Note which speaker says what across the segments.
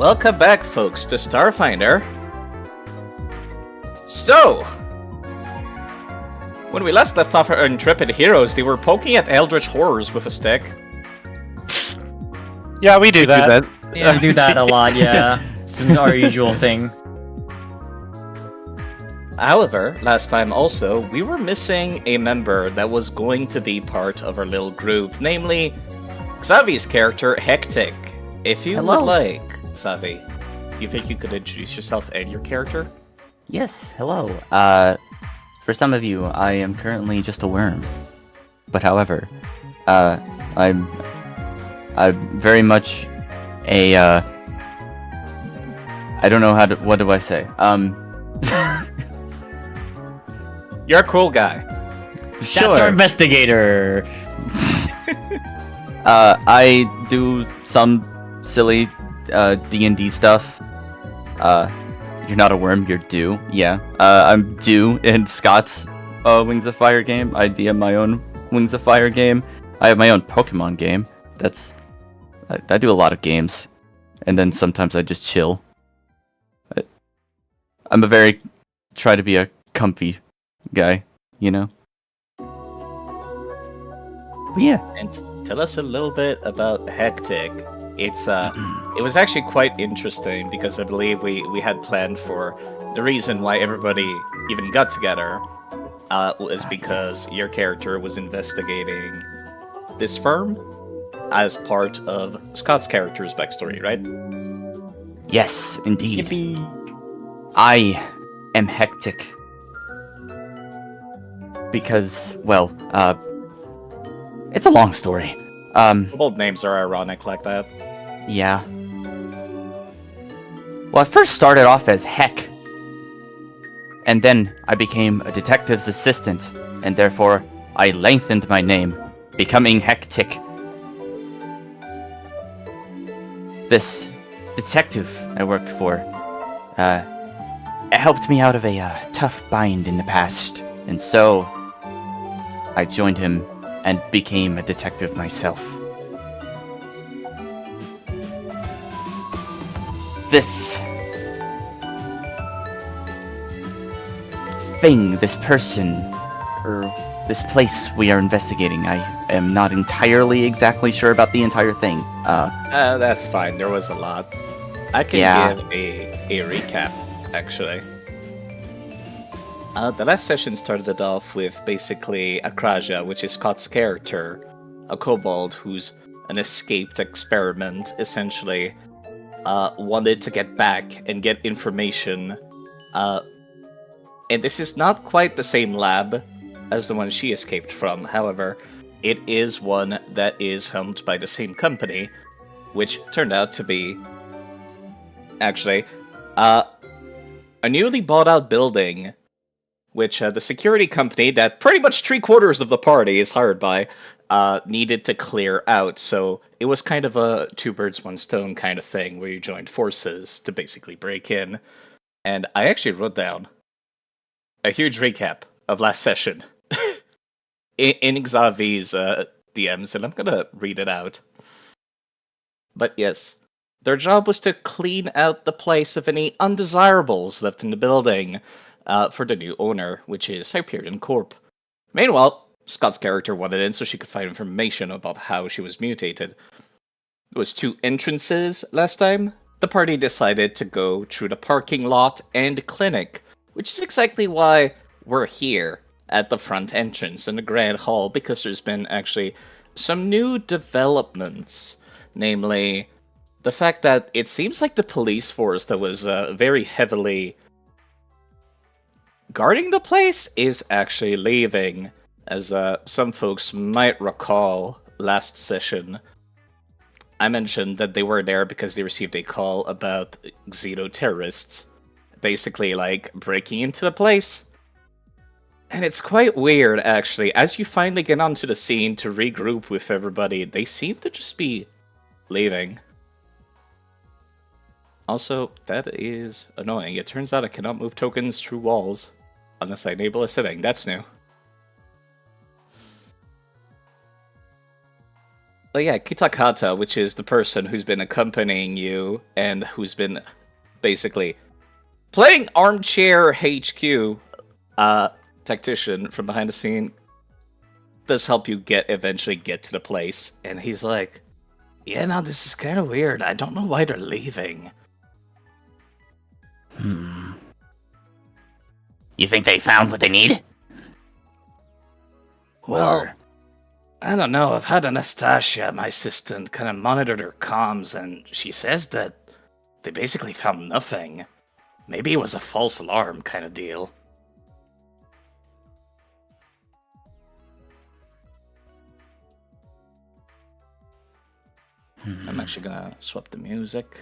Speaker 1: Welcome back, folks, to Starfinder. So, when we last left off our intrepid heroes, they were poking at eldritch horrors with a stick.
Speaker 2: Yeah, we do that.
Speaker 3: Yeah, we do that a lot, yeah. It's our usual thing.
Speaker 1: However, last time also, we were missing a member that was going to be part of our little group, namely Xavi's character, Hectic. If you would like, Xavi, do you think you could introduce yourself and your character?
Speaker 4: Yes, hello. For some of you, I am currently just a worm. But however, I'm very much a, I don't know what do I say?
Speaker 1: You're a cool guy.
Speaker 4: Sure.
Speaker 3: That's our investigator.
Speaker 4: I do some silly D&D stuff. You're not a worm, you're Dew. Yeah. I'm Dew in Scott's Wings of Fire game. I DM my own Wings of Fire game. I have my own Pokemon game. I do a lot of games. And then sometimes I just chill. I'm try to be a comfy guy, you know? But yeah.
Speaker 1: And tell us a little bit about Hectic. It was actually quite interesting because I believe we had planned for the reason why everybody even got together was because your character was investigating this firm as part of Scott's character's backstory, right?
Speaker 4: Yes, indeed.
Speaker 3: Yippee.
Speaker 4: I am Hectic. Because, well, it's a long story.
Speaker 1: Both names are ironic like that.
Speaker 4: Yeah. Well, I first started off as Heck. And then I became a detective's assistant, and therefore I lengthened my name, becoming Hectic. This detective I worked for, helped me out of a tough bind in the past, and so I joined him and became a detective myself. This thing, this person, or this place we are investigating, I am not entirely exactly sure about the entire thing.
Speaker 1: That's fine. There was a lot. I can give a recap, actually. The last session started it off with basically Akraja, which is Scott's character, a kobold who's an escaped experiment, essentially, wanted to get back and get information. And this is not quite the same lab as the one she escaped from. However, it is one that is helmed by the same company, which turned out to be, actually, a newly bought out building, which the security company that pretty much 3/4 of the party is hired by needed to clear out. So it was kind of a two birds, one stone kind of thing where you joined forces to basically break in. And I actually wrote down a huge recap of last session in Xavi's DMs, and I'm gonna read it out. But yes, their job was to clean out the place of any undesirables left in the building for the new owner, which is Hyperion Corp. Meanwhile, Scott's character wanted in so she could find information about how she was mutated. There was 2 entrances last time. The party decided to go through the parking lot and clinic, which is exactly why we're here at the front entrance in the Grand Hall, because there's been actually some new developments, namely the fact that it seems like the police force that was very heavily guarding the place is actually leaving, as some folks might recall last session. I mentioned that they were there because they received a call about xeno-terrorists, basically like breaking into the place. And it's quite weird, actually. As you finally get onto the scene to regroup with everybody, they seem to just be leaving. Also, that is annoying. It turns out I cannot move tokens through walls unless I enable a setting. That's new. Well, yeah, Kitakata, which is the person who's been accompanying you and who's been basically playing armchair HQ, tactician from behind the scene, does help you eventually get to the place. And he's like, yeah, no, this is kind of weird. I don't know why they're leaving.
Speaker 2: You think they found what they need?
Speaker 1: Well,
Speaker 2: Or-
Speaker 1: I don't know. I've had Anastasia, my assistant, kind of monitor their comms, and she says that they basically found nothing. Maybe it was a false alarm kind of deal. I'm actually gonna swap the music,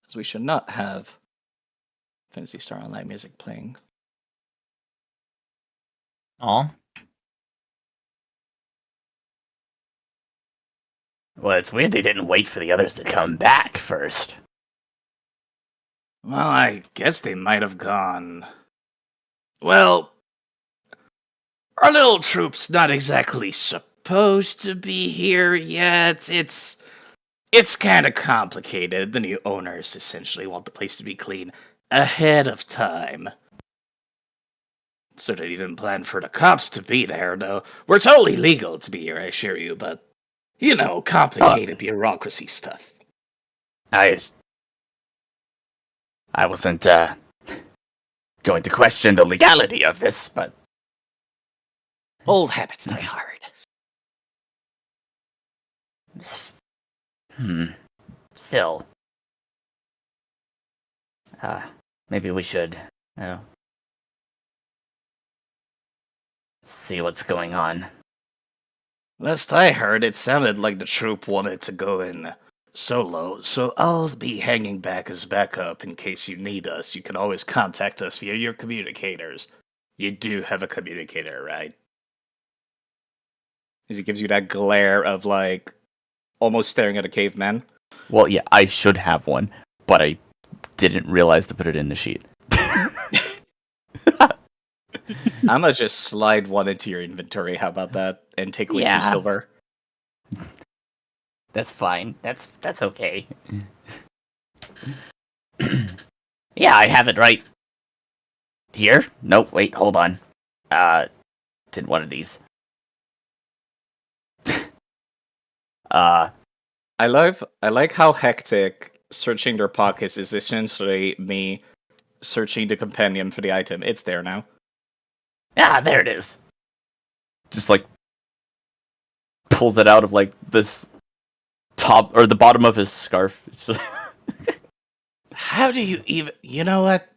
Speaker 1: because we should not have Fantasy Star Online music playing.
Speaker 3: Aw.
Speaker 2: Well, it's weird they didn't wait for the others to come back first.
Speaker 1: Well, I guess they might have gone. Well, our little troop's not exactly supposed to be here yet. It's kind of complicated. The new owners essentially want the place to be clean ahead of time. So they didn't plan for the cops to be there, though. We're totally legal to be here, I assure you, but, you know, complicated bureaucracy stuff.
Speaker 2: I wasn't, going to question the legality of this, but
Speaker 1: Old habits die hard.
Speaker 2: Still. Maybe we should, see what's going on.
Speaker 1: Last I heard, it sounded like the troop wanted to go in solo, so I'll be hanging back as backup in case you need us. You can always contact us via your communicators. You do have a communicator, right? As he gives you that glare of, like, almost staring at a caveman.
Speaker 4: Well, yeah, I should have one, but I didn't realize to put it in the sheet.
Speaker 1: I'm gonna just slide one into your inventory, how about that? And take away 2 silver.
Speaker 2: That's fine. That's okay. Yeah, I have it right here. Nope, wait, hold on. It's in one of these.
Speaker 1: I like how hectic searching their pockets is essentially me searching the companion for the item. It's there now.
Speaker 2: There it is.
Speaker 4: Just like pulls it out of like this top or the bottom of his scarf. It's just-
Speaker 1: How do you even... You know what?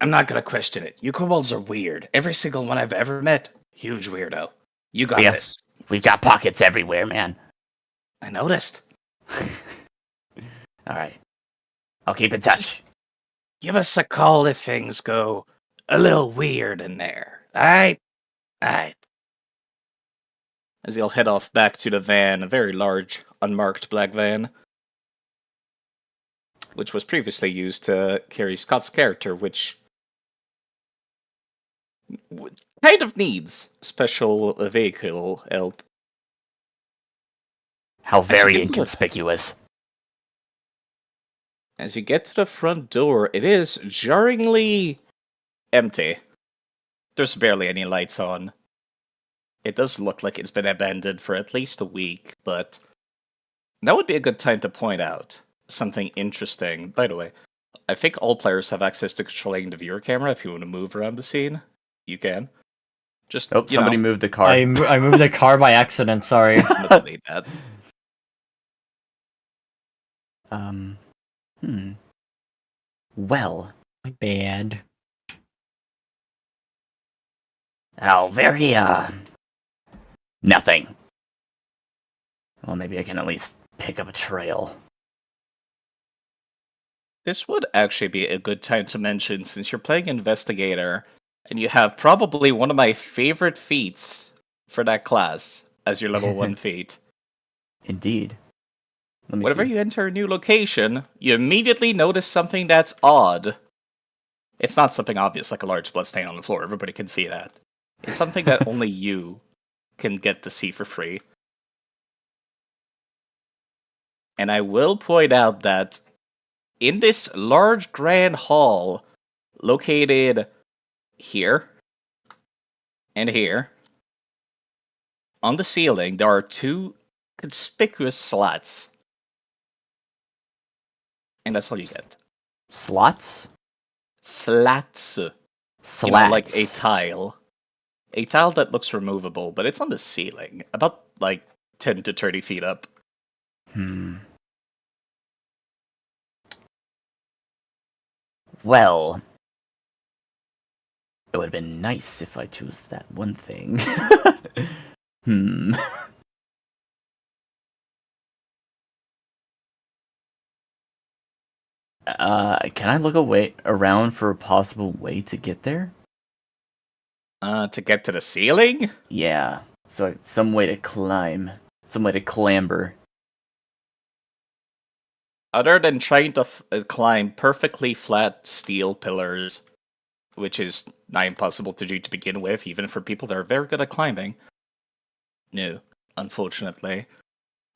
Speaker 1: I'm not gonna question it. You kobolds are weird. Every single one I've ever met, huge weirdo. You got this.
Speaker 2: We've got pockets everywhere, man.
Speaker 1: I noticed.
Speaker 2: Alright. I'll keep in touch.
Speaker 1: Give us a call if things go a little weird in there. Alright? Alright. As he'll head off back to the van, a very large, unmarked black van, which was previously used to carry Scott's character, which kind of needs special vehicle help.
Speaker 2: How very
Speaker 1: get to it.
Speaker 2: inconspicuous.
Speaker 1: As you get to the front door, it is jarringly empty. There's barely any lights on. It does look like it's been abandoned for at least a week, but that would be a good time to point out something interesting. By the way, I think all players have access to controlling the viewer camera. If you want to move around the scene, you can. Just,
Speaker 4: oh,
Speaker 1: you
Speaker 4: somebody
Speaker 1: know,
Speaker 4: moved the car.
Speaker 3: I moved the car by accident, sorry.
Speaker 1: manipulate that.
Speaker 4: Well,
Speaker 3: My bad.
Speaker 2: How very, nothing. Well, maybe I can at least pick up a trail.
Speaker 1: This would actually be a good time to mention, since you're playing Investigator, and you have probably one of my favorite feats for that class as your level 1 feat.
Speaker 4: indeed. Let me
Speaker 1: Whenever
Speaker 4: see.
Speaker 1: you enter a new location, you immediately notice something that's odd. It's not something obvious like a large blood stain on the floor, everybody can see that. It's something that only you can get to see for free. And I will point out that in this large grand hall, located here and here, on the ceiling, there are two conspicuous slats. And that's all you get.
Speaker 2: Slots?
Speaker 1: Slats.
Speaker 2: Slats.
Speaker 1: You know, like a tile. A tile that looks removable, but it's on the ceiling. About, 10 to 30 feet up.
Speaker 2: Well, it would have been nice if I chose that one thing. Can I look around for a possible way to get there?
Speaker 1: To get to the ceiling?
Speaker 2: Yeah. So some way to climb. Some way to clamber.
Speaker 1: Other than trying to climb perfectly flat steel pillars, which is not impossible to do to begin with, even for people that are very good at climbing. No, unfortunately.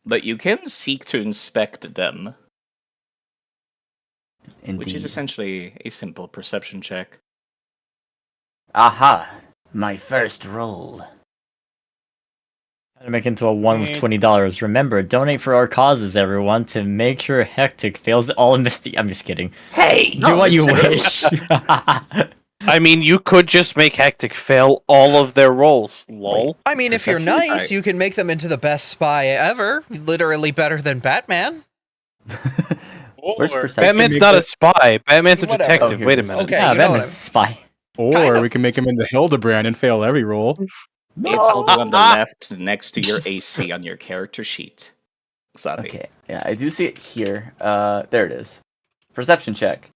Speaker 1: But you can seek to inspect them,
Speaker 2: Indeed.
Speaker 1: which is essentially a simple perception check.
Speaker 2: Aha! My first roll.
Speaker 3: To make into a one with $20. Remember, donate for our causes, everyone, to make sure Hectic fails all I'm just kidding.
Speaker 2: Hey!
Speaker 3: Do what you
Speaker 1: it's
Speaker 3: wish.
Speaker 5: I mean, you could just make Hectic fail all of their rolls. Lol.
Speaker 6: I mean, if you're
Speaker 1: Perception?
Speaker 6: nice,
Speaker 1: Right.
Speaker 6: you can make them into the best spy ever. Literally better than Batman.
Speaker 2: Where's perception?
Speaker 5: Batman's not a spy. Batman's a
Speaker 6: Whatever.
Speaker 5: detective.
Speaker 2: Oh,
Speaker 5: Wait a
Speaker 2: here it is.
Speaker 5: minute.
Speaker 6: Okay,
Speaker 3: Yeah,
Speaker 6: you know
Speaker 3: that
Speaker 6: what
Speaker 3: was a spy.
Speaker 7: Or
Speaker 6: Kind of.
Speaker 7: we can make him into Hildebrand and fail every roll.
Speaker 1: It's all on the left next to your AC on your character sheet. Sorry.
Speaker 2: Okay, yeah, I do see it here. There it is. Perception check.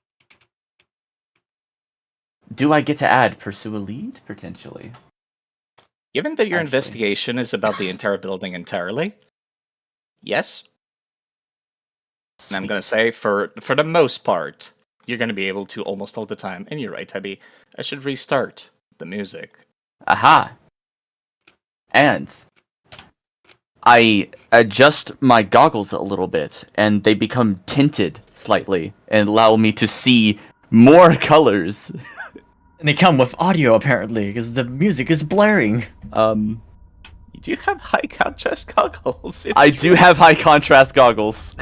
Speaker 2: Do I get to add pursue a lead? Potentially.
Speaker 1: Given that your
Speaker 2: Actually.
Speaker 1: investigation is about the entire building entirely, yes. And I'm going to say, for the most part, you're going to be able to almost all the time. And you're right, Tebby. I should restart the music.
Speaker 2: Aha! And I adjust my goggles a little bit, and they become tinted slightly, and allow me to see more colors.
Speaker 3: And they come with audio, apparently, because the music is blaring.
Speaker 1: You do have high contrast goggles. It's
Speaker 2: I
Speaker 1: true.
Speaker 2: do have high contrast goggles.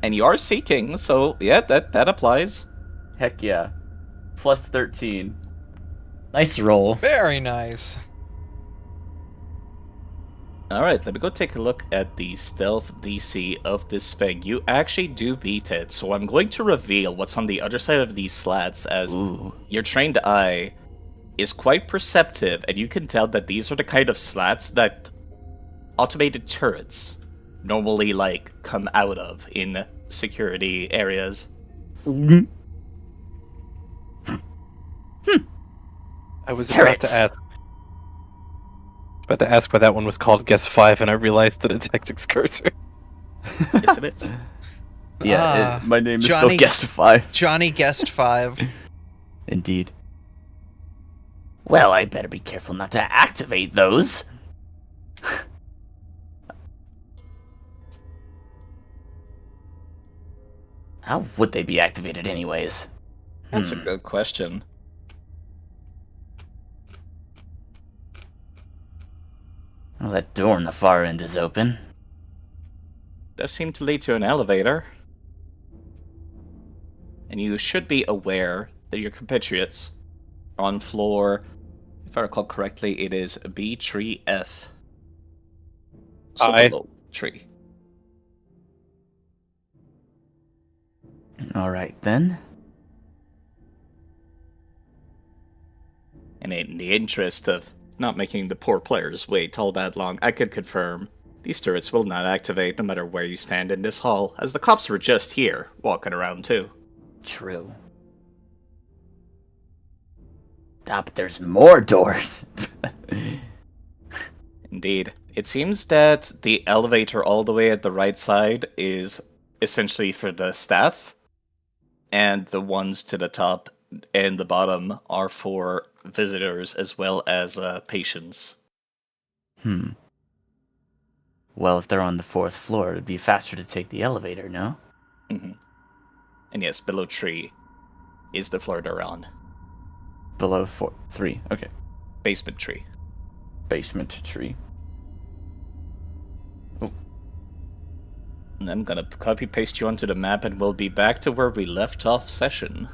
Speaker 1: And you are seeking, so yeah, that applies.
Speaker 2: Heck yeah. Plus 13.
Speaker 3: Nice roll.
Speaker 6: Very nice.
Speaker 1: Alright, let me go take a look at the stealth DC of this thing. You actually do beat it, so I'm going to reveal what's on the other side of these slats, as
Speaker 2: Ooh.
Speaker 1: your trained eye is quite perceptive, and you can tell that these are the kind of slats that automated turrets normally, come out of in security areas.
Speaker 5: I was
Speaker 2: Turrets.
Speaker 5: about to ask why that one was called Guess 5, and I realized that it's Hectic's cursor.
Speaker 1: Yes, it is.
Speaker 2: Yeah, my name is
Speaker 6: Johnny-
Speaker 2: still Guest 5.
Speaker 6: Johnny guessed 5.
Speaker 2: Indeed. Well, I better be careful not to activate those. How would they be activated anyways?
Speaker 1: That's a good question.
Speaker 2: Well, that door on the far end is open.
Speaker 1: Does seem to lead to an elevator. And you should be aware that your compatriots are on floor, if I recall correctly, it is B3F. So
Speaker 5: Aye.
Speaker 1: below tree.
Speaker 2: Alright then.
Speaker 1: And in the interest of not making the poor players wait all that long, I could confirm these turrets will not activate no matter where you stand in this hall, as the cops were just here, walking around too.
Speaker 2: True. Ah, but there's more doors.
Speaker 1: Indeed. It seems that the elevator all the way at the right side is essentially for the staff, and the ones to the top and the bottom are for visitors as well as patients.
Speaker 2: Well, if they're on the 4th floor, it'd be faster to take the elevator, no?
Speaker 1: And yes, below 3 is the floor they're on.
Speaker 2: Below 3. Okay.
Speaker 1: Basement 3.
Speaker 2: Basement tree.
Speaker 1: And I'm gonna copy paste you onto the map and we'll be back to where we left off session.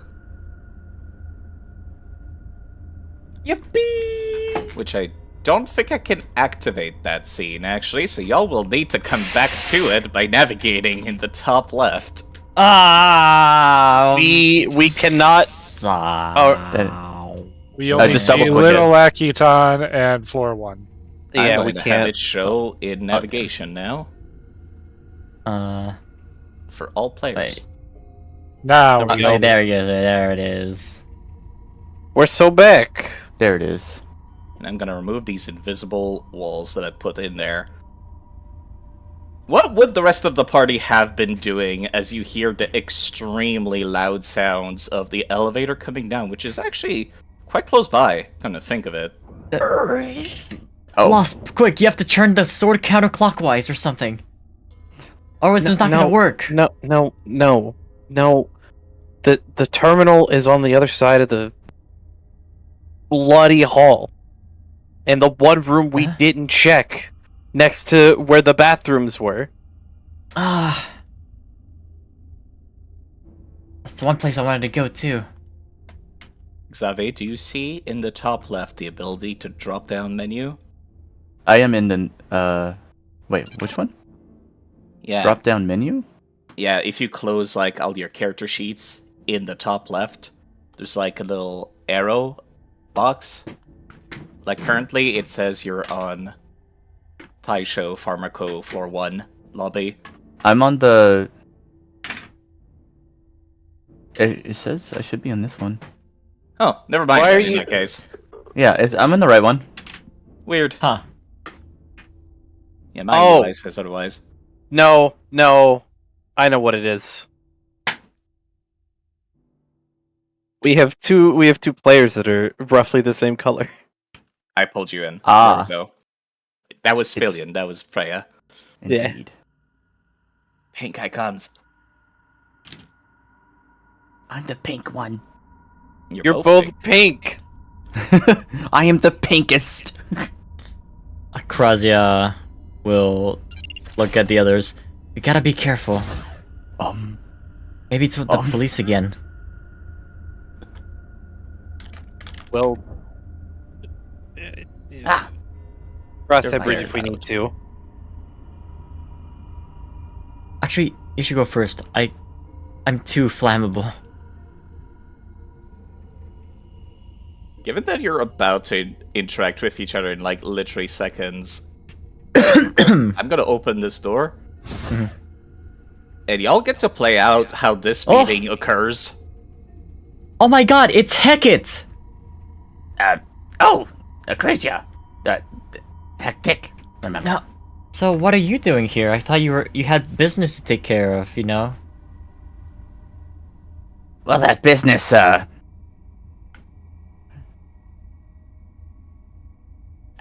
Speaker 3: Yippee!
Speaker 1: Which I don't think I can activate that scene, actually, so y'all will need to come back to it by navigating in the top left.
Speaker 3: Ah,
Speaker 5: We cannot.
Speaker 7: We only
Speaker 2: just
Speaker 7: see
Speaker 2: double-click
Speaker 7: Little Akiton and floor 1.
Speaker 5: Yeah,
Speaker 1: I'm
Speaker 5: we
Speaker 1: going to have
Speaker 5: can't.
Speaker 1: it show in navigation now for all players.
Speaker 3: wait.
Speaker 7: Now
Speaker 5: There
Speaker 7: we
Speaker 5: we
Speaker 3: Oh,
Speaker 5: go.
Speaker 3: there you go. There it is.
Speaker 5: We're so back.
Speaker 2: There it is.
Speaker 1: And I'm gonna remove these invisible walls that I put in there. What would the rest of the party have been doing as you hear the extremely loud sounds of the elevator coming down, which is actually quite close by, come to think of it.
Speaker 2: Oh,
Speaker 3: Lost, quick! You have to turn the sword counterclockwise or something. Or this not gonna work.
Speaker 5: No. The terminal is on the other side of the bloody hall. And the one room we
Speaker 3: Huh?
Speaker 5: didn't check next to where the bathrooms were.
Speaker 3: Ah, that's the one place I wanted to go too.
Speaker 1: Xavier, do you see in the top left the ability to drop down menu?
Speaker 2: I am in the wait, which one?
Speaker 1: Yeah.
Speaker 2: Drop down menu?
Speaker 1: Yeah, if you close like all your character sheets in the top left, there's like a little arrow box. Like currently it says you're on Taisho Pharmaco floor 1 lobby.
Speaker 2: I'm on the it says I should be on this one.
Speaker 1: Oh, never mind
Speaker 5: Why
Speaker 1: then,
Speaker 5: are
Speaker 1: in
Speaker 5: you-
Speaker 1: that case.
Speaker 2: Yeah, I'm in the right one.
Speaker 1: Weird.
Speaker 3: Huh.
Speaker 1: Yeah, my
Speaker 5: Oh.
Speaker 1: UI says otherwise.
Speaker 5: No. I know what it is. We have two players that are roughly the same color.
Speaker 1: I pulled you in.
Speaker 2: Ah.
Speaker 1: There we go. That was
Speaker 2: It's-
Speaker 1: Filion, that was Freya.
Speaker 5: Yeah.
Speaker 2: Indeed.
Speaker 1: Pink icons.
Speaker 2: I'm the pink one.
Speaker 5: You're both pink.
Speaker 2: I am the pinkest.
Speaker 3: Krazia will look at the others. We gotta be careful. Maybe it's with the police again.
Speaker 5: Well,
Speaker 2: Ah.
Speaker 5: cross
Speaker 2: They're
Speaker 5: that bridge
Speaker 2: very
Speaker 5: if we
Speaker 2: loud.
Speaker 5: need to.
Speaker 3: Actually, you should go first. I'm too flammable.
Speaker 1: Given that you're about to interact with each other in like literally seconds, I'm gonna open this door. And y'all get to play out how this
Speaker 3: Oh.
Speaker 1: meeting occurs.
Speaker 3: Oh my god, it's Hecate!
Speaker 2: Acrasia. Hectic. Remember.
Speaker 3: Now, so what are you doing here? I thought you had business to take care of, you know?
Speaker 2: Well, that business,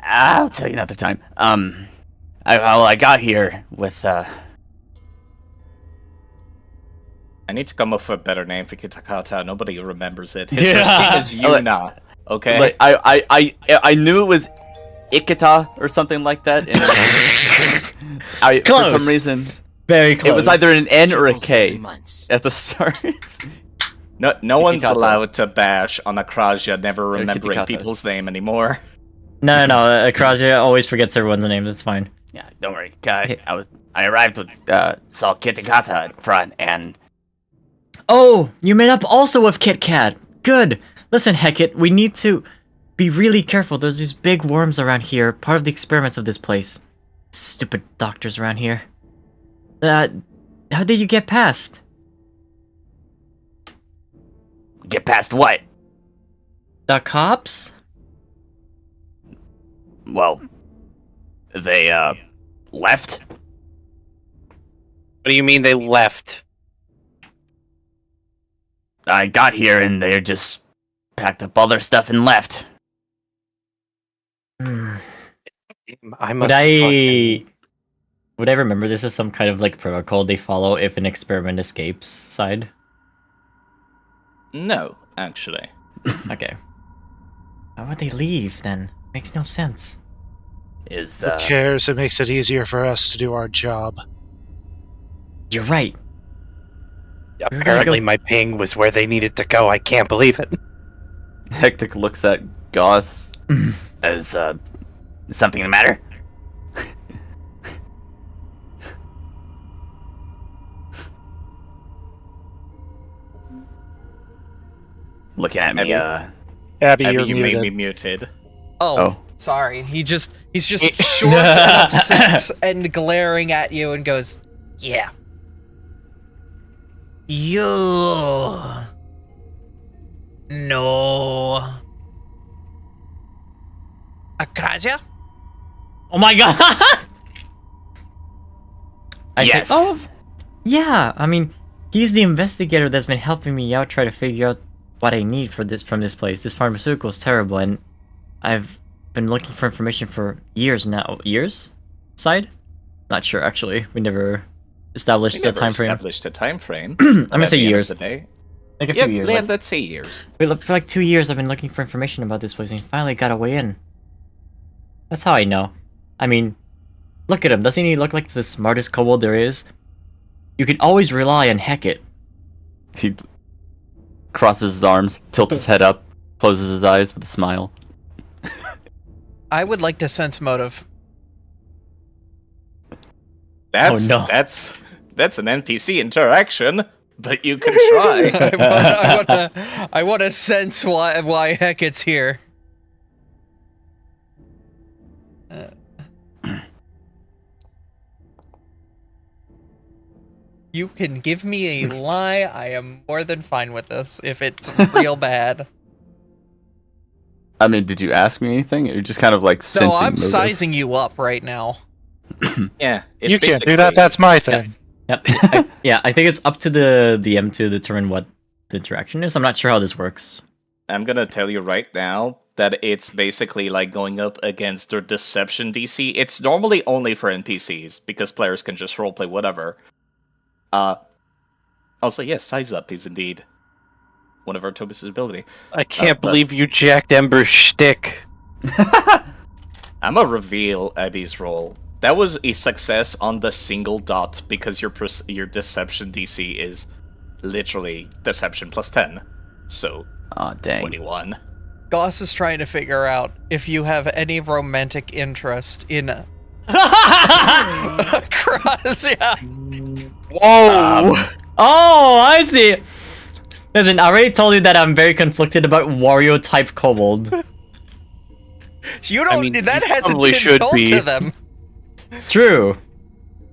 Speaker 2: I'll tell you another time. I got here with,
Speaker 1: I need to come up with a better name for Kitakata. Nobody remembers it. His first name is Yuna. Okay?
Speaker 2: like, I knew it was Ikita or something like that. And for
Speaker 3: Close.
Speaker 2: some reason,
Speaker 3: Very close.
Speaker 2: it was either an N or a K at the start.
Speaker 1: No one's
Speaker 2: Kitakata.
Speaker 1: allowed to bash on Akrasia never remembering
Speaker 2: Kitakata.
Speaker 1: people's name anymore.
Speaker 3: No, Krazia always forgets everyone's name. That's fine.
Speaker 2: Yeah, don't worry. I arrived with saw Kitakata at front, and
Speaker 3: Oh, you met up also with Kit Kat. Good. Listen, Hecate, we need to be really careful. There's these big worms around here, part of the experiments of this place. Stupid doctors around here. How did you get past?
Speaker 2: get past what?
Speaker 3: The cops?
Speaker 2: Well, they left.
Speaker 5: What do you mean they left?
Speaker 2: I got here and they just packed up all their stuff and left.
Speaker 5: I must.
Speaker 3: Did Would I remember this as some kind of like protocol they follow if an experiment escapes side?
Speaker 1: No, actually.
Speaker 3: Okay. Why would they leave then? Makes no sense.
Speaker 2: Is
Speaker 7: Who cares? It makes it easier for us to do our job.
Speaker 3: You're right.
Speaker 5: Apparently, my ping was where they needed to go. I can't believe it.
Speaker 2: Hectic looks at Goss as something the matter? Looking at me,
Speaker 1: Abby?
Speaker 7: Abby,
Speaker 1: Abby,
Speaker 7: you're
Speaker 1: you
Speaker 7: muted.
Speaker 1: made me muted.
Speaker 6: Oh,
Speaker 2: Oh.
Speaker 6: sorry. He's just short and upset and glaring at you and goes, "Yeah, you no, Akrasia."
Speaker 3: Oh my god! I said,
Speaker 2: Yes.
Speaker 3: oh, yeah. I mean, he's the investigator that's been helping me out, try to figure out what I need for this from this place. This pharmaceutical is terrible, and I've been looking for information for years now. Years? Side? Not sure actually. We never established
Speaker 1: We
Speaker 3: a
Speaker 1: never
Speaker 3: time frame.
Speaker 1: established a time frame.
Speaker 3: I'm gonna say years.
Speaker 1: Day.
Speaker 3: Like a
Speaker 1: Yeah,
Speaker 3: few years.
Speaker 1: yeah,
Speaker 3: Like,
Speaker 1: let's say years.
Speaker 3: for like 2 years, I've been looking for information about this place, and finally got a way in. That's how I know. I mean, look at him. Doesn't he look like the smartest kobold there is? You can always rely on Hecate.
Speaker 2: He crosses his arms, tilts his head up, closes his eyes with a smile.
Speaker 6: I would like to sense motive.
Speaker 1: That's
Speaker 3: no.
Speaker 1: that's an NPC interaction, but you can try.
Speaker 6: I want to sense why Hecate's here. You can give me a lie. I am more than fine with this if it's real bad.
Speaker 2: I mean, did you ask me anything? Or you're just kind of like sensing
Speaker 6: No, I'm
Speaker 2: motive?
Speaker 6: sizing you up right now.
Speaker 1: Yeah, it's
Speaker 7: You can't do
Speaker 1: basically-
Speaker 7: that. That's my thing.
Speaker 3: Yep. I think it's up to the DM to determine what the interaction is. I'm not sure how this works.
Speaker 1: I'm gonna tell you right now that it's basically like going up against their deception DC. It's normally only for NPCs because players can just roleplay whatever. Also, yes, size up is indeed one of our Tobis' ability.
Speaker 5: I can't
Speaker 1: but-
Speaker 5: believe you jacked Ember's shtick.
Speaker 1: I'm gonna reveal Abby's role. That was a success on the single dot because your deception DC is literally deception plus 10. So,
Speaker 2: Aw, dang.
Speaker 1: 21.
Speaker 6: Goss is trying to figure out if you have any romantic interest in Krasia.
Speaker 5: Whoa!
Speaker 3: Oh, I see. Listen, I already told you that I'm very conflicted about Wario type kobold.
Speaker 6: You don't.
Speaker 5: I mean,
Speaker 6: that
Speaker 5: you
Speaker 6: hasn't
Speaker 5: probably
Speaker 6: been
Speaker 5: should
Speaker 6: told
Speaker 5: be.
Speaker 6: to them.
Speaker 3: True.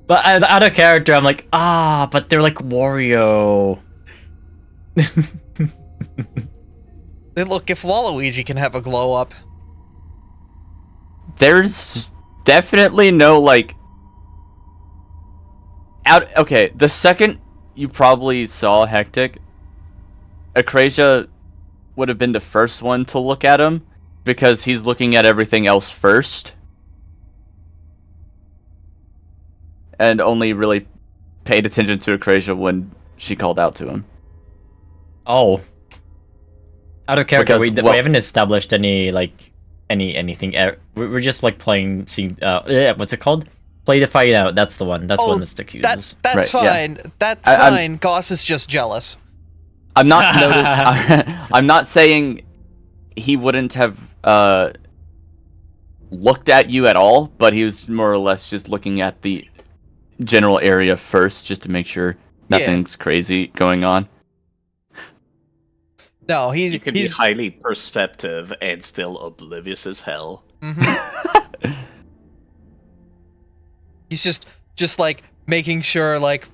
Speaker 3: But out of character, I'm like, but they're like Wario.
Speaker 6: Then look, if Waluigi can have a glow up,
Speaker 2: There's definitely no, like... Okay, the second you probably saw Hectic, Akrasia would have been the first one to look at him, because he's looking at everything else first. And only really paid attention to Akrasia when she called out to him.
Speaker 3: Oh. Out of character,
Speaker 2: Because,
Speaker 3: we
Speaker 2: well-
Speaker 3: haven't established any, like, anything. We're just, like, playing, what's it called? Play to fight out, that's the one. That's
Speaker 6: Oh,
Speaker 3: one that Stick uses.
Speaker 6: that's
Speaker 2: Right, yeah.
Speaker 6: fine. That's
Speaker 2: I'm-
Speaker 6: fine. Goss is just jealous.
Speaker 2: I'm not I'm not saying he wouldn't have looked at you at all, but he was more or less just looking at the general area first, just to make sure nothing's crazy going on.
Speaker 6: No,
Speaker 1: You can
Speaker 6: he's
Speaker 1: be highly perceptive and still oblivious as hell.
Speaker 6: Mhm. He's just like making sure, like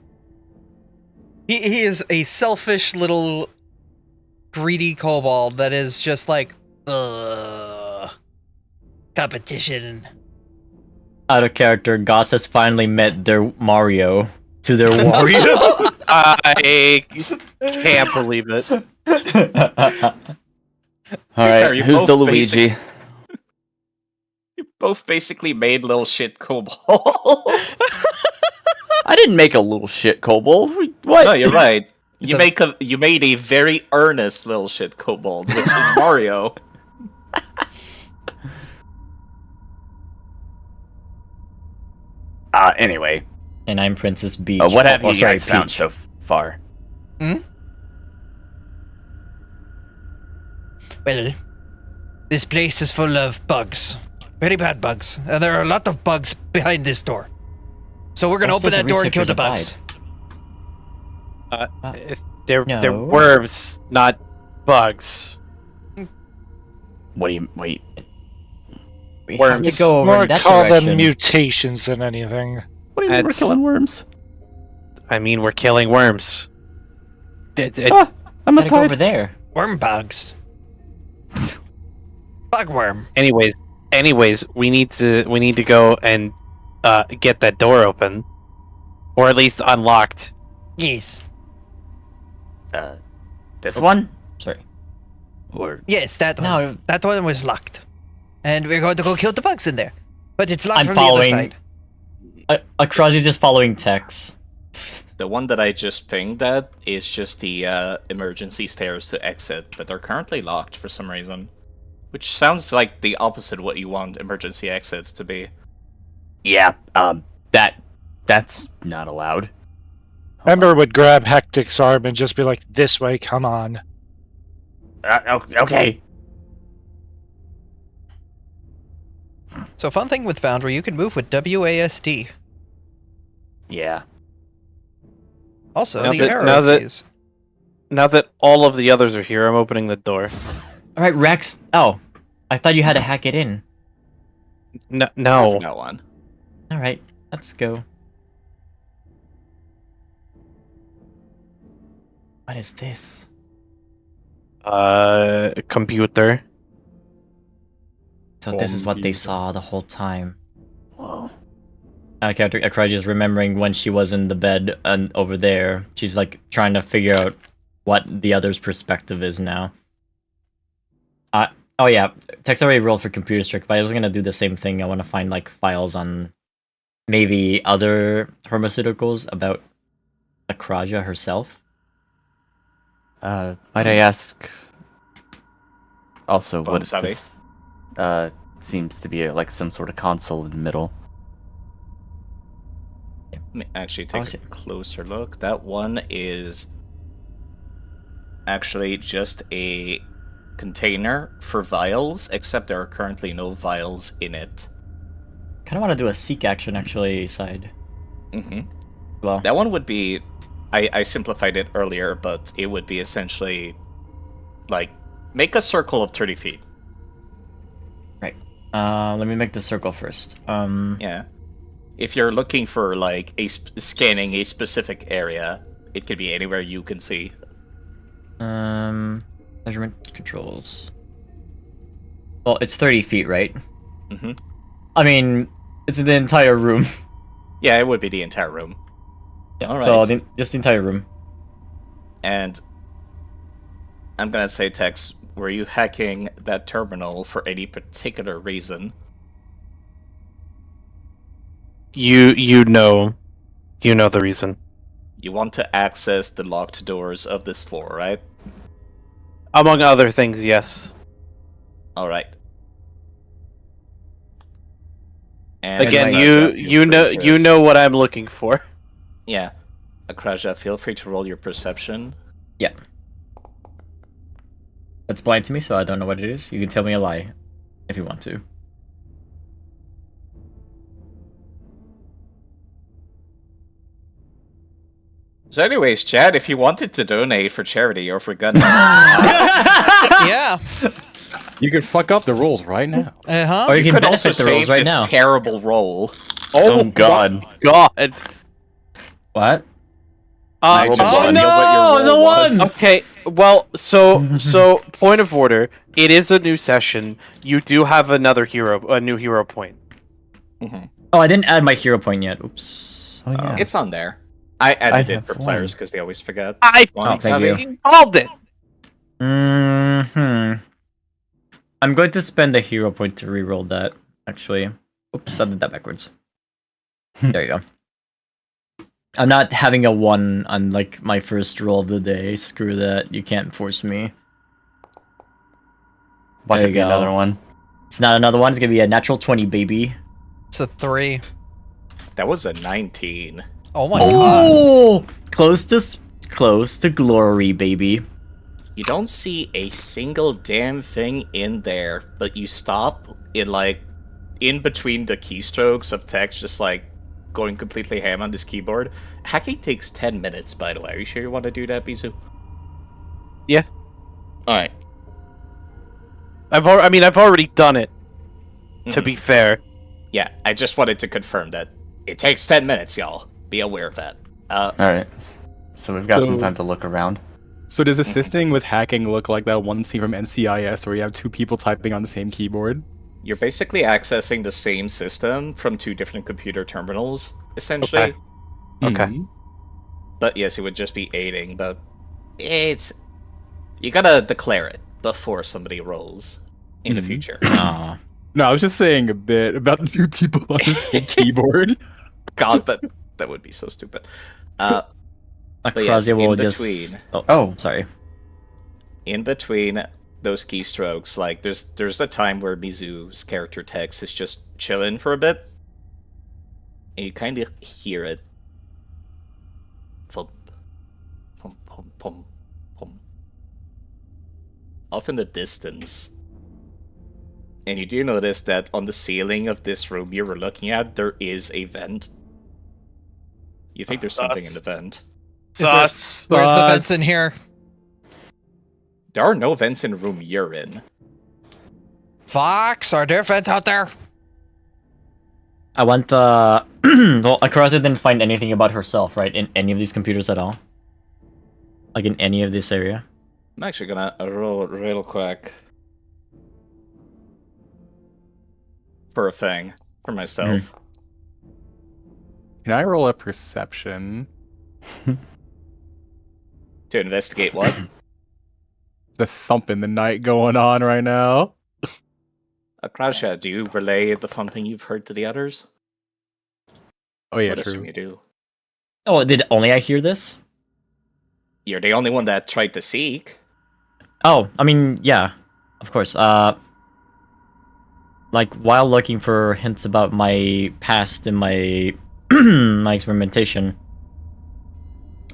Speaker 6: he is a selfish little greedy kobold that is just like competition.
Speaker 3: Out of character, Goss has finally met their Mario to their Wario.
Speaker 5: I can't believe it.
Speaker 2: Alright,
Speaker 1: you
Speaker 2: who's
Speaker 1: both
Speaker 2: the Luigi?
Speaker 1: You both basically made little shit kobolds.
Speaker 4: I didn't make a little shit kobold. What?
Speaker 1: No, you're right.
Speaker 6: It's
Speaker 1: You made a very earnest little shit kobold, which is Mario.
Speaker 4: Anyway,
Speaker 3: And I'm Princess Beach.
Speaker 4: what have you
Speaker 3: sorry,
Speaker 4: guys found
Speaker 3: Peach.
Speaker 4: so far?
Speaker 6: Well, this place is full of bugs. Very bad bugs. And there are a lot of bugs behind this door. So we're gonna
Speaker 3: Also,
Speaker 6: open that
Speaker 3: the
Speaker 6: door and kill the
Speaker 3: researchers
Speaker 6: bugs.
Speaker 5: They're
Speaker 3: No.
Speaker 5: worms, not bugs.
Speaker 4: What do you wait?
Speaker 3: We have
Speaker 5: Worms.
Speaker 3: to go over
Speaker 7: More
Speaker 3: in that
Speaker 7: call
Speaker 3: direction.
Speaker 7: them mutations than anything.
Speaker 4: What do you mean we're
Speaker 5: That's-
Speaker 4: killing worms?
Speaker 5: I mean, we're killing worms.
Speaker 4: I must
Speaker 3: Gotta go over
Speaker 4: hide.
Speaker 3: there.
Speaker 6: Worm bugs. Bugworm.
Speaker 5: Anyways, we need to go and get that door open, or at least unlocked.
Speaker 6: Yes.
Speaker 4: This one?
Speaker 3: Sorry.
Speaker 4: Or
Speaker 6: Yes, that one.
Speaker 3: No.
Speaker 6: That one was locked. And we're going to go kill the bugs in there. But it's locked
Speaker 3: I'm
Speaker 6: from
Speaker 3: following.
Speaker 6: the other side.
Speaker 3: Akrazi's just following Tex.
Speaker 1: The one that I just pinged at is just the emergency stairs to exit, but they're currently locked for some reason. Which sounds like the opposite of what you want emergency exits to be.
Speaker 4: yeah, that's not allowed.
Speaker 7: Ember would grab Hectic's arm and just be like, "This way, come on."
Speaker 4: Okay.
Speaker 6: So fun thing with Foundry, you can move with WASD.
Speaker 4: Yeah.
Speaker 6: Also,
Speaker 5: Now
Speaker 6: the
Speaker 5: that-
Speaker 6: arrow
Speaker 5: now that-
Speaker 6: keys.
Speaker 5: Now that all of the others are here, I'm opening the door.
Speaker 3: All right, Rex. Oh, I thought you had to hack it in.
Speaker 5: No.
Speaker 1: From now on.
Speaker 3: All right, let's go. What is this?
Speaker 5: Computer.
Speaker 3: So this is what they
Speaker 4: Computer.
Speaker 3: saw the whole time.
Speaker 4: Whoa.
Speaker 3: Akraji is remembering when she was in the bed and over there. She's like trying to figure out what the other's perspective is now. Oh yeah, Tex already rolled for computer trick, but I was gonna do the same thing. I want to find like files on maybe other Harmicutics about Akraja herself.
Speaker 4: Might I ask? Also,
Speaker 1: Go
Speaker 4: what
Speaker 1: on, Savi.
Speaker 4: this? Seems to be like some sort of console in the middle.
Speaker 1: Let me actually
Speaker 3: Oh,
Speaker 1: take a closer look. That one is actually just a container for vials, except there are currently no vials in it.
Speaker 3: Kind of want to do a seek action actually side.
Speaker 1: hmm
Speaker 3: Well,
Speaker 1: That one would be... I simplified it earlier, but it would be essentially like make a circle of 30 feet.
Speaker 3: let me make the circle first.
Speaker 1: Yeah. If you're looking for like scanning a specific area, it could be anywhere you can see.
Speaker 3: Measurement controls. Well, it's 30 feet, right?
Speaker 1: hmm
Speaker 3: I mean, it's the entire room.
Speaker 1: Yeah, it would be the entire room. All right.
Speaker 3: So just the entire room.
Speaker 1: And I'm gonna say, Tex, were you hacking that terminal for any particular reason?
Speaker 5: You know the reason.
Speaker 1: You want to access the locked doors of this floor, right?
Speaker 5: Among other things, yes.
Speaker 1: All right. And
Speaker 5: Again,
Speaker 1: Akraja, feel free to-
Speaker 5: know what I'm looking for.
Speaker 1: Yeah, Akraja, feel free to roll your perception.
Speaker 3: Yeah. That's blind to me, so I don't know what it is. You can tell me a lie if you want to.
Speaker 1: So, anyways, Chad, if you wanted to donate for charity or for gun,
Speaker 6: Yeah.
Speaker 8: You can fuck up the rules right now.
Speaker 6: Uh-huh.
Speaker 3: Or you
Speaker 1: you
Speaker 3: can
Speaker 1: could also
Speaker 3: benefit the rules
Speaker 1: save
Speaker 3: right
Speaker 1: this
Speaker 3: now.
Speaker 1: terrible roll.
Speaker 4: Oh God.
Speaker 5: God.
Speaker 3: What?
Speaker 1: I just
Speaker 3: Oh
Speaker 1: want to know what your
Speaker 3: no, the
Speaker 1: roll was.
Speaker 3: one!
Speaker 5: Okay, well, so point of order. It is a new session. You do have a new hero point.
Speaker 1: Mhm.
Speaker 3: Oh, I didn't add my hero point yet. Oops.
Speaker 4: Oh yeah.
Speaker 1: It's on there. I added it
Speaker 4: have
Speaker 1: for
Speaker 4: one.
Speaker 1: players because they always forget.
Speaker 5: I
Speaker 1: One,
Speaker 3: thank
Speaker 1: Savi?
Speaker 3: you.
Speaker 5: called it.
Speaker 3: I'm going to spend a hero point to reroll that, actually. Oops, I did that backwards. There you go. I'm not having a 1 on like my first roll of the day. Screw that. You can't force me.
Speaker 2: Watch
Speaker 3: There
Speaker 2: it
Speaker 3: you
Speaker 2: be another
Speaker 3: go.
Speaker 2: one.
Speaker 3: It's not another one. It's gonna be a natural 20, baby.
Speaker 6: It's a 3.
Speaker 1: That was a 19.
Speaker 6: Oh my god.
Speaker 3: Oh, close to glory, baby.
Speaker 1: You don't see a single damn thing in there, but you stop in between the keystrokes of text, just going completely ham on this keyboard. Hacking takes 10 minutes, by the way. Are you sure you want to do that, Bizu?
Speaker 5: Yeah.
Speaker 1: Alright.
Speaker 5: I've already done it. To be fair.
Speaker 1: Yeah, I just wanted to confirm that it takes 10 minutes, y'all. Be aware of that.
Speaker 2: Alright. So we've got some
Speaker 8: So-
Speaker 2: time to look around.
Speaker 8: So does assisting with hacking look like that one scene from NCIS where you have two people typing on the same keyboard?
Speaker 1: You're basically accessing the same system from two different computer terminals, essentially.
Speaker 5: Okay.
Speaker 8: Mhm.
Speaker 1: But yes, it would just be aiding, but you gotta declare it before somebody rolls in the
Speaker 8: Mhm.
Speaker 1: future.
Speaker 3: Aw.
Speaker 8: No, I was just saying a bit about the two people on the same keyboard.
Speaker 1: God, that would be so stupid. But yes,
Speaker 3: Acrosia will
Speaker 1: in
Speaker 3: just.
Speaker 1: between.
Speaker 3: Oh, sorry.
Speaker 1: In between those keystrokes, there's a time where Mizu's character text is just chilling for a bit, and you kind of hear it. Thump, pum, pum, pum, pum. Off in the distance. And you do notice that on the ceiling of this room you were looking at, there is a vent. You think there's something in the vent.
Speaker 5: Sus.
Speaker 6: Where's the vents in here?
Speaker 1: There are no vents in the room you're in.
Speaker 6: Fox, are there vents out there?
Speaker 3: I went. Well, Acrosia didn't find anything about herself, right? In any of these computers at all. Like in any of this area.
Speaker 1: I'm actually gonna roll real quick. For a thing. For myself.
Speaker 8: Can I roll a perception?
Speaker 1: To investigate what?
Speaker 8: The thump in the night going on right now.
Speaker 1: Akrasha, do you relay the thumping you've heard to the others?
Speaker 8: Oh yeah,
Speaker 1: I would assume
Speaker 8: true.
Speaker 1: you do.
Speaker 3: Oh, did only I hear this?
Speaker 1: You're the only one that tried to seek.
Speaker 3: Oh, I mean, yeah, of course. Like while looking for hints about my past in my my experimentation,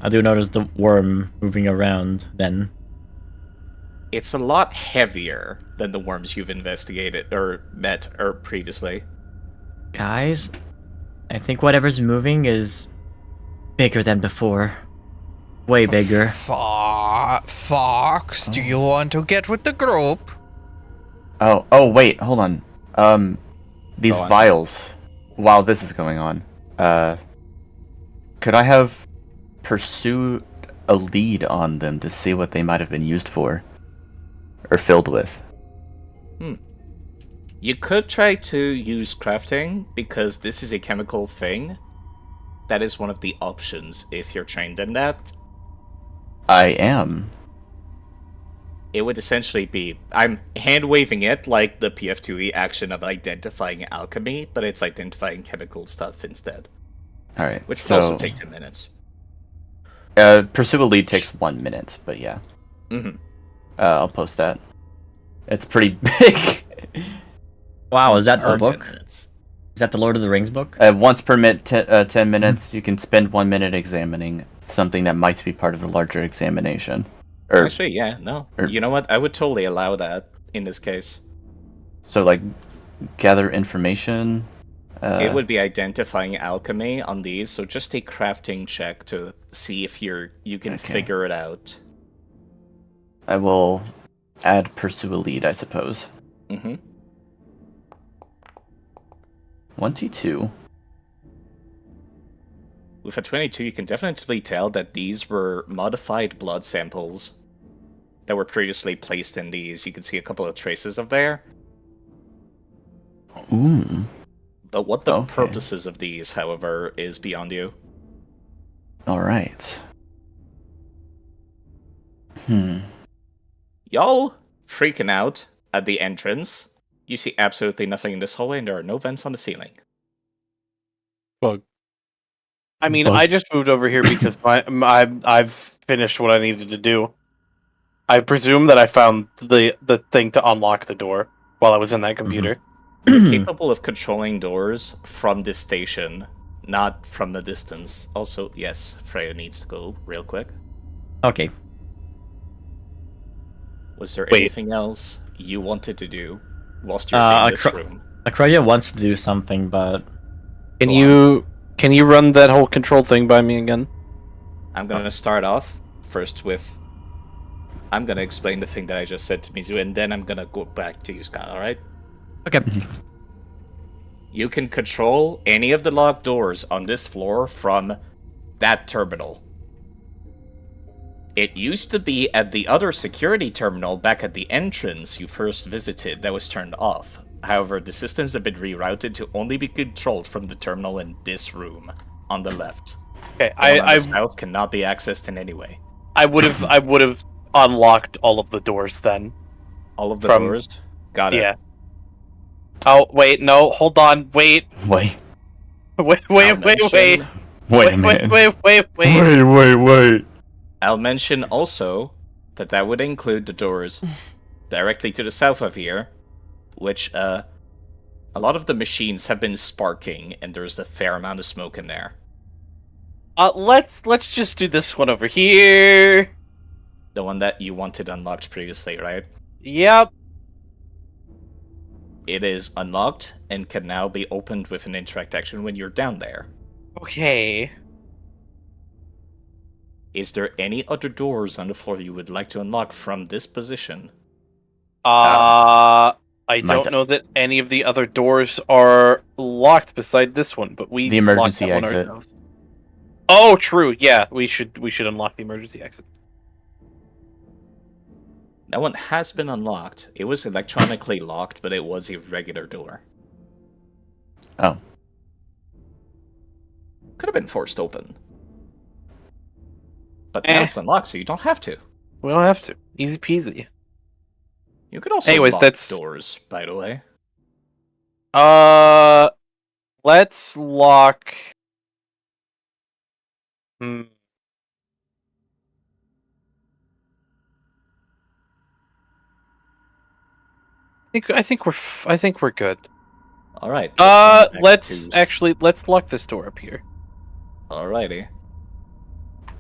Speaker 3: I do notice the worm moving around. Then
Speaker 1: It's a lot heavier than the worms you've investigated or met or previously.
Speaker 3: guys, I think whatever's moving is bigger than before. Way bigger.
Speaker 6: Fox, do you want to get with the group?
Speaker 2: Oh wait, hold on. These
Speaker 1: Go on.
Speaker 2: vials. While this is going on, could I have pursued a lead on them to see what they might have been used for? Or filled with?
Speaker 1: You could try to use crafting, because this is a chemical thing. That is one of the options if you're trained in that.
Speaker 2: I am.
Speaker 1: It would essentially be, I'm hand-waving it like the PF2E action of identifying alchemy, but it's identifying chemical stuff instead.
Speaker 2: Alright,
Speaker 1: Which
Speaker 2: so...
Speaker 1: would also take 10 minutes.
Speaker 2: pursue a lead takes 1 minute, but yeah.
Speaker 1: Mm-hmm.
Speaker 2: I'll post that. It's pretty big.
Speaker 3: Wow, is that the
Speaker 1: 10
Speaker 3: book?
Speaker 1: minutes.
Speaker 3: Is that the Lord of the Rings book?
Speaker 2: Once per 10 minutes, you can spend 1 minute examining something that might be part of the larger examination. Or,
Speaker 1: Actually, yeah, no.
Speaker 2: or-
Speaker 1: You know what? I would totally allow that in this case.
Speaker 2: so, like, gather information.
Speaker 1: It would be identifying alchemy on these, so just a crafting check to see if you can
Speaker 2: Okay.
Speaker 1: figure it out.
Speaker 2: I will add pursue a lead, I suppose.
Speaker 1: Mm-hmm.
Speaker 2: 22.
Speaker 1: With a 22, you can definitely tell that these were modified blood samples that were previously placed in these. You can see a couple of traces of there.
Speaker 2: Ooh.
Speaker 1: But what the
Speaker 2: Okay.
Speaker 1: purposes of these, however, is beyond you.
Speaker 2: Alright.
Speaker 1: Y'all freaking out at the entrance. You see absolutely nothing in this hallway, and there are no vents on the ceiling.
Speaker 8: Well,
Speaker 5: I mean,
Speaker 3: Both-
Speaker 5: I just moved over here because I've finished what I needed to do. I presume that I found the thing to unlock the door while I was in that computer.
Speaker 1: You're capable of controlling doors from this station, not from a distance. Also, yes, Freya needs to go real quick.
Speaker 3: Okay.
Speaker 1: Was there
Speaker 5: Wait.
Speaker 1: anything else you wanted to do whilst you're in this room?
Speaker 3: Akroya wants to do something, but
Speaker 5: Can
Speaker 1: Go
Speaker 5: you run that whole control thing by me again?
Speaker 1: I'm gonna start off first with. I'm gonna explain the thing that I just said to Mizu, and then I'm gonna go back to you, Scott, alright?
Speaker 3: okay.
Speaker 1: You can control any of the locked doors on this floor from that terminal. It used to be at the other security terminal back at the entrance you first visited that was turned off. However, the systems have been rerouted to only be controlled from the terminal in this room on the left.
Speaker 5: Okay,
Speaker 1: The one on the south cannot be accessed in any way.
Speaker 5: I would have unlocked all of the doors then.
Speaker 1: All of the
Speaker 5: From-
Speaker 1: doors? Got it.
Speaker 5: Yeah. Oh wait, no, hold on, wait,
Speaker 2: Wait.
Speaker 5: wait.
Speaker 2: Wait a minute.
Speaker 5: Wait.
Speaker 1: I'll mention also that would include the doors directly to the south of here, which a lot of the machines have been sparking, and there's a fair amount of smoke in there.
Speaker 5: Let's just do this one over here.
Speaker 1: The one that you wanted unlocked previously, right?
Speaker 5: Yep.
Speaker 1: It is unlocked and can now be opened with an interact action when you're down there.
Speaker 5: Okay.
Speaker 1: Is there any other doors on the floor you would like to unlock from this position?
Speaker 5: I
Speaker 2: Might-
Speaker 5: don't know that any of the other doors are locked beside this one, but we
Speaker 2: The emergency
Speaker 5: locked that one
Speaker 2: exit.
Speaker 5: ourselves. Oh, true. Yeah, we should unlock the emergency exit.
Speaker 1: That one has been unlocked. It was electronically locked, but it was a regular door.
Speaker 2: Oh.
Speaker 1: Could have been forced open. But now it's unlocked, so you don't have to.
Speaker 5: We don't have to. Easy peasy.
Speaker 1: You could also
Speaker 5: Anyways,
Speaker 1: lock
Speaker 5: that's-
Speaker 1: doors, by the way.
Speaker 5: Let's lock. I think we're good.
Speaker 1: All right.
Speaker 5: Let's lock this door up here.
Speaker 1: Alrighty.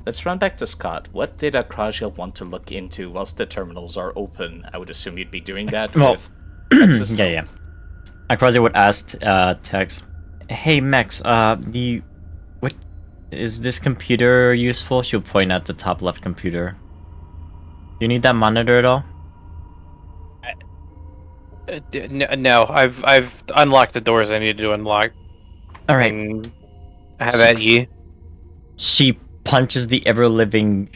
Speaker 1: Let's run back to Scott. What did Akrasia want to look into whilst the terminals are open? I would assume you'd be doing that
Speaker 3: Well,
Speaker 1: with Texas.
Speaker 3: yeah. Akroya would ask Tex, "Hey Max, what is this computer useful?" She'll point at the top left computer. Do you need that monitor at all?
Speaker 5: No, I've unlocked the doors I needed to unlock.
Speaker 3: All right.
Speaker 5: And have at you.
Speaker 3: She punches the ever-living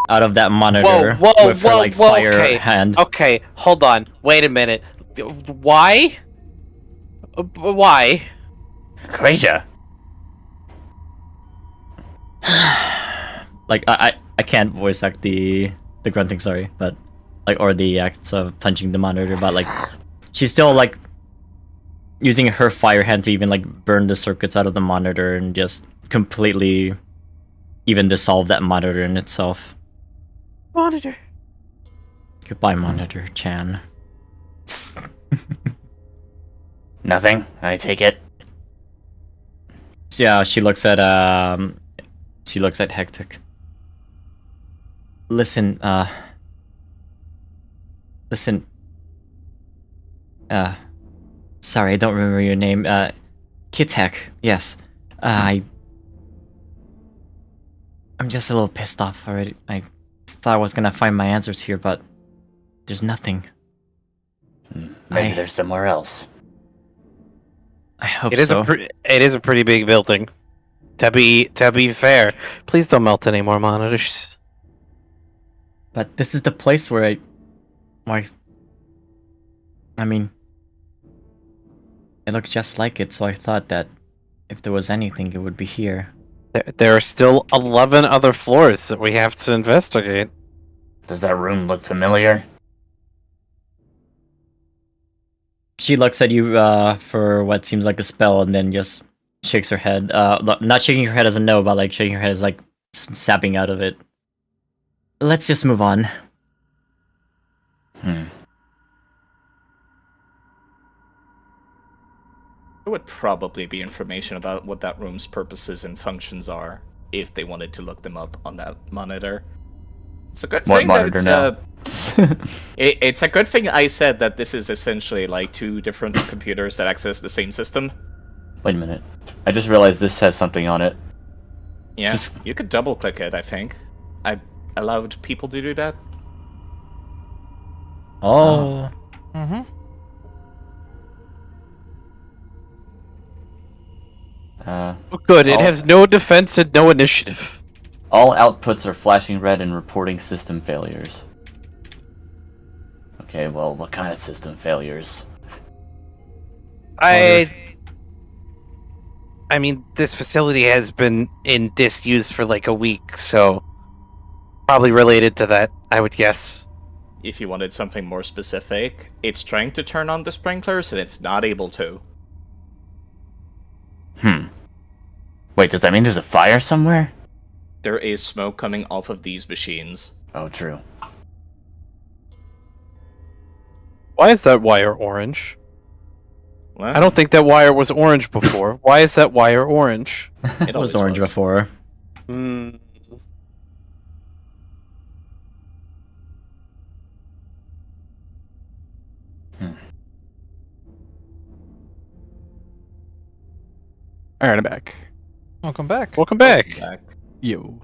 Speaker 3: out of that monitor
Speaker 5: Whoa,
Speaker 3: with her like
Speaker 5: whoa,
Speaker 3: fire
Speaker 5: okay.
Speaker 3: hand.
Speaker 5: Okay, hold on. Wait a minute. Why? Why?
Speaker 2: Crazy.
Speaker 3: Like I can't voice act the grunting, sorry, but like or the acts of punching the monitor, but like she's still like using her fire hand to even like burn the circuits out of the monitor and just completely even dissolve that monitor in itself.
Speaker 5: Monitor.
Speaker 3: Goodbye, monitor Chan.
Speaker 2: Nothing. I take it.
Speaker 3: So, yeah, she looks at Hectic. Listen, sorry, I don't remember your name. Kitek, yes. I'm just a little pissed off already. I thought I was gonna find my answers here, but there's nothing.
Speaker 2: Maybe there's somewhere else.
Speaker 3: I hope
Speaker 5: It is
Speaker 3: so.
Speaker 5: it is a pretty big building. To be fair, please don't melt any more monitors.
Speaker 3: But this is the place where I mean, it looks just like it, so I thought that if there was anything, it would be here.
Speaker 5: There are still 11 other floors that we have to investigate.
Speaker 2: Does that room look familiar?
Speaker 3: She looks at you for what seems like a spell, and then just shakes her head. Not shaking her head as a no, but like shaking her head as like sapping out of it. Let's just move on.
Speaker 2: Hmm.
Speaker 1: There would probably be information about what that room's purposes and functions are if they wanted to look them up on that monitor. It's a good
Speaker 2: What
Speaker 1: thing that
Speaker 2: monitor
Speaker 1: it's
Speaker 2: now?
Speaker 1: it's a good thing I said that this is essentially like two different computers that access the same system.
Speaker 2: Wait a minute. I just realized this has something on it.
Speaker 1: Yeah,
Speaker 2: This-
Speaker 1: you could double click it, I think. I allowed people to do that.
Speaker 3: Oh.
Speaker 6: Mm-hmm.
Speaker 5: Good. It
Speaker 2: all-
Speaker 5: has no defense and no initiative.
Speaker 2: All outputs are flashing red and reporting system failures. Okay, well, what kind of system failures?
Speaker 5: I mean, this facility has been in disuse for like a week, so probably related to that, I would guess.
Speaker 1: If you wanted something more specific, it's trying to turn on the sprinklers and it's not able to.
Speaker 2: Wait, does that mean there's a fire somewhere?
Speaker 1: There is smoke coming off of these machines.
Speaker 2: Oh, true.
Speaker 5: Why is that wire orange?
Speaker 1: Well,
Speaker 5: I don't think that wire was orange before. Why is that wire orange?
Speaker 3: It was orange before.
Speaker 5: Hmm.
Speaker 8: Alright, I'm back.
Speaker 6: Welcome back.
Speaker 5: Welcome back.
Speaker 8: Yo.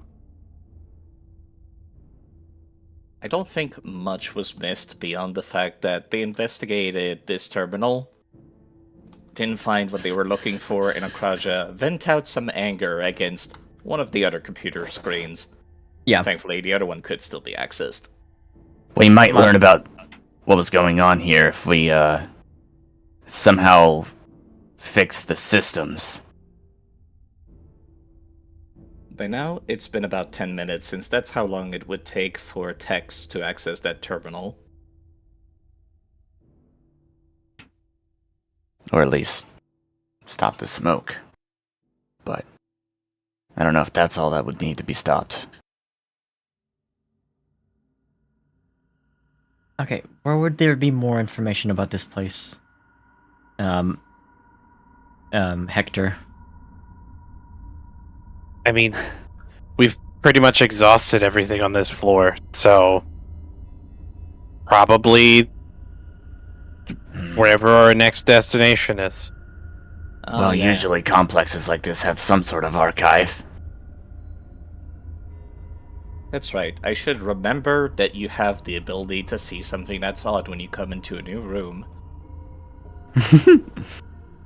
Speaker 1: I don't think much was missed beyond the fact that they investigated this terminal, didn't find what they were looking for in Okraja, vent out some anger against one of the other computer screens.
Speaker 3: Yeah.
Speaker 1: Thankfully, the other one could still be accessed.
Speaker 2: We might learn about what was going on here if we, somehow fix the systems.
Speaker 1: By now, it's been about 10 minutes, since that's how long it would take for techs to access that terminal.
Speaker 2: Or at least stop the smoke. But I don't know if that's all that would need to be stopped.
Speaker 3: Okay, where would there be more information about this place? Hector.
Speaker 5: I mean, we've pretty much exhausted everything on this floor, so probably wherever our next destination is.
Speaker 1: Oh,
Speaker 2: Well,
Speaker 1: yeah.
Speaker 2: usually complexes like this have some sort of archive.
Speaker 1: That's right. I should remember that you have the ability to see something that's odd when you come into a new room.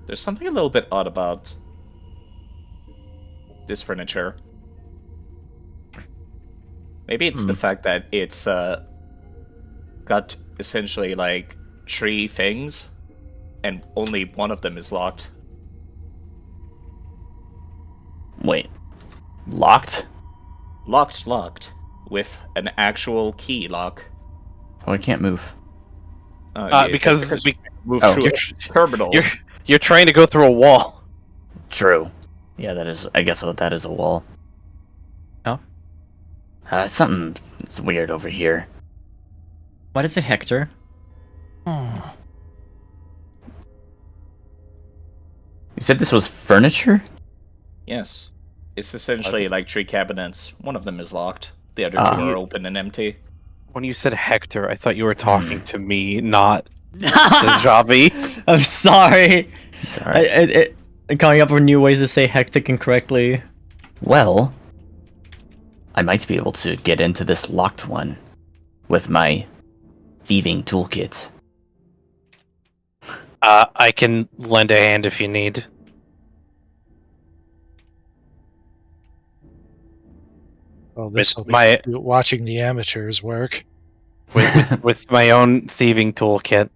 Speaker 1: There's something a little bit odd about this furniture. Maybe it's the fact that it's got essentially like 3 things, and only one of them is locked.
Speaker 2: Wait. Locked?
Speaker 1: Locked, with an actual key lock.
Speaker 2: Oh, I can't move.
Speaker 1: Yeah,
Speaker 5: Because
Speaker 1: you move
Speaker 2: Oh.
Speaker 1: through a terminal.
Speaker 5: you're trying to go through a wall.
Speaker 2: True. Yeah, that is. I guess that is a wall.
Speaker 3: Oh.
Speaker 2: Something's weird over here.
Speaker 3: What is it, Hector?
Speaker 6: Hmm.
Speaker 2: You said this was furniture?
Speaker 1: Yes. It's essentially like 3 cabinets. One of them is locked. The other
Speaker 2: Ah.
Speaker 1: 2 are open and empty.
Speaker 5: When you said Hector, I thought you were talking to me, not Zajavi.
Speaker 3: I'm sorry.
Speaker 2: It's alright.
Speaker 3: Coming up with new ways to say hectic incorrectly.
Speaker 2: Well, I might be able to get into this locked one with my thieving toolkit.
Speaker 5: I can lend a hand if you need.
Speaker 7: Well, this will be
Speaker 5: my-
Speaker 7: watching the amateurs work.
Speaker 5: With my own thieving toolkit.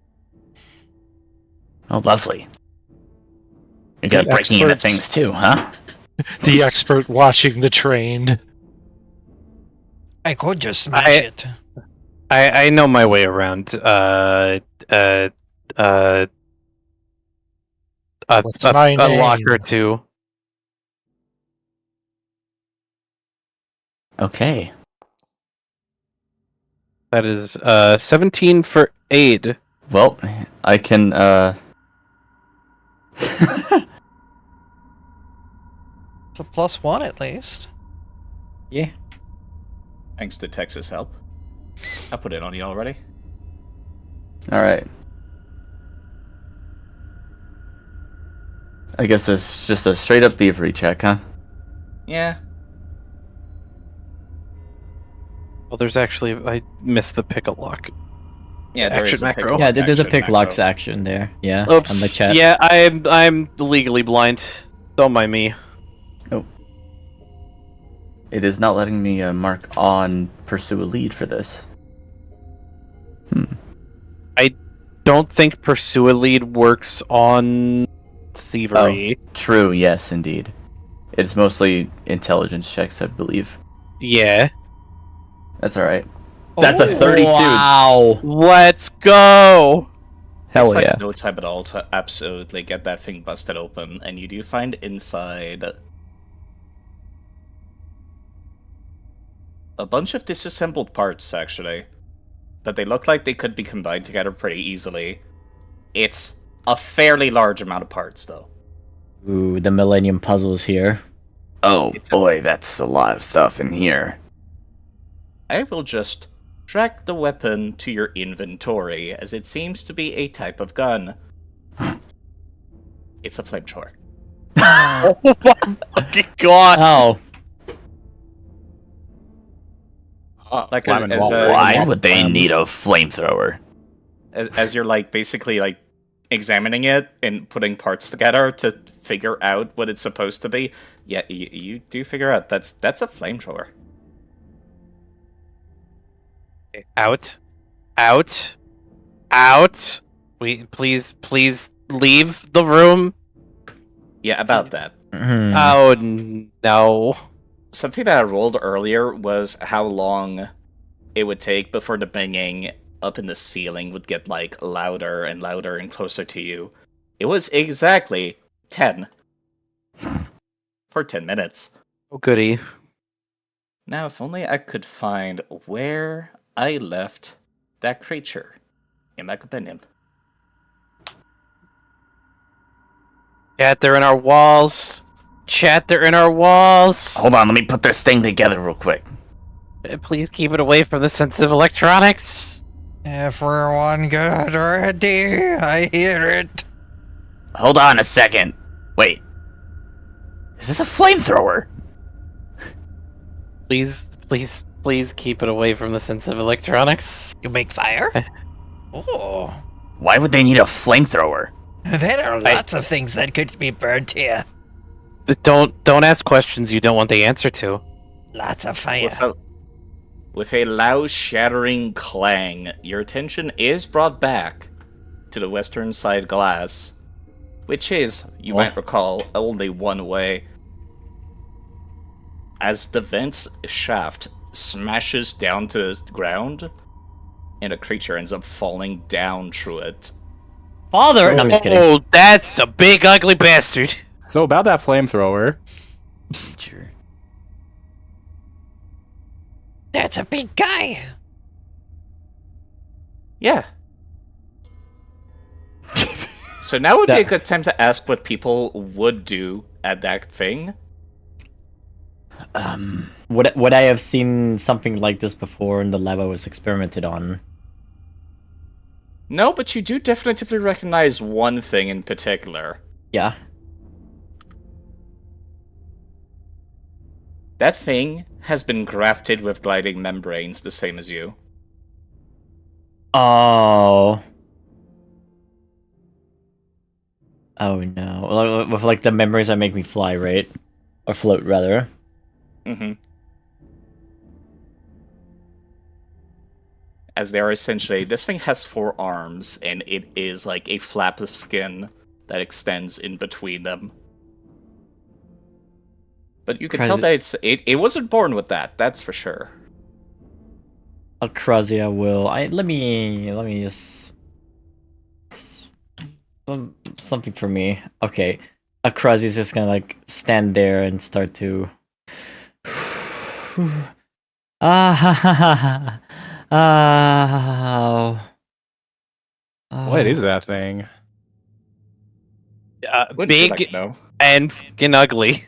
Speaker 2: Oh, lovely. You're good at
Speaker 7: The
Speaker 2: breaking into
Speaker 7: experts.
Speaker 2: things too, huh?
Speaker 7: The expert watching the trained.
Speaker 6: I could just smash
Speaker 5: I-
Speaker 6: it.
Speaker 5: I know my way around. A
Speaker 7: What's my
Speaker 5: lock or
Speaker 7: name?
Speaker 5: two.
Speaker 2: Okay.
Speaker 5: That is 17 for aid.
Speaker 2: Well, I can
Speaker 6: It's a +1 at least.
Speaker 3: Yeah.
Speaker 1: Thanks to Texas help. I put it on you already.
Speaker 2: All right. I guess it's just a straight up thievery check, huh?
Speaker 1: Yeah.
Speaker 5: Well, there's actually I missed the pick a lock.
Speaker 1: Yeah, there
Speaker 5: Action
Speaker 1: is a
Speaker 5: macro.
Speaker 1: pick
Speaker 3: Yeah,
Speaker 1: lock
Speaker 3: there's a
Speaker 1: action
Speaker 3: pick locks
Speaker 1: macro.
Speaker 3: action there. Yeah.
Speaker 5: Oops.
Speaker 3: On the chat.
Speaker 5: Yeah, I'm legally blind. Don't mind me.
Speaker 2: It is not letting me mark on pursue a lead for this.
Speaker 5: Don't think pursue a lead works on thievery.
Speaker 2: True, yes, indeed. It's mostly intelligence checks, I believe.
Speaker 5: Yeah.
Speaker 2: That's alright. That's a
Speaker 6: Oh,
Speaker 2: 32.
Speaker 3: Wow.
Speaker 5: Let's go.
Speaker 2: Hell
Speaker 1: Takes,
Speaker 2: yeah.
Speaker 1: like, no time at all to absolutely get that thing busted open, and you do find inside a bunch of disassembled parts, actually. But they look like they could be combined together pretty easily. It's a fairly large amount of parts, though.
Speaker 3: Ooh, the Millennium Puzzle is here.
Speaker 2: Oh
Speaker 1: It's a-
Speaker 2: boy, that's a lot of stuff in here.
Speaker 1: I will just track the weapon to your inventory, as it seems to be a type of gun. It's a flamethrower.
Speaker 5: Oh my fucking god.
Speaker 3: Oh.
Speaker 1: Like,
Speaker 8: Flamin'
Speaker 1: as,
Speaker 8: wall.
Speaker 2: Why would they need a flamethrower?
Speaker 1: as you're, like, basically, like, examining it and putting parts together to figure out what it's supposed to be, yeah, you do figure out that's a flamethrower.
Speaker 5: Out. Please leave the room.
Speaker 1: Yeah, about that.
Speaker 3: Hmm.
Speaker 5: Oh no.
Speaker 1: Something that I rolled earlier was how long it would take before the banging up in the ceiling would get, like, louder and louder and closer to you. It was exactly 10. For 10 minutes.
Speaker 5: Oh goody.
Speaker 1: Now, if only I could find where I left that creature in my companion.
Speaker 5: Chat, they're in our walls. Chat, they're in our walls.
Speaker 2: Hold on, let me put this thing together real quick.
Speaker 5: Please keep it away from the sensitive electronics.
Speaker 6: Everyone get ready. I hear it.
Speaker 2: Hold on a second. Wait. Is this a flamethrower?
Speaker 5: Please keep it away from the sensitive electronics.
Speaker 6: You make fire? Oh,
Speaker 2: Why would they need a flamethrower?
Speaker 6: there are lots of things that could be burnt here.
Speaker 5: Don't ask questions you don't want the answer to.
Speaker 6: Lots of fire.
Speaker 1: With a loud shattering clang, your attention is brought back to the western side glass, which is, you might recall, only one way. As the vent's shaft smashes down to the ground, and a creature ends up falling down through it.
Speaker 3: Father! No, I'm just kidding.
Speaker 5: Oh, that's a big ugly bastard.
Speaker 8: So about that flamethrower,
Speaker 2: Sure.
Speaker 6: That's a big guy.
Speaker 1: Yeah. So now would be a
Speaker 3: That-
Speaker 1: good time to ask what people would do at that thing.
Speaker 3: Would I have seen something like this before in the lab I was experimented on?
Speaker 1: No, but you do definitively recognize one thing in particular.
Speaker 3: Yeah.
Speaker 1: That thing has been grafted with gliding membranes the same as you.
Speaker 3: Oh. Oh no. With like the memories that make me fly, right? Or float, rather.
Speaker 1: Mm-hmm. As they are essentially, this thing has 4 arms, and it is like a flap of skin that extends in between them. But you can tell that it wasn't born with that, that's for sure.
Speaker 3: Alcrazia will. Let me just something for me. Okay, Alcrazia's just gonna like stand there and start to Ah,
Speaker 8: What is that thing?
Speaker 1: Wouldn't you
Speaker 5: Big
Speaker 1: like to know?
Speaker 5: and fucking ugly.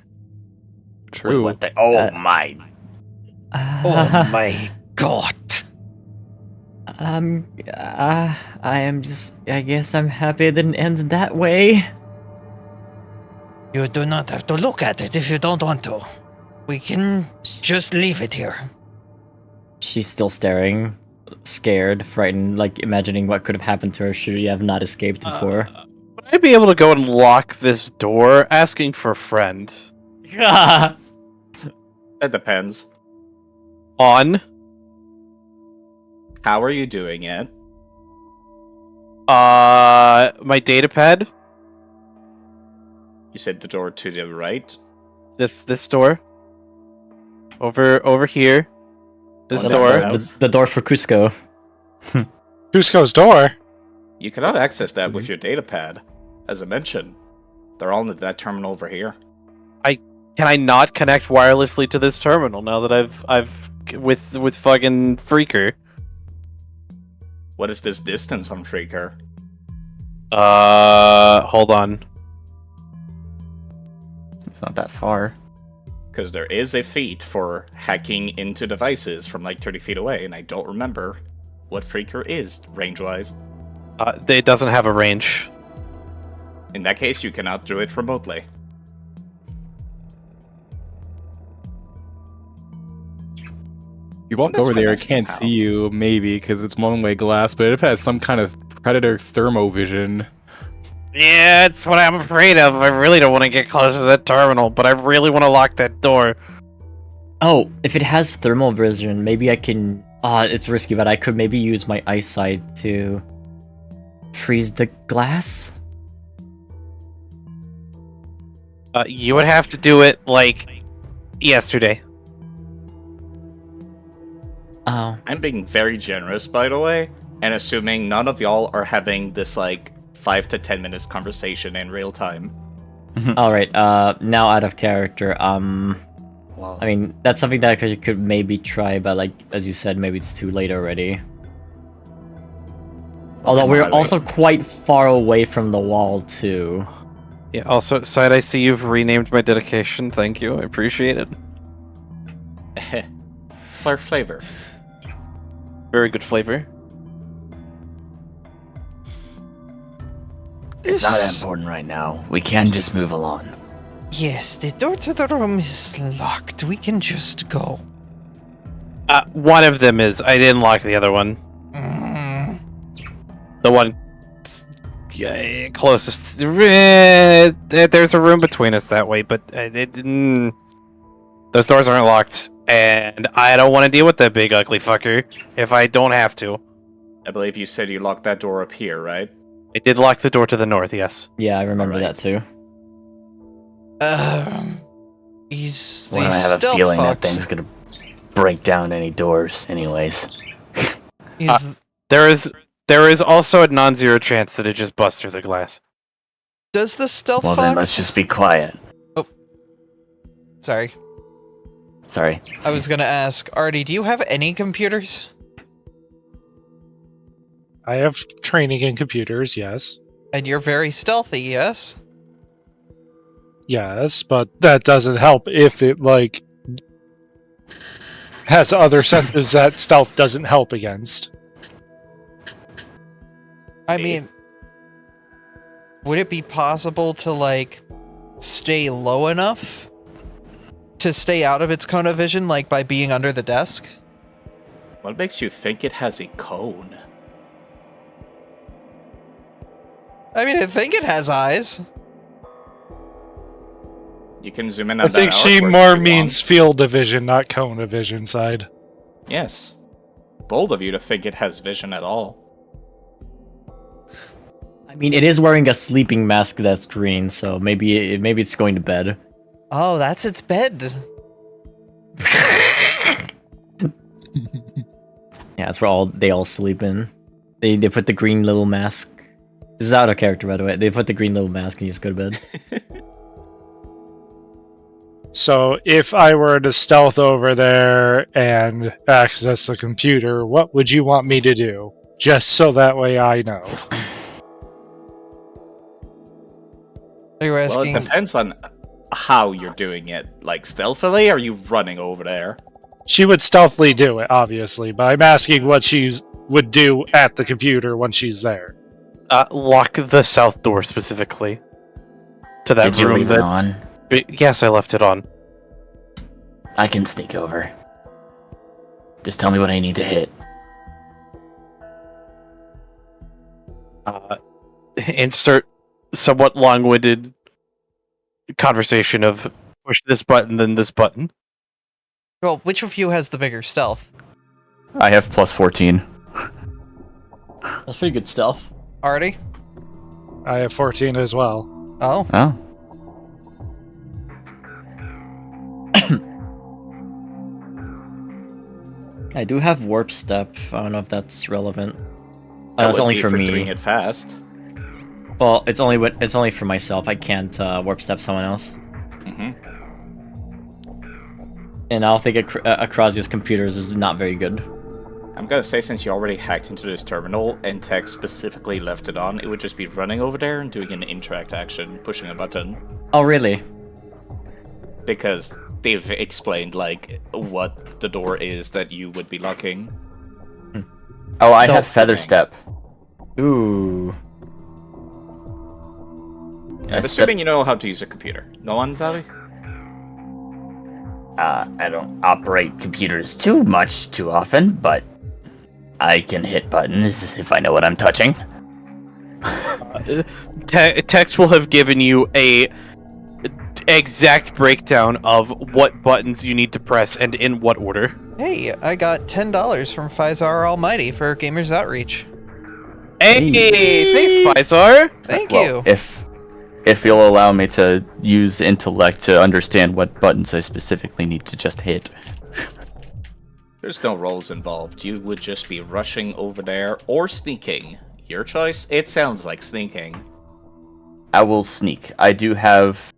Speaker 8: True.
Speaker 2: What the? Oh
Speaker 3: Uh,
Speaker 2: my!
Speaker 6: Oh my god.
Speaker 3: I am just. I guess I'm happy it didn't end that way.
Speaker 6: You do not have to look at it if you don't want to. We can just leave it here.
Speaker 3: She's still staring, scared, frightened, like imagining what could have happened to her should she have not escaped before.
Speaker 5: Would I be able to go and lock this door, asking for a friend?
Speaker 1: That depends.
Speaker 5: On
Speaker 1: How are you doing it?
Speaker 5: my datapad.
Speaker 1: You said the door to the right.
Speaker 5: This door. Over here. This
Speaker 1: What
Speaker 5: door.
Speaker 1: about
Speaker 3: The door for Cusco.
Speaker 7: Cusco's door.
Speaker 1: You cannot access that with your datapad. As I mentioned, they're all in that terminal over here.
Speaker 5: Can I not connect wirelessly to this terminal now that I've with fucking Freaker?
Speaker 1: What is this distance on Freaker?
Speaker 5: Hold on.
Speaker 2: It's not that far.
Speaker 1: Because there is a feat for hacking into devices from like 30 feet away, and I don't remember what Freaker is range-wise.
Speaker 5: It doesn't have a range.
Speaker 1: In that case, you cannot do it remotely.
Speaker 8: You walk
Speaker 1: That's
Speaker 8: over
Speaker 1: why
Speaker 8: there,
Speaker 1: I'm
Speaker 8: it
Speaker 1: asking
Speaker 8: can't
Speaker 1: how.
Speaker 8: see you, maybe, because it's one-way glass, but if it has some kind of predator thermovision.
Speaker 5: Yeah, it's what I'm afraid of. I really don't want to get close to that terminal, but I really want to lock that door.
Speaker 3: Oh, if it has thermal vision, maybe I can. It's risky, but I could maybe use my eyesight to freeze the glass.
Speaker 5: You would have to do it like yesterday.
Speaker 3: Oh,
Speaker 1: I'm being very generous, by the way, and assuming none of y'all are having this like 5 to 10 minutes conversation in real time.
Speaker 3: all right. Now out of character.
Speaker 2: Well,
Speaker 3: I mean, that's something that I could maybe try, but like as you said, maybe it's too late already. Although we're
Speaker 1: might as
Speaker 3: also quite far away from the wall too.
Speaker 5: Yeah. Also, Side, I see you've renamed my dedication. Thank you. I appreciate it.
Speaker 1: Flare flavor.
Speaker 5: Very good flavor.
Speaker 2: it's not that important right now. We can just move along.
Speaker 6: Yes, the door to the room is locked. We can just go.
Speaker 5: One of them is. I didn't lock the other one.
Speaker 6: Mm.
Speaker 5: The one closest. There's a room between us that way, but those doors aren't locked, and I don't want to deal with that big ugly fucker if I don't have to.
Speaker 1: I believe you said you locked that door up here, right?
Speaker 5: I did lock the door to the north, yes.
Speaker 3: Yeah, I remember
Speaker 1: Alright.
Speaker 3: that too.
Speaker 6: He's
Speaker 2: Well, I
Speaker 6: these
Speaker 2: have a
Speaker 6: stealth
Speaker 2: feeling that
Speaker 6: fox.
Speaker 2: thing's gonna break down any doors, anyways.
Speaker 6: He's-
Speaker 5: There is also a non-zero chance that it just busts through the glass.
Speaker 6: does the stealth
Speaker 2: Well,
Speaker 6: fox?
Speaker 2: then let's just be quiet.
Speaker 6: Sorry,
Speaker 2: Sorry.
Speaker 6: I was gonna ask Artie. Do you have any computers?
Speaker 7: I have training in computers, yes.
Speaker 6: And you're very stealthy, yes?
Speaker 7: Yes, but that doesn't help if it, like, has other senses that stealth doesn't help against.
Speaker 6: I mean, would it be possible to, like, stay low enough to stay out of its cone of vision, like, by being under the desk?
Speaker 1: What makes you think it has a cone?
Speaker 6: I mean, I think it has eyes.
Speaker 1: You can zoom in on
Speaker 7: I think
Speaker 1: that
Speaker 7: she
Speaker 1: artwork
Speaker 7: more
Speaker 1: if you
Speaker 7: means field of vision, not cone of vision side.
Speaker 1: want. Yes. Bold of you to think it has vision at all.
Speaker 3: I mean, it is wearing a sleeping mask that's green, so maybe it's going to bed.
Speaker 6: Oh, that's its bed.
Speaker 3: Yeah, that's where they all sleep in. They put the green little mask. This is out of character, by the way. They put the green little mask and you just go to bed.
Speaker 7: So if I were to stealth over there and access the computer, what would you want me to do? Just so that way I know.
Speaker 6: Are you
Speaker 1: Well, it
Speaker 6: asking?
Speaker 1: depends on how you're doing it. Like, stealthily, or are you running over there?
Speaker 7: She would stealthily do it, obviously, but I'm asking what she would do at the computer when she's there.
Speaker 5: Lock the south door specifically. To that
Speaker 3: Did you
Speaker 5: room
Speaker 3: leave it on?
Speaker 5: Yes, I left it on.
Speaker 3: I can sneak over. Just tell me what I need to hit.
Speaker 5: Insert somewhat long-winded conversation of push this button, then this button.
Speaker 6: Well, which of you has the bigger stealth?
Speaker 4: I have plus 14.
Speaker 3: That's pretty good stealth.
Speaker 6: Artie?
Speaker 7: I have 14 as well.
Speaker 6: Oh.
Speaker 4: Oh.
Speaker 3: I do have warp step. I don't know if that's relevant.
Speaker 1: That
Speaker 3: It's
Speaker 1: would
Speaker 3: only
Speaker 1: be
Speaker 3: for me.
Speaker 1: doing it fast.
Speaker 3: Well, it's only for myself. I can't warp step someone else.
Speaker 1: Hmm.
Speaker 3: And I don't think Acrasia's computers is not very good.
Speaker 1: I'm gonna say, since you already hacked into this terminal and Tech specifically left it on, it would just be running over there and doing an interact action, pushing a button.
Speaker 3: Oh, really?
Speaker 1: Because they've explained, like, what the door is that you would be locking.
Speaker 4: Oh, I
Speaker 3: So-
Speaker 4: had feather step.
Speaker 3: Ooh.
Speaker 1: I'm assuming you know how to use a computer. No one, Zavi?
Speaker 3: I don't operate computers too often, but I can hit buttons if I know what I'm touching.
Speaker 5: Tex will have given you a exact breakdown of what buttons you need to press and in what order.
Speaker 6: Hey, I got $10 from Fizar Almighty for Gamers Outreach.
Speaker 5: Hey, thanks, Fizar.
Speaker 6: Thank
Speaker 4: Well,
Speaker 6: you.
Speaker 4: If you'll allow me to use intellect to understand what buttons I specifically need to just hit.
Speaker 1: There's no rolls involved. You would just be rushing over there or sneaking. Your choice. It sounds like sneaking.
Speaker 4: I will sneak. I do have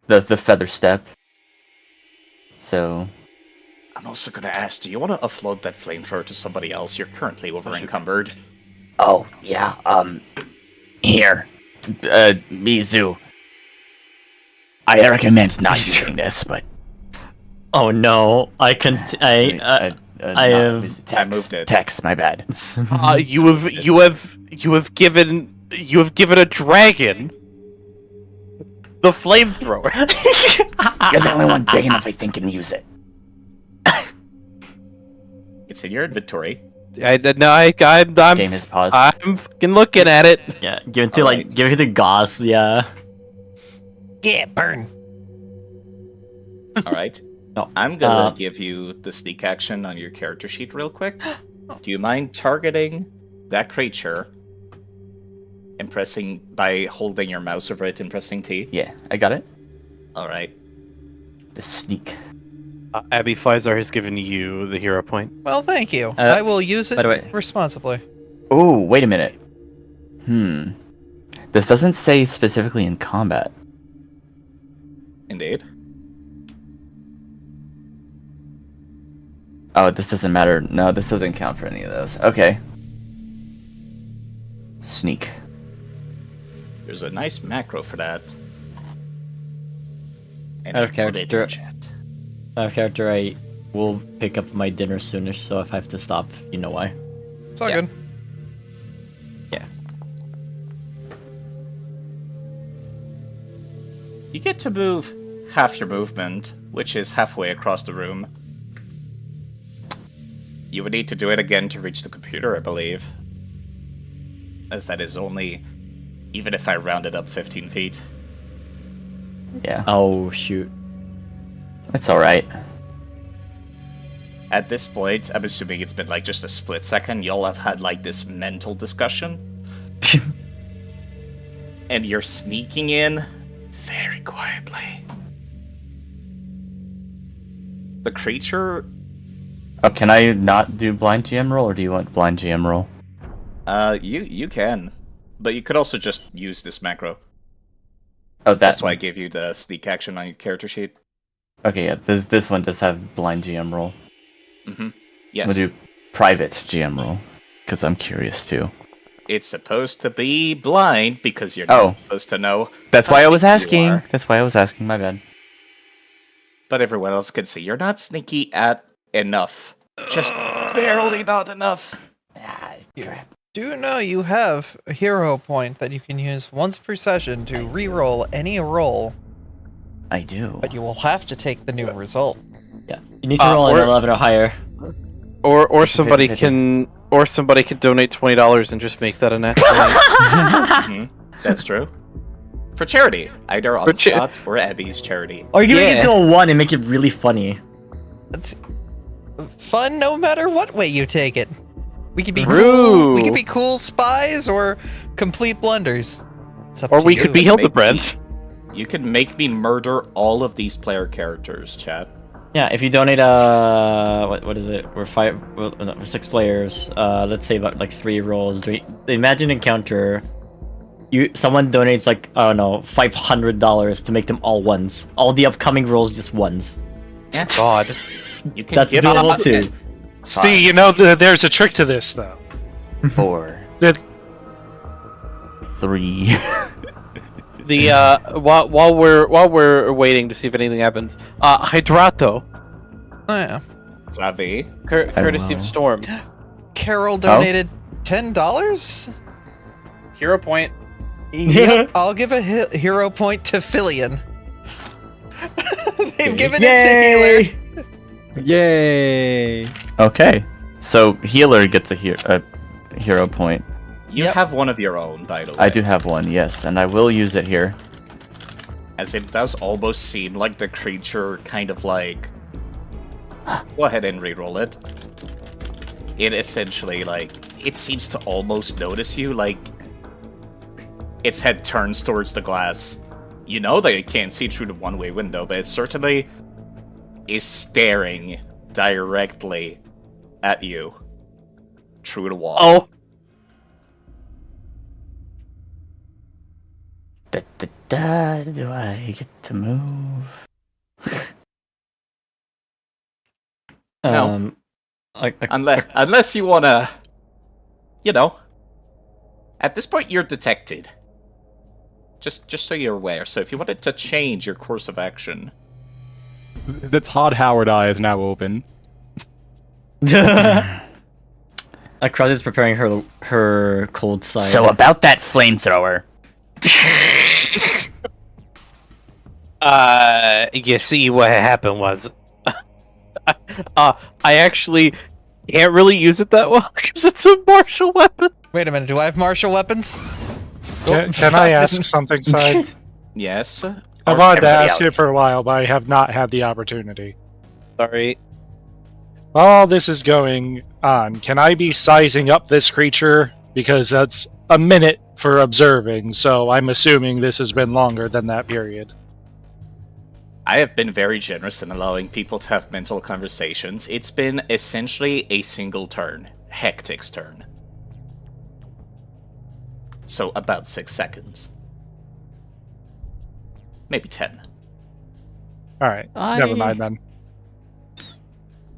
Speaker 4: the feather step. So
Speaker 1: I'm also gonna ask, do you want to offload that flamethrower to somebody else? You're currently over encumbered.
Speaker 3: Oh, yeah, here. Mizu. I recommend not using this, but... Oh no, I have...
Speaker 1: I moved it.
Speaker 3: Text, my bad.
Speaker 5: You have given a dragon the flamethrower.
Speaker 3: You're the only one big enough I think can use it.
Speaker 1: It's in your inventory.
Speaker 5: I'm
Speaker 3: Game has paused.
Speaker 5: I'm fucking looking at it.
Speaker 3: Yeah, give it to
Speaker 1: Alright.
Speaker 3: give it to Goss, yeah.
Speaker 6: Yeah, burn.
Speaker 1: All right.
Speaker 3: No,
Speaker 1: I'm gonna give you the sneak action on your character sheet real quick. Do you mind targeting that creature and pressing by holding your mouse over it and pressing T?
Speaker 4: yeah, I got it.
Speaker 1: All right.
Speaker 4: The sneak.
Speaker 5: Abby Fizar has given you the hero point.
Speaker 6: Well, thank you. I will use it
Speaker 3: by the way-
Speaker 6: responsibly.
Speaker 4: Oh, wait a minute. This doesn't say specifically in combat.
Speaker 1: Indeed.
Speaker 4: Oh, this doesn't matter. No, this doesn't count for any of those. Okay. Sneak.
Speaker 1: There's a nice macro for that. And
Speaker 3: Out of
Speaker 1: I put it in
Speaker 3: character.
Speaker 1: chat.
Speaker 3: Out of character, I will pick up my dinner sooner, so if I have to stop, you know why.
Speaker 6: It's all
Speaker 1: Yeah.
Speaker 6: good.
Speaker 3: Yeah.
Speaker 1: You get to move half your movement, which is halfway across the room. You would need to do it again to reach the computer, I believe. As that is only, even if I rounded up 15 feet.
Speaker 4: Yeah,
Speaker 3: Oh, shoot.
Speaker 4: it's alright.
Speaker 1: At this point, I'm assuming it's been like just a split second, y'all have had like this mental discussion. And you're sneaking in very quietly. The creature,
Speaker 4: Oh, can I not do blind GM roll, or do you want blind GM roll?
Speaker 1: you can. But you could also just use this macro.
Speaker 2: Oh,
Speaker 1: That's why I gave you the sneak action on your character sheet.
Speaker 2: Okay, yeah. This one does have blind GM roll.
Speaker 1: Mm-hmm.
Speaker 2: I'm
Speaker 1: Yes.
Speaker 2: gonna do private GM roll because I'm curious too.
Speaker 1: It's supposed to be blind because you're not
Speaker 2: Oh.
Speaker 1: supposed to know.
Speaker 2: That's
Speaker 1: how
Speaker 2: why I was
Speaker 1: sneaky you
Speaker 2: asking.
Speaker 1: are.
Speaker 2: That's why I was asking. My bad.
Speaker 1: But everyone else can see you're not sneaky at enough. Just barely not enough.
Speaker 6: Do you know you have a hero point that you can use once per session to re-roll any roll,
Speaker 2: I do.
Speaker 6: but you will have to take the new result.
Speaker 3: Yeah. You need to roll an
Speaker 5: or-
Speaker 3: 11 or higher.
Speaker 5: Or somebody
Speaker 2: 50-50.
Speaker 5: can donate $20 and just make that a natural.
Speaker 1: Mhm. That's true. For charity, either on
Speaker 5: For cha-
Speaker 1: Scott or Abby's charity.
Speaker 3: Or you can make
Speaker 5: Yeah.
Speaker 3: it to a 1 and make it really funny.
Speaker 6: It's fun no matter what way you take it. We could be
Speaker 5: True.
Speaker 6: cool. We could be cool spies or complete blunders. It's up
Speaker 5: Or
Speaker 6: to
Speaker 5: we
Speaker 6: you.
Speaker 5: could be
Speaker 1: Make
Speaker 5: Hildebrands.
Speaker 1: You can make me murder all of these player characters, chat.
Speaker 3: Yeah, if you donate what is it? We're 6 players. Let's say about like 3 rolls. Imagine encounter. Someone donates like I don't know $500 to make them all ones. All the upcoming rolls just ones.
Speaker 5: God.
Speaker 1: You can
Speaker 3: That's
Speaker 1: give
Speaker 3: doable
Speaker 1: up-
Speaker 3: too.
Speaker 7: See, you know, there's a trick to this, though.
Speaker 2: 4.
Speaker 7: That-
Speaker 2: 3.
Speaker 5: While we're waiting to see if anything happens, Hydrato,
Speaker 6: Oh, yeah.
Speaker 1: Zavi.
Speaker 5: courtesy of
Speaker 2: will.
Speaker 5: Storm,
Speaker 6: Carol donated $10.
Speaker 5: hero point.
Speaker 6: Yep, I'll give a hero point to Filion. They've given it
Speaker 3: Yay!
Speaker 6: to Healer.
Speaker 8: Yay!
Speaker 2: Okay. So healer gets a hero point.
Speaker 1: You
Speaker 6: Yep.
Speaker 1: have one of your own, by the way.
Speaker 2: I do have one, yes, and I will use it here.
Speaker 1: As it does almost seem like the creature kind of like... Go ahead and reroll it. It essentially, like, it seems to almost notice you, like... Its head turns towards the glass. You know that it can't see through the one-way window, but it certainly is staring directly at you through the wall.
Speaker 5: Oh,
Speaker 2: Do I get to move?
Speaker 1: No.
Speaker 3: I-
Speaker 1: Unless you wanna... You know... At this point, you're detected. Just so you're aware. So if you wanted to change your course of action...
Speaker 8: The Todd Howard eye is now open.
Speaker 3: Across is preparing her cold side.
Speaker 2: So about that flamethrower.
Speaker 5: you see what happened was, I actually can't really use it that well because it's a martial weapon.
Speaker 6: Wait a minute, do I have martial weapons?
Speaker 7: Can I ask something, Side?
Speaker 1: Yes?
Speaker 7: I wanted to ask it for a while, but I have not had the opportunity.
Speaker 5: Sorry.
Speaker 7: While all this is going on, can I be sizing up this creature? Because that's a minute for observing, so I'm assuming this has been longer than that period.
Speaker 1: I have been very generous in allowing people to have mental conversations. It's been essentially a single turn. Hectic's turn. So about 6 seconds. Maybe 10.
Speaker 7: Alright, never mind then.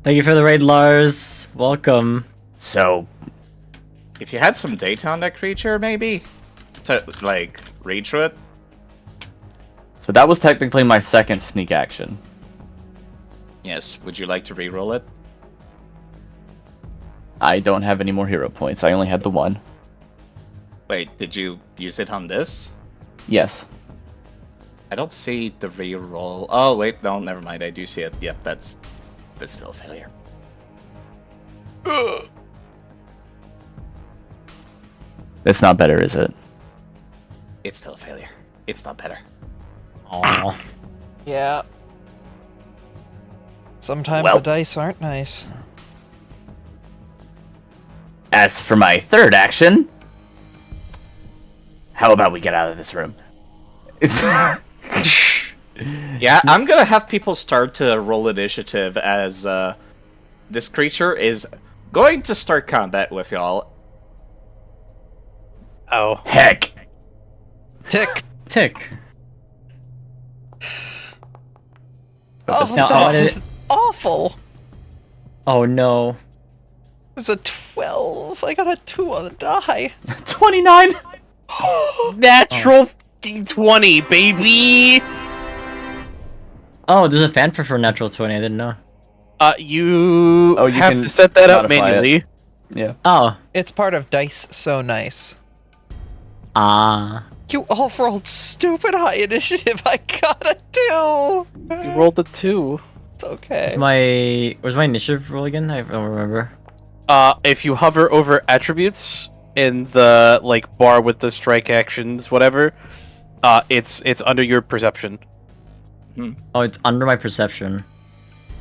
Speaker 3: Thank you for the raid, Lars. Welcome.
Speaker 2: So
Speaker 1: If you had some data on that creature, maybe? To, like, read through it?
Speaker 2: So that was technically my second sneak action.
Speaker 1: Yes. Would you like to reroll it?
Speaker 2: I don't have any more hero points. I only had the one.
Speaker 1: Wait, did you use it on this?
Speaker 2: Yes.
Speaker 1: I don't see the reroll. Oh, wait, no, never mind. I do see it. Yep, that's still a failure.
Speaker 2: It's not better, is it?
Speaker 1: It's still a failure. It's not better.
Speaker 3: Aww.
Speaker 6: Yeah. Sometimes
Speaker 2: Well.
Speaker 6: the dice aren't nice.
Speaker 2: As for my third action, how about we get out of this room?
Speaker 1: Yeah, I'm gonna have people start to roll initiative as this creature is going to start combat with y'all.
Speaker 5: Oh.
Speaker 2: Heck.
Speaker 6: Tick.
Speaker 3: Tick.
Speaker 6: Oh,
Speaker 3: Now,
Speaker 6: that's
Speaker 3: I
Speaker 6: just awful.
Speaker 3: Oh no.
Speaker 6: It's a 12. I got a 2 on the die.
Speaker 2: 29.
Speaker 5: Natural fucking 20, baby.
Speaker 3: Oh, there's a fanfare for natural 20. I didn't know.
Speaker 5: You
Speaker 2: Oh, you
Speaker 5: have
Speaker 2: can
Speaker 5: to set that up
Speaker 2: modify it.
Speaker 5: manually.
Speaker 2: Yeah.
Speaker 3: Oh.
Speaker 6: It's part of Dice So Nice.
Speaker 3: Ah.
Speaker 6: You all rolled stupid high initiative. I got a 2.
Speaker 5: You rolled a 2.
Speaker 6: It's okay.
Speaker 3: Where's my initiative roll again? I don't remember.
Speaker 5: If you hover over attributes in the like bar with the strike actions, whatever, it's under your perception.
Speaker 3: Oh, it's under my perception.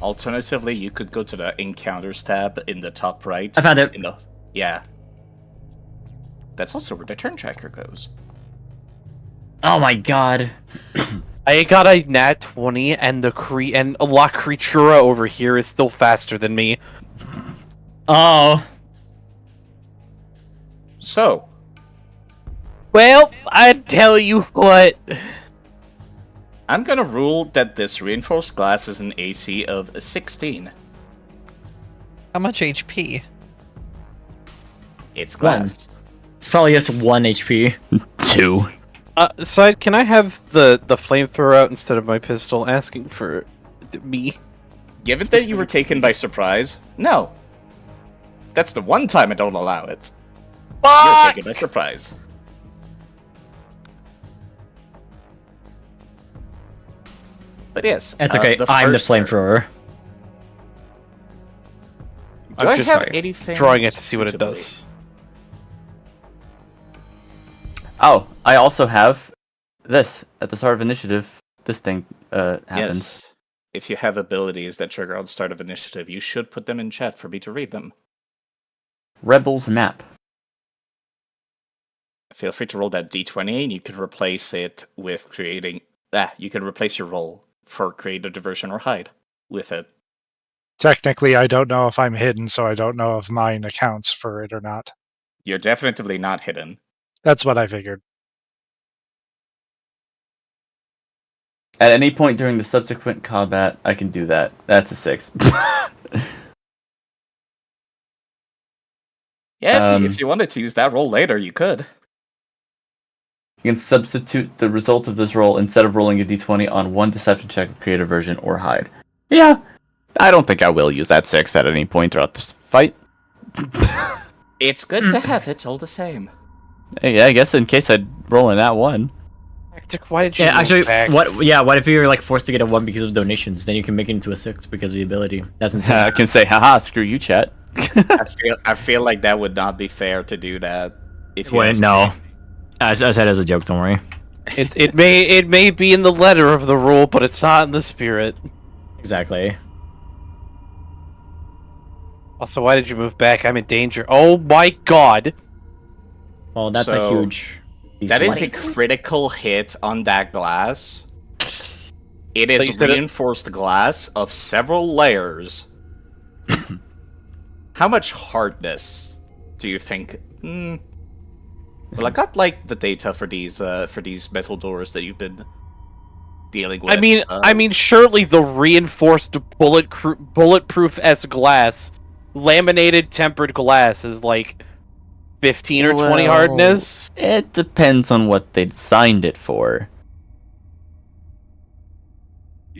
Speaker 1: Alternatively, you could go to the Encounters tab in the top right.
Speaker 3: I found it.
Speaker 1: Yeah. That's also where the turn tracker goes.
Speaker 3: Oh my god.
Speaker 5: I got a nat 20, and and La Creatura over here is still faster than me.
Speaker 3: Oh.
Speaker 1: So,
Speaker 5: Well, I tell you what.
Speaker 1: I'm gonna rule that this reinforced glass is an AC of 16.
Speaker 6: How much HP?
Speaker 1: It's glass.
Speaker 3: It's probably just 1 HP.
Speaker 2: 2.
Speaker 5: Side, can I have the flamethrower out instead of my pistol? Asking for me.
Speaker 1: Given that you were taken by surprise, no. That's the one time I don't allow it. You're taken by surprise. But yes,
Speaker 3: It's okay. I'm the flamethrower.
Speaker 1: Do I
Speaker 5: just
Speaker 1: have anything?
Speaker 5: drawing it to see what it
Speaker 1: suitably?
Speaker 5: does.
Speaker 2: Oh, I also have this at the start of initiative. This thing happens.
Speaker 1: Yes. If you have abilities that trigger on start of initiative, you should put them in chat for me to read them.
Speaker 2: Rebels map.
Speaker 1: Feel free to roll that d20, and you can replace it with creating... you can replace your roll for create a diversion or hide with it.
Speaker 7: Technically, I don't know if I'm hidden, so I don't know if mine accounts for it or not.
Speaker 1: You're definitely not hidden.
Speaker 7: That's what I figured.
Speaker 2: At any point during the subsequent combat, I can do that. That's a 6.
Speaker 1: Yeah, if you wanted to use that roll later, you could.
Speaker 2: You can substitute the result of this roll instead of rolling a d20 on one deception check with create aversion or hide. Yeah, I don't think I will use that 6 at any point throughout this fight.
Speaker 1: It's good to have it all the same.
Speaker 2: Yeah, I guess in case I'd roll in that 1.
Speaker 5: Tactic, why did you
Speaker 3: Yeah,
Speaker 5: move
Speaker 3: actually,
Speaker 5: back?
Speaker 3: what? Yeah, what if you're like forced to get a 1 because of donations? Then you can make it into a 6 because of the ability. That's insane.
Speaker 2: I can say, haha, screw you, chat.
Speaker 1: I feel like that would not be fair to do that. If you
Speaker 3: Wait,
Speaker 1: ask
Speaker 3: no.
Speaker 1: me.
Speaker 3: I said it as a joke. Don't worry.
Speaker 5: It may be in the letter of the rule, but it's not in the spirit.
Speaker 3: Exactly.
Speaker 5: Also, why did you move back? I'm in danger. Oh my god!
Speaker 3: Well, that's
Speaker 1: So,
Speaker 3: a huge.
Speaker 1: That is a
Speaker 3: Like-
Speaker 1: critical hit on that glass. It
Speaker 5: So you
Speaker 1: is
Speaker 5: said it-
Speaker 1: reinforced glass of several layers. How much hardness do you think? Well, I got like the data for these metal doors that you've been dealing with.
Speaker 5: I mean, surely the reinforced bulletproof as glass, laminated tempered glass is like 15 or 20
Speaker 2: Well,
Speaker 5: hardness.
Speaker 2: It depends on what they designed it for.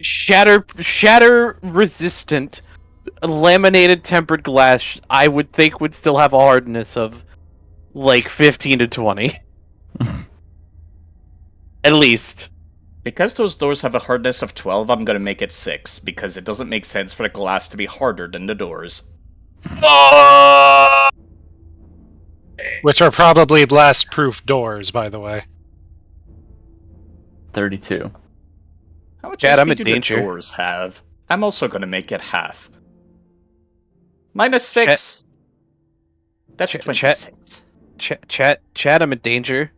Speaker 5: Shatter resistant laminated tempered glass, I would think would still have a hardness of like 15 to 20. At least.
Speaker 1: Because those doors have a hardness of 12, I'm gonna make it 6, because it doesn't make sense for the glass to be harder than the doors.
Speaker 7: Which are probably blast-proof doors, by the way.
Speaker 2: 32.
Speaker 1: How much
Speaker 5: Chad,
Speaker 1: HP
Speaker 5: I'm in
Speaker 1: do
Speaker 5: danger.
Speaker 1: the doors have? I'm also gonna make it half. -6. That's
Speaker 5: Chat-
Speaker 1: 26.
Speaker 5: Chat, I'm in danger.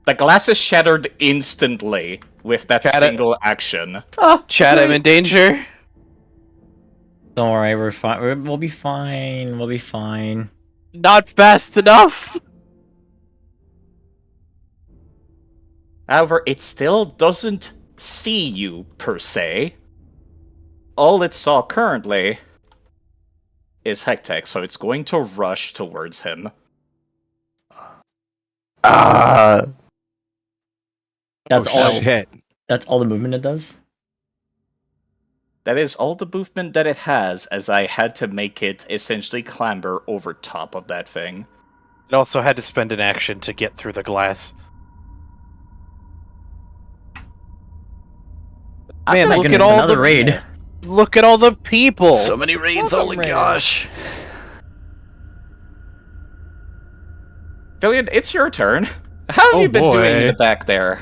Speaker 1: The glass is shattered instantly with that
Speaker 5: Chad,
Speaker 1: single action.
Speaker 5: Chat, I'm in danger.
Speaker 3: Don't worry, we're fine. We'll be fine. We'll be fine.
Speaker 5: Not fast enough.
Speaker 1: However, it still doesn't see you, per se. all it saw currently is Hectech, so it's going to rush towards him.
Speaker 2: Ah.
Speaker 3: That's
Speaker 8: Oh,
Speaker 3: all.
Speaker 8: shit.
Speaker 3: That's all the movement it does.
Speaker 1: That is all the movement that it has, as I had to make it essentially clamber over top of that thing.
Speaker 5: It also had to spend an action to get through the glass. Man,
Speaker 3: My
Speaker 5: look
Speaker 3: goodness,
Speaker 5: at all
Speaker 3: another
Speaker 5: the
Speaker 3: raid.
Speaker 5: Look at all the people.
Speaker 2: So many raids,
Speaker 6: Welcome,
Speaker 2: holy
Speaker 6: raid.
Speaker 2: gosh.
Speaker 1: Villian, it's your turn. How have
Speaker 8: Oh,
Speaker 1: you been doing in
Speaker 8: boy.
Speaker 1: the back there?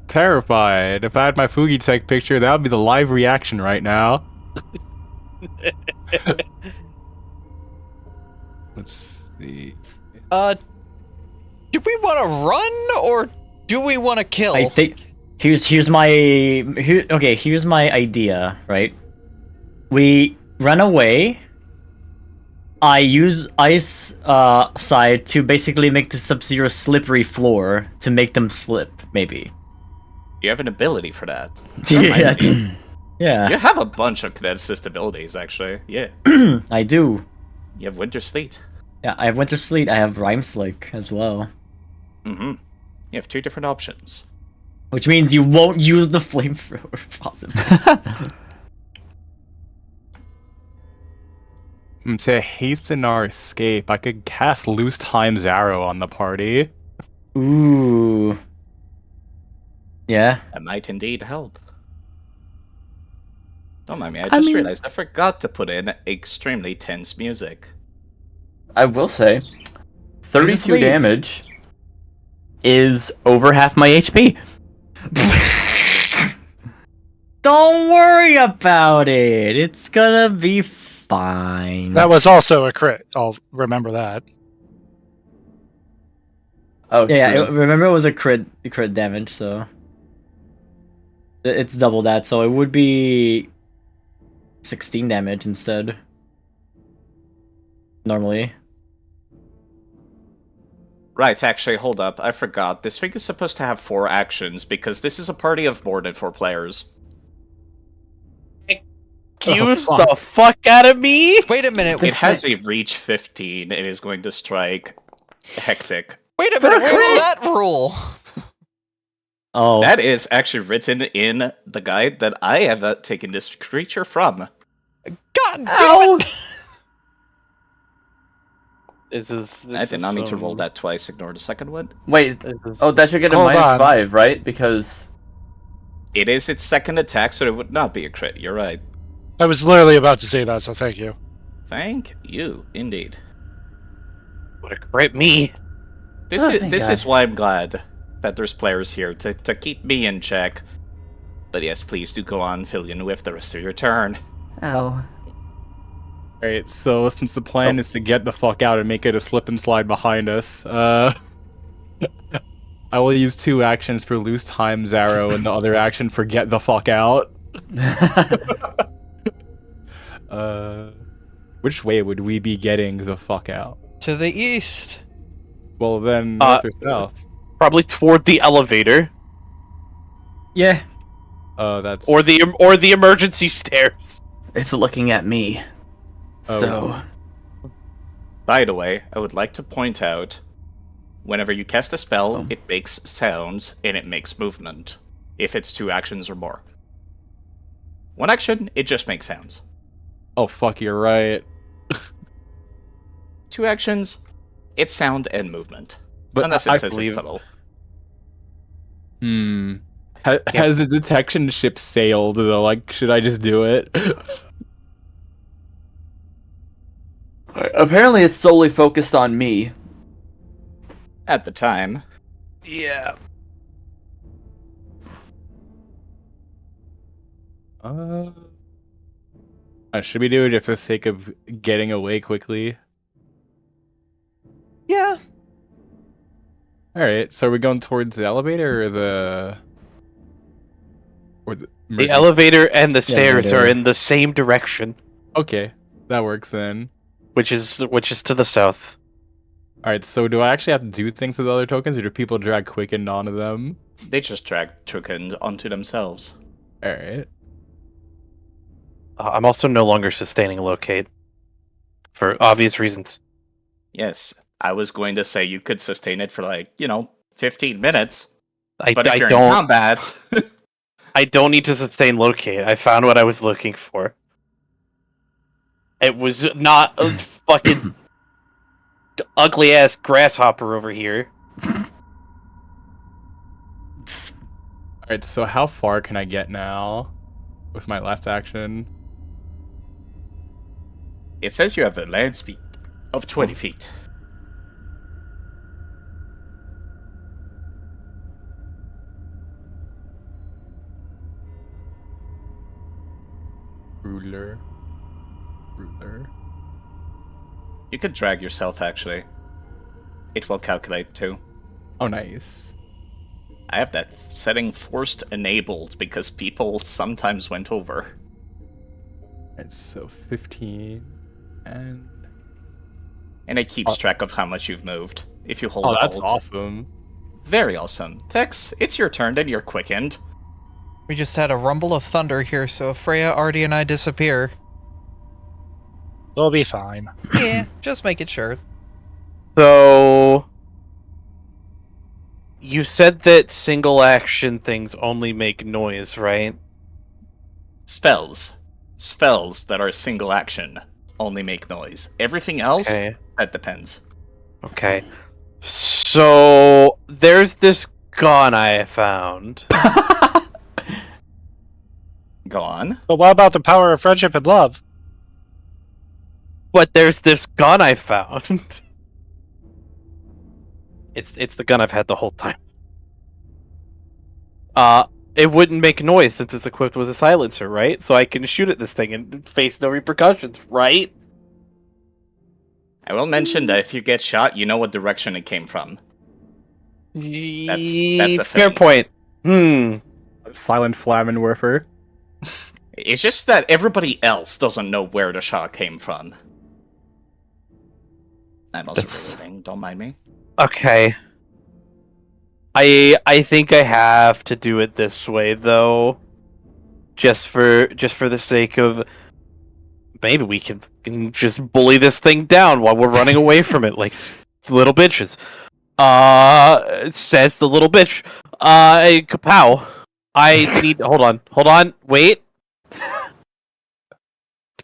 Speaker 8: Terrified. If I had my Fugitech picture, that would be the live reaction right now. Let's see.
Speaker 6: Do we want to run or do we want to kill?
Speaker 3: I think here's my here's my idea, right? We run away. I use ice side to basically make the Sub-Zero slippery floor to make them slip, maybe.
Speaker 1: You have an ability for that.
Speaker 3: Yeah.
Speaker 1: You
Speaker 3: Yeah,
Speaker 1: have a bunch of cadet assist abilities, actually. Yeah.
Speaker 3: I do.
Speaker 1: You have Winter Sleet.
Speaker 3: Yeah, I have Winter Sleet, I have Rime Slick as well.
Speaker 1: Mm-hmm. You have 2 different options.
Speaker 3: Which means you won't use the flamethrower, possibly.
Speaker 8: To hasten our escape, I could cast Loose Time's Arrow on the party.
Speaker 3: Ooh. Yeah.
Speaker 1: That might indeed help. Don't mind me, I just realized I forgot to put in extremely tense music.
Speaker 2: I will say, 32
Speaker 3: asleep.
Speaker 2: damage is over half my HP.
Speaker 3: Don't worry about it. It's gonna be fine.
Speaker 7: That was also a crit. I'll remember that.
Speaker 2: Oh,
Speaker 3: Yeah,
Speaker 2: true.
Speaker 3: remember it was a crit damage, so it's double that, so it would be 16 damage instead. Normally.
Speaker 1: Right, actually, hold up. I forgot. This thing is supposed to have 4 actions, because this is a party of more than 4 players.
Speaker 5: Excuse the fuck out of me.
Speaker 6: Wait a minute.
Speaker 1: It has a reach 15, and is going to strike Hectic.
Speaker 6: Wait a minute. Where's that rule?
Speaker 3: Oh.
Speaker 1: That is actually written in the guide that I have taken this creature from.
Speaker 6: God damn it!
Speaker 1: I did not mean to roll that twice. Ignore the second one.
Speaker 2: Wait, that should get a
Speaker 7: Hold on.
Speaker 2: -5, right? Because
Speaker 1: It is its second attack, so it would not be a crit. You're right.
Speaker 7: I was literally about to say that, so thank you.
Speaker 1: Thank you, indeed.
Speaker 5: Would have crit me.
Speaker 1: This
Speaker 2: Oh,
Speaker 1: is
Speaker 2: thank
Speaker 1: this
Speaker 2: God.
Speaker 1: is why I'm glad that there's players here to keep me in check. But yes, please do go on, Fillion, with the rest of your turn.
Speaker 2: ow.
Speaker 8: Alright, so since the plan is to get the fuck out and make it a slip and slide behind us, I will use 2 actions for Loose Time's Arrow and the other action for Get the Fuck Out. Which way would we be getting the fuck out?
Speaker 6: To the east.
Speaker 8: Well, then north or south?
Speaker 5: Probably toward the elevator
Speaker 3: Yeah.
Speaker 8: That's
Speaker 5: or the emergency stairs.
Speaker 2: It's looking at me.
Speaker 8: Oh.
Speaker 2: So,
Speaker 1: By the way, I would like to point out, whenever you cast a spell, it makes sounds and it makes movement. If it's 2 actions or more. 1 action, it just makes sounds.
Speaker 8: Oh fuck, you're right.
Speaker 1: 2 actions, it's sound and movement.
Speaker 8: But
Speaker 1: Unless
Speaker 8: I
Speaker 1: it says
Speaker 8: believe-
Speaker 1: it's subtle.
Speaker 8: Has the detection ship sailed though? Like, should I just do it?
Speaker 2: apparently it's solely focused on me.
Speaker 1: At the time.
Speaker 5: Yeah.
Speaker 8: Should we do it just for the sake of getting away quickly?
Speaker 6: Yeah.
Speaker 8: Alright, so are we going towards the elevator or the...
Speaker 5: The
Speaker 8: emergency-
Speaker 5: elevator and the stairs
Speaker 3: elevator.
Speaker 5: are in the same direction,
Speaker 8: Okay, that works then.
Speaker 5: which is to the south.
Speaker 8: Alright, so do I actually have to do things with other tokens, or do people drag Quicken onto them?
Speaker 1: They just drag Truken onto themselves.
Speaker 8: Alright.
Speaker 5: I'm also no longer sustaining locate for obvious reasons.
Speaker 1: Yes, I was going to say you could sustain it for 15 minutes.
Speaker 5: I,
Speaker 1: But if
Speaker 5: I
Speaker 1: you're in
Speaker 5: don't.
Speaker 1: combat,
Speaker 5: I don't need to sustain locate. I found what I was looking for. It was not a fucking ugly ass grasshopper over here.
Speaker 8: Alright, so how far can I get now with my last action?
Speaker 1: it says you have a land speed of 20 feet.
Speaker 8: Ruler.
Speaker 1: You could drag yourself, actually. It will calculate, too.
Speaker 8: Oh, nice.
Speaker 1: I have that setting forced enabled because people sometimes went over.
Speaker 8: Alright, so 15 and...
Speaker 1: And it keeps track of how much you've moved, if you hold
Speaker 8: Oh, that's
Speaker 1: Alt.
Speaker 8: awesome.
Speaker 1: Very awesome. Tex, it's your turn, and you're quickened.
Speaker 6: We just had a rumble of thunder here, so if Freya, Artie, and I disappear,
Speaker 7: We'll be fine.
Speaker 6: yeah, just make it sure.
Speaker 5: So you said that single action things only make noise, right?
Speaker 1: Spells. Spells that are single action only make noise. Everything else,
Speaker 5: Okay.
Speaker 1: that depends.
Speaker 5: Okay. So there's this gun I found.
Speaker 1: Go on.
Speaker 7: But what about the power of friendship and love?
Speaker 5: But there's this gun I found. It's the gun I've had the whole time. It wouldn't make noise since it's equipped with a silencer, right? So I can shoot at this thing and face no repercussions, right?
Speaker 1: I will mention that if you get shot, you know what direction it came from. That's a
Speaker 5: fair
Speaker 1: thing.
Speaker 5: point.
Speaker 8: Silent Flammenwerfer.
Speaker 1: It's just that everybody else doesn't know where the shot came from. I'm also reloading, don't mind me.
Speaker 5: Okay. I think I have to do it this way though. Just for the sake of maybe we can just bully this thing down while we're running away from it like little bitches. Says the little bitch. Kapow. I need hold on, wait.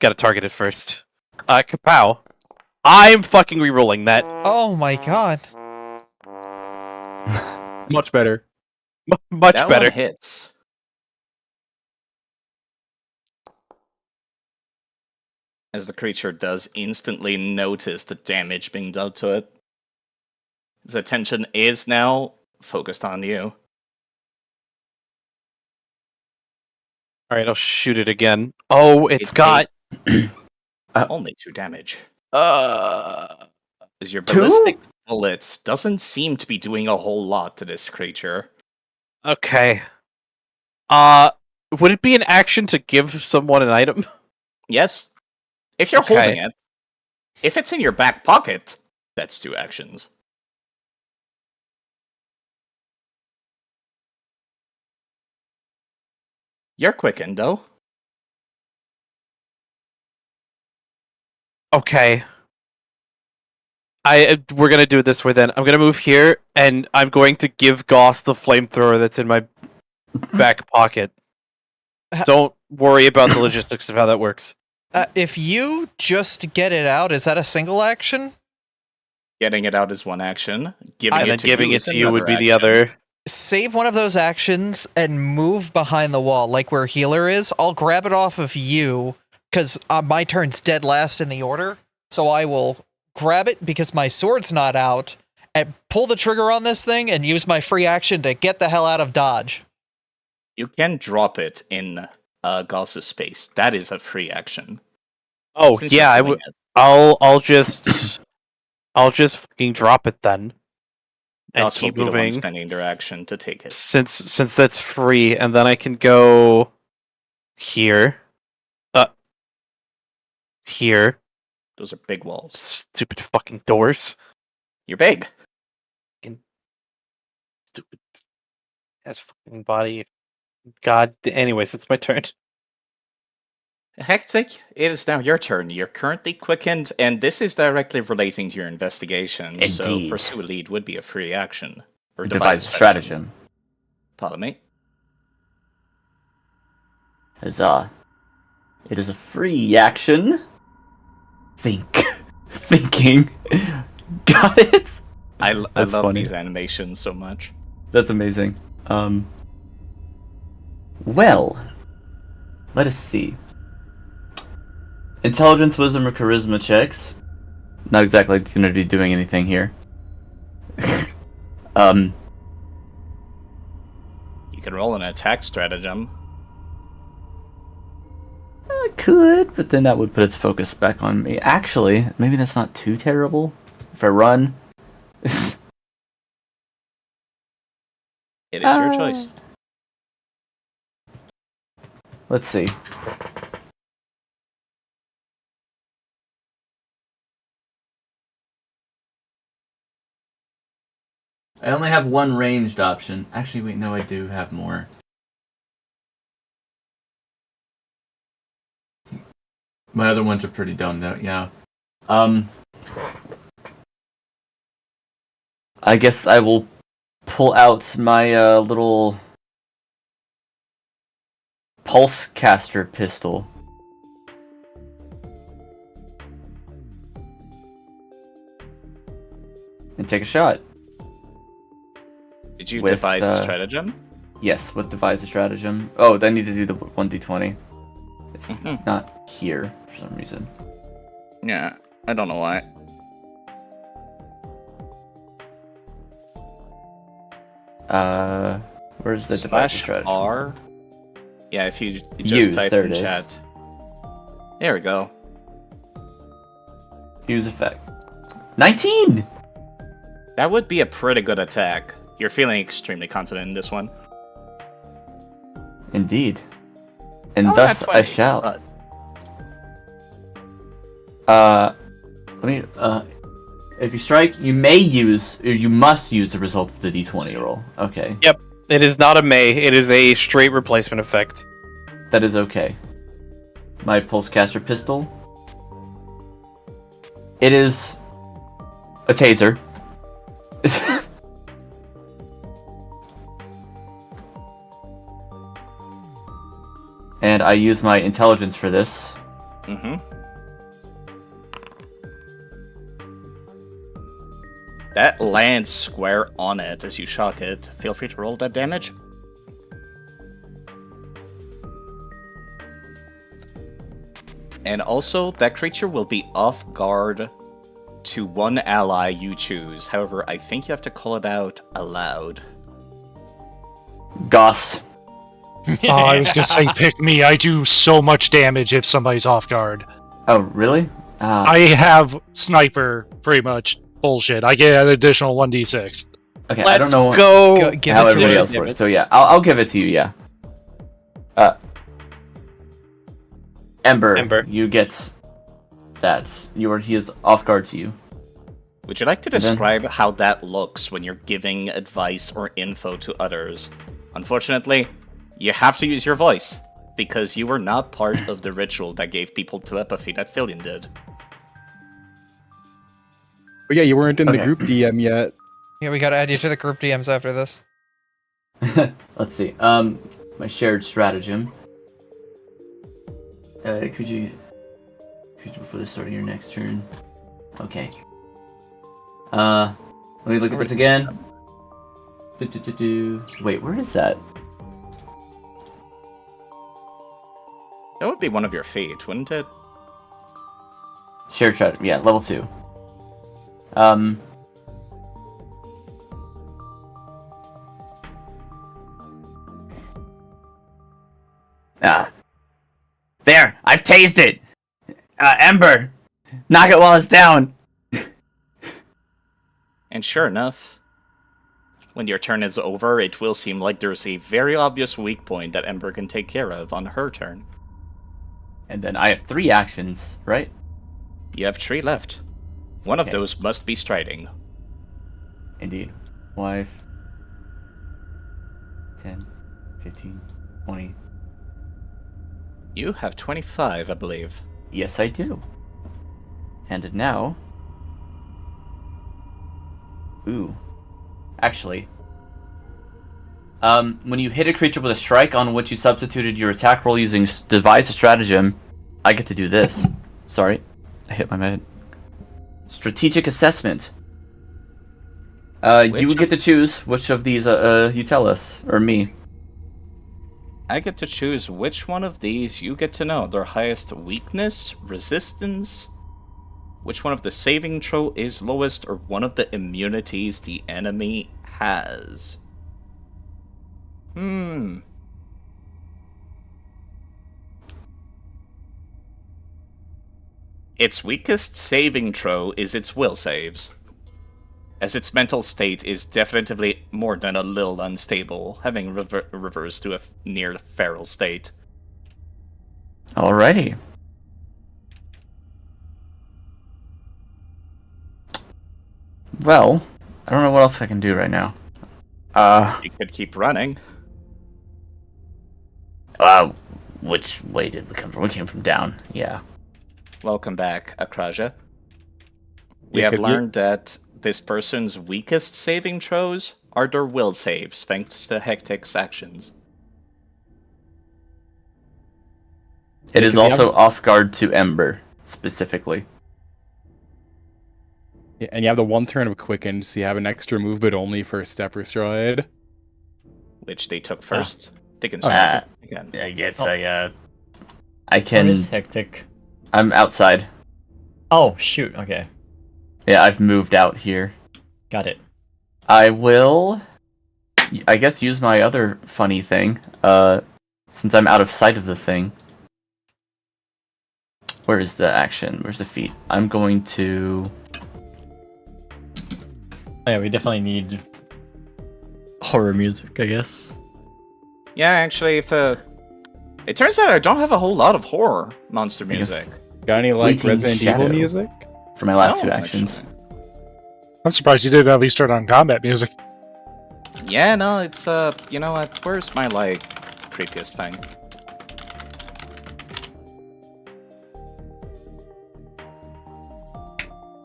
Speaker 5: Gotta target it first. Kapow. I'm fucking rerolling that.
Speaker 6: Oh my god.
Speaker 8: Much better.
Speaker 5: Much
Speaker 1: That
Speaker 5: better.
Speaker 1: one hits. As the creature does instantly notice the damage being done to it. His attention is now focused on you.
Speaker 5: Alright, I'll shoot it again. Oh, it's
Speaker 1: It
Speaker 5: got
Speaker 1: only 2 damage.
Speaker 5: uh
Speaker 1: As your
Speaker 2: 2?
Speaker 1: ballistic bullets doesn't seem to be doing a whole lot to this creature.
Speaker 5: okay. Would it be an action to give someone an item?
Speaker 1: Yes? If you're
Speaker 5: Okay.
Speaker 1: holding it. If it's in your back pocket, that's 2 actions. You're quickened, though.
Speaker 5: Okay. We're gonna do it this way then. I'm gonna move here, and I'm going to give Goss the flamethrower that's in my back pocket. Don't worry about the logistics of how that works.
Speaker 6: If you just get it out, is that a single action?
Speaker 1: Getting it out is 1 action. Giving
Speaker 5: And
Speaker 1: it
Speaker 5: then
Speaker 1: to
Speaker 5: giving
Speaker 1: you
Speaker 5: it
Speaker 1: is
Speaker 5: to you would be
Speaker 1: another
Speaker 5: the
Speaker 1: action.
Speaker 5: other.
Speaker 6: Save one of those actions and move behind the wall, like where healer is. I'll grab it off of you, because my turn's dead last in the order. So I will grab it because my sword's not out, and pull the trigger on this thing and use my free action to get the hell out of dodge.
Speaker 1: You can drop it in Goss's space. That is a free action.
Speaker 5: Oh
Speaker 1: Since
Speaker 5: yeah,
Speaker 1: you're
Speaker 5: I
Speaker 1: holding
Speaker 5: would.
Speaker 1: it.
Speaker 5: I'll just fucking drop it then, and
Speaker 1: Goss will
Speaker 5: keep
Speaker 1: be the one
Speaker 5: moving.
Speaker 1: spending their action to take it.
Speaker 5: Since that's free, and then I can go here, here.
Speaker 1: Those are big walls.
Speaker 5: Stupid fucking doors.
Speaker 1: You're big.
Speaker 5: Stupid ass fucking body. God. Anyways, it's my turn.
Speaker 1: Hectic, it is now your turn. You're currently quickened, and this is directly relating to your investigation, so
Speaker 2: Indeed.
Speaker 1: pursue a lead would be a free action. Or
Speaker 2: Devise a stratagem.
Speaker 1: Pardon me.
Speaker 2: Huzzah. It is a free action. Think. Thinking. Got it?
Speaker 1: I
Speaker 2: That's
Speaker 1: love
Speaker 2: funny.
Speaker 1: these animations so much.
Speaker 2: That's amazing. Well, let us see. Intelligence, wisdom, or charisma checks. Not exactly going to be doing anything here.
Speaker 1: You can roll an attack stratagem.
Speaker 2: I could, but then that would put its focus back on me. Actually, maybe that's not too terrible. If I run.
Speaker 1: It is your choice.
Speaker 2: Let's see. I only have one ranged option. Actually, wait, no, I do have more. My other ones are pretty dumb, though, yeah. I guess I will pull out my little pulse caster pistol. And take a shot.
Speaker 1: Did you
Speaker 2: with,
Speaker 1: devise a stratagem?
Speaker 2: Yes, with devise a stratagem. Oh, I need to do the 1d20. It's not here for some reason.
Speaker 1: Yeah, I don't know why.
Speaker 2: Where's the devise
Speaker 1: Slash
Speaker 2: stratagem?
Speaker 1: R. Yeah, if you just
Speaker 2: Use,
Speaker 1: type
Speaker 2: there
Speaker 1: in
Speaker 2: it is.
Speaker 1: chat. There we go.
Speaker 2: Use effect. 19!
Speaker 1: That would be a pretty good attack. You're feeling extremely confident in this one.
Speaker 2: Indeed. And
Speaker 1: Oh,
Speaker 2: thus
Speaker 1: that's
Speaker 2: I
Speaker 1: fine.
Speaker 2: shall. Let me, if you strike, you may use, or you must use the result of the d20 roll. Okay.
Speaker 5: Yep. It is not a may. It is a straight replacement effect.
Speaker 2: That is okay. My pulsecaster pistol. It is a taser. And I use my intelligence for this.
Speaker 1: Mm-hmm. That lands square on it as you shock it. Feel free to roll that damage. And also, that creature will be off guard to one ally you choose. However, I think you have to call it out aloud.
Speaker 2: Goss.
Speaker 7: Oh, I was gonna say, pick me. I do so much damage if somebody's off guard.
Speaker 2: Oh, really?
Speaker 7: I have sniper, pretty much bullshit. I get an additional 1d6.
Speaker 2: Okay, I don't know
Speaker 5: Go.
Speaker 6: Give
Speaker 2: how
Speaker 6: it to
Speaker 2: everybody
Speaker 6: me.
Speaker 2: else works. So yeah, I'll give it to you. Yeah. Ember, you get that. He is off guard to you.
Speaker 1: Would you like to
Speaker 2: then-
Speaker 1: describe how that looks when you're giving advice or info to others? Unfortunately, you have to use your voice, because you were not part of the ritual that gave people telepathy that Fillion did.
Speaker 8: But yeah, you weren't in the
Speaker 2: Okay.
Speaker 8: group DM yet.
Speaker 6: Yeah, we gotta add you to the group DMs after this.
Speaker 2: Let's see. My shared stratagem. Could you before the start of your next turn? Okay. Let me look at this again. Wait, where is that?
Speaker 1: That would be one of your feet, wouldn't it?
Speaker 2: Shared stratagem. Yeah, level 2. There! I've tased it! Ember! Knock it while it's down!
Speaker 1: And sure enough, when your turn is over, it will seem like there's a very obvious weak point that Ember can take care of on her turn.
Speaker 2: And then I have 3 actions, right?
Speaker 1: You have 3 left. One of
Speaker 2: Okay.
Speaker 1: those must be striding.
Speaker 2: Indeed. 5, 10, 15, 20.
Speaker 1: You have 25, I believe.
Speaker 2: Yes, I do. And now... Ooh. Actually... when you hit a creature with a strike on which you substituted your attack roll using devise a stratagem, I get to do this. Sorry, I hit my head. Strategic assessment. You get to choose which of these you tell us, or me.
Speaker 1: I get to choose which one of these you get to know. Their highest weakness, resistance, which one of the saving throw is lowest, or one of the immunities the enemy has. Its weakest saving throw is its will saves, as its mental state is definitively more than a little unstable, having reversed to a near feral state.
Speaker 2: Alrighty. Well, I don't know what else I can do right now.
Speaker 1: You could keep running.
Speaker 2: Which way did we come from? We came from down, yeah.
Speaker 1: Welcome back, Akraja. We
Speaker 8: Yeah,
Speaker 1: have
Speaker 8: 'cause you-
Speaker 1: learned that this person's weakest saving throws are their will saves, thanks to Hectic's actions.
Speaker 2: It is
Speaker 8: Because you
Speaker 2: also
Speaker 8: have-
Speaker 2: off guard to Ember, specifically.
Speaker 8: Yeah, and you have the one turn of Quicken, so you have an extra move, but only for Stepper Stride.
Speaker 1: Which they took first. They can
Speaker 2: Ah.
Speaker 1: start it again.
Speaker 2: I guess
Speaker 3: Oh.
Speaker 2: I
Speaker 3: What
Speaker 2: can...
Speaker 3: is hectic?
Speaker 2: I'm outside.
Speaker 3: Oh, shoot. Okay.
Speaker 2: Yeah, I've moved out here.
Speaker 3: Got it.
Speaker 2: I will... I guess use my other funny thing, since I'm out of sight of the thing. Where is the action? Where's the feat? I'm going to...
Speaker 3: Oh, yeah, we definitely need horror music, I guess.
Speaker 1: Yeah, actually, if it turns out I don't have a whole lot of horror monster
Speaker 2: I guess-
Speaker 1: music.
Speaker 8: Got any like
Speaker 2: Fleeting
Speaker 8: Resident
Speaker 2: Shadow.
Speaker 8: Evil music?
Speaker 2: For my last
Speaker 1: No,
Speaker 2: two actions.
Speaker 1: actually.
Speaker 7: I'm surprised you didn't at least turn on combat music.
Speaker 1: Yeah, no, it's you know what? Where's my like creepiest thing?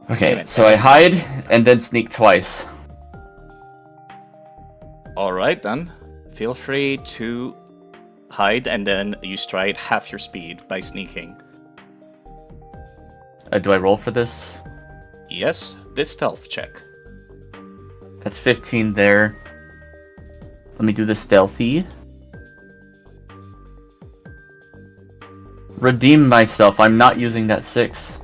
Speaker 2: Okay,
Speaker 1: Damn it,
Speaker 2: so I hide and then sneak twice.
Speaker 1: Alright then. Feel free to hide and then you stride half your speed by sneaking.
Speaker 2: Do I roll for this?
Speaker 1: Yes, this stealth check.
Speaker 2: That's 15 there. Let me do the stealthy. Redeem myself. I'm not using that 6.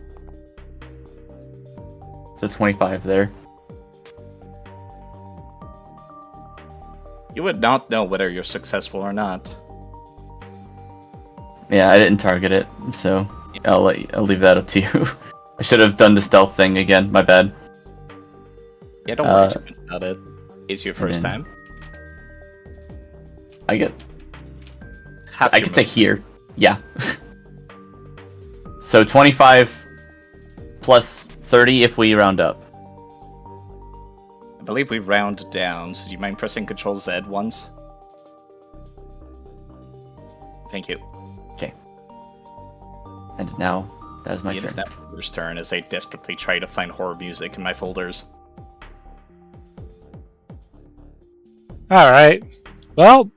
Speaker 2: So 25 there.
Speaker 1: You would not know whether you're successful or not.
Speaker 2: Yeah, I didn't target it, so I'll leave that up to you. I should have done the stealth thing again. My bad.
Speaker 1: Yeah, don't worry too much about it. It's your first
Speaker 2: then-
Speaker 1: time.
Speaker 2: I get.
Speaker 1: Half
Speaker 2: I
Speaker 1: your
Speaker 2: get to
Speaker 1: move.
Speaker 2: hear. Yeah. So 25 plus 30 if we round up.
Speaker 1: I believe we round down, so do you mind pressing Control Z once? Thank you.
Speaker 2: And now that is my
Speaker 1: It is
Speaker 2: turn.
Speaker 1: now your turn as I desperately try to find horror music in my folders.
Speaker 7: Alright. Well,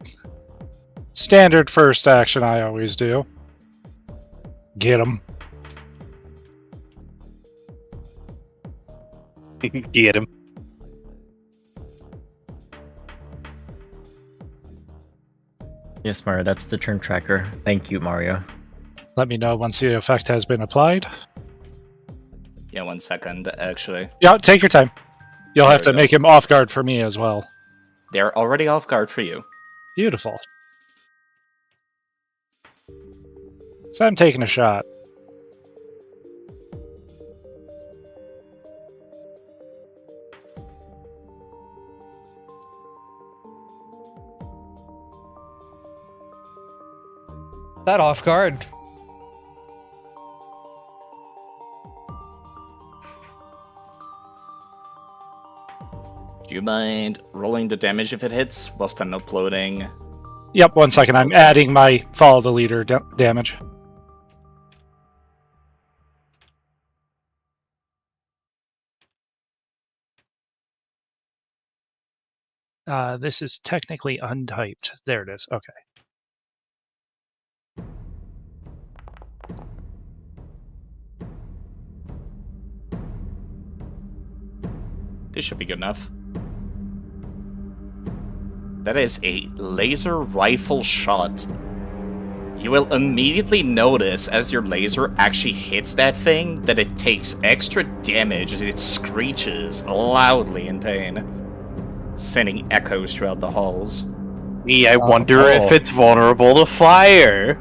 Speaker 7: standard first action I always do. Get him.
Speaker 5: Get him.
Speaker 3: Yes, Mario, that's the turn tracker. Thank you, Mario.
Speaker 7: Let me know once the effect has been applied.
Speaker 1: Yeah, 1 second, actually.
Speaker 7: Yeah, take your time. You'll have to
Speaker 1: There we go.
Speaker 7: make him off guard for me as well.
Speaker 1: They're already off guard for you.
Speaker 7: Beautiful. So I'm taking a shot.
Speaker 6: That off guard.
Speaker 1: Do you mind rolling the damage if it hits, whilst I'm uploading
Speaker 7: Yep, 1 second. I'm adding my follow the leader damage. This is technically untyped. There it is. Okay.
Speaker 1: This should be good enough. That is a laser rifle shot. You will immediately notice as your laser actually hits that thing that it takes extra damage as it screeches loudly in pain, sending echoes throughout the halls.
Speaker 5: I wonder if it's vulnerable to fire.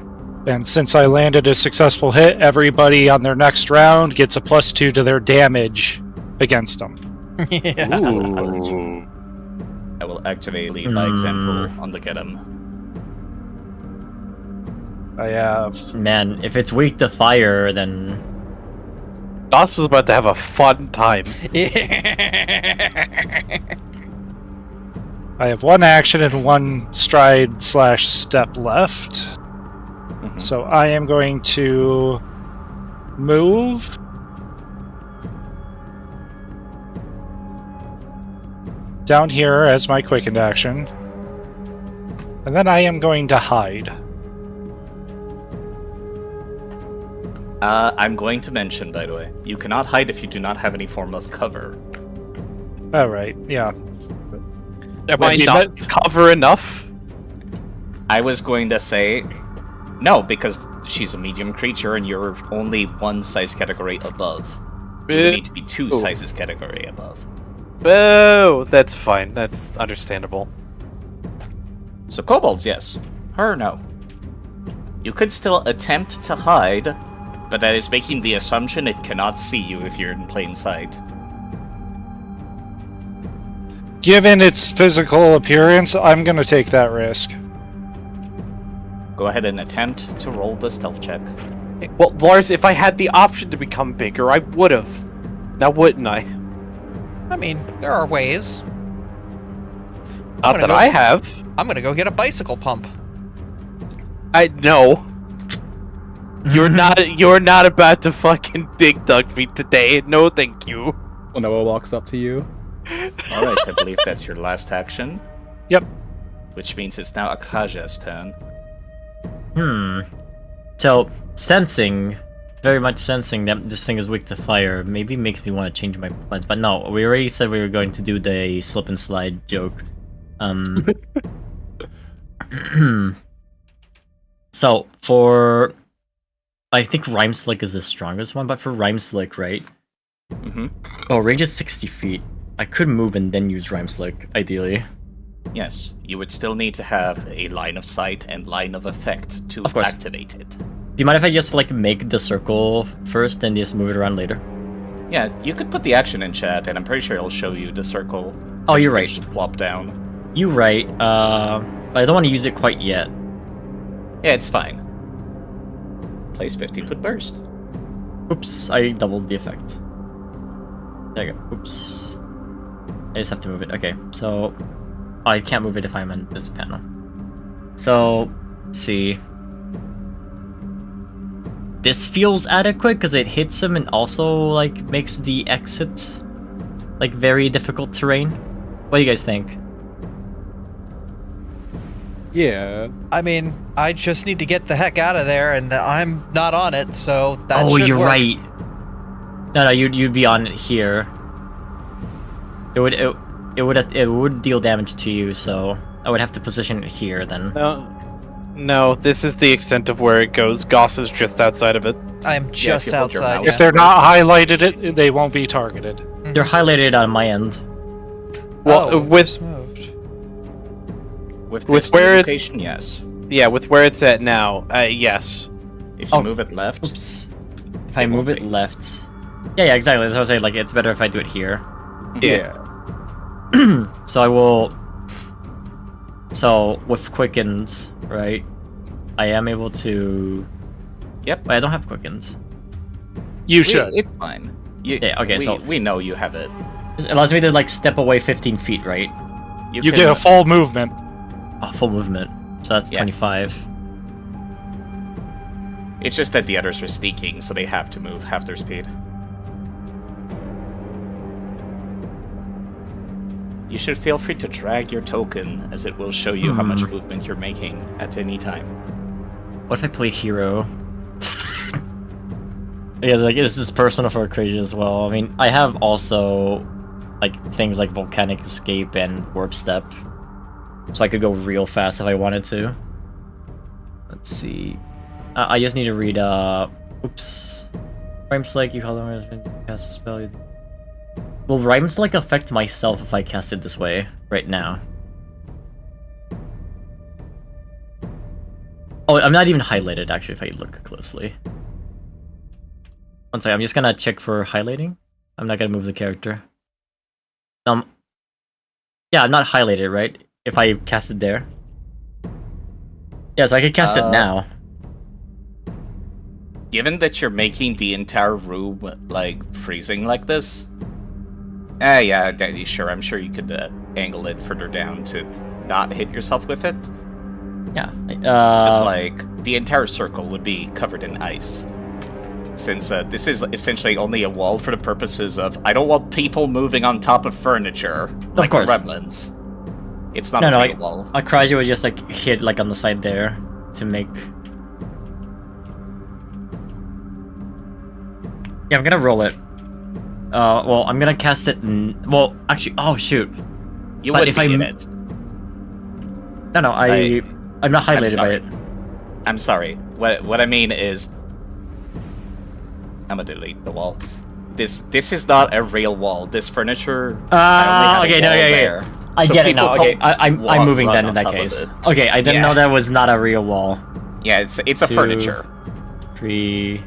Speaker 7: And since I landed a successful hit, everybody on their next round gets a +2 to their damage against them.
Speaker 6: Yeah.
Speaker 5: Ooh.
Speaker 1: I will activate lead by example on the get 'em.
Speaker 7: I have...
Speaker 3: Man, if it's weak to fire, then
Speaker 5: Goss is about to have a fun time.
Speaker 7: I have 1 action and 1 stride/step left. So I am going to move. Down here as my quickened action. And then I am going to hide.
Speaker 1: I'm going to mention, by the way, you cannot hide if you do not have any form of cover.
Speaker 7: Alright, yeah.
Speaker 5: Am I not cover enough?
Speaker 1: I was going to say no, because she's a medium creature and you're only 1 size category above. You need to be 2 sizes category above.
Speaker 5: Boo! That's fine. That's understandable.
Speaker 1: So kobolds, yes. Her, no. You could still attempt to hide, but that is making the assumption it cannot see you if you're in plain sight.
Speaker 7: Given its physical appearance, I'm going to take that risk.
Speaker 1: Go ahead and attempt to roll the stealth check.
Speaker 5: Well, Lars, if I had the option to become bigger, I would have. Now, wouldn't I?
Speaker 6: I mean, there are ways.
Speaker 5: Not that I have.
Speaker 6: I'm gonna go get a bicycle pump.
Speaker 5: I know. You're not about to fucking dig dug me today. No, thank you.
Speaker 8: Well, Noah walks up to you.
Speaker 1: Alright, I believe that's your last action.
Speaker 7: Yep.
Speaker 1: Which means it's now Akaja's turn.
Speaker 3: So, sensing, very much sensing that this thing is weak to fire, maybe makes me want to change my plans. But no, we already said we were going to do the slip and slide joke. So, for... I think Rhyme Slick is the strongest one, but for Rhyme Slick, right? Oh, range is 60 feet. I could move and then use Rhyme Slick, ideally.
Speaker 1: Yes, you would still need to have a line of sight and line of effect to activate it.
Speaker 3: Do you mind if I just, like, make the circle first and just move it around later?
Speaker 1: Yeah, you could put the action in chat, and I'm pretty sure it'll show you the circle.
Speaker 3: Oh, you're
Speaker 1: You
Speaker 3: right.
Speaker 1: can just plop down.
Speaker 3: You're right, but I don't want to use it quite yet.
Speaker 1: Yeah, it's fine. Place 15-foot burst.
Speaker 3: Oops, I doubled the effect. There you go. Oops. I just have to move it. Okay, so... I can't move it if I'm in this panel. So, let's see. This feels adequate because it hits him and also, like, makes the exit, like, very difficult terrain. What do you guys think?
Speaker 8: Yeah.
Speaker 6: I mean, I just need to get the heck out of there, and I'm not on it, so that
Speaker 3: Oh,
Speaker 6: should
Speaker 3: you're
Speaker 6: work.
Speaker 3: right. No, you'd be on it here. It would deal damage to you, so I would have to position it here then.
Speaker 5: No, this is the extent of where it goes. Goss is just outside of it.
Speaker 6: I am just
Speaker 1: if you hold your
Speaker 6: outside.
Speaker 1: mouse-
Speaker 7: If they're not highlighted, they won't be targeted.
Speaker 3: They're highlighted on my end.
Speaker 5: Well, with
Speaker 6: it's moved.
Speaker 1: With
Speaker 5: With
Speaker 1: this
Speaker 5: where
Speaker 1: new
Speaker 5: it's-
Speaker 1: location, yes.
Speaker 5: with where it's at now, yes.
Speaker 1: If you
Speaker 3: Oh,
Speaker 1: move it left,
Speaker 3: Oops. If I
Speaker 1: It
Speaker 3: move
Speaker 1: won't
Speaker 3: it
Speaker 1: be.
Speaker 3: left. Yeah, exactly. That's what I was saying. Like, it's better if I do it here.
Speaker 5: Yeah.
Speaker 3: So I will. So with quickened, right? I am able to.
Speaker 1: Yep.
Speaker 3: Wait, I don't have quickened.
Speaker 7: You should.
Speaker 1: It's fine.
Speaker 3: Yeah, okay, so-
Speaker 1: we know you have it.
Speaker 3: It allows me to like step away 15 feet, right?
Speaker 7: You get a full movement.
Speaker 3: Oh, full movement. So that's
Speaker 1: Yeah.
Speaker 3: 25.
Speaker 1: It's just that the others are sneaking, so they have to move half their speed. You should feel free to drag your token, as it will show you how much movement you're making at any time.
Speaker 3: What if I play hero? Because like this is personal for Crazy as well. I mean, I have also like things like volcanic escape and warp step, so I could go real fast if I wanted to. Let's see. I just need to read. Oops. Rhyme Select. You call them cast a spell. Will Rhyme Select affect myself if I cast it this way right now? Oh, I'm not even highlighted actually. If I look closely. One second, I'm just gonna check for highlighting. I'm not gonna move the character. Yeah, I'm not highlighted, right? If I cast it there. Yeah, so I could cast it now.
Speaker 1: Given that you're making the entire room, like, freezing like this... yeah, sure, I'm sure you could angle it further down to not hit yourself with it.
Speaker 3: Yeah.
Speaker 1: But, like, the entire circle would be covered in ice. Since this is essentially only a wall for the purposes of, I don't want people moving on top of furniture, like the
Speaker 3: course.
Speaker 1: Gremlins. It's not
Speaker 3: No,
Speaker 1: a
Speaker 3: no,
Speaker 1: real
Speaker 3: like,
Speaker 1: wall.
Speaker 3: Akraji would just like hit like on the side there to make. Yeah, I'm gonna roll it. Well, I'm gonna cast it. Well, actually, oh shoot.
Speaker 1: You
Speaker 3: but
Speaker 1: would
Speaker 3: if
Speaker 1: be
Speaker 3: I
Speaker 1: in it.
Speaker 3: No, I'm not highlighted by it.
Speaker 1: I'm sorry. What I mean is, I'm gonna delete the wall. This is not a real wall. This furniture.
Speaker 3: Okay, no, yeah. I get it now. Okay, I'm moving then in that case. Okay, I didn't know that was not a real wall.
Speaker 1: Yeah, it's a furniture.
Speaker 3: 3.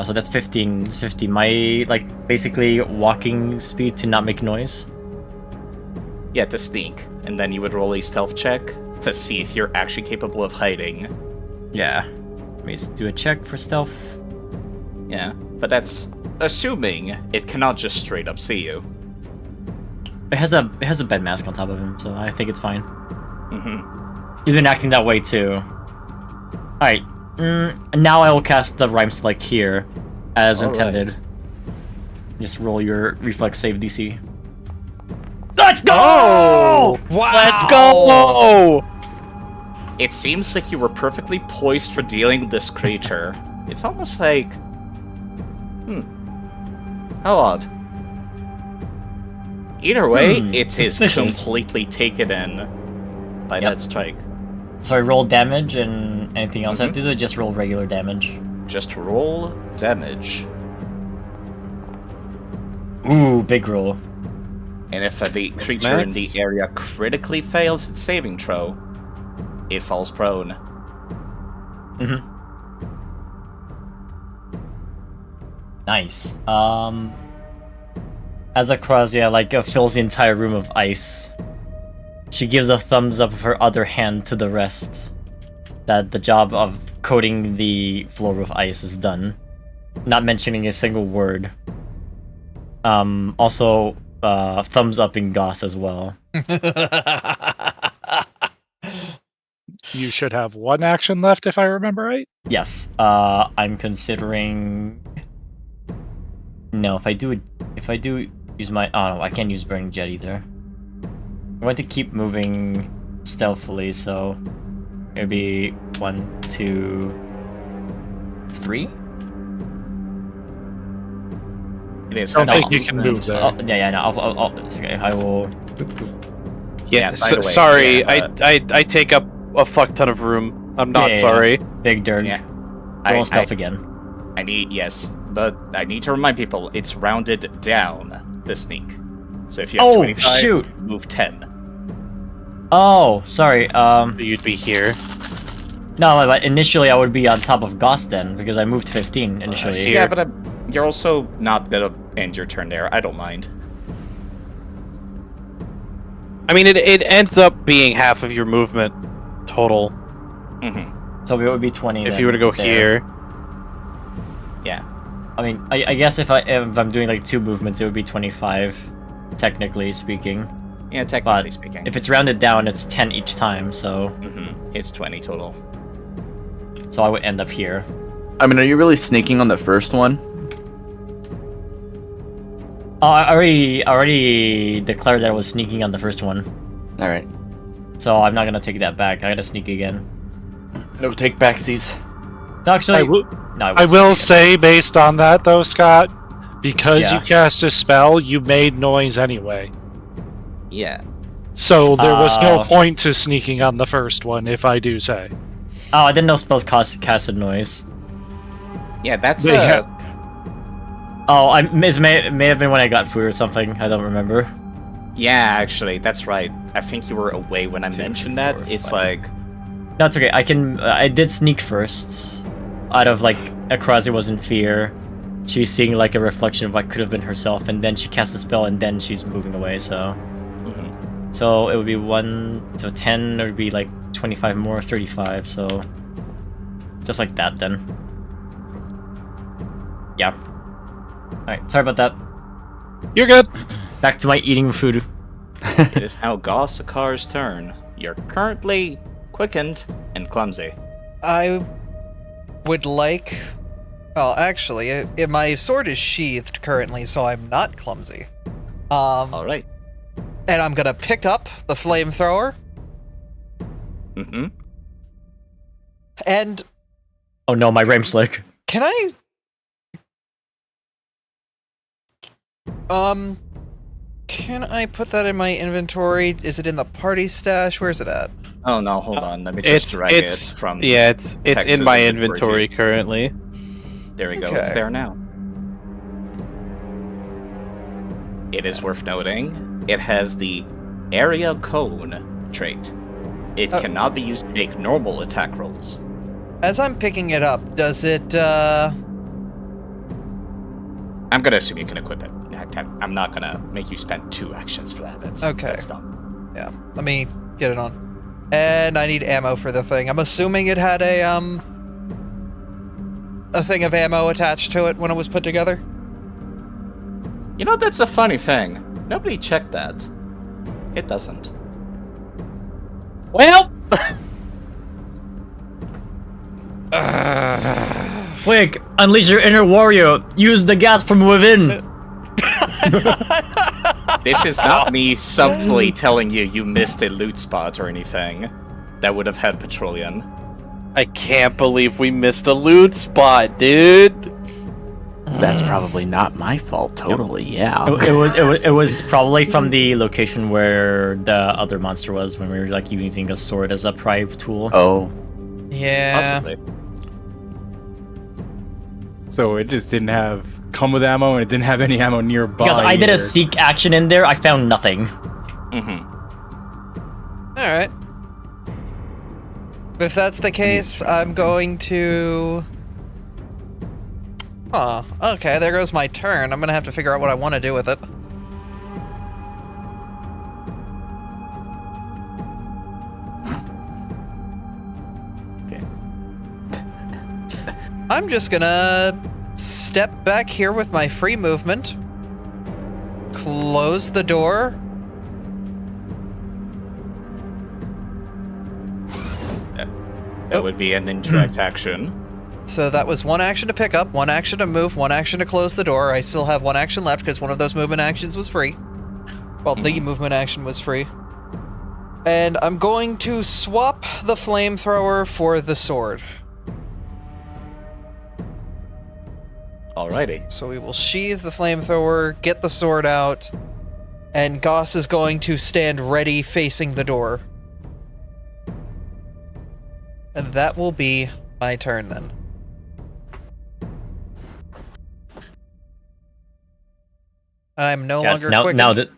Speaker 3: So that's 15. It's 50. My like basically walking speed to not make noise.
Speaker 1: Yeah, to sneak, and then you would roll a stealth check to see if you're actually capable of hiding.
Speaker 3: Yeah. Let me just do a check for stealth.
Speaker 1: Yeah, but that's assuming it cannot just straight up see you.
Speaker 3: It has a bed mask on top of him, so I think it's fine.
Speaker 1: Mm-hmm.
Speaker 3: He's been acting that way too. Alright. Now I will cast the Rhyme Select here, as intended.
Speaker 1: Right.
Speaker 3: Just roll your reflex save DC. Let's go!
Speaker 6: Wow!
Speaker 5: Let's go!
Speaker 1: It seems like you were perfectly poised for dealing with this creature. It's almost like... How odd. Either way, it is
Speaker 3: suspicious.
Speaker 1: completely taken in by that strike.
Speaker 3: So I roll damage and anything else I have to do, or just roll regular damage?
Speaker 1: Just roll damage.
Speaker 3: Ooh, big roll.
Speaker 1: And if the creature in the area critically fails its saving throw, it falls prone.
Speaker 3: Mm-hmm. Nice. As Akrazia fills the entire room of ice, she gives a thumbs up of her other hand to the rest that the job of coating the floor with ice is done, not mentioning a single word. Also, thumbs up in Goss as well.
Speaker 7: You should have one action left, if I remember right.
Speaker 3: Yes. I'm considering. No, if I do use my. Oh no, I can't use Burning Jet either. I'm going to keep moving stealthily, so maybe 1, 2, 3.
Speaker 1: It is.
Speaker 7: I don't
Speaker 1: half
Speaker 7: think you can
Speaker 1: movement.
Speaker 7: move there.
Speaker 3: Oh, yeah. No, it's okay. I will.
Speaker 1: Yeah, by the way,
Speaker 5: sorry,
Speaker 1: yeah,
Speaker 5: I take up a fuck ton of room. I'm not
Speaker 3: Yeah.
Speaker 5: sorry.
Speaker 3: Big Dirk.
Speaker 1: Yeah.
Speaker 3: Roll stealth again.
Speaker 1: But I need to remind people, it's rounded down to sneak. So if you have 25,
Speaker 3: shoot!
Speaker 1: move 10.
Speaker 3: Oh, sorry.
Speaker 5: You'd be here.
Speaker 3: No, but initially I would be on top of Goss then, because I moved 15 initially.
Speaker 5: Here.
Speaker 1: Yeah, but you're also not gonna end your turn there. I don't mind.
Speaker 5: I mean, it ends up being half of your movement total
Speaker 1: Mm-hmm.
Speaker 3: So it would be 20
Speaker 5: if
Speaker 3: then,
Speaker 5: you were to go
Speaker 3: there.
Speaker 5: here.
Speaker 1: Yeah.
Speaker 3: I mean, I guess if I'm doing like 2 movements, it would be 25, technically speaking.
Speaker 1: Yeah, technically
Speaker 3: But
Speaker 1: speaking.
Speaker 3: if it's rounded down, it's 10 each time, so
Speaker 1: It's 20 total.
Speaker 3: I would end up here.
Speaker 2: I mean, are you really sneaking on the first one?
Speaker 3: Oh, I already declared that I was sneaking on the first one,
Speaker 2: All right.
Speaker 3: so I'm not gonna take that back. I gotta sneak again.
Speaker 2: No take backsies.
Speaker 3: No, actually,
Speaker 7: I will,
Speaker 3: no,
Speaker 7: I
Speaker 3: won't
Speaker 7: will
Speaker 3: sneak again.
Speaker 7: say, based on that though, Scott, because you
Speaker 3: Yeah.
Speaker 7: cast a spell, you made noise anyway.
Speaker 1: Yeah.
Speaker 7: So there was no
Speaker 3: Oh.
Speaker 7: point to sneaking on the first one, if I do say.
Speaker 3: Oh, I didn't know spells casted noise.
Speaker 1: Yeah, that's
Speaker 7: They have-
Speaker 3: Oh, it may have been when I got food or something. I don't remember.
Speaker 1: Yeah, actually, that's right. I think you were away when I mentioned that.
Speaker 3: four,
Speaker 1: It's
Speaker 3: five.
Speaker 1: like
Speaker 3: No, it's okay. I did sneak first. Out of like Akrazi was in fear. She was seeing like a reflection of what could have been herself, and then she cast a spell, and then she's moving away. So it would be 10. It would be like 25 more, 35. So just like that, then. Yeah. All right. Sorry about that.
Speaker 7: You're good.
Speaker 3: Back to my eating food.
Speaker 1: it is now Gossakar's turn. You're currently quickened and clumsy.
Speaker 6: I would like. Well, actually, my sword is sheathed currently, so I'm not clumsy.
Speaker 1: All right.
Speaker 6: And I'm gonna pick up the flamethrower,
Speaker 1: Mm-hmm.
Speaker 6: and
Speaker 3: Oh no, my rain slick.
Speaker 6: can I? Can I put that in my inventory? Is it in the party stash? Where's it at?
Speaker 1: Oh no, hold on. Let me just drag it from.
Speaker 5: it's
Speaker 1: Texas
Speaker 5: in my
Speaker 1: inventory.
Speaker 5: inventory currently.
Speaker 1: There we go. It's
Speaker 6: Okay.
Speaker 1: there now. It is worth noting, it has the area cone trait. It cannot be used to make normal attack rolls.
Speaker 6: As I'm picking it up, does it?
Speaker 1: I'm gonna assume you can equip it. I'm not gonna make you spend 2 actions for that. That's
Speaker 6: Okay.
Speaker 1: That's dumb.
Speaker 6: Yeah. Let me get it on. And I need ammo for the thing. I'm assuming it had a thing of ammo attached to it when it was put together.
Speaker 1: You know, that's a funny thing. Nobody checked that. It doesn't.
Speaker 5: Well,
Speaker 3: Quick, unleash your inner warrior. Use the gas from within.
Speaker 1: This is not me subtly telling you missed a loot spot or anything. That would have had petroleum.
Speaker 5: I can't believe we missed a loot spot, dude.
Speaker 2: That's probably not my fault. Totally, yeah.
Speaker 3: It was probably from the location where the other monster was when we were like using a sword as a pry tool.
Speaker 2: Oh,
Speaker 6: Yeah.
Speaker 1: Possibly.
Speaker 8: So it just didn't come with ammo, and it didn't have any ammo nearby.
Speaker 3: Because I did a
Speaker 8: either.
Speaker 3: seek action in there, I found nothing.
Speaker 1: Mm-hmm.
Speaker 6: All right. If that's the case, I'm going to. Huh. Okay, there goes my turn. I'm gonna have to figure out what I want to do with it.
Speaker 2: Okay.
Speaker 6: I'm just gonna step back here with my free movement. Close the door.
Speaker 1: That would be an interact action.
Speaker 6: So that was one action to pick up, one action to move, one action to close the door. I still have one action left because one of those movement actions was free. Well, the movement action was free. And I'm going to swap the flamethrower for the sword.
Speaker 1: Alrighty.
Speaker 6: So we will sheathe the flamethrower, get the sword out, and Goss is going to stand ready facing the door. And that will be my turn then. I'm no longer quickened.
Speaker 3: now that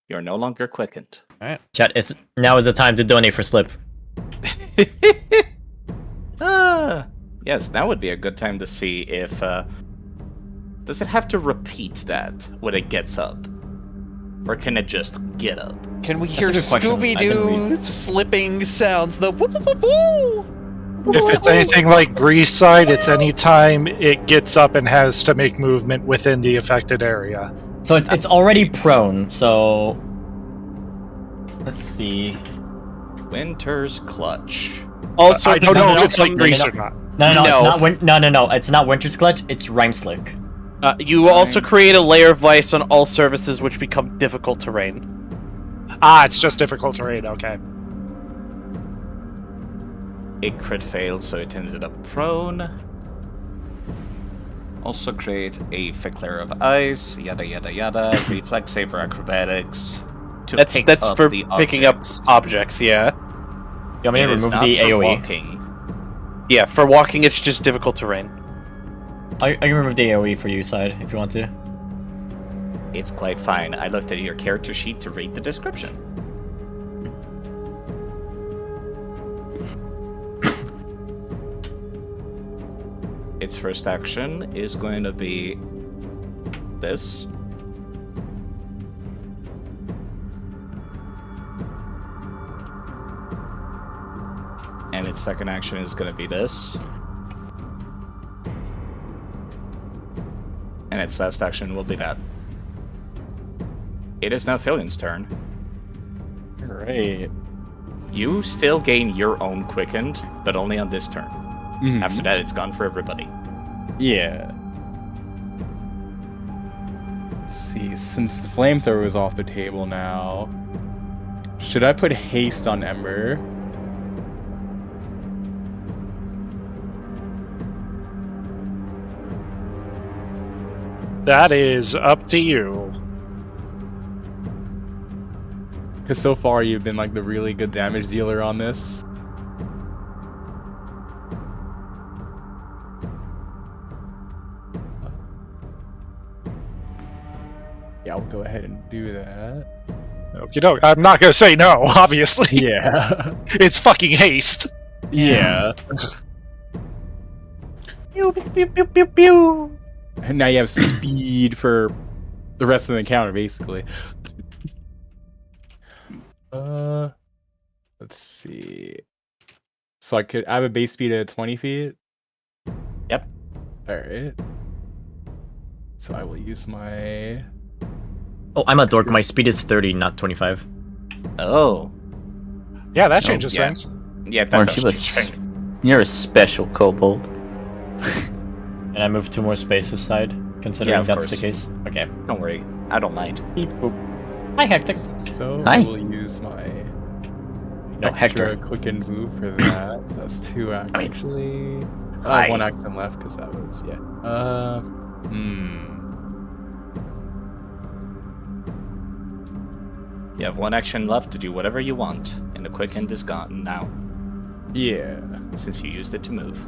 Speaker 1: You're no longer quickened.
Speaker 3: chat, now is the time to donate for Slip.
Speaker 1: Yes, now would be a good time to see if, does it have to repeat that when it gets up? Or can it just get up?
Speaker 6: Can we hear
Speaker 3: a good question. I didn't
Speaker 6: Scooby-Doo slipping sounds? The whoop whoop whoop woo!
Speaker 7: If it's anything like Grease Side, it's any time it gets up and has to make movement within the affected area.
Speaker 3: So it's already prone, so Let's see.
Speaker 1: Winter's Clutch.
Speaker 5: Also,
Speaker 7: I don't know if it's like
Speaker 3: no,
Speaker 7: Grease
Speaker 3: no.
Speaker 7: or not.
Speaker 3: No,
Speaker 5: No.
Speaker 3: it's not. No. It's not Winter's Clutch. It's Rhymeslick.
Speaker 5: you also create a layer of ice on all surfaces which become difficult terrain.
Speaker 7: Ah, it's just difficult terrain. Okay.
Speaker 1: It crit failed, so it ended up prone. Also create a thick layer of ice, yada yada yada. Reflex save for acrobatics. To pick
Speaker 5: That's
Speaker 1: up
Speaker 5: for
Speaker 1: the
Speaker 5: picking up
Speaker 1: objects.
Speaker 5: objects, yeah.
Speaker 3: You want me
Speaker 1: It
Speaker 3: to
Speaker 1: is
Speaker 3: remove
Speaker 1: not
Speaker 3: the
Speaker 1: for
Speaker 3: AoE?
Speaker 1: walking.
Speaker 5: Yeah, for walking it's just difficult terrain.
Speaker 3: I can remove the AoE for you, side, if you want to.
Speaker 1: It's quite fine. I looked at your character sheet to read the description. Its first action is going to be this. And its second action is going to be this. And its last action will be that. It is now Philion's turn.
Speaker 8: Great.
Speaker 1: You still gain your own quickened, but only on this turn.
Speaker 8: Mhm.
Speaker 1: After that, it's gone for everybody.
Speaker 8: Yeah. Let's see, since the flamethrower is off the table now, should I put haste on Ember?
Speaker 7: That is up to you.
Speaker 8: Because so far you've been like the really good damage dealer on this. Yeah, I'll go ahead and do that.
Speaker 7: You know, I'm not gonna say no. Obviously,
Speaker 8: Yeah.
Speaker 7: it's fucking haste.
Speaker 8: Yeah.
Speaker 5: Pew, pew, pew, pew, pew, pew.
Speaker 8: And now you have speed for the rest of the encounter, basically. Let's see. So I have a base speed of 20 feet?
Speaker 1: Yep.
Speaker 8: Alright. So I will use my...
Speaker 3: Oh, I'm a dork. My speed is 30, not 25.
Speaker 1: Oh.
Speaker 7: Yeah, that changes
Speaker 1: yeah.
Speaker 7: things.
Speaker 1: Yeah, that
Speaker 2: Aren't
Speaker 1: does
Speaker 2: you a
Speaker 1: change things.
Speaker 2: You're a special kobold.
Speaker 3: And I move 2 more spaces side, considering
Speaker 1: Yeah, of
Speaker 3: that's
Speaker 1: course.
Speaker 3: the case. Okay.
Speaker 1: Don't worry. I don't mind.
Speaker 3: Beep, boop. Hi, Hector.
Speaker 8: So
Speaker 2: Hi.
Speaker 8: I will use my
Speaker 3: No,
Speaker 8: extra
Speaker 3: Hector.
Speaker 8: click and move for that. That's 2 actually.
Speaker 3: Hi.
Speaker 8: 1 action left because that was
Speaker 1: You have 1 action left to do whatever you want, and the quick end is gone now,
Speaker 8: yeah.
Speaker 1: since you used it to move.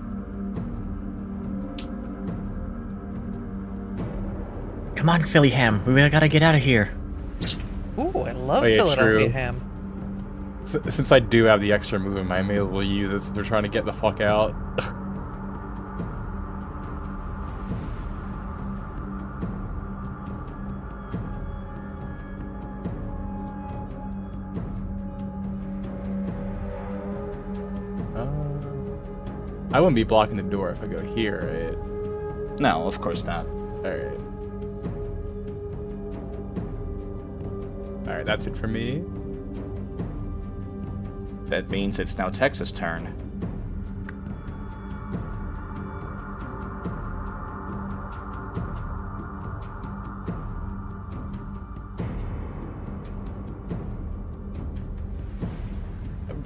Speaker 3: Come on, Philly Ham. We gotta get out of here.
Speaker 6: Ooh, I love
Speaker 8: Oh, yeah,
Speaker 6: Philadelphia
Speaker 8: true.
Speaker 6: ham.
Speaker 8: Since I do have the extra movement, I may as well use it since they're trying to get the fuck out. I wouldn't be blocking the door if I go here, right?
Speaker 1: No, of course not.
Speaker 8: Alright. Alright, that's it for me.
Speaker 1: That means it's now Texas' turn.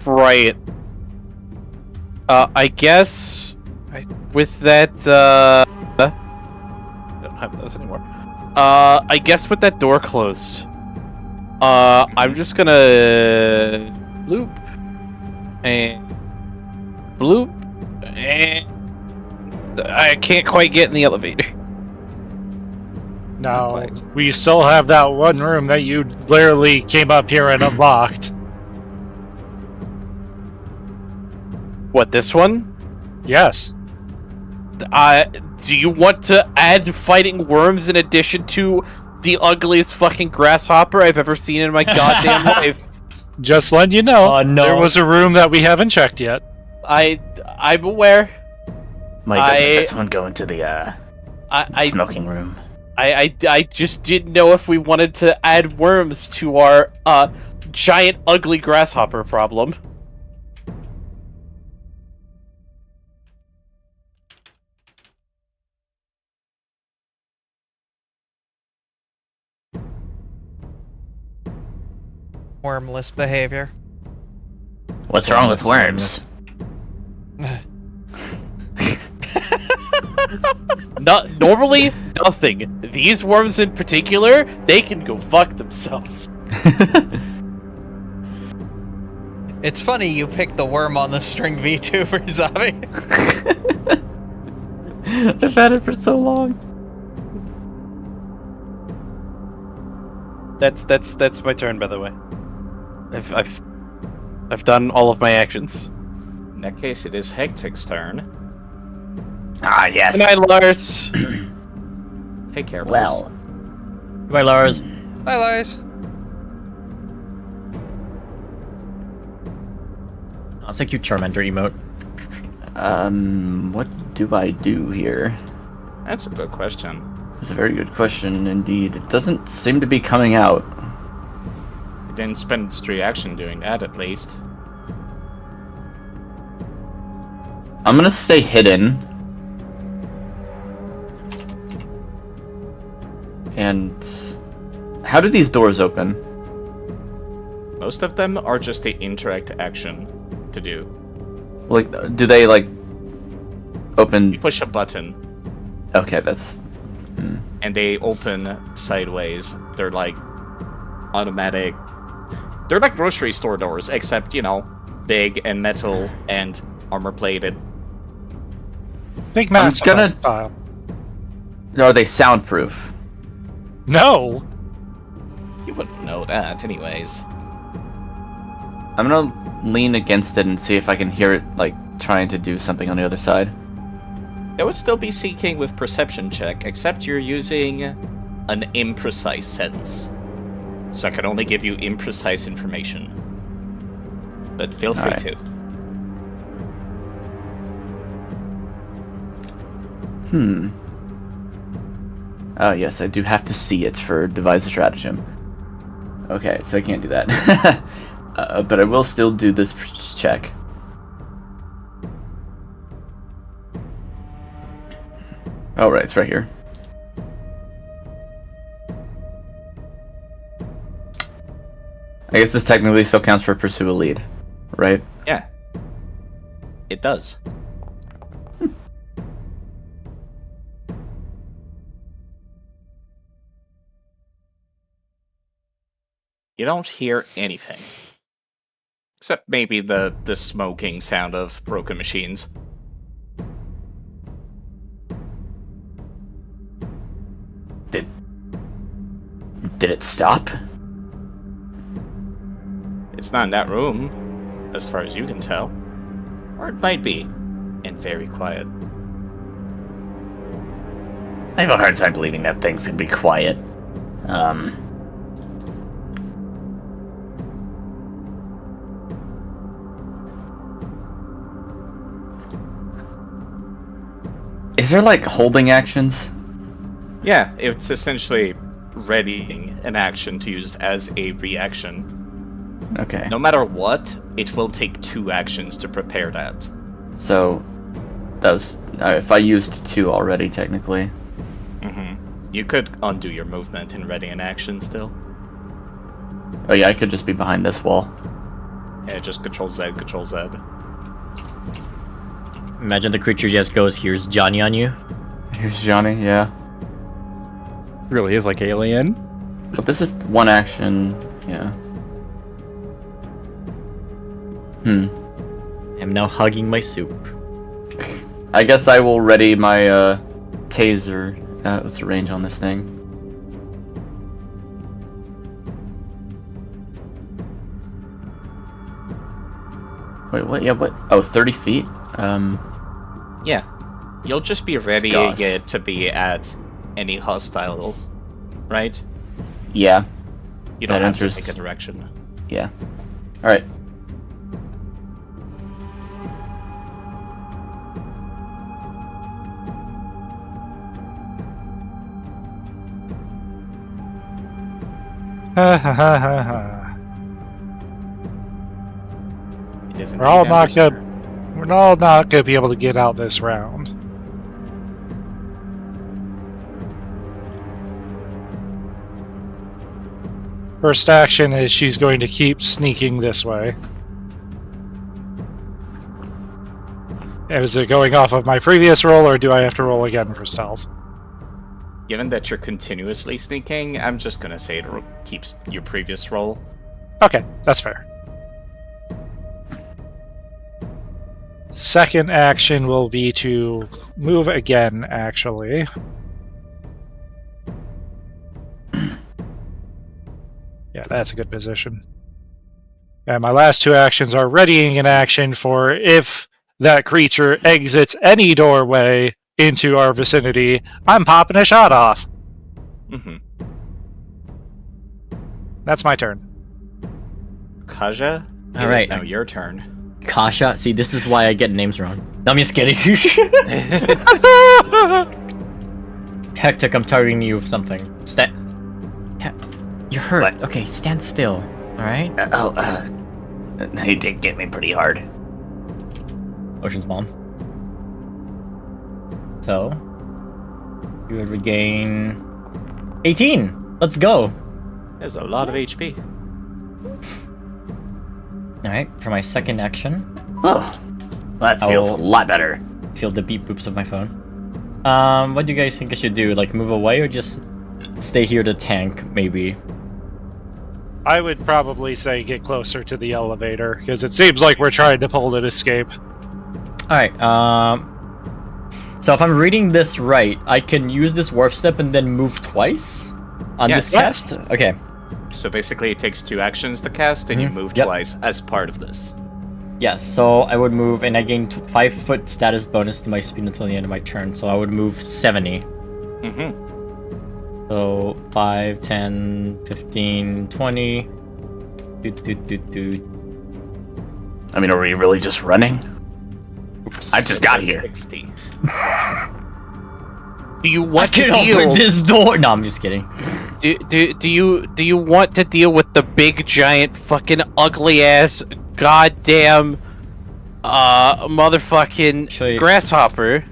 Speaker 5: Right. I guess with that, I don't have those anymore. I guess with that door closed, I'm just gonna bloop and bloop, and I can't quite get in the elevator.
Speaker 1: Not
Speaker 7: No,
Speaker 1: quite.
Speaker 7: we still have that one room that you literally came up here and unlocked.
Speaker 5: What, this one?
Speaker 7: Yes.
Speaker 5: Do you want to add fighting worms in addition to the ugliest fucking grasshopper I've ever seen in my goddamn life?
Speaker 7: Just letting you know,
Speaker 3: Oh, no.
Speaker 7: there was a room that we haven't checked yet.
Speaker 5: I'm aware.
Speaker 2: Mike, doesn't this one go into the
Speaker 5: I
Speaker 2: smoking room?
Speaker 5: I just didn't know if we wanted to add worms to our giant, ugly grasshopper problem.
Speaker 6: Wormless behavior.
Speaker 2: What's wrong with worms?
Speaker 5: Normally, nothing. These worms in particular, they can go fuck themselves.
Speaker 6: It's funny you picked the worm on the string VTuber, Zabi.
Speaker 2: I've had it for so long.
Speaker 5: That's my turn, by the way. I've done all of my actions.
Speaker 1: In that case, it is Hectic's turn.
Speaker 2: Ah, yes.
Speaker 5: Good night, Lars.
Speaker 1: Take care,
Speaker 2: Well,
Speaker 1: Lars.
Speaker 3: Bye, Lars.
Speaker 6: Bye, Lars.
Speaker 3: I'll take you Charmander emote.
Speaker 2: what do I do here?
Speaker 1: That's a good question.
Speaker 2: That's a very good question indeed. It doesn't seem to be coming out.
Speaker 1: You didn't spend its reaction doing that, at least.
Speaker 2: I'm gonna stay hidden. And how do these doors open?
Speaker 1: Most of them are just the interact action to do.
Speaker 2: Like, do they like
Speaker 1: You
Speaker 2: open?
Speaker 1: push a button,
Speaker 2: Okay, that's.
Speaker 1: and they open sideways. They're like automatic. They're like grocery store doors, except, you know, big and metal and armor plated.
Speaker 7: Big Mass
Speaker 2: gonna-
Speaker 7: Effect style.
Speaker 2: Are they soundproof?
Speaker 7: No!
Speaker 1: You wouldn't know that, anyways.
Speaker 2: I'm gonna lean against it and see if I can hear it, like, trying to do something on the other side.
Speaker 1: It would still be seeking with perception check, except you're using an imprecise sense. So I can only give you imprecise information. But feel free
Speaker 2: Alright.
Speaker 1: to.
Speaker 2: Oh, yes, I do have to see it for devise a stratagem. Okay, so I can't do that. But I will still do this check. Oh, right, it's right here. I guess this technically still counts for pursue a lead, right?
Speaker 1: Yeah. It does. You don't hear anything. Except maybe the smoking sound of broken machines.
Speaker 2: Did it stop?
Speaker 1: It's not in that room, as far as you can tell. Or it might be, and very quiet.
Speaker 2: I have a hard time believing that things can be quiet. Is there like holding actions?
Speaker 1: Yeah, it's essentially readying an action to use as a reaction.
Speaker 2: Okay.
Speaker 1: No matter what, it will take 2 actions to prepare that.
Speaker 2: So that was if I used 2 already technically.
Speaker 1: You could undo your movement and ready an action still.
Speaker 2: Oh yeah, I could just be behind this wall.
Speaker 1: Yeah, just Control Z, Control Z.
Speaker 3: Imagine the creature just goes, here's Johnny on you.
Speaker 2: Here's Johnny, yeah.
Speaker 8: Really is like Alien.
Speaker 2: But this is one action, yeah.
Speaker 3: I'm now hugging my soup.
Speaker 2: I guess I will ready my taser. What's the range on this thing? Wait, what? Yeah, what? Oh, 30 feet?
Speaker 1: Yeah. You'll just be readying
Speaker 2: Gosh.
Speaker 1: it to be at any hostile, right?
Speaker 2: Yeah.
Speaker 1: You don't
Speaker 2: That
Speaker 1: have to
Speaker 2: enters-
Speaker 1: pick a direction.
Speaker 2: Yeah. Alright.
Speaker 7: Ha ha ha ha ha. We're all not gonna be able to get out this round. First action is she's going to keep sneaking this way. Is it going off of my previous roll, or do I have to roll again for stealth?
Speaker 1: Given that you're continuously sneaking, I'm just gonna say it keeps your previous roll.
Speaker 7: Okay, that's fair. Second action will be to move again, actually. Yeah, that's a good position. And my last two actions are readying an action for if that creature exits any doorway into our vicinity, I'm popping a shot off.
Speaker 1: Mm-hmm.
Speaker 7: That's my turn.
Speaker 1: Kaja, it
Speaker 3: All right.
Speaker 1: is now your turn.
Speaker 3: Kasha. See, this is why I get names wrong. No, I'm just kidding. Hectic, I'm targeting you with something. You're hurt.
Speaker 4: What?
Speaker 3: Okay, stand still. Alright?
Speaker 4: He did get me pretty hard.
Speaker 3: Ocean's Mom. So, you would regain 18. Let's go.
Speaker 1: There's a lot of HP.
Speaker 3: Alright, for my second action,
Speaker 4: Oh, that feels a
Speaker 3: I'll-
Speaker 4: lot better.
Speaker 3: feel the beep boops of my phone. What do you guys think I should do? Like, move away or just stay here to tank, maybe?
Speaker 7: I would probably say get closer to the elevator, because it seems like we're trying to pull an escape.
Speaker 3: Alright, so if I'm reading this right, I can use this warp step and then move twice on
Speaker 1: Yes.
Speaker 3: this cast? Okay.
Speaker 1: So basically, it takes 2 actions to cast, and you move
Speaker 3: Yep.
Speaker 1: twice as part of this.
Speaker 3: Yes, so I would move, and I gain 5-foot status bonus to my speed until the end of my turn, so I would move 70.
Speaker 1: Mm-hmm.
Speaker 3: So 5, 10, 15, 20.
Speaker 4: I mean, are we really just running?
Speaker 3: Oops.
Speaker 4: I just got here.
Speaker 1: 60.
Speaker 5: Do you
Speaker 3: I
Speaker 5: want to
Speaker 3: can open
Speaker 5: deal?
Speaker 3: this door! No, I'm just kidding.
Speaker 5: Do you want to deal with the big giant fucking ugly ass goddamn motherfucking
Speaker 3: Actually-
Speaker 5: grasshopper?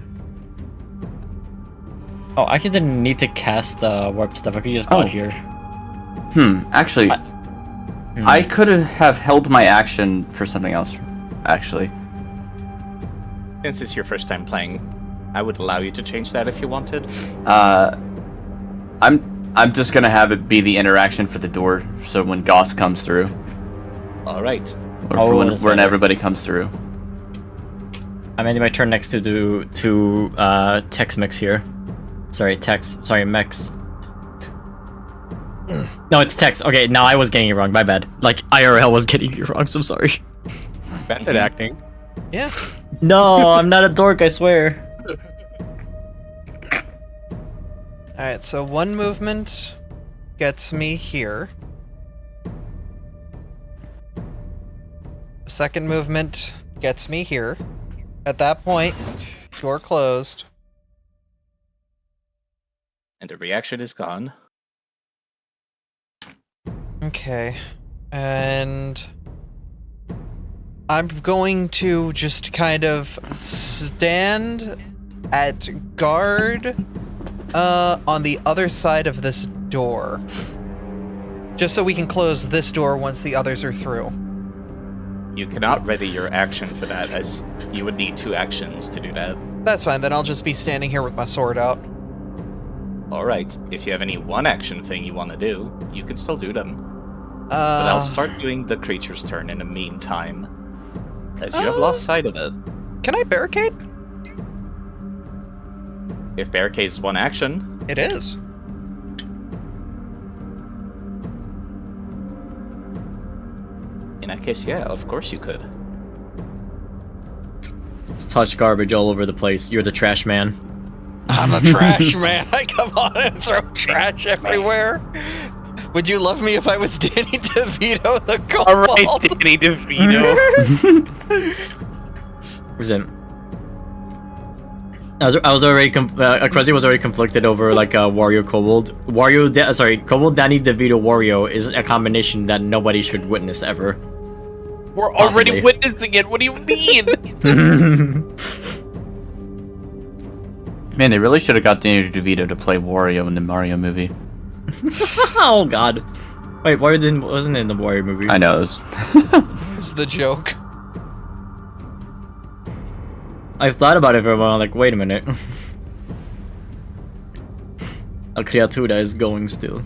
Speaker 3: Oh, I didn't need to cast warp stuff. I could just go
Speaker 4: Oh.
Speaker 3: here.
Speaker 4: Actually, I could have held my action for something else, actually.
Speaker 1: Since it's your first time playing, I would allow you to change that if you wanted.
Speaker 4: I'm just gonna have it be the interaction for the door, so when Goss comes through,
Speaker 1: Alright.
Speaker 4: or
Speaker 3: Oh,
Speaker 4: for when
Speaker 3: that's better.
Speaker 4: everybody comes through.
Speaker 3: I'm ending my turn next to Tex-Mex here. Sorry, Mex. No, it's Tex. Okay, now I was getting it wrong. My bad. Like, IRL was getting it wrong, so I'm sorry.
Speaker 8: Method acting.
Speaker 6: Yeah.
Speaker 3: No, I'm not a dork, I swear.
Speaker 6: Alright, so one movement gets me here. Second movement gets me here. At that point, door closed.
Speaker 1: And the reaction is gone.
Speaker 6: Okay. And I'm going to just kind of stand at guard on the other side of this door. Just so we can close this door once the others are through.
Speaker 1: You cannot ready your action for that, as you would need 2 actions to do that.
Speaker 6: That's fine, then I'll just be standing here with my sword out.
Speaker 1: Alright, if you have any 1-action thing you want to do, you can still do them. But I'll start doing the creature's turn in the meantime, as you have lost sight of it.
Speaker 6: Can I barricade?
Speaker 1: If barricade is 1 action,
Speaker 6: It is.
Speaker 1: in that case, yeah, of course you could.
Speaker 3: Touch garbage all over the place. You're the trash man.
Speaker 6: I'm a trash man. I come on and throw trash everywhere. Would you love me if I was Danny DeVito, the kobold?
Speaker 5: Alright, Danny DeVito.
Speaker 3: Who's in? I was already Akrezi was already conflicted over like Wario Kobold. Kobold Danny DeVito Wario is a combination that nobody should witness ever.
Speaker 5: We're already
Speaker 2: Possibly.
Speaker 5: witnessing it. What do you mean?
Speaker 2: Man, they really should have got Danny DeVito to play Wario in the Mario movie.
Speaker 3: Oh god. Wait, Wario wasn't in the Wario movie.
Speaker 2: I know. It was...
Speaker 6: Is the joke.
Speaker 3: I've thought about it for a while, like, wait a minute. A criatura is going still.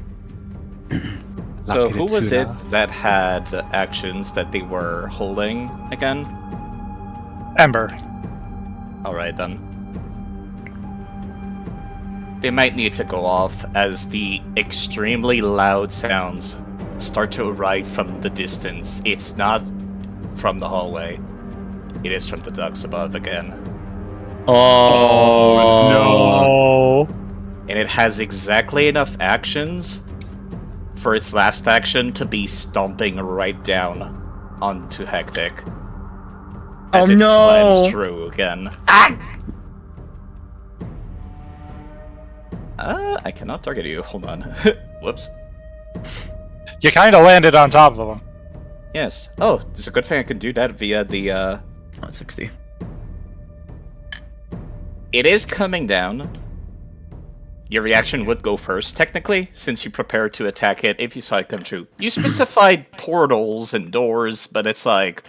Speaker 1: So who was it that had actions that they were holding again?
Speaker 7: Ember.
Speaker 1: Alright then. They might need to go off as the extremely loud sounds start to arrive from the distance. It's not from the hallway. It is from the ducks above again.
Speaker 3: Oh
Speaker 8: No.
Speaker 1: And it has exactly enough actions for its last action to be stomping right down onto Hectic. As
Speaker 3: Oh,
Speaker 1: it
Speaker 3: no.
Speaker 1: slams through again. I cannot target you. Hold on. Whoops.
Speaker 7: You kind of landed on top of them.
Speaker 1: Yes. Oh, it's a good thing I can do that via the,
Speaker 3: 160.
Speaker 1: It is coming down. Your reaction would go first, technically, since you prepared to attack it if you saw it come true. You specified portals and doors, but it's like,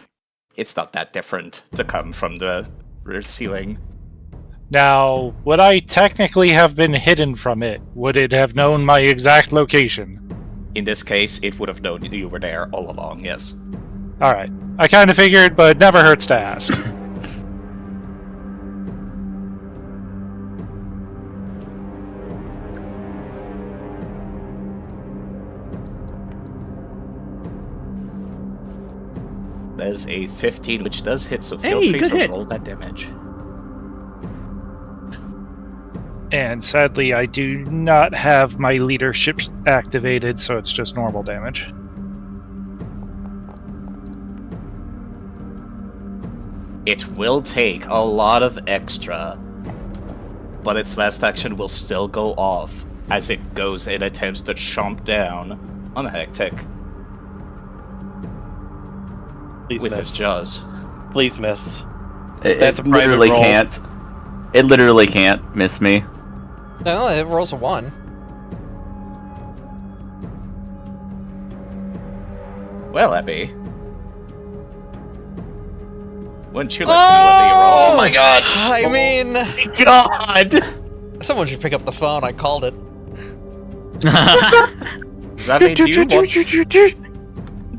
Speaker 1: it's not that different to come from the rear ceiling.
Speaker 7: Now, would I technically have been hidden from it? Would it have known my exact location?
Speaker 1: In this case, it would have known you were there all along, yes.
Speaker 7: Alright. I kind of figured, but it never hurts to ask.
Speaker 1: There's a 15, which does hit, so feel
Speaker 3: Hey,
Speaker 1: free
Speaker 3: good
Speaker 1: to
Speaker 3: hit.
Speaker 1: roll that damage.
Speaker 7: And sadly, I do not have my leadership activated, so it's just normal damage.
Speaker 1: It will take a lot of extra, but its last action will still go off as it goes and attempts to chomp down on Hectic
Speaker 5: Please
Speaker 1: with
Speaker 5: miss.
Speaker 1: its jaws.
Speaker 5: Please miss.
Speaker 2: It,
Speaker 5: That's
Speaker 2: it
Speaker 5: a private
Speaker 2: literally
Speaker 5: roll.
Speaker 2: can't. It literally can't miss me.
Speaker 6: No, it rolls a 1.
Speaker 1: Well, Abby. Wouldn't you like to know what they roll?
Speaker 6: Oh my
Speaker 5: god!
Speaker 6: I mean,
Speaker 5: God!
Speaker 6: someone should pick up the phone. I called it.
Speaker 1: Zabi,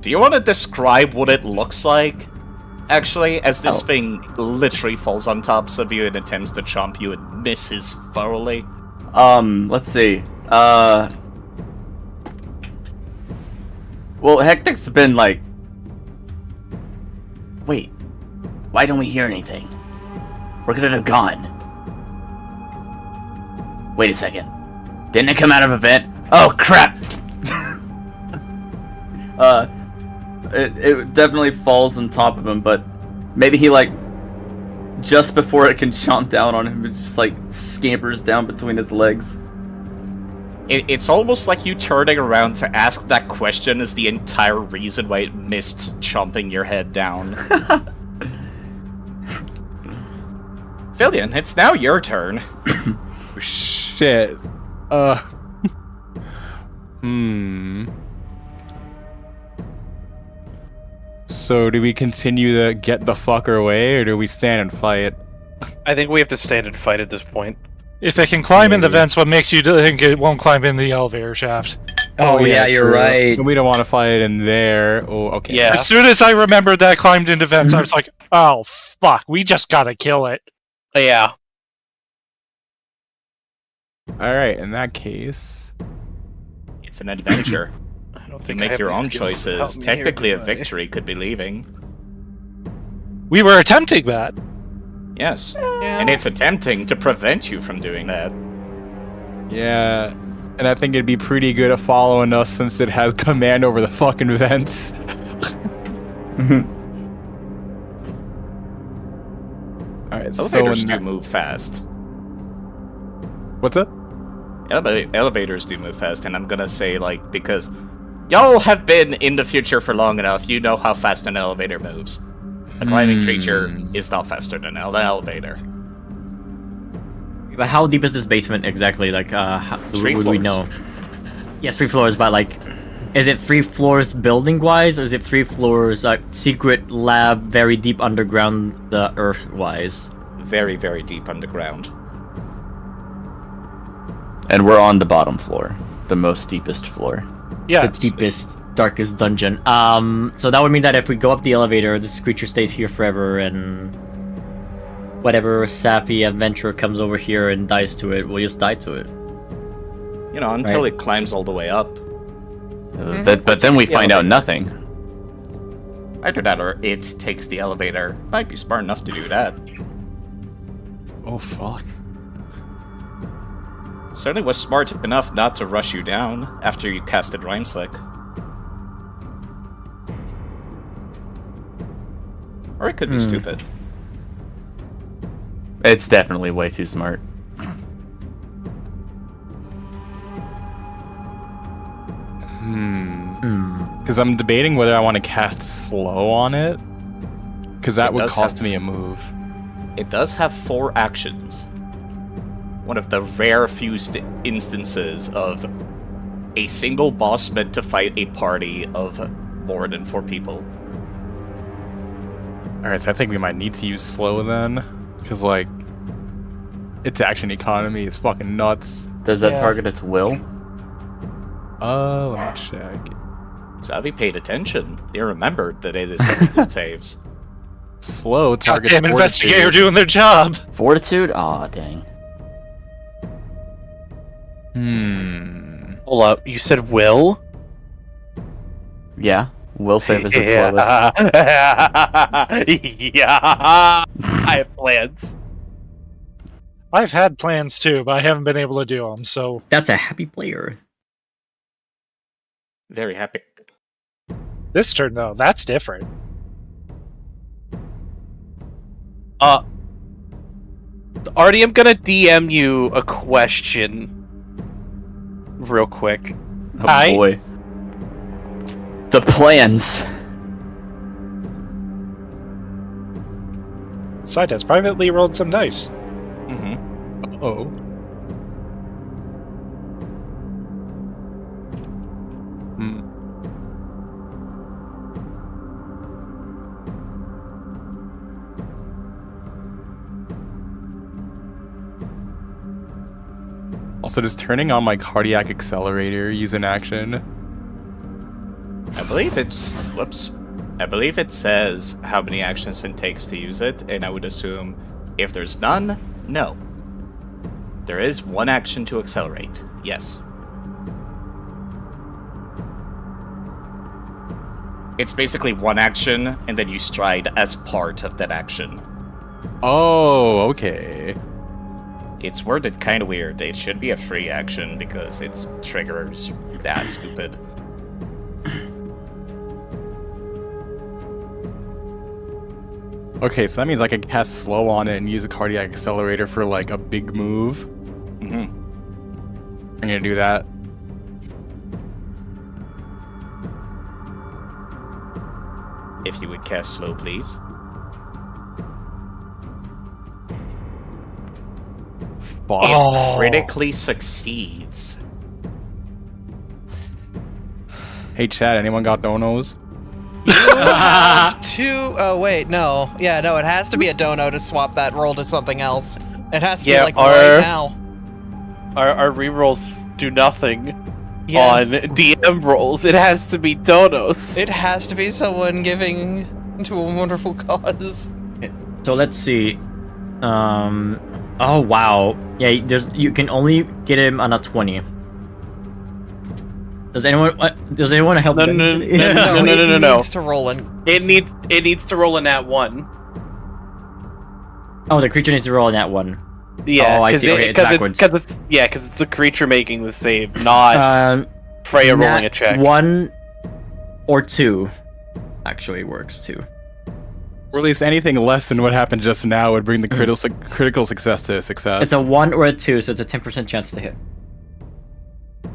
Speaker 1: do you want to describe what it looks like? Actually, as this thing literally falls on top of you and attempts to chomp you and misses thoroughly.
Speaker 2: Let's see. Well, Hectic's been like... Wait. Why don't we hear anything? Where could it have gone? Wait a second. Didn't it come out of a vent? Oh, crap! It definitely falls on top of him, but maybe he, like, just before it can chomp down on him, it just, like, scampers down between his legs.
Speaker 1: It's almost like you turning around to ask that question is the entire reason why it missed chomping your head down. Fillion, it's now your turn.
Speaker 8: Shit. So do we continue the get the fucker away, or do we stand and fight?
Speaker 5: I think we have to stand and fight at this point.
Speaker 7: If it can climb in the
Speaker 8: Maybe.
Speaker 7: vents, what makes you think it won't climb in the elevator shaft?
Speaker 3: Oh, yeah, you're
Speaker 8: true.
Speaker 3: right.
Speaker 8: We don't want to fight in there. Oh, okay.
Speaker 5: Yeah.
Speaker 7: As soon as I remembered that climbed into vents, I was like, oh, fuck, we just gotta kill it.
Speaker 5: Yeah.
Speaker 8: Alright, in that case...
Speaker 1: It's an adventure.
Speaker 5: I don't
Speaker 1: You
Speaker 5: think I
Speaker 1: make
Speaker 5: have
Speaker 1: your
Speaker 5: any
Speaker 1: own
Speaker 5: skills to help
Speaker 1: choices.
Speaker 5: me here,
Speaker 1: Technically, a
Speaker 5: do I?
Speaker 1: victory could be leaving.
Speaker 7: We were attempting that.
Speaker 1: Yes.
Speaker 5: Yeah.
Speaker 1: And it's attempting to prevent you from doing that.
Speaker 8: Yeah, and I think it'd be pretty good at following us since it has command over the fucking vents. Alright, so
Speaker 1: Elevators
Speaker 8: in
Speaker 1: do
Speaker 8: that...
Speaker 1: move fast.
Speaker 8: What's up?
Speaker 1: Elevators do move fast, and I'm gonna say, like, because Y'all have been in the future for long enough. You know how fast an elevator moves. A climbing creature is not faster than an elevator.
Speaker 3: But how deep is this basement exactly? Like,
Speaker 1: Three
Speaker 3: would we
Speaker 1: floors.
Speaker 3: know? Yes, 3 floors, but like, is it 3 floors building-wise, or is it 3 floors secret lab, very deep underground, earth-wise?
Speaker 1: Very, very deep underground.
Speaker 2: And we're on the bottom floor, the most deepest floor.
Speaker 7: Yeah.
Speaker 3: The deepest, darkest dungeon. So that would mean that if we go up the elevator, this creature stays here forever, and whatever sappy adventurer comes over here and dies to it, we'll just die to it.
Speaker 1: You know, until
Speaker 3: Right.
Speaker 1: it climbs all the way up.
Speaker 2: But then we
Speaker 1: the
Speaker 2: find out
Speaker 1: elevator.
Speaker 2: nothing.
Speaker 1: Either that or it takes the elevator. Might be smart enough to do that.
Speaker 8: Oh fuck.
Speaker 1: Certainly was smart enough not to rush you down after you casted Rhymes Flick. Or it could be stupid.
Speaker 2: It's definitely way too smart.
Speaker 8: Because I'm debating whether I want to cast slow on it. Because that
Speaker 1: It
Speaker 8: would
Speaker 1: does
Speaker 8: cost
Speaker 1: have-
Speaker 8: me a move.
Speaker 1: It does have 4 actions. One of the rare few instances of a single boss meant to fight a party of more than 4 people.
Speaker 8: Alright, so I think we might need to use slow then. Because, like, its action economy is fucking nuts.
Speaker 2: Does that
Speaker 6: Yeah.
Speaker 2: target its will?
Speaker 8: Let me check.
Speaker 1: Savvy paid attention. They remembered that it is going to saves.
Speaker 8: Slow targets
Speaker 7: Goddamn investigator
Speaker 8: fortitude.
Speaker 7: doing their job.
Speaker 2: Fortitude? Aw, dang.
Speaker 5: Hold up, you said will?
Speaker 2: Yeah, will save is its
Speaker 5: Yeah.
Speaker 2: slowest.
Speaker 5: Yeah. I have plans.
Speaker 7: I've had plans too, but I haven't been able to do them. So
Speaker 3: That's a happy player.
Speaker 1: Very happy.
Speaker 7: this turn, though, that's different.
Speaker 5: Artie, I'm gonna DM you a question real quick.
Speaker 2: Oh
Speaker 7: Hi.
Speaker 2: boy. The plans.
Speaker 7: Side has privately rolled some dice.
Speaker 1: Mm-hmm.
Speaker 8: Oh. Also, does turning on my cardiac accelerator use an action?
Speaker 1: I believe it's... Whoops. I believe it says how many actions it takes to use it, and I would assume if there's none, no. There is 1 action to accelerate. Yes. It's basically 1 action, and then you stride as part of that action.
Speaker 8: Oh, okay.
Speaker 1: It's worded kind of weird. It should be a free action because its triggers that stupid.
Speaker 8: Okay, so that means I can cast slow on it and use a cardiac accelerator for like a big move.
Speaker 1: Mm-hmm.
Speaker 8: I'm gonna do that.
Speaker 1: If you would cast slow, please.
Speaker 8: Fuck.
Speaker 1: It critically succeeds.
Speaker 8: Hey, Chad, anyone got donos?
Speaker 6: Have 2. Oh wait, no. Yeah, no. It has to be a dono to swap that roll to something else. It has to
Speaker 5: Yeah,
Speaker 6: be like
Speaker 5: our-
Speaker 6: right now.
Speaker 5: Our rerolls do nothing
Speaker 6: Yeah.
Speaker 5: on DM rolls. It has to be donos.
Speaker 6: It has to be someone giving to a wonderful cause.
Speaker 3: So let's see. Oh wow. Yeah, you can only get him on a 20. Does anyone want to help?
Speaker 5: No,
Speaker 3: them?
Speaker 5: no, no,
Speaker 3: Yeah.
Speaker 5: no, no, no, no,
Speaker 6: It
Speaker 5: no.
Speaker 6: needs to roll in.
Speaker 5: It needs to roll in that 1.
Speaker 3: Oh, the creature needs to roll in that one.
Speaker 5: Yeah,
Speaker 3: Oh, I see. Okay, it's backwards.
Speaker 5: because it's the creature making the save, not Freya
Speaker 3: Nat
Speaker 5: rolling a check.
Speaker 3: 1 or 2 actually works too.
Speaker 8: Or at least anything less than what happened just now would bring the critical success to a success.
Speaker 3: It's a 1 or a 2, so it's a 10% chance to hit.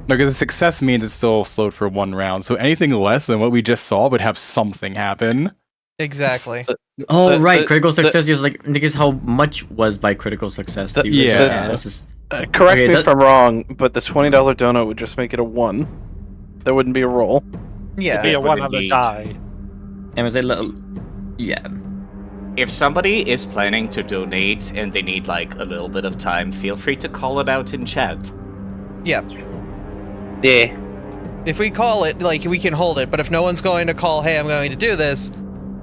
Speaker 8: No, because a success means it's still slowed for 1 round. So anything less than what we just saw would have something happen.
Speaker 6: Exactly.
Speaker 3: Oh,
Speaker 5: The-
Speaker 3: right.
Speaker 5: the-
Speaker 3: Critical
Speaker 5: the-
Speaker 3: success is like, I think is how much was by critical success. The original
Speaker 8: yeah.
Speaker 3: success is.
Speaker 5: Correct
Speaker 3: Okay,
Speaker 5: me if
Speaker 3: that-
Speaker 5: I'm wrong, but the $20 donut would just make it a 1. That wouldn't be a roll.
Speaker 6: Yeah.
Speaker 7: Be a
Speaker 1: would
Speaker 7: one on the
Speaker 1: indeed.
Speaker 7: die.
Speaker 3: And was it little? Yeah.
Speaker 1: If somebody is planning to donate and they need like a little bit of time, feel free to call it out in chat.
Speaker 6: Yeah.
Speaker 5: Yeah.
Speaker 6: If we call it, like, we can hold it, but if no one's going to call, hey, I'm going to do this,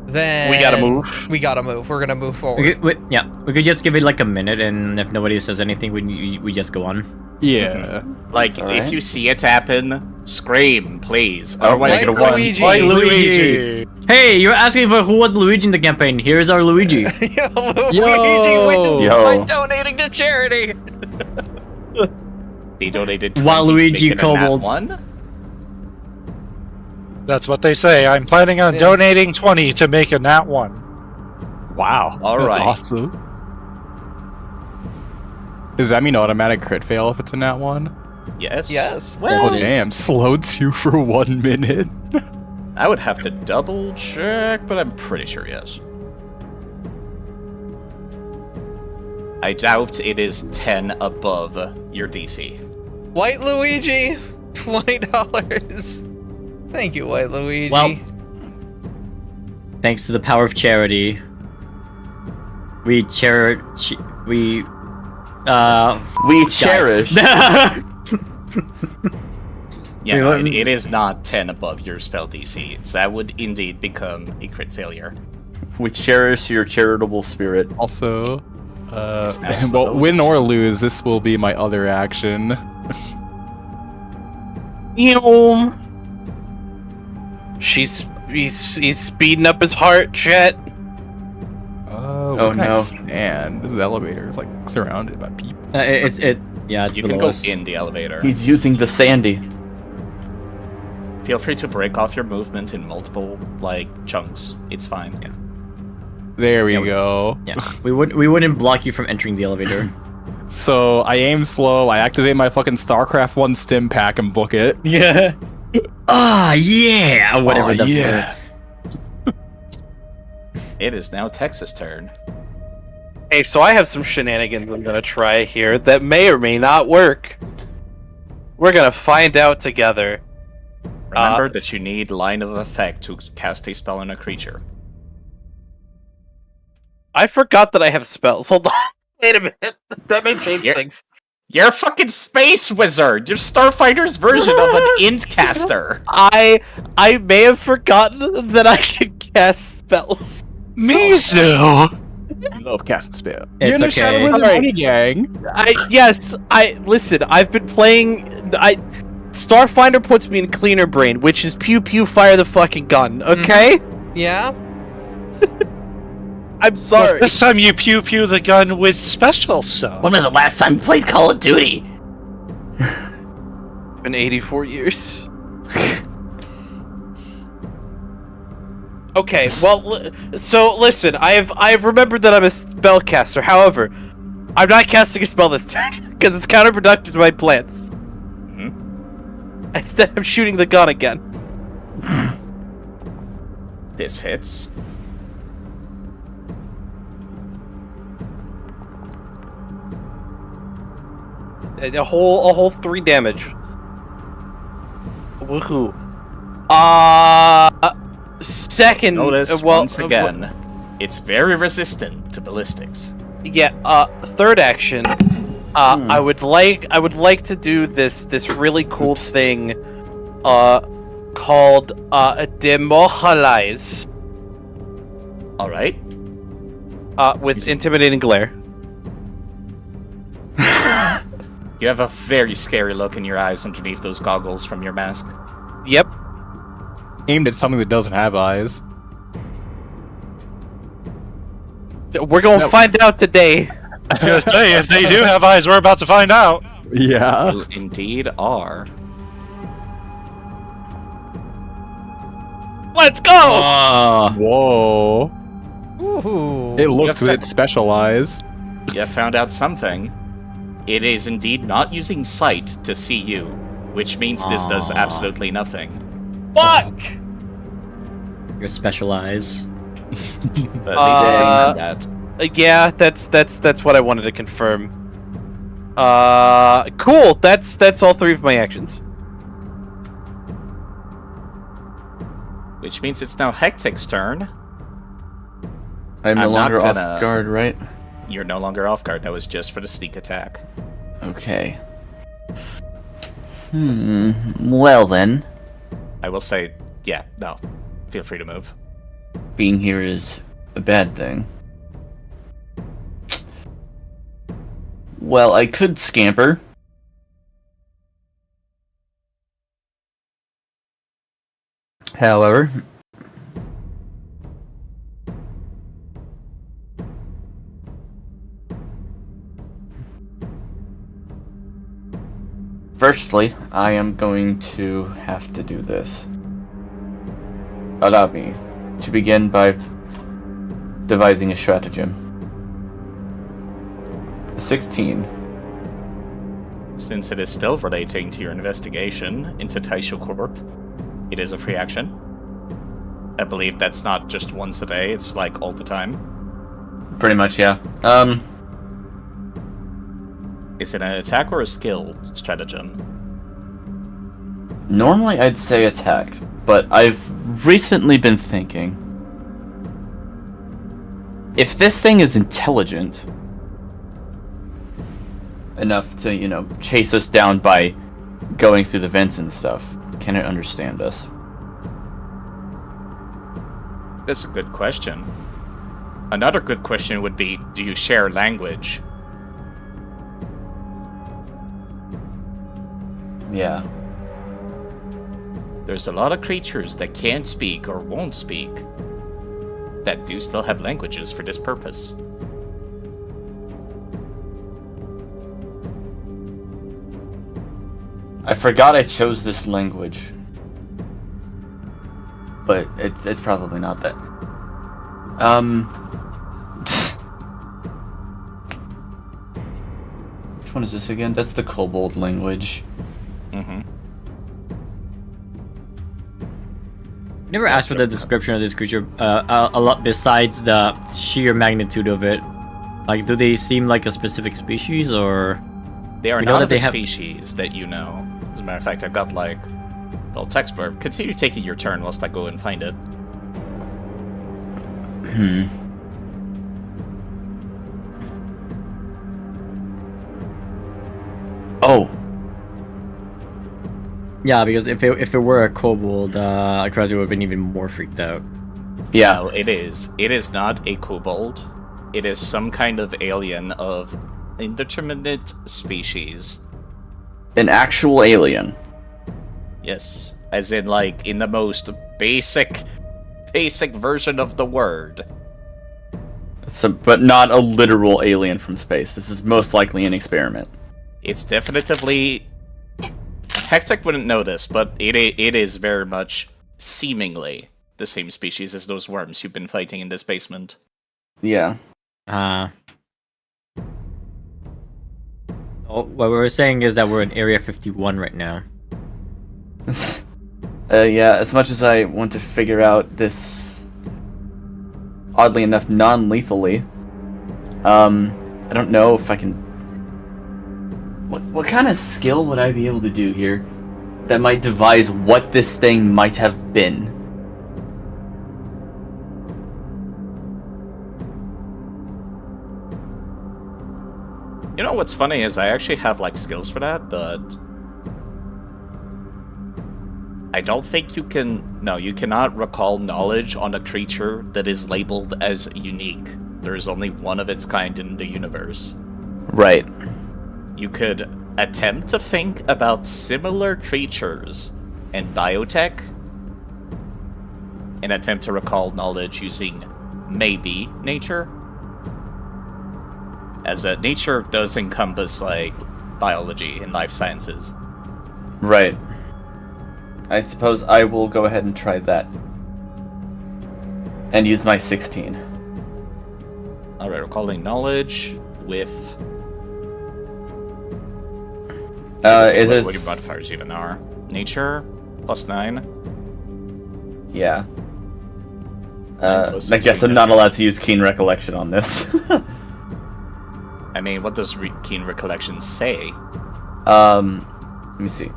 Speaker 6: then...
Speaker 5: We gotta move.
Speaker 6: We gotta move. We're gonna move forward.
Speaker 3: We could just give it like a minute, and if nobody says anything, we just go on.
Speaker 8: Yeah.
Speaker 1: Like,
Speaker 2: That's alright.
Speaker 1: if you see it happen, scream, please.
Speaker 2: Oh,
Speaker 1: Otherwise,
Speaker 6: White
Speaker 1: you're gonna
Speaker 6: Luigi.
Speaker 3: White
Speaker 7: Luigi.
Speaker 3: Hey, you're asking for who was Luigi in the campaign. Here's our Luigi.
Speaker 6: Luigi wins
Speaker 2: Yo.
Speaker 6: by donating to charity.
Speaker 1: They donated 20
Speaker 3: Waluigi
Speaker 1: to make it a nat
Speaker 3: Kobold.
Speaker 1: 1.
Speaker 7: That's what they say. I'm planning on donating 20 to make a nat 1.
Speaker 8: Wow.
Speaker 1: All
Speaker 8: That's
Speaker 1: right.
Speaker 8: awesome. Does that mean automatic crit fail if it's a nat 1?
Speaker 1: Yes.
Speaker 6: Yes.
Speaker 8: Oh,
Speaker 3: it is.
Speaker 8: damn. Slowed 2 for 1 minute.
Speaker 1: I would have to double check, but I'm pretty sure yes. I doubt it is 10 above your DC.
Speaker 6: White Luigi, $20. Thank you, White Luigi.
Speaker 3: Well, thanks to the power of charity, we cherish. We
Speaker 2: cherish.
Speaker 1: Yeah,
Speaker 3: Wait,
Speaker 1: no,
Speaker 3: what-
Speaker 1: it is not 10 above your spell DC. So that would indeed become a crit failure.
Speaker 2: We cherish your charitable spirit.
Speaker 8: Also,
Speaker 1: It's now
Speaker 8: well,
Speaker 1: slowed.
Speaker 8: win or lose, this will be my other action.
Speaker 5: He's speeding up his heart, Chet.
Speaker 8: Oh
Speaker 2: no.
Speaker 8: And this elevator is like surrounded by people.
Speaker 3: it's it's
Speaker 1: You can
Speaker 3: below
Speaker 1: go
Speaker 3: us.
Speaker 1: in the elevator.
Speaker 2: He's using the Sandy.
Speaker 1: Feel free to break off your movement in multiple, like, chunks. It's fine.
Speaker 3: Yeah.
Speaker 8: There we
Speaker 3: Yeah,
Speaker 8: go.
Speaker 3: Yeah, we wouldn't block you from entering the elevator.
Speaker 8: So I aim slow, I activate my fucking StarCraft 1 stim pack and book it.
Speaker 3: Yeah. Ah, yeah. Whatever.
Speaker 8: Aw,
Speaker 3: the
Speaker 8: yeah.
Speaker 1: It is now Texas' turn.
Speaker 5: Hey, so I have some shenanigans I'm gonna try here that may or may not work. We're gonna find out together.
Speaker 1: Remember that you need line of effect to cast a spell on a creature.
Speaker 5: I forgot that I have spells. Hold on. Wait a minute. That may change
Speaker 1: Yeah.
Speaker 5: things.
Speaker 1: You're a fucking space wizard! You're Starfinder's version of an int caster!
Speaker 5: I may have forgotten that I can cast spells.
Speaker 7: Mizu!
Speaker 8: Love cast spell.
Speaker 3: It's
Speaker 8: You're in the
Speaker 3: okay.
Speaker 8: Shadow Wizard
Speaker 5: Alright.
Speaker 8: Money Gang.
Speaker 5: Listen, I've been playing Starfinder puts me in cleaner brain, which is pew pew fire the fucking gun, okay?
Speaker 6: Yeah.
Speaker 5: I'm sorry.
Speaker 7: This time you pew pew the gun with special stuff.
Speaker 2: When was the last time you played Call of Duty?
Speaker 5: Been 84 years. Okay, well, so listen, I've remembered that I'm a spellcaster. However, I'm not casting a spell this turn because it's counterproductive to my plans. Instead, I'm shooting the gun again.
Speaker 1: This hits.
Speaker 5: A whole 3 damage. Woohoo! Second.
Speaker 1: Notice
Speaker 5: well,
Speaker 1: once again, it's very resistant to ballistics.
Speaker 5: Third action. I would like to do this really cool thing, called Demoralize,
Speaker 1: All right.
Speaker 5: with intimidating glare.
Speaker 1: You have a very scary look in your eyes underneath those goggles from your mask.
Speaker 5: Yep.
Speaker 8: Aimed at something that doesn't have eyes.
Speaker 5: We're gonna find out today.
Speaker 7: I was gonna say, if they do have eyes, we're about to find out.
Speaker 8: Yeah.
Speaker 1: You indeed are.
Speaker 5: Let's go.
Speaker 8: Whoa.
Speaker 6: Ooh.
Speaker 8: It looked
Speaker 1: That's
Speaker 8: with its special eyes.
Speaker 1: You found out something. It is indeed not using sight to see you. which means this does
Speaker 3: Aw.
Speaker 1: absolutely nothing.
Speaker 5: Fuck!
Speaker 3: Your special eyes.
Speaker 1: But at least we can that.
Speaker 5: Yeah, that's what I wanted to confirm. Cool. That's all 3 of my actions.
Speaker 1: Which means it's now Hectic's turn.
Speaker 2: I'm no
Speaker 1: I'm not
Speaker 2: longer
Speaker 1: gonna-
Speaker 2: off guard, right?
Speaker 1: You're no longer off guard. That was just for the sneak attack.
Speaker 2: Okay. Well then,
Speaker 1: I will say, yeah, no. Feel free to move.
Speaker 2: being here is a bad thing. Well, I could scamper. However, firstly, I am going to have to do this. Allow me to begin by devising a stratagem. 16.
Speaker 1: Since it is still relating to your investigation into Taisho Corp, it is a free action. I believe that's not just once a day, it's like all the time.
Speaker 2: Pretty much, yeah.
Speaker 1: Is it an attack or a skill stratagem?
Speaker 2: Normally I'd say attack, but I've recently been thinking, if this thing is intelligent enough to, you know, chase us down by going through the vents and stuff, can it understand us?
Speaker 1: That's a good question. Another good question would be, do you share language?
Speaker 2: Yeah.
Speaker 1: There's a lot of creatures that can't speak or won't speak that do still have languages for this purpose.
Speaker 2: I forgot I chose this language. But it's probably not that. Which one is this again? That's the kobold language.
Speaker 1: Mm-hmm.
Speaker 3: Never asked for the description of this creature. A lot besides the sheer magnitude of it. Like, do they seem like a specific species, or
Speaker 1: They are
Speaker 3: We know
Speaker 1: not
Speaker 3: that
Speaker 1: of the
Speaker 3: they have-
Speaker 1: species that you know. As a matter of fact, I've got like little text bar. Continue taking your turn whilst I go and find it.
Speaker 2: Oh,
Speaker 3: yeah? Because if it were a kobold, Akrazi would have been even more freaked out.
Speaker 2: yeah.
Speaker 1: No, it is. It is not a kobold. It is some kind of alien of indeterminate species.
Speaker 2: An actual alien.
Speaker 1: Yes, as in like in the most basic version of the word.
Speaker 2: But not a literal alien from space. This is most likely an experiment.
Speaker 1: It's definitively Hectic wouldn't know this, but it is very much seemingly the same species as those worms you've been fighting in this basement.
Speaker 2: Yeah.
Speaker 3: What we're saying is that we're in Area 51 right now.
Speaker 2: Yeah, as much as I want to figure out this, oddly enough, non-lethally, I don't know if I can... What kind of skill would I be able to do here that might devise what this thing might have been?
Speaker 1: You know what's funny is I actually have like skills for that, but I don't think you can... No, you cannot recall knowledge on a creature that is labeled as unique. There is only one of its kind in the universe.
Speaker 2: Right.
Speaker 1: You could attempt to think about similar creatures in biotech and attempt to recall knowledge using maybe nature. As nature does encompass like biology and life sciences.
Speaker 2: Right. I suppose I will go ahead and try that. And use my 16.
Speaker 1: Alright, recalling knowledge with
Speaker 2: It
Speaker 1: what
Speaker 2: is.
Speaker 1: your modifiers even are. Nature, +9.
Speaker 2: Yeah.
Speaker 1: Plus
Speaker 2: I guess
Speaker 1: 16
Speaker 2: I'm not
Speaker 1: is-
Speaker 2: allowed to use keen recollection on this.
Speaker 1: I mean, what does Keen Recollection say?
Speaker 2: Let me see.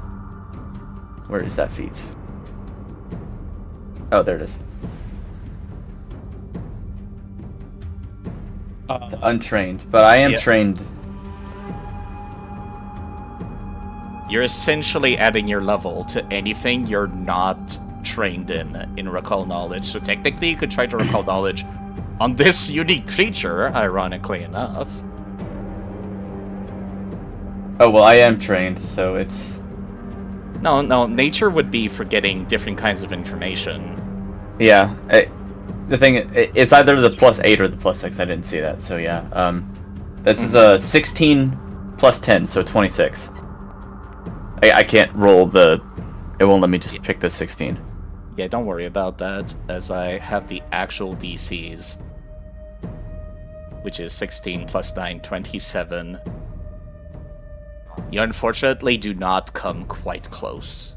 Speaker 2: Where is that feat? Oh, there it is. Untrained, but I am
Speaker 1: Yeah.
Speaker 2: trained.
Speaker 1: You're essentially adding your level to anything you're not trained in Recall Knowledge. So technically, you could try to Recall Knowledge on this unique creature, ironically enough.
Speaker 2: Oh well, I am trained, so it's.
Speaker 1: No, nature would be for getting different kinds of information.
Speaker 2: Yeah. The thing, it's either the +8 or the +6. I didn't see that, so yeah. This is a 16 plus 10, so 26. I can't roll the. It won't let me just pick the 16.
Speaker 1: Yeah, don't worry about that, as I have the actual DCs, which is 16 plus 9, 27. You unfortunately do not come quite close.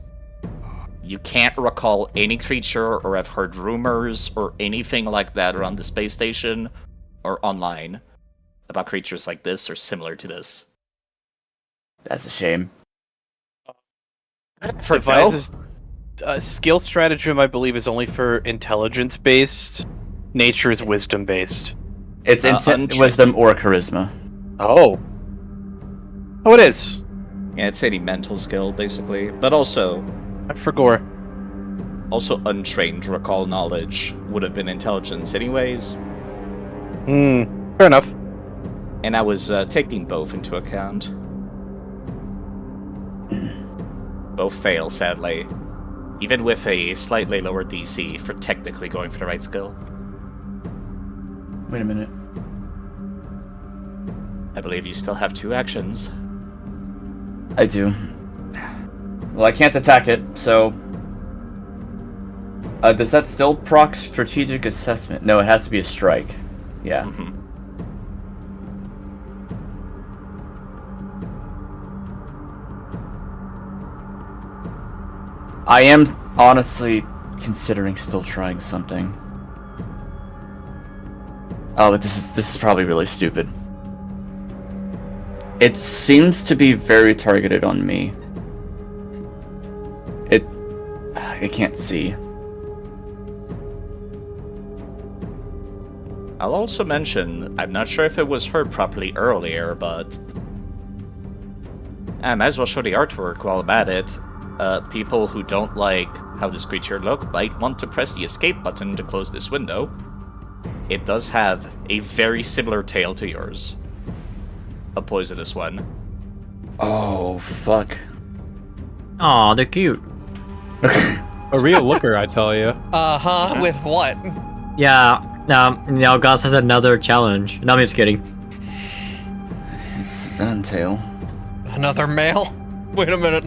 Speaker 1: You can't recall any creature or have heard rumors or anything like that around the space station or online about creatures like this or similar to this.
Speaker 2: That's a shame.
Speaker 5: Devises skill stratagem, I believe, is only for intelligence-based. Nature is wisdom-based.
Speaker 2: It's wisdom or charisma.
Speaker 5: Oh. Oh, it is.
Speaker 1: Yeah, it's any mental skill, basically. But also
Speaker 5: I forgot.
Speaker 1: untrained recall knowledge would have been intelligence anyways.
Speaker 5: Fair enough.
Speaker 1: And I was taking both into account. Both fail, sadly. Even with a slightly lower DC for technically going for the right skill.
Speaker 2: Wait a minute.
Speaker 1: I believe you still have 2 actions.
Speaker 2: I do. Well, I can't attack it, so. Does that still proc strategic assessment? No, it has to be a strike. Yeah.
Speaker 1: Mhm.
Speaker 2: I am honestly considering still trying something. Oh, but this is probably really stupid. It seems to be very targeted on me. I can't see.
Speaker 1: I'll also mention, I'm not sure if it was heard properly earlier, but I might as well show the artwork while I'm at it. People who don't like how this creature look might want to press the escape button to close this window. It does have a very similar tail to yours. A poisonous one.
Speaker 2: Oh, fuck.
Speaker 3: Aw, they're cute.
Speaker 8: A real looker, I tell you.
Speaker 6: With what?
Speaker 3: Yeah, now Goss has another challenge. No, I'm just kidding.
Speaker 2: It's Venom Tail.
Speaker 6: Another male? Wait a minute.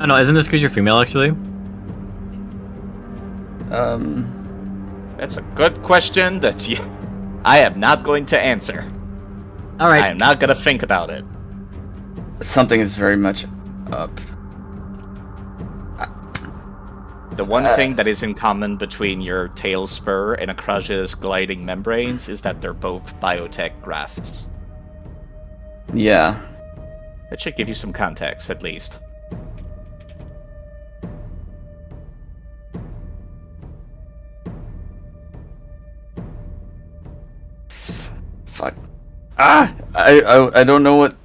Speaker 3: Oh no, isn't this creature female actually?
Speaker 1: That's a good question that I am not going to answer. I
Speaker 3: Alright.
Speaker 1: am not going to think about it.
Speaker 2: Something is very much up.
Speaker 1: The one thing that is in common between your tail spur and Akraj's gliding membranes is that they're both biotech grafts.
Speaker 2: Yeah.
Speaker 1: That should give you some context, at least.
Speaker 2: Fuck. Ah! I don't know what.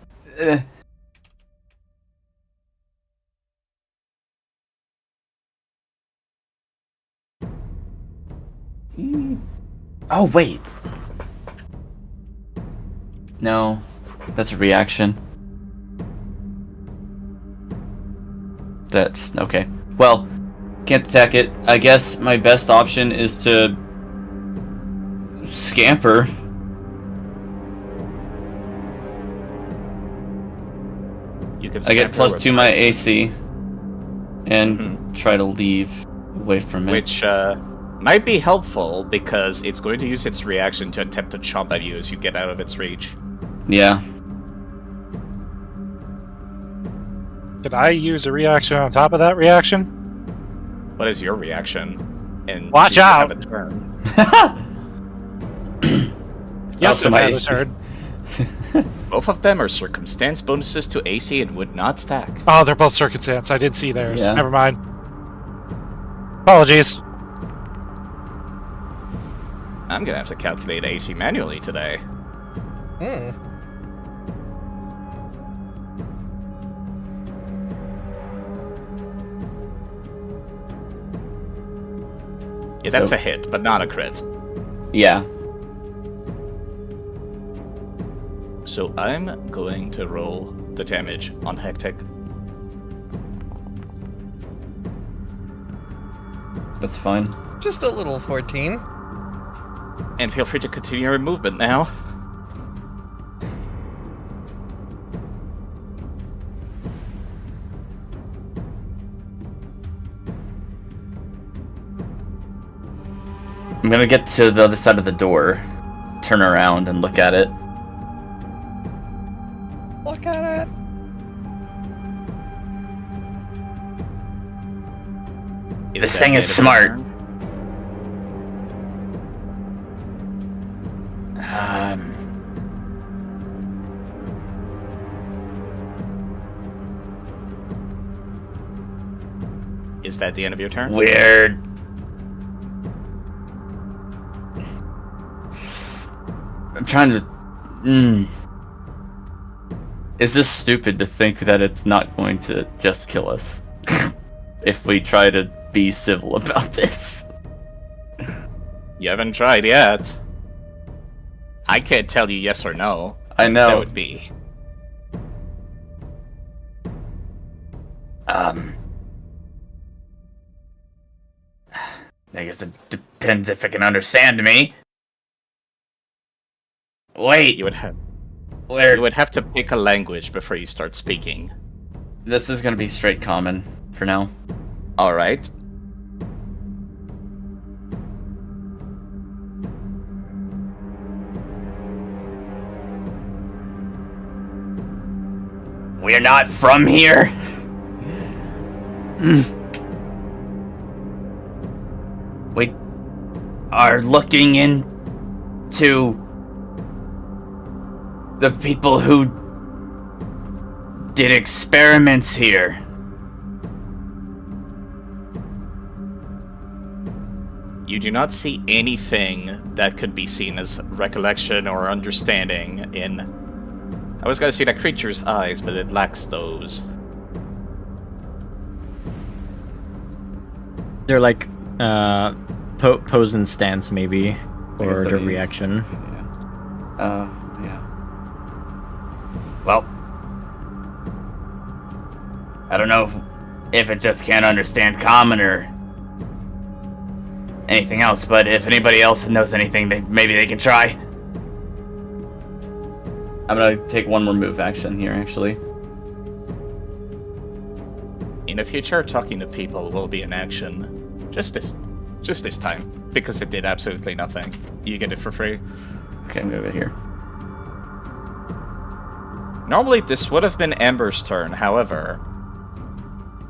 Speaker 2: Oh wait. No, that's a reaction. That's okay. Well, can't attack it. I guess my best option is to scamper.
Speaker 1: You can
Speaker 2: I get
Speaker 1: scamper
Speaker 2: +2
Speaker 1: with
Speaker 2: my
Speaker 1: fright,
Speaker 2: AC and try to leave away from it.
Speaker 1: which might be helpful because it's going to use its reaction to attempt to chomp at you as you get out of its reach.
Speaker 2: Yeah.
Speaker 7: Can I use a reaction on top of that reaction?
Speaker 1: What is your reaction? And
Speaker 7: Watch
Speaker 1: do you
Speaker 7: out!
Speaker 1: have a turn?
Speaker 7: Yes,
Speaker 2: Oh,
Speaker 7: I have
Speaker 2: somebody-
Speaker 7: a turn.
Speaker 1: Both of them are circumstance bonuses to AC and would not stack.
Speaker 7: Oh, they're both circumstance. I did see theirs.
Speaker 2: Yeah.
Speaker 7: Never mind. Apologies.
Speaker 1: I'm gonna have to calculate AC manually today.
Speaker 6: Hmm.
Speaker 1: Yeah, that's
Speaker 2: So-
Speaker 1: a hit, but not a crit.
Speaker 2: Yeah.
Speaker 1: So I'm going to roll the damage on Hectic.
Speaker 2: That's fine.
Speaker 6: Just a little 14.
Speaker 1: And feel free to continue your movement now.
Speaker 2: I'm gonna get to the other side of the door, turn around, and look at it.
Speaker 6: Look at it.
Speaker 2: This
Speaker 1: that
Speaker 2: thing
Speaker 1: the
Speaker 2: is
Speaker 1: end of your
Speaker 2: smart.
Speaker 1: turn? Is that the end of your turn?
Speaker 2: Weird. I'm trying to. Is this stupid to think that it's not going to just kill us? If we try to be civil about this.
Speaker 1: You haven't tried yet. I can't tell you yes or no.
Speaker 2: I know.
Speaker 1: That would be.
Speaker 2: I guess it depends if it can understand me. Wait,
Speaker 1: You would have.
Speaker 2: where?
Speaker 1: You would have to pick a language before you start speaking.
Speaker 2: This is gonna be straight common for now.
Speaker 1: All right.
Speaker 2: We're not from here. We are looking into the people who did experiments here.
Speaker 1: You do not see anything that could be seen as recollection or understanding in. I was gonna say that creature's eyes, but it lacks those.
Speaker 3: They're like pose and stance maybe, or the reaction.
Speaker 2: Yeah. Well, I don't know if it just can't understand common or anything else, but if anybody else knows anything, maybe they can try. I'm gonna take one more move action here, actually.
Speaker 1: In the future, talking to people will be an action. Just this time, because it did absolutely nothing. You get it for free.
Speaker 2: Okay, I'm over here.
Speaker 1: Normally, this would have been Amber's turn. However,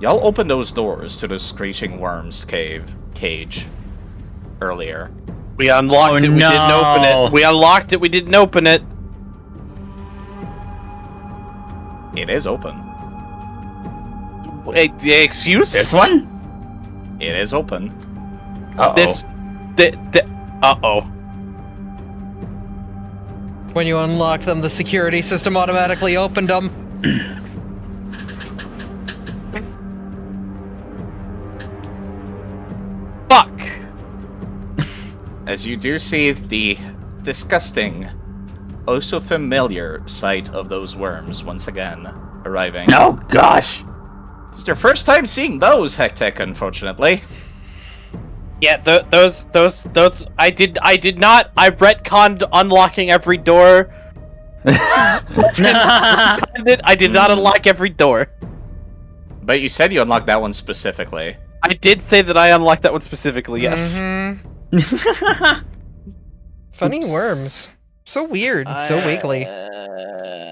Speaker 1: y'all opened those doors to the Screeching Worms cage earlier.
Speaker 5: We unlocked it. We didn't open
Speaker 3: no.
Speaker 5: it. We unlocked it. We didn't open it.
Speaker 1: It is open.
Speaker 5: Wait, excuse?
Speaker 2: This one?
Speaker 1: It is open.
Speaker 2: Uh-oh.
Speaker 5: This. Uh-oh.
Speaker 6: When you unlock them, the security system automatically opened them.
Speaker 5: Fuck.
Speaker 1: As you do see the disgusting, oh so familiar sight of those worms once again arriving.
Speaker 2: Oh, gosh.
Speaker 1: It's your first time seeing those, Hectic, unfortunately.
Speaker 5: Yeah, those. I did not. I retconned unlocking every door. I did not unlock every door.
Speaker 1: But you said you unlocked that one specifically.
Speaker 5: I did say that I unlocked that one specifically. Yes.
Speaker 6: Funny worms. So weird, so wiggly.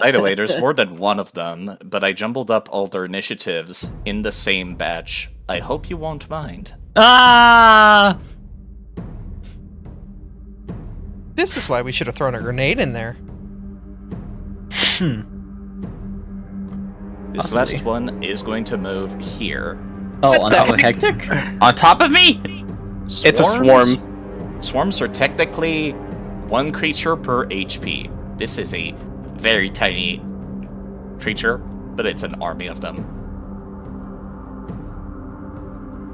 Speaker 1: By the way, there's more than one of them, but I jumbled up all their initiatives in the same batch. I hope you won't mind.
Speaker 3: Ah!
Speaker 6: This is why we should have thrown a grenade in there.
Speaker 1: This
Speaker 3: Possibly.
Speaker 1: last one is going to move here.
Speaker 3: Oh, on top of Hectic?
Speaker 2: On top of me!
Speaker 5: It's a swarm.
Speaker 1: Swarms are technically one creature per HP. This is a very tiny creature, but it's an army of them.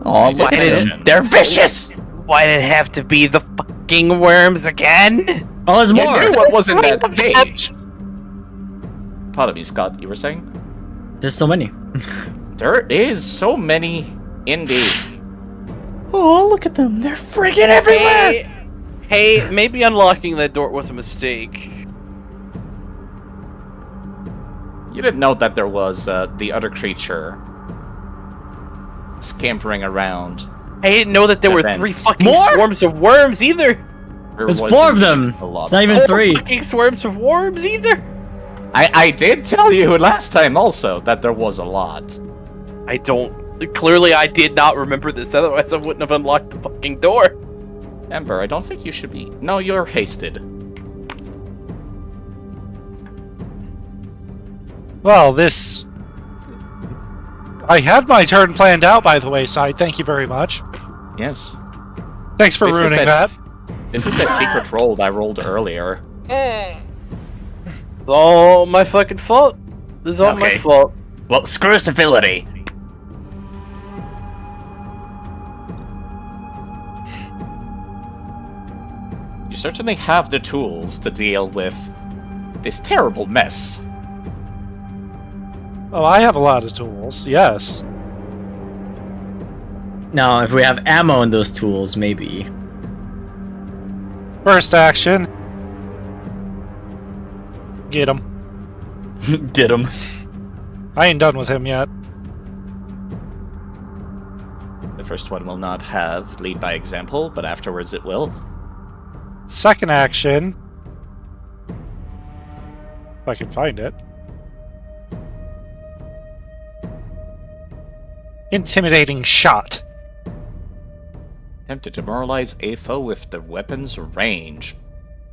Speaker 2: Oh, look at
Speaker 1: Attention.
Speaker 2: them. They're vicious!
Speaker 5: Why did it have to be the fucking worms again?
Speaker 3: Oh, there's
Speaker 1: You
Speaker 3: more!
Speaker 1: knew what was in that page. Pardon me, Scott, you were saying?
Speaker 3: There's so many.
Speaker 1: There is so many indeed.
Speaker 2: Oh, look at them. They're friggin' everywhere!
Speaker 5: Hey, maybe unlocking that door was a mistake.
Speaker 1: You didn't know that there was the other creature scampering around.
Speaker 5: I didn't know that there were
Speaker 1: Events.
Speaker 5: 3 fucking
Speaker 3: More?
Speaker 5: swarms of worms either.
Speaker 1: There
Speaker 3: There's
Speaker 1: was
Speaker 3: 4 of
Speaker 1: indeed
Speaker 3: them!
Speaker 1: A lot.
Speaker 3: It's not even 3.
Speaker 5: Fucking swarms of worms either.
Speaker 1: I did tell you last time also that there was a lot.
Speaker 5: I don't. Clearly, I did not remember this. Otherwise, I wouldn't have unlocked the fucking door.
Speaker 1: Ember, I don't think you should be. No, you're hasted.
Speaker 7: Well, this. I had my turn planned out, by the way, Side. Thank you very much.
Speaker 1: Yes.
Speaker 7: Thanks for
Speaker 1: This is
Speaker 7: ruining that.
Speaker 1: This is that secret roll that I rolled earlier.
Speaker 5: It's all my fucking fault. This is all my
Speaker 2: Okay.
Speaker 5: fault.
Speaker 2: Well, screw civility.
Speaker 1: You certainly have the tools to deal with this terrible mess.
Speaker 7: Oh, I have a lot of tools, yes.
Speaker 3: Now, if we have ammo in those tools, maybe.
Speaker 7: First action. Get him.
Speaker 2: Get him.
Speaker 7: I ain't done with him yet.
Speaker 1: The first one will not have lead by example, but afterwards it will.
Speaker 7: Second action. If I can find it. Intimidating shot.
Speaker 1: Attempt to demoralize a foe with the weapon's range.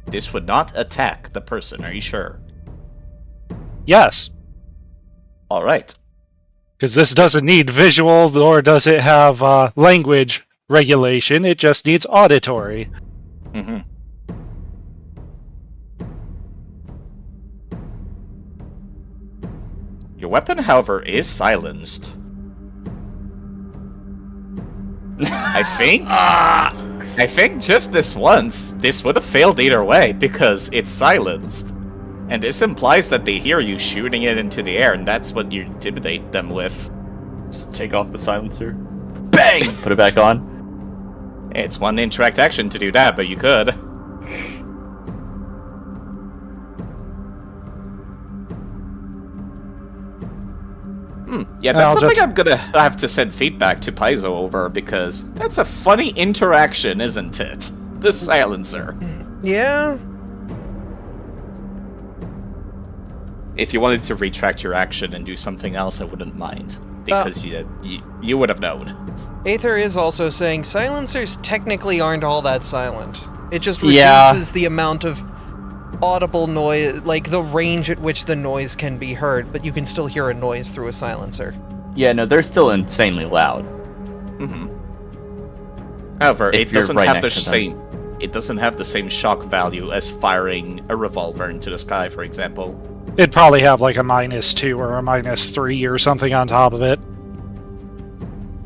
Speaker 1: This would not attack the person, are you sure?
Speaker 7: Yes.
Speaker 1: Alright.
Speaker 7: Because this doesn't need visual, nor does it have language regulation. It just needs auditory.
Speaker 1: Mm-hmm. Your weapon, however, is silenced. I think just this once, this would have failed either way, because it's silenced. And this implies that they hear you shooting it into the air, and that's what you intimidate them with.
Speaker 2: Just take off the silencer. Bang! Put it back on.
Speaker 1: It's one interact action to do that, but you could. Yeah, that's
Speaker 7: I'll
Speaker 1: something
Speaker 7: just-
Speaker 1: I'm gonna have to send feedback to Paizo over, because that's a funny interaction, isn't it? The silencer.
Speaker 6: Yeah.
Speaker 1: If you wanted to retract your action and do something else, I wouldn't mind, because you would have known.
Speaker 6: Aether is also saying silencers technically aren't all that silent. It just
Speaker 2: Yeah.
Speaker 6: reduces the amount of audible noise, like the range at which the noise can be heard, but you can still hear a noise through a silencer.
Speaker 2: Yeah, no, they're still insanely loud.
Speaker 1: Mm-hmm. However,
Speaker 2: If
Speaker 1: it
Speaker 2: you're
Speaker 1: doesn't
Speaker 2: right
Speaker 1: have the
Speaker 2: next to them.
Speaker 1: same. It doesn't have the same shock value as firing a revolver into the sky, for example.
Speaker 7: It'd probably have like a -2 or a -3 or something on top of it.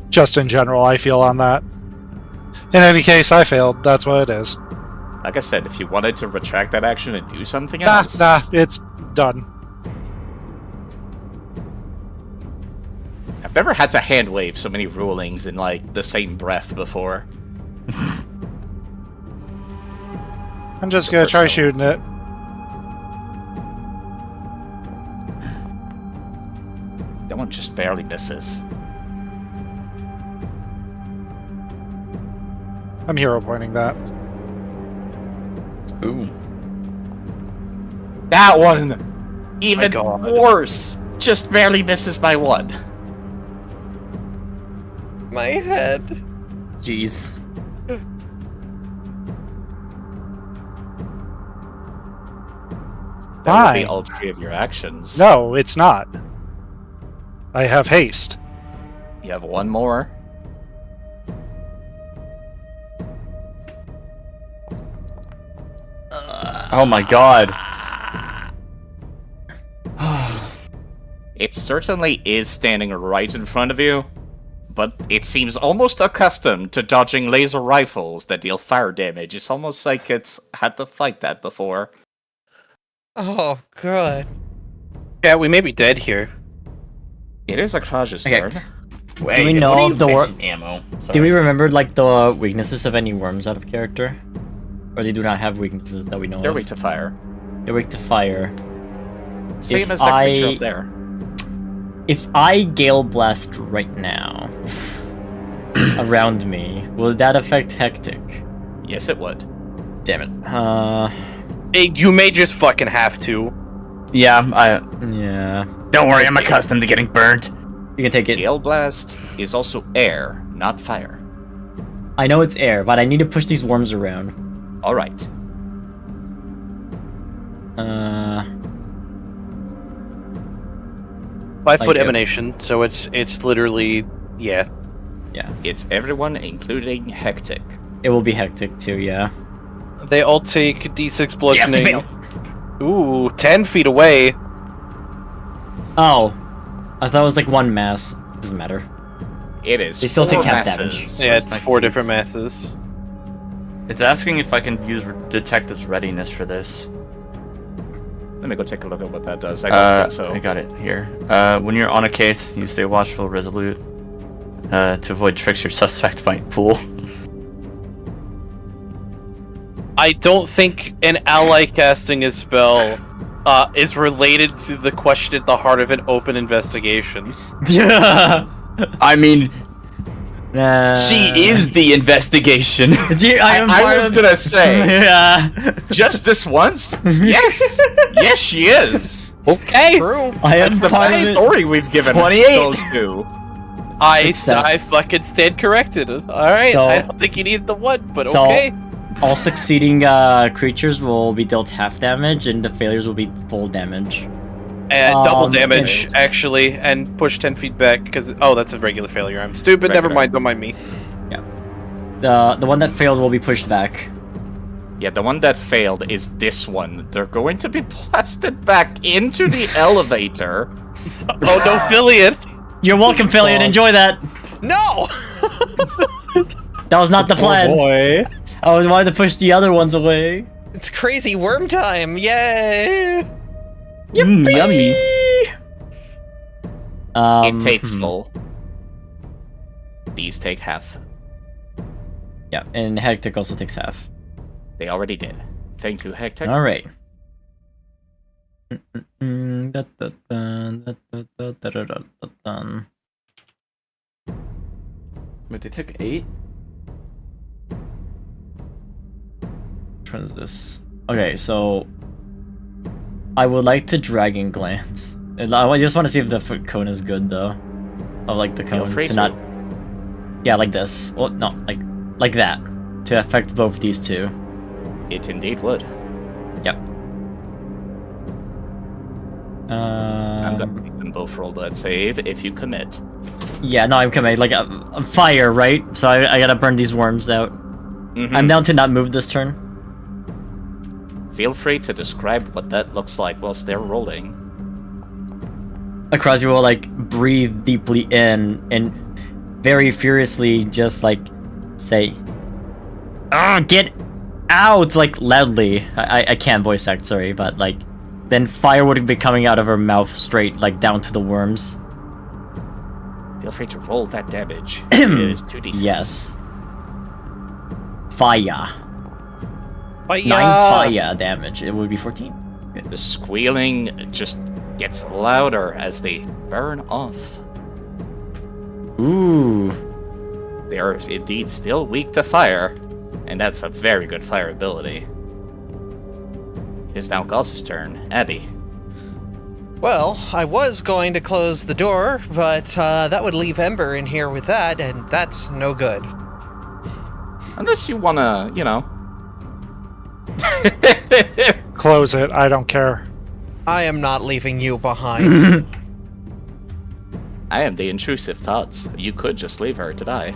Speaker 7: Just in general, I feel on that. In any case, I failed. That's what it is.
Speaker 1: Like I said, if you wanted to retract that action and do something
Speaker 7: Nah,
Speaker 1: else,
Speaker 7: it's done.
Speaker 1: I've never had to hand wave so many rulings in like the same breath before.
Speaker 7: I'm just gonna try shooting it.
Speaker 1: That one just barely misses.
Speaker 7: I'm hero pointing that.
Speaker 2: Ooh.
Speaker 1: That one Even
Speaker 5: God.
Speaker 1: worse, just barely misses by 1.
Speaker 6: My head.
Speaker 3: Jeez.
Speaker 1: That will be
Speaker 7: Fine.
Speaker 1: all 3 of your actions.
Speaker 7: No, it's not. I have haste.
Speaker 1: You have 1 more.
Speaker 2: Oh my god.
Speaker 1: It certainly is standing right in front of you, but it seems almost accustomed to dodging laser rifles that deal fire damage. It's almost like it's had to fight that before.
Speaker 6: Oh, good.
Speaker 5: Yeah, we may be dead here.
Speaker 1: It is Akraj's
Speaker 3: Okay.
Speaker 1: turn.
Speaker 3: Do we know if the
Speaker 2: ammo?
Speaker 3: Do we remember like the weaknesses of any worms out of character? Or they do not have weaknesses that we know
Speaker 1: They're
Speaker 3: of?
Speaker 1: weak to fire.
Speaker 3: They're weak to fire.
Speaker 1: Same
Speaker 3: If
Speaker 1: as that creature
Speaker 3: I-
Speaker 1: up there.
Speaker 3: If I Gale Blast right now around me, will that affect Hectic?
Speaker 1: Yes, it would.
Speaker 3: Damn it.
Speaker 5: Hey, you may just fucking have to.
Speaker 2: Yeah,
Speaker 3: Yeah.
Speaker 2: don't worry, I'm accustomed to getting burnt.
Speaker 3: You can take it.
Speaker 1: Gale Blast is also air, not fire.
Speaker 3: I know it's air, but I need to push these worms around.
Speaker 1: Alright.
Speaker 5: 5 foot
Speaker 3: Like,
Speaker 5: emanation, so it's literally yeah.
Speaker 1: It's everyone, including Hectic.
Speaker 3: It will be Hectic too, yeah.
Speaker 5: They all take D6
Speaker 3: Yes, they
Speaker 5: bludgeoning.
Speaker 3: fail.
Speaker 5: Ooh, 10 feet away.
Speaker 3: Oh. I thought it was like one mass. Doesn't matter.
Speaker 1: It is
Speaker 3: They still
Speaker 1: 4
Speaker 3: take half
Speaker 1: masses.
Speaker 5: Yeah, it's
Speaker 2: my
Speaker 5: 4
Speaker 2: keys?
Speaker 5: different masses.
Speaker 2: It's asking if I can use Detective's Readiness for this.
Speaker 1: Let me go take a look at what that does. I don't think so.
Speaker 2: I got it here. When you're on a case, you stay watchful, resolute, to avoid tricks your suspect might pull.
Speaker 5: I don't think an ally casting a spell is related to the question at the heart of an open investigation.
Speaker 3: Yeah.
Speaker 2: I mean, she is the investigation.
Speaker 1: I was gonna say,
Speaker 3: Yeah.
Speaker 1: just this once? Yes! Yes, she is!
Speaker 5: Okay,
Speaker 6: True.
Speaker 3: I am
Speaker 1: That's the
Speaker 3: part of
Speaker 1: best
Speaker 3: it.
Speaker 1: story we've given
Speaker 2: 28.
Speaker 1: those two.
Speaker 5: I
Speaker 3: Success.
Speaker 5: fucking stand corrected. Alright,
Speaker 3: So-
Speaker 5: I don't think you need the 1, but
Speaker 3: so-
Speaker 5: okay.
Speaker 3: All succeeding creatures will be dealt half damage, and the failures will be full damage.
Speaker 5: And double
Speaker 3: Um,
Speaker 5: damage, actually, and push 10 feet back, because, oh, that's a regular failure. I'm stupid, never
Speaker 1: Regular.
Speaker 5: mind, don't mind me.
Speaker 3: The one that failed will be pushed back.
Speaker 1: Yeah, the one that failed is this one. They're going to be blasted back into the elevator.
Speaker 5: Oh, no, Fillion!
Speaker 3: You're welcome, Philion. Enjoy that.
Speaker 6: No!
Speaker 3: That was not the plan.
Speaker 8: Oh boy.
Speaker 3: I was wanting to push the other ones away.
Speaker 6: It's crazy worm time! Yay!
Speaker 2: Yummy.
Speaker 1: It takes full. These take half.
Speaker 3: Yeah, and Hectic also takes half.
Speaker 1: They already did. Thank you, Hectic.
Speaker 3: All right.
Speaker 2: But they took 8?
Speaker 3: Which one is this? Okay, so I would like to Dragon Glance. And I just want to see if the foot cone is good, though. I like the
Speaker 1: Feel
Speaker 3: cone
Speaker 1: free
Speaker 3: to
Speaker 1: to.
Speaker 3: not. Yeah, like this. Well, no, like that, to affect both these two.
Speaker 1: It indeed would.
Speaker 3: Yep.
Speaker 1: I'm gonna make them both roll that save if you commit.
Speaker 3: Yeah, no, I'm coming. Like a fire, right? So I gotta burn these worms out.
Speaker 1: Mhm.
Speaker 3: I'm down to not move this turn.
Speaker 1: Feel free to describe what that looks like whilst they're rolling.
Speaker 3: Across you will like breathe deeply in and very furiously just like say, "Ah, get out!" like loudly. I can't voice act, sorry, but like then fire would be coming out of her mouth straight like down to the worms.
Speaker 1: Feel free to roll that damage. It is 2d6.
Speaker 3: Yes. Fire.
Speaker 5: But
Speaker 3: 9 fire damage. It would be 14.
Speaker 1: The squealing just gets louder as they burn off.
Speaker 3: Ooh.
Speaker 1: They are indeed still weak to fire, and that's a very good fire ability. It is now Gauss's turn. Abby.
Speaker 6: Well, I was going to close the door, but that would leave Ember in here with that, and that's no good.
Speaker 1: Unless you wanna,
Speaker 7: Close it. I don't care.
Speaker 6: I am not leaving you behind.
Speaker 1: I am the intrusive thoughts. You could just leave her to die.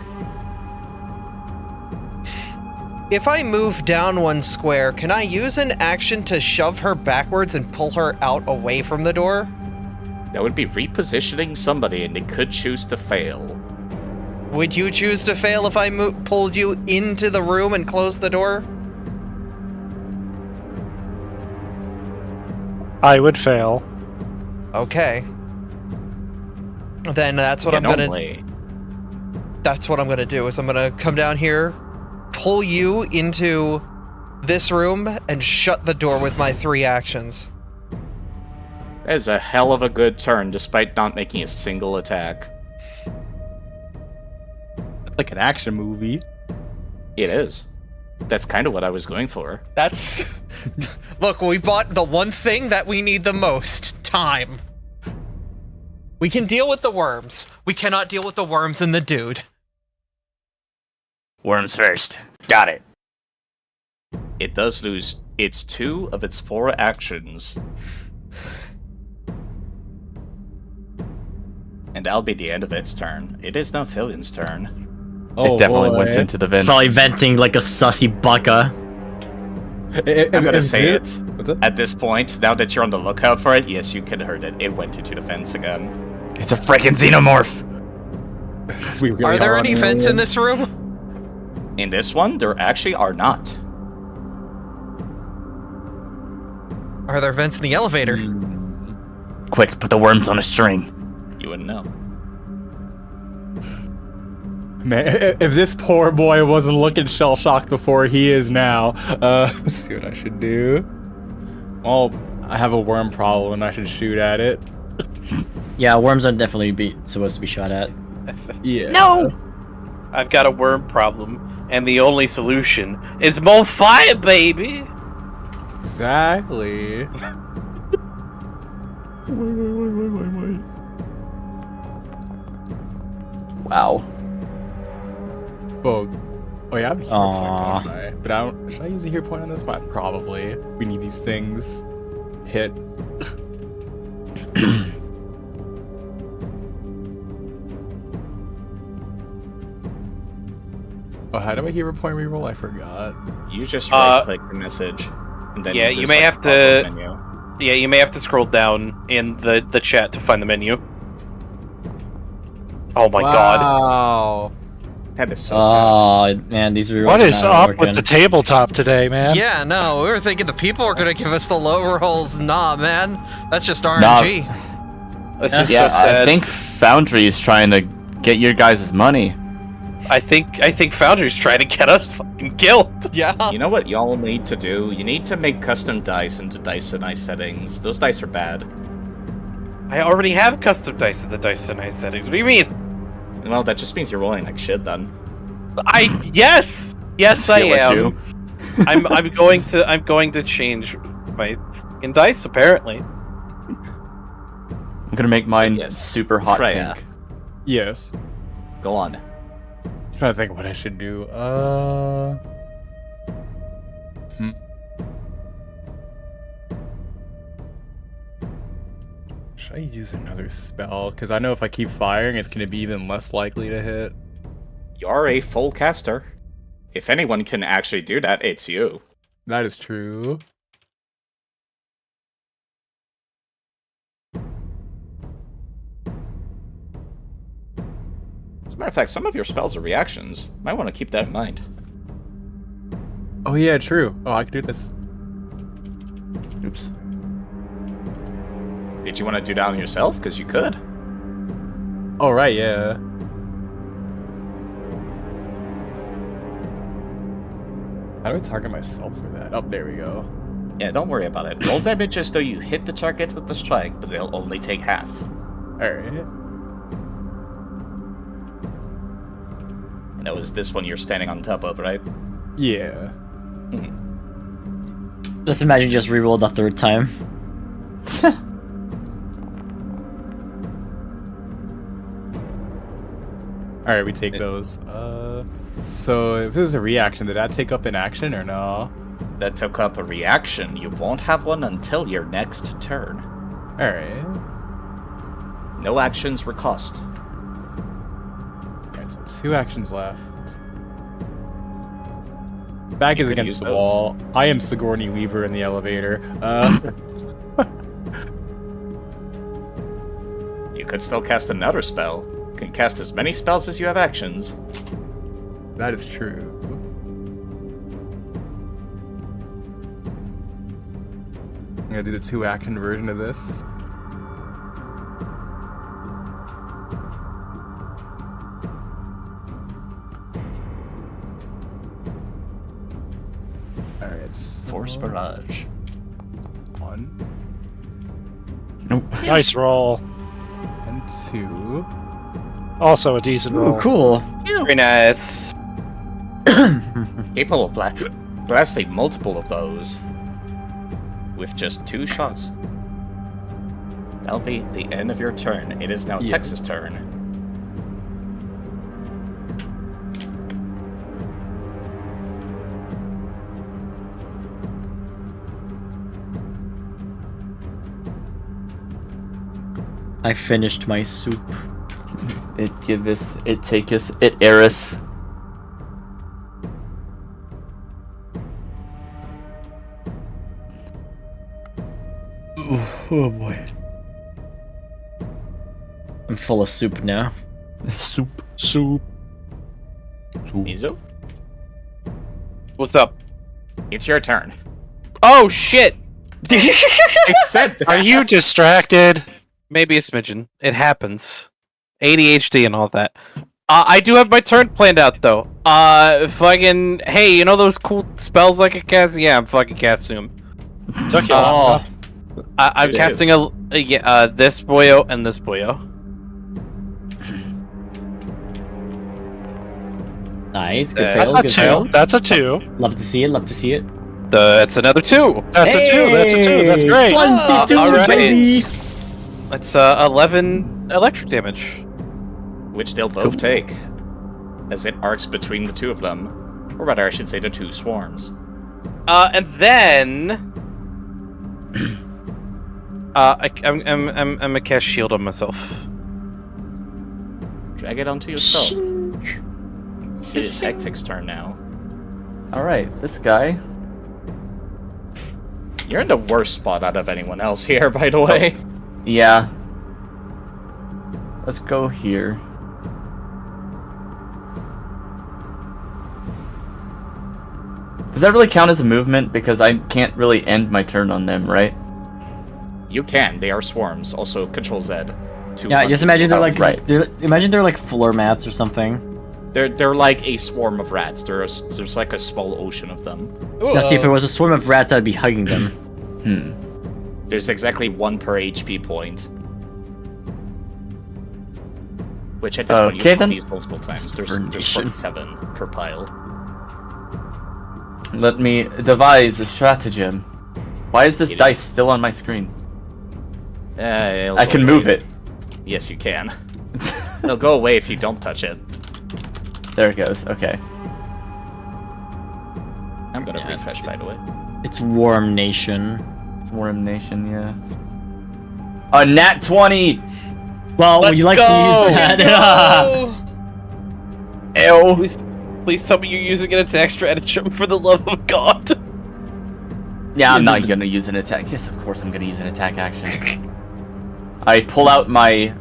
Speaker 6: If I move down 1 square, can I use an action to shove her backwards and pull her out away from the door?
Speaker 1: That would be repositioning somebody, and they could choose to fail.
Speaker 6: Would you choose to fail if I pulled you into the room and closed the door?
Speaker 7: I would fail.
Speaker 6: Okay. Then that's what I'm gonna. That's what I'm gonna do. Is I'm gonna come down here, pull you into this room, and shut the door with my 3 actions.
Speaker 1: That is a hell of a good turn, despite not making a single attack.
Speaker 8: It's like an action movie.
Speaker 1: It is. That's kind of what I was going for.
Speaker 6: That's. Look, we bought the one thing that we need the most: time. We can deal with the worms. We cannot deal with the worms and the dude.
Speaker 2: Worms first. Got it.
Speaker 1: It does lose its 2 of its 4 actions. And that'll be the end of its turn. It is now Fillion's turn.
Speaker 8: Oh,
Speaker 2: It definitely
Speaker 8: boy.
Speaker 2: went into the vent.
Speaker 3: Probably venting like a sussy bucka.
Speaker 1: I'm gonna say it.
Speaker 8: What's it?
Speaker 1: At this point, now that you're on the lookout for it, yes, you can heard it. It went into the fence again.
Speaker 2: It's a freaking xenomorph.
Speaker 8: We really
Speaker 6: Are there
Speaker 8: on
Speaker 6: any
Speaker 8: the
Speaker 6: vents in
Speaker 8: alien.
Speaker 6: this room?
Speaker 1: In this one, there actually are not.
Speaker 6: Are there vents in the elevator?
Speaker 2: Quick, put the worms on a string.
Speaker 1: You wouldn't know.
Speaker 8: Man, if this poor boy wasn't looking shell-shocked before, he is now. Let's see what I should do. Well, I have a worm problem and I should shoot at it.
Speaker 3: Yeah, worms are definitely supposed to be shot at.
Speaker 8: Yeah.
Speaker 3: No!
Speaker 5: I've got a worm problem, and the only solution is more fire, baby!
Speaker 8: Exactly.
Speaker 2: Wow.
Speaker 8: Oh yeah, I have a hero point,
Speaker 3: Aw.
Speaker 8: don't I? But I don't. Should I use a hero point on this map? Probably. We need these things. Hit. Oh, how do I hero point reroll? I forgot.
Speaker 1: You just right-click the message. And then
Speaker 5: yeah,
Speaker 1: there's
Speaker 5: you may
Speaker 1: like
Speaker 5: have
Speaker 1: a pop-up
Speaker 5: to-
Speaker 1: menu.
Speaker 5: Yeah, you may have to scroll down in the chat to find the menu. Oh my god.
Speaker 8: Wow.
Speaker 1: That is so sad.
Speaker 3: Oh, man, these rerolls
Speaker 7: What
Speaker 3: are
Speaker 7: is
Speaker 3: not
Speaker 7: up
Speaker 3: working.
Speaker 7: with the tabletop today, man?
Speaker 6: Yeah, no, we were thinking the people were gonna give us the low rolls. Nah, man, that's just RNG.
Speaker 5: This
Speaker 3: Yeah.
Speaker 5: is
Speaker 2: Yeah,
Speaker 5: so sad.
Speaker 2: I think Foundry is trying to get your guys' money.
Speaker 5: I think Foundry's trying to get us fucking killed.
Speaker 6: Yeah.
Speaker 1: You know what y'all need to do? You need to make custom dice into Dice and Ice settings. Those dice are bad.
Speaker 5: I already have custom dice at the Dice and Ice settings. What do you mean?
Speaker 1: Well, that just means you're rolling like shit then.
Speaker 5: Yes, I
Speaker 2: Skill
Speaker 5: am.
Speaker 2: issue.
Speaker 5: I'm going to change my fucking dice. Apparently,
Speaker 2: I'm gonna make mine
Speaker 1: Yes.
Speaker 2: super hot
Speaker 1: Freya.
Speaker 2: pink.
Speaker 8: Yes.
Speaker 1: Go on.
Speaker 8: I'm trying to think of what I should do. Should I use another spell? Because I know if I keep firing, it's going to be even less likely to hit.
Speaker 1: You're a full caster. If anyone can actually do that, it's you.
Speaker 8: That is true.
Speaker 1: As a matter of fact, some of your spells are reactions. Might want to keep that in mind.
Speaker 8: Oh yeah, true. Oh, I could do this.
Speaker 2: Oops.
Speaker 1: Did you want to do that on yourself? Because you could.
Speaker 8: Oh right, yeah. How do I target myself for that? Oh, there we go.
Speaker 1: Yeah, don't worry about it. Roll damage as though you hit the target with the strike, but they'll only take half.
Speaker 8: Alright.
Speaker 1: And that was this one you're standing on top of, right?
Speaker 8: Yeah.
Speaker 3: Just imagine you just rerolled the third time.
Speaker 8: Alright, we take those. So if this is a reaction, did that take up an action or no?
Speaker 1: That took up a reaction. You won't have one until your next turn.
Speaker 8: Alright.
Speaker 1: No actions were cost.
Speaker 8: Alright, so 2 actions left. Back
Speaker 1: You
Speaker 8: is
Speaker 1: could
Speaker 8: against
Speaker 1: use
Speaker 8: the
Speaker 1: those.
Speaker 8: wall. I am Sigourney Weaver in the elevator.
Speaker 1: You could still cast another spell. You can cast as many spells as you have actions.
Speaker 8: That is true. I'm gonna do the 2 action version of this. Alright, so
Speaker 1: Force Barrage.
Speaker 8: 1
Speaker 7: Nice roll.
Speaker 8: and 2.
Speaker 7: Also a decent
Speaker 3: Ooh,
Speaker 7: roll.
Speaker 3: cool.
Speaker 5: Very nice.
Speaker 1: Capable of blasting multiple of those with just 2 shots. That'll be the end of your turn. It is now
Speaker 8: Yeah.
Speaker 1: Texas' turn.
Speaker 3: I finished my soup.
Speaker 2: It giveth, it taketh, it erreth.
Speaker 3: Oh boy. I'm full of soup now.
Speaker 2: Soup.
Speaker 7: Soup.
Speaker 1: Mizo,
Speaker 5: What's up?
Speaker 1: it's your turn.
Speaker 5: Oh shit!
Speaker 1: I said that.
Speaker 7: Are you distracted?
Speaker 5: Maybe a smidgen. It happens. ADHD and all that. I do have my turn planned out though. Fucking hey, you know those cool spells I can cast? Yeah, I'm fucking casting them.
Speaker 7: Took you long enough.
Speaker 5: I'm
Speaker 1: Who's
Speaker 5: casting this boyo and this boyo.
Speaker 3: Nice, good
Speaker 5: That's
Speaker 3: fail,
Speaker 7: A
Speaker 3: good
Speaker 7: 2.
Speaker 3: fail.
Speaker 7: That's a 2.
Speaker 3: Love to see it, love to see it.
Speaker 5: That's another 2.
Speaker 7: That's a 2. That's a 2. That's great.
Speaker 3: 22,
Speaker 5: alright.
Speaker 3: baby!
Speaker 5: That's 11 electric damage.
Speaker 1: Which they'll both take, as it arcs between the 2 of them. Or rather, I should say the 2 swarms.
Speaker 5: And then I'm gonna cast shield on myself.
Speaker 1: Drag it onto yourself. It is Hectic's turn now.
Speaker 2: Alright, this guy.
Speaker 1: You're in the worst spot out of anyone else here, by the way.
Speaker 2: Yeah. Let's go here. Does that really count as a movement? Because I can't really end my turn on them, right?
Speaker 1: You can. They are swarms. Also, Control Z.
Speaker 3: Yeah, just imagine they're like
Speaker 2: Right.
Speaker 3: imagine they're like floor mats or something.
Speaker 1: They're like a swarm of rats. There's like a small ocean of them.
Speaker 3: Now see, if it was a swarm of rats, I'd be hugging them.
Speaker 1: There's exactly 1 per HP point. Which at this point
Speaker 2: Okay,
Speaker 1: you've
Speaker 2: then.
Speaker 1: used multiple times. There's
Speaker 2: Formation.
Speaker 1: 47 per pile.
Speaker 2: Let me devise a stratagem. Why is this
Speaker 1: It
Speaker 2: dice
Speaker 1: is-
Speaker 2: still on my screen?
Speaker 1: It'll
Speaker 2: I
Speaker 1: go
Speaker 2: can
Speaker 1: away.
Speaker 2: move it.
Speaker 1: Yes, you can. It'll go away if you don't touch it.
Speaker 2: There it goes. Okay.
Speaker 1: I'm gonna
Speaker 3: Yeah, it's
Speaker 1: refresh,
Speaker 3: good.
Speaker 1: by the way.
Speaker 3: It's Worm Nation.
Speaker 2: It's Worm Nation, yeah. A nat 20!
Speaker 3: Well, would you like to use that?
Speaker 2: Ew.
Speaker 5: Please tell me you're using an attack stratagem for the love of God.
Speaker 2: Yeah, I'm not gonna use an attack. Yes, of course I'm gonna use an attack action. I pull out my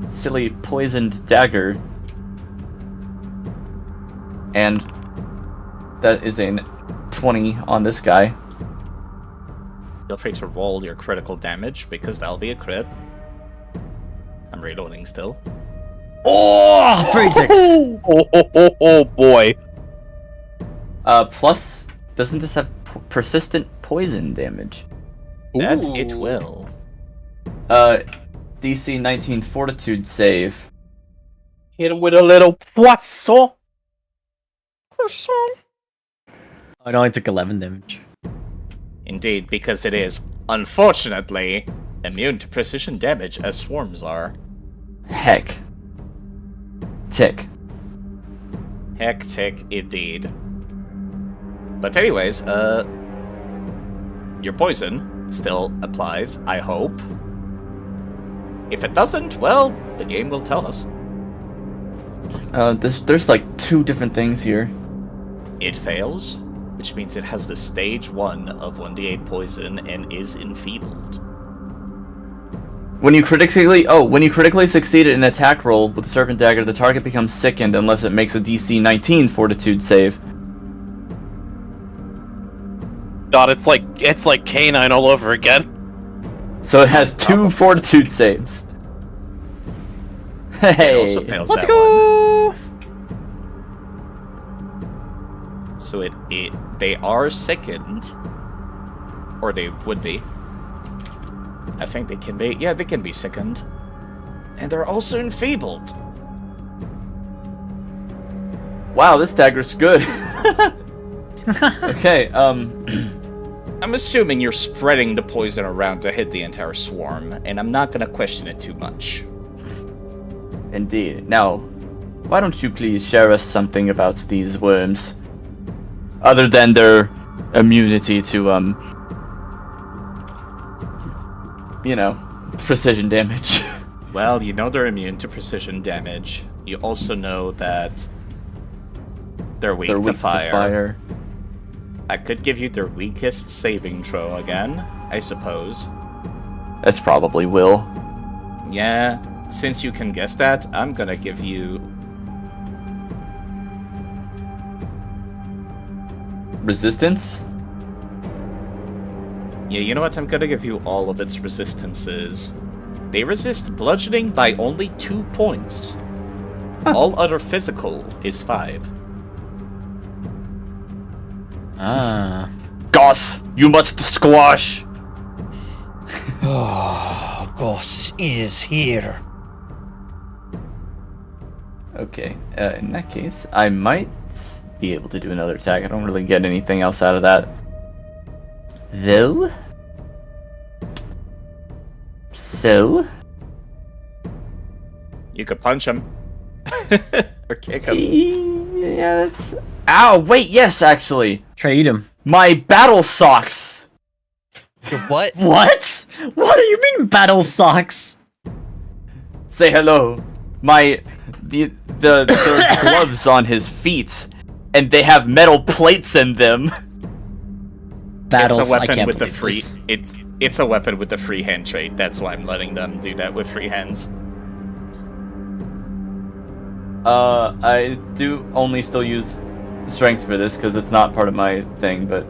Speaker 2: silly poisoned dagger. And that is a 20 on this guy.
Speaker 1: Feel free to roll your critical damage, because that'll be a crit. I'm reloading still.
Speaker 3: Oh, pretty six.
Speaker 5: Oh boy.
Speaker 2: Plus, doesn't this have persistent poison damage?
Speaker 1: That it will.
Speaker 2: DC 19 Fortitude save.
Speaker 5: Hit him with a little poisson.
Speaker 3: It only took 11 damage.
Speaker 1: Indeed, because it is, unfortunately, immune to precision damage as swarms are.
Speaker 2: Heck. Tick.
Speaker 1: Hectic indeed. But anyways, your poison still applies, I hope. If it doesn't, well, the game will tell us.
Speaker 2: There's like 2 different things here.
Speaker 1: It fails, which means it has the stage 1 of 1d8 poison and is enfeebled.
Speaker 2: When you critically succeed in an attack roll with the Serpent Dagger, the target becomes sickened unless it makes a DC 19 Fortitude save.
Speaker 5: God, it's like K9 all over again.
Speaker 2: So it has 2 Fortitude saves.
Speaker 1: It
Speaker 2: Hey,
Speaker 1: also fails
Speaker 3: Let's
Speaker 1: that
Speaker 3: go!
Speaker 1: one. So they are sickened, or they would be. I think they can be. Yeah, they can be sickened, and they're also enfeebled.
Speaker 2: wow, this dagger's good. Okay,
Speaker 1: I'm assuming you're spreading the poison around to hit the entire swarm, and I'm not gonna question it too much.
Speaker 2: indeed. Now, why don't you please share us something about these worms? Other than their immunity to, precision damage.
Speaker 1: Well, you know they're immune to precision damage. You also know that they're weak,
Speaker 2: They're
Speaker 1: to
Speaker 2: weak
Speaker 1: fire.
Speaker 2: to fire.
Speaker 1: I could give you their weakest saving throw again, I suppose.
Speaker 2: That's probably will.
Speaker 1: Yeah, since you can guess that, I'm gonna give you...
Speaker 2: Resistance?
Speaker 1: Yeah, you know what? I'm gonna give you all of its resistances. They resist bludgeoning by only 2 points. All other physical is 5.
Speaker 3: Ah.
Speaker 2: Goss, you must squash!
Speaker 6: Oh, Goss is here.
Speaker 2: Okay, in that case, I might be able to do another attack. I don't really get anything else out of that. Though? So?
Speaker 1: You could punch him. Or kick him.
Speaker 2: Yeah, that's... Ow, wait, yes, actually!
Speaker 3: Try to eat him.
Speaker 2: My battle socks!
Speaker 6: What?
Speaker 3: What? What do you mean battle socks?
Speaker 2: Say hello. The gloves on his feet, and they have metal plates in them.
Speaker 3: Battles,
Speaker 1: It's a
Speaker 3: I
Speaker 1: weapon
Speaker 3: can't
Speaker 1: with the
Speaker 3: believe
Speaker 1: free.
Speaker 3: this.
Speaker 1: It's a weapon with the free hand trait. That's why I'm letting them do that with free hands.
Speaker 2: I do only still use strength for this because it's not part of my thing, but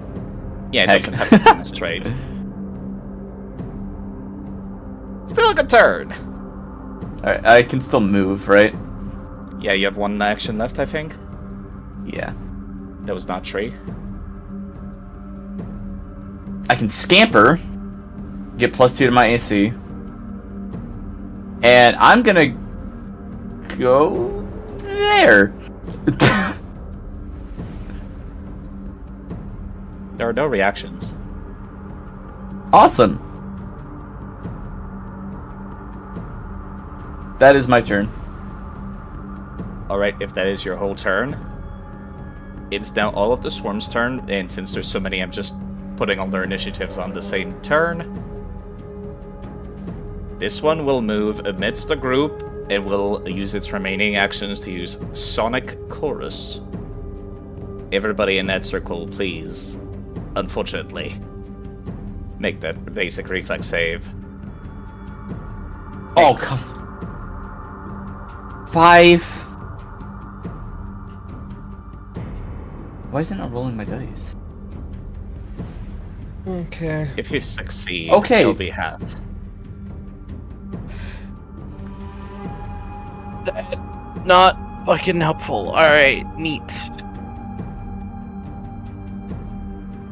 Speaker 1: Yeah, it
Speaker 2: heck.
Speaker 1: doesn't have the fitness trait. Still a good turn.
Speaker 2: Alright, I can still move, right?
Speaker 1: Yeah, you have 1 action left, I think.
Speaker 2: Yeah.
Speaker 1: That was not tree.
Speaker 2: I can scamper, get +2 to my AC, and I'm gonna go there.
Speaker 1: There are no reactions.
Speaker 2: Awesome. That is my turn.
Speaker 1: Alright, if that is your whole turn, it's now all of the swarm's turn, and since there's so many, I'm just putting all their initiatives on the same turn. This one will move amidst the group, and will use its remaining actions to use Sonic Chorus. Everybody in that circle, please, unfortunately, make that basic reflex save.
Speaker 2: Oh,
Speaker 1: X.
Speaker 2: come. 5. Why is it not rolling my dice?
Speaker 6: Okay.
Speaker 1: If you succeed,
Speaker 2: Okay.
Speaker 1: it'll be half.
Speaker 5: Not fucking helpful. Alright, neat.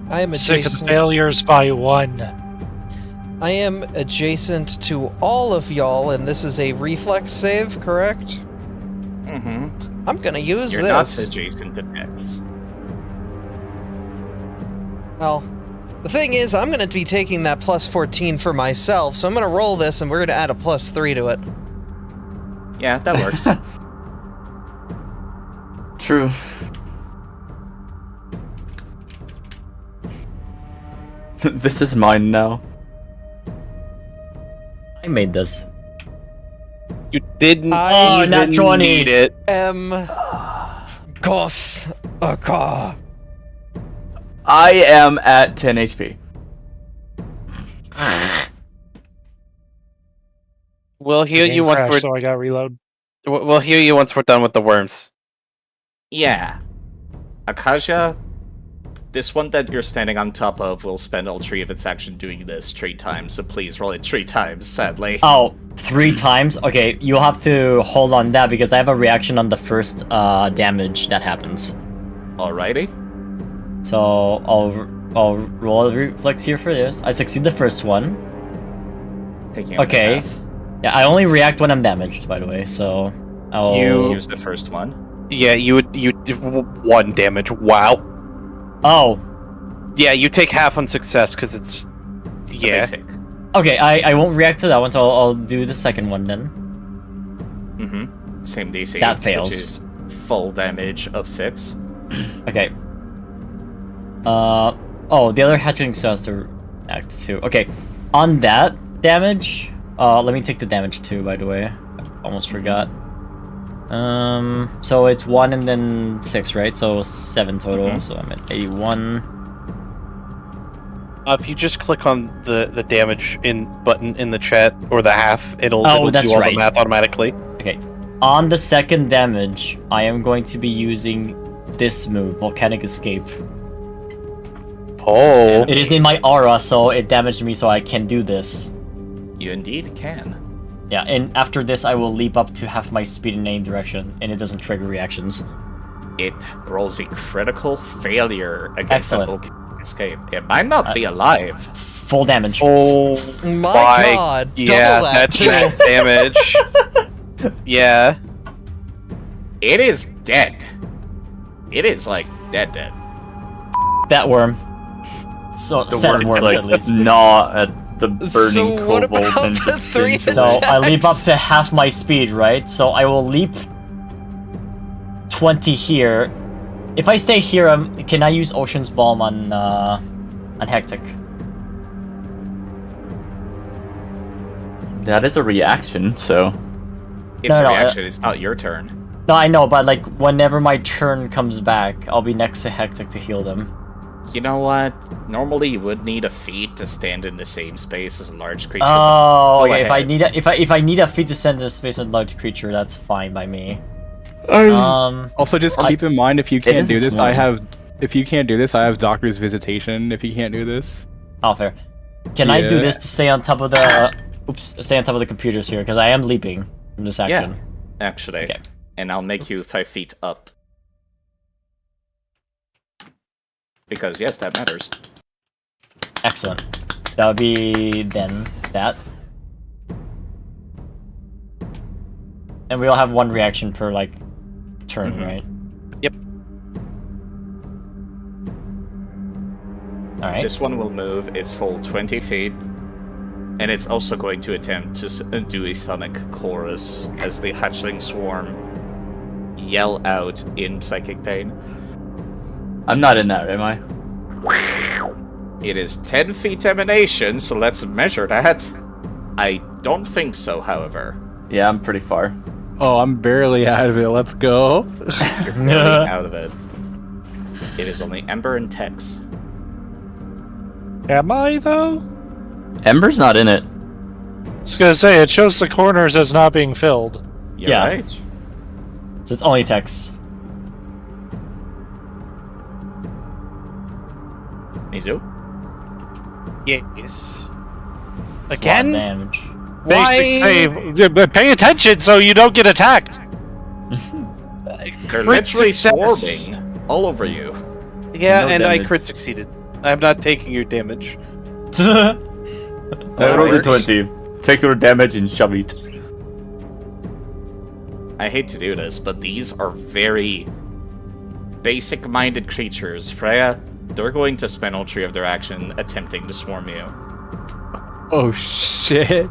Speaker 6: I am
Speaker 7: Second
Speaker 6: adjacent.
Speaker 7: failures by 1.
Speaker 6: I am adjacent to all of y'all, and this is a reflex save, correct?
Speaker 1: Mm-hmm.
Speaker 6: I'm gonna use
Speaker 1: You're not
Speaker 6: this.
Speaker 1: adjacent to X.
Speaker 6: Well, the thing is, I'm gonna be taking that +14 for myself, so I'm gonna roll this, and we're gonna add a +3 to it.
Speaker 1: Yeah, that works.
Speaker 2: true. This is mine now.
Speaker 3: I made this.
Speaker 5: You didn't
Speaker 6: I-
Speaker 5: even
Speaker 3: nat 20.
Speaker 5: need it.
Speaker 6: Gos Aka.
Speaker 2: I am at 10 HP.
Speaker 5: We'll heal
Speaker 7: Game
Speaker 5: you once
Speaker 7: crashed,
Speaker 5: we're
Speaker 7: so I got reload.
Speaker 5: we'll heal you once we're done with the worms.
Speaker 1: Yeah. Akaja, this one that you're standing on top of will spend all 3 of its action doing this 3 times, so please roll it 3 times, sadly.
Speaker 3: Oh, 3 times? Okay, you'll have to hold on that because I have a reaction on the first damage that happens.
Speaker 1: Alrighty.
Speaker 3: So I'll roll a reflex here for this. I succeed the first one.
Speaker 1: Taking out
Speaker 3: Okay.
Speaker 1: half.
Speaker 3: Yeah, I only react when I'm damaged, by the way. So I'll
Speaker 1: Use the first one.
Speaker 5: Yeah, you did 1 damage. Wow.
Speaker 3: Oh,
Speaker 5: Yeah, you take half on success because it's yeah.
Speaker 1: Basic.
Speaker 3: okay. I won't react to that one, so I'll do the second one then.
Speaker 1: Mm-hmm. Same DC.
Speaker 3: That fails.
Speaker 1: Which is full damage of 6.
Speaker 3: Okay. Oh, the other hatchling still has to react too. Okay, on that damage. Let me take the damage too. By the way, I almost forgot. So it's 1 and then 6, right? So 7 total. So I'm at 81.
Speaker 5: If you just click on the damage button in the chat or the half, it'll
Speaker 3: that's
Speaker 5: do all
Speaker 3: right.
Speaker 5: the math automatically.
Speaker 3: Okay. On the second damage, I am going to be using this move, Volcanic Escape.
Speaker 5: Oh.
Speaker 3: It is in my aura, so it damaged me, so I can do this.
Speaker 1: You indeed can.
Speaker 3: Yeah, and after this, I will leap up to half my speed in any direction, and it doesn't trigger reactions.
Speaker 1: It rolls a critical failure against
Speaker 3: Excellent.
Speaker 1: that volcanic escape. It might not be alive.
Speaker 3: Full damage.
Speaker 5: Oh
Speaker 6: My god,
Speaker 5: yeah,
Speaker 6: double that
Speaker 5: that's
Speaker 6: too.
Speaker 5: max damage. Yeah.
Speaker 1: It is dead. It is like dead.
Speaker 3: That worm. So
Speaker 2: The
Speaker 3: 7
Speaker 2: worms
Speaker 3: worms
Speaker 2: like
Speaker 3: at least.
Speaker 2: gnaw at the burning
Speaker 6: So what
Speaker 2: kobold
Speaker 6: about
Speaker 2: and
Speaker 6: the
Speaker 2: just
Speaker 6: 3
Speaker 2: binge
Speaker 3: So
Speaker 2: away.
Speaker 3: I leap up
Speaker 6: attacks?
Speaker 3: to half my speed, right? So I will leap 20 here. If I stay here, can I use Ocean's Balm on Hectic?
Speaker 2: That is a reaction, so
Speaker 1: It's
Speaker 3: No,
Speaker 1: a
Speaker 3: no,
Speaker 1: reaction. It's not your turn.
Speaker 3: No, I know, but like whenever my turn comes back, I'll be next to Hectic to heal them.
Speaker 1: You know what? Normally you would need a feat to stand in the same space as a large creature.
Speaker 3: Oh,
Speaker 1: Go
Speaker 3: okay. If I
Speaker 1: ahead.
Speaker 3: need if I need a feat to send to space with a large creature, that's fine by me.
Speaker 8: Also, just
Speaker 2: I-
Speaker 8: keep in mind if you
Speaker 2: It
Speaker 8: can't
Speaker 2: is
Speaker 8: do
Speaker 2: a
Speaker 8: this,
Speaker 2: swarm.
Speaker 8: If you can't do this, I have Doctor's Visitation. If you can't do this,
Speaker 3: Oh, fair. Can I do
Speaker 8: Yeah.
Speaker 3: this to stay on top of the? Stay on top of the computers here because I am leaping from this action.
Speaker 1: Actually.
Speaker 3: Okay.
Speaker 1: And I'll make you 5 feet up. Because, yes, that matters.
Speaker 3: Excellent. So that would be then that. And we'll have 1 reaction per like turn,
Speaker 1: Mhm.
Speaker 3: right?
Speaker 5: Yep.
Speaker 3: All right.
Speaker 1: This one will move its full 20 feet. And it's also going to attempt to do a sonic chorus as the hatchling swarm yell out in psychic pain.
Speaker 2: I'm not in that, am I?
Speaker 1: It is 10 feet emanation, so let's measure that. I don't think so, however.
Speaker 2: Yeah, I'm pretty far.
Speaker 8: oh, I'm barely out of it. Let's go.
Speaker 1: You're barely out of it. It is only Ember and Tex.
Speaker 7: Am I, though?
Speaker 2: Ember's not in it.
Speaker 7: I was gonna say, it shows the corners as not being filled.
Speaker 1: You're
Speaker 3: Yeah.
Speaker 1: right.
Speaker 3: So it's only text.
Speaker 1: Mizu?
Speaker 5: Yes.
Speaker 3: It's a lot of
Speaker 5: Again?
Speaker 3: damage.
Speaker 7: Basic save. Yeah, but pay attention so you don't get attacked.
Speaker 1: They're
Speaker 5: Crit
Speaker 1: literally
Speaker 5: success.
Speaker 1: swarming all over you.
Speaker 5: Yeah,
Speaker 2: No
Speaker 5: and I
Speaker 2: damage.
Speaker 5: crit succeeded. I'm not taking your damage.
Speaker 2: I rolled a
Speaker 1: works.
Speaker 2: 20. Take your damage and shove it.
Speaker 1: I hate to do this, but these are very basic-minded creatures. Freya, they're going to spend all 3 of their action attempting to swarm you.
Speaker 8: Oh shit.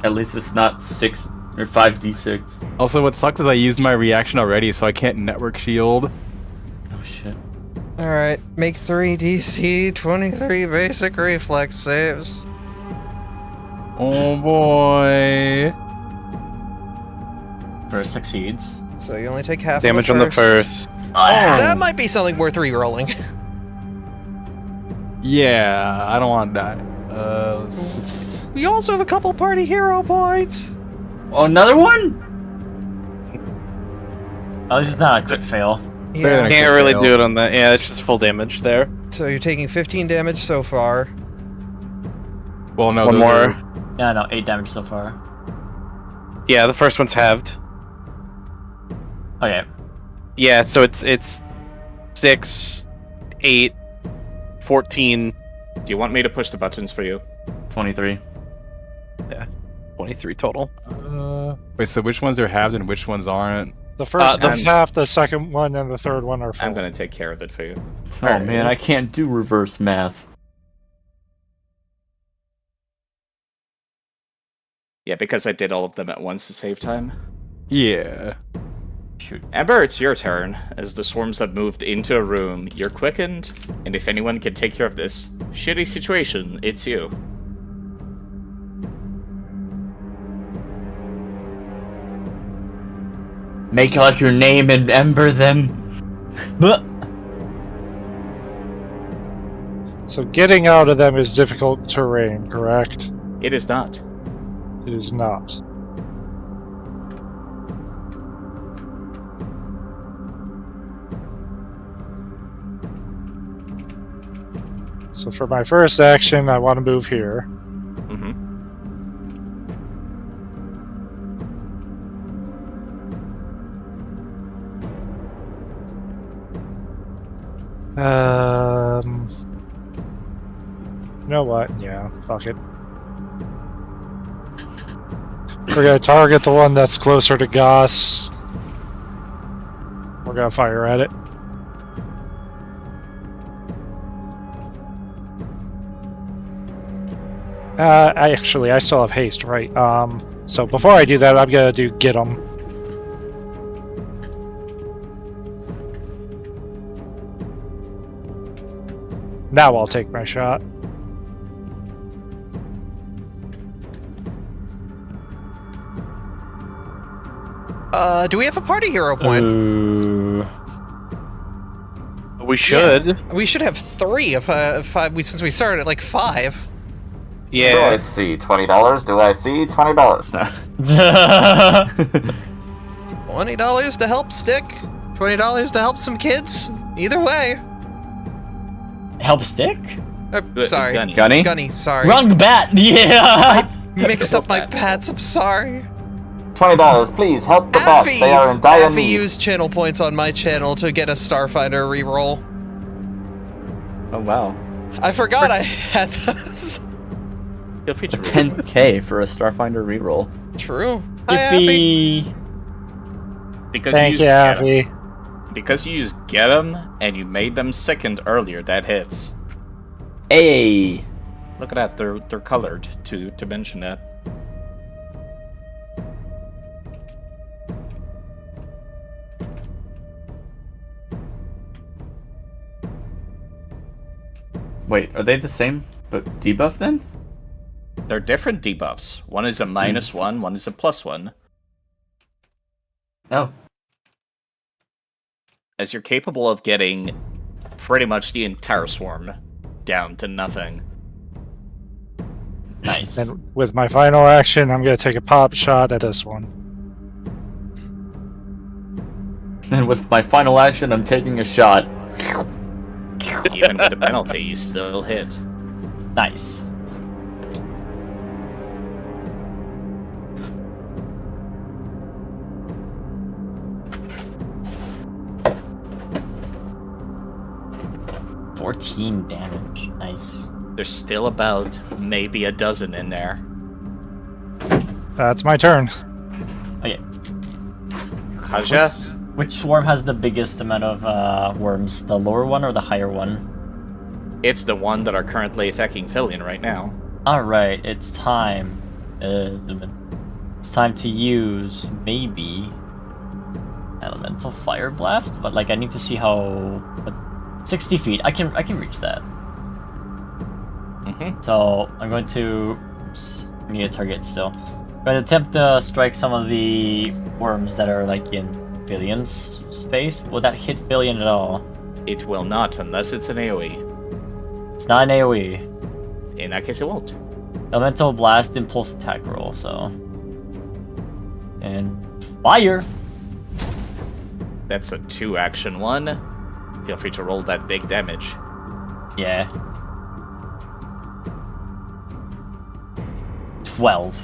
Speaker 2: At least it's not 6 Or 5d6.
Speaker 8: Also, what sucks is I used my reaction already, so I can't network shield.
Speaker 2: Oh shit.
Speaker 6: Alright, make 3 DC 23 basic reflex saves.
Speaker 8: Oh boy.
Speaker 3: First succeeds.
Speaker 6: So you only take half
Speaker 5: Damage
Speaker 6: of
Speaker 5: on the first.
Speaker 6: That might be something worth re-rolling.
Speaker 8: Yeah, I don't want to die. Let's-
Speaker 6: We also have a couple party hero points.
Speaker 2: Oh, another one?
Speaker 3: Oh, this is not a crit fail.
Speaker 8: Better than a
Speaker 5: Can't
Speaker 8: crit
Speaker 5: really
Speaker 8: fail.
Speaker 5: do it on that. Yeah, it's just full damage there.
Speaker 6: So you're taking 15 damage so far.
Speaker 8: Well, no,
Speaker 5: One
Speaker 8: those
Speaker 5: more.
Speaker 8: are-
Speaker 3: Yeah, no, 8 damage so far.
Speaker 5: Yeah, the first one's halved.
Speaker 3: Okay.
Speaker 5: Yeah, so it's 6, 8, 14,
Speaker 1: Do you want me to push the buttons for you?
Speaker 2: 23.
Speaker 5: 23 total.
Speaker 8: Wait, so which ones are halved and which ones aren't?
Speaker 7: The first
Speaker 5: the
Speaker 7: one's
Speaker 1: f-
Speaker 7: half, the second one and the third one are full.
Speaker 1: I'm gonna take care of it for you.
Speaker 2: Oh man, I can't do reverse math.
Speaker 1: Yeah, because I did all of them at once to save time.
Speaker 8: Yeah.
Speaker 3: Shoot.
Speaker 1: Amber, it's your turn. As the swarms have moved into a room, you're quickened, and if anyone can take care of this shitty situation, it's you.
Speaker 2: Make out your name and ember them.
Speaker 3: But
Speaker 7: So getting out of them is difficult terrain, correct?
Speaker 1: It is not.
Speaker 7: It is not. So for my first action, I want to move here.
Speaker 1: Mm-hmm.
Speaker 7: You know what? Yeah, fuck it. We're gonna target the one that's closer to Goss. We're gonna fire at it. I still have haste, right? So before I do that, I'm gonna do get 'em. Now I'll take my shot.
Speaker 6: Do we have a party hero point?
Speaker 5: We should.
Speaker 6: We should have 3 if 5. Since we started at like 5.
Speaker 2: Do I
Speaker 5: Yeah.
Speaker 2: see $20? Do I see $20? No.
Speaker 6: $20 to help Stick. $20 to help some kids. Either way.
Speaker 3: help stick?
Speaker 6: Sorry.
Speaker 1: Gunny.
Speaker 2: Gunny?
Speaker 6: Gunny, sorry.
Speaker 3: Wrong bat. Yeah.
Speaker 6: Mixed up my
Speaker 1: Both
Speaker 6: pats, I'm sorry.
Speaker 2: $20, please help the bats.
Speaker 6: Affy,
Speaker 2: They are in dire
Speaker 6: Affy
Speaker 2: need.
Speaker 6: used channel points on my channel to get a Starfinder reroll.
Speaker 2: Oh wow.
Speaker 6: I forgot I had those.
Speaker 1: Feel free to
Speaker 2: A
Speaker 1: roll.
Speaker 2: 10k for a Starfinder reroll.
Speaker 6: True. Hi, Affy.
Speaker 3: Yippee.
Speaker 1: Because
Speaker 7: Thank
Speaker 1: you
Speaker 7: you,
Speaker 1: used
Speaker 7: Affy.
Speaker 1: Because you used get 'em and you made them second earlier, that hits.
Speaker 2: Hey.
Speaker 1: Look at that, they're colored to mention that.
Speaker 2: Wait, are they the same but debuff then?
Speaker 1: They're different debuffs. One is a -1, one is a +1.
Speaker 2: Oh.
Speaker 1: As you're capable of getting pretty much the entire swarm down to nothing.
Speaker 3: Nice.
Speaker 7: And with my final action, I'm gonna take a pop shot at this one.
Speaker 2: And with my final action, I'm taking a shot.
Speaker 1: Even with the penalty, you still hit.
Speaker 3: Nice. $14 damage. Nice.
Speaker 1: There's still about maybe a dozen in there.
Speaker 7: That's my turn.
Speaker 3: Okay.
Speaker 1: Kaja?
Speaker 3: Which swarm has the biggest amount of worms? The lower one or the higher one?
Speaker 1: It's the one that are currently attacking Fillion right now.
Speaker 3: Alright, it's time. It's time to use maybe elemental fire blast, but like I need to see how 60 feet. I can reach that. So I'm going to. Oops, I need a target still. I'm going to attempt to strike some of the worms that are like in Fillion's space. Will that hit Fillion at all?
Speaker 1: It will not unless it's an AoE.
Speaker 3: It's not an AoE.
Speaker 1: In that case, it won't.
Speaker 3: Elemental blast impulse attack roll. So and fire.
Speaker 1: That's a 2-action one. Feel free to roll that big damage.
Speaker 3: Yeah. 12.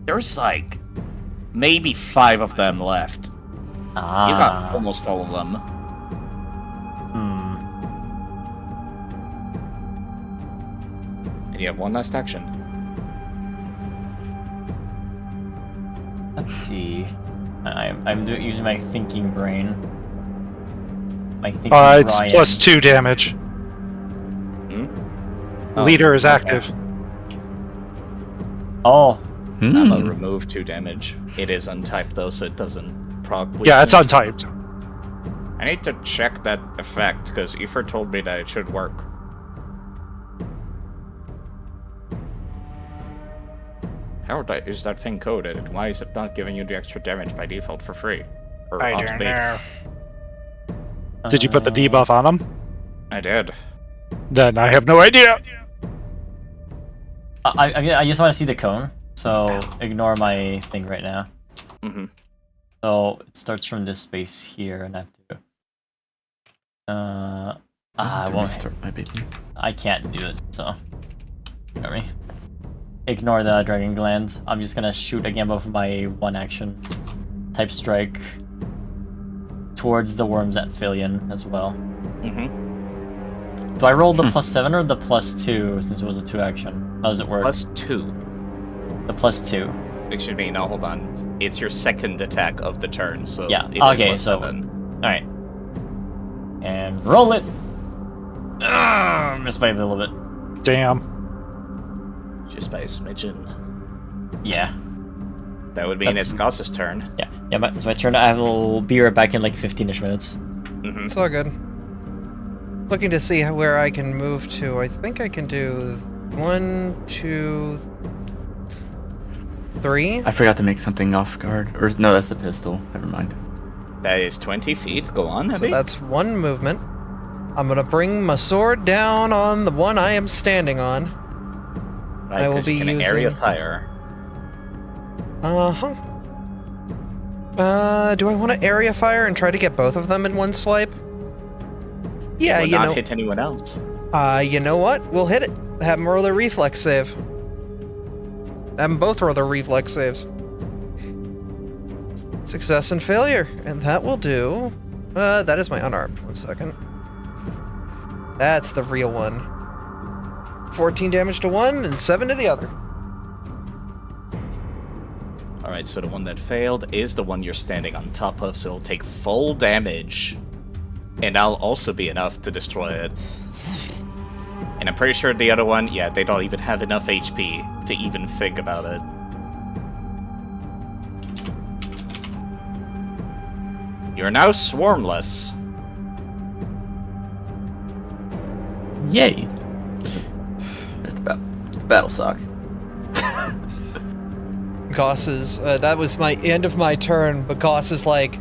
Speaker 1: There's like maybe 5 of them left.
Speaker 3: Ah.
Speaker 1: You got almost all of them. And you have one last action.
Speaker 3: Let's see. I'm using my thinking brain. My thinking
Speaker 7: It's
Speaker 3: Brian.
Speaker 7: plus 2 damage.
Speaker 1: Oh,
Speaker 7: Leader is
Speaker 1: okay.
Speaker 7: active.
Speaker 3: Oh,
Speaker 1: I'm gonna remove 2 damage. It is untyped though, so it doesn't proc.
Speaker 7: Yeah, it's
Speaker 1: weakness.
Speaker 7: untyped.
Speaker 1: I need to check that effect because Aoife told me that it should work. How is that thing coded, and why is it not giving you the extra damage by default for free? Or
Speaker 7: I
Speaker 1: ought to
Speaker 7: don't
Speaker 1: be?
Speaker 7: know. Did you put the debuff on him?
Speaker 1: I did.
Speaker 7: Then I have no idea.
Speaker 3: I just want to see the cone, so ignore my thing right now. So it starts from this space here, and I have to. I won't
Speaker 2: start my baby.
Speaker 3: I can't do it, so ignore me. Ignore the dragon gland. I'm just gonna shoot again with my 1-action type strike towards the worms at Fillion as well. Do I roll the +7 or the +2 since it was a 2-action? How does it work?
Speaker 1: +2.
Speaker 3: The +2.
Speaker 1: Excuse me, now hold on. It's your second attack of the turn, so
Speaker 3: Yeah,
Speaker 1: it is
Speaker 3: okay, so-
Speaker 1: +7.
Speaker 3: Alright. And roll it! Missed by a little bit.
Speaker 7: Damn.
Speaker 1: Just by a smidgen.
Speaker 3: Yeah.
Speaker 1: That would mean it's Goss's turn.
Speaker 3: Yeah, it's my turn. I will be right back in like 15-ish minutes.
Speaker 6: It's all good. Looking to see where I can move to. I think I can do 1, 2, 3.
Speaker 2: I forgot to make something off guard. Or no, that's the pistol. Never mind.
Speaker 1: That is 20 feet. Go on,
Speaker 6: So
Speaker 1: Abby.
Speaker 6: that's 1 movement. I'm gonna bring my sword down on the one I am standing on.
Speaker 1: Right,
Speaker 6: I will
Speaker 1: 'cause
Speaker 6: be
Speaker 1: you can
Speaker 6: using...
Speaker 1: area fire.
Speaker 6: Uh-huh. Do I want to area fire and try to get both of them in one swipe? Yeah,
Speaker 1: Will
Speaker 6: you
Speaker 1: not
Speaker 6: know.
Speaker 1: hit anyone else.
Speaker 6: You know what? We'll hit it. Have them roll their reflex save. Have them both roll their reflex saves. Success and failure, and that will do. That is my unarmed. 1 second. That's the real one. 14 damage to one and 7 to the other.
Speaker 1: Alright, so the one that failed is the one you're standing on top of, so it'll take full damage. And that'll also be enough to destroy it. And I'm pretty sure the other one, yeah, they don't even have enough HP to even think about it. You're now swarmless.
Speaker 2: Yay! There's the battle sock.
Speaker 6: Goss's, that was my end of my turn, but Goss is like,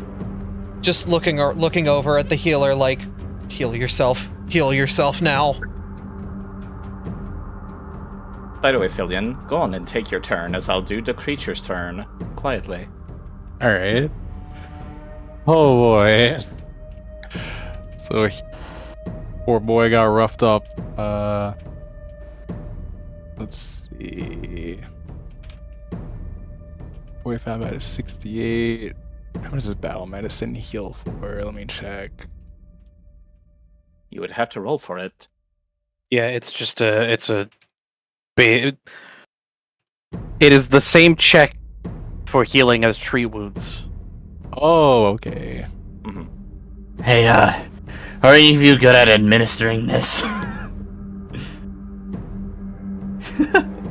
Speaker 6: just looking over at the healer like, heal yourself now.
Speaker 1: By the way, Fillion, go on and take your turn, as I'll do the creature's turn quietly.
Speaker 8: Alright. Oh boy. So, poor boy got roughed up. Let's see. 45 out of 68. How much does battle medicine heal for? Let me check.
Speaker 1: You would have to roll for it.
Speaker 5: Yeah, it is the same check for healing as tree wounds.
Speaker 8: Oh, okay.
Speaker 2: Hey, are any of you good at administering this?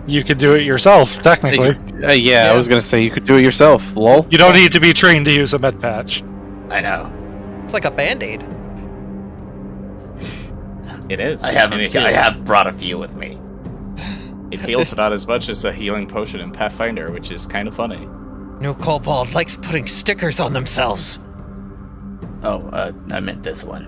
Speaker 7: You could do it yourself, technically.
Speaker 5: Yeah, I was gonna say you could do it yourself. Lol.
Speaker 7: You don't need to be trained to use a med patch.
Speaker 2: I know.
Speaker 6: It's like a band-aid.
Speaker 1: It is.
Speaker 2: I have
Speaker 1: and it
Speaker 2: I
Speaker 1: heals.
Speaker 2: have brought a few with me.
Speaker 1: It heals about as much as a healing potion in Pathfinder, which is kind of funny.
Speaker 6: No kobold likes putting stickers on themselves.
Speaker 2: Oh, I meant this one.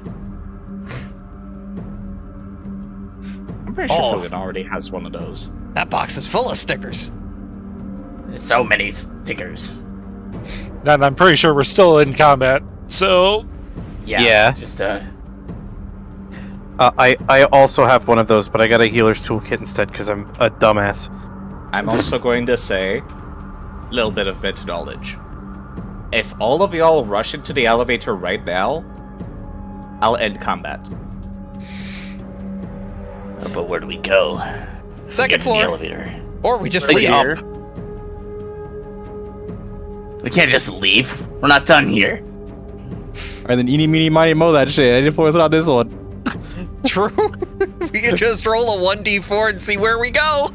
Speaker 1: I'm pretty sure
Speaker 6: Oh.
Speaker 1: Fogan already has one of those.
Speaker 6: That box is full of stickers.
Speaker 2: There's so many stickers.
Speaker 7: And I'm pretty sure we're still in combat, so
Speaker 5: Yeah.
Speaker 2: Just
Speaker 5: I also have one of those, but I got a healer's toolkit instead because I'm a dumbass.
Speaker 1: I'm also going to say a little bit of meta knowledge. If all of y'all rush into the elevator right now, I'll end combat.
Speaker 2: but where do we go?
Speaker 6: Second
Speaker 2: Get in
Speaker 6: floor.
Speaker 2: the elevator.
Speaker 6: Or we just
Speaker 5: Like
Speaker 6: leave.
Speaker 5: up.
Speaker 2: We can't just leave. We're not done here.
Speaker 8: Alright, then eeny, meeny, miny, mo that shit. I didn't focus on this one.
Speaker 6: True. We can just roll a 1d4 and see where we go.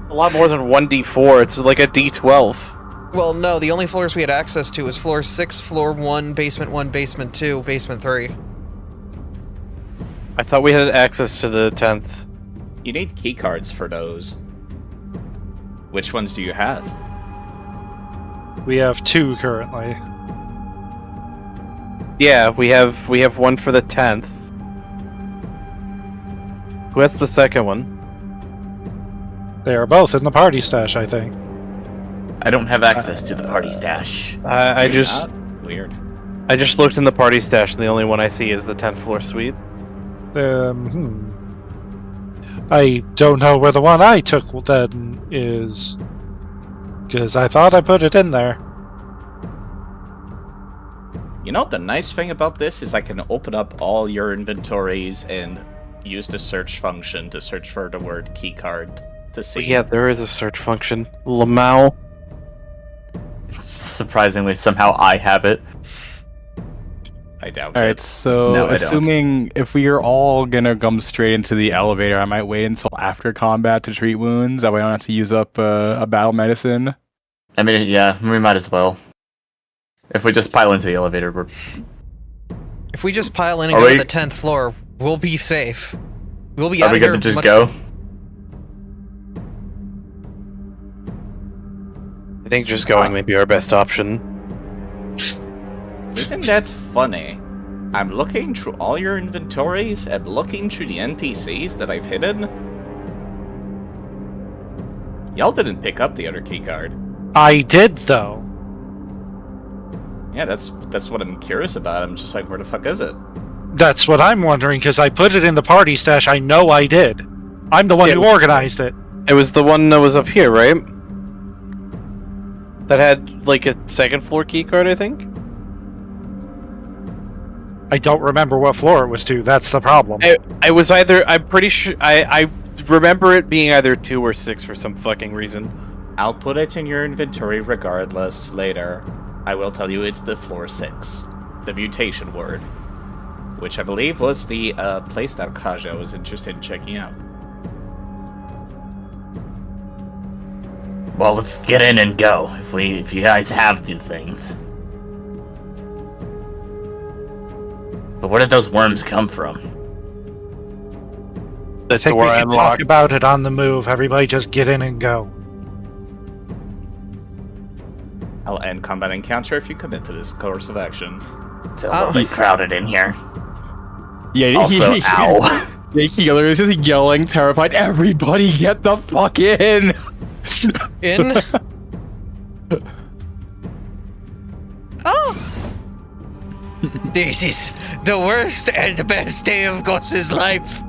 Speaker 5: A lot more than 1d4. It's like a d12.
Speaker 6: Well, no, the only floors we had access to was floor 6, floor 1, basement 2, basement 3.
Speaker 5: I thought we had access to the 10th.
Speaker 1: You need key cards for those. Which ones do you have?
Speaker 7: we have 2 currently.
Speaker 5: Yeah, we have one for the 10th. Who has the second one?
Speaker 7: They are both in the party stash, I think.
Speaker 2: I don't have access to the party stash.
Speaker 5: I just
Speaker 1: Weird.
Speaker 5: I just looked in the party stash, and the only one I see is the 10th floor suite.
Speaker 7: I don't know where the one I took then is, because I thought I put it in there.
Speaker 1: You know, the nice thing about this is I can open up all your inventories and use the search function to search for the word keycard to see.
Speaker 5: Yeah, there is a search function. Lamau.
Speaker 2: Surprisingly, somehow I have it.
Speaker 1: I doubt
Speaker 8: Alright,
Speaker 1: it.
Speaker 8: so
Speaker 2: No, I don't.
Speaker 8: assuming if we are all gonna come straight into the elevator, I might wait until after combat to treat wounds. That way I don't have to use up a battle medicine.
Speaker 2: I mean, yeah, we might as well. If we just pile into the elevator, we're...
Speaker 6: If we just pile in and
Speaker 2: Are
Speaker 6: go to
Speaker 2: we-
Speaker 6: the 10th floor, we'll be safe. We'll be
Speaker 2: Are
Speaker 6: out
Speaker 2: we
Speaker 6: of here
Speaker 2: good to just
Speaker 6: much-
Speaker 2: go?
Speaker 5: I think just going may be our best option.
Speaker 1: Isn't that funny? I'm looking through all your inventories and looking through the NPCs that I've hidden. Y'all didn't pick up the other keycard.
Speaker 7: I did, though.
Speaker 1: Yeah, that's what I'm curious about. I'm just like, where the fuck is it?
Speaker 7: That's what I'm wondering, because I put it in the party stash. I know I did. I'm the one
Speaker 5: Yeah,
Speaker 7: who organized it.
Speaker 5: It was the one that was up here, right? That had like a second floor key card, I think.
Speaker 7: I don't remember what floor it was to. That's the problem.
Speaker 5: I was either. I'm pretty sure. I remember it being either 2 or 6 for some fucking reason.
Speaker 1: I'll put it in your inventory regardless later. I will tell you it's the floor 6. The mutation word. Which I believe was the place that Kaja was interested in checking out.
Speaker 2: Well, let's get in and go, if you guys have the things. But where did those worms come from?
Speaker 5: The
Speaker 7: I think
Speaker 5: door
Speaker 7: we can talk
Speaker 5: unlocked.
Speaker 7: about it on the move. Everybody just get in and go.
Speaker 1: I'll end combat encounter if you commit to this course of action.
Speaker 2: It's a little bit crowded in here.
Speaker 8: Yeah,
Speaker 2: Also, ow.
Speaker 8: The healer is just yelling, terrified. Everybody get the fuck in!
Speaker 6: In? Oh! This is the worst and the best day of Gos's life.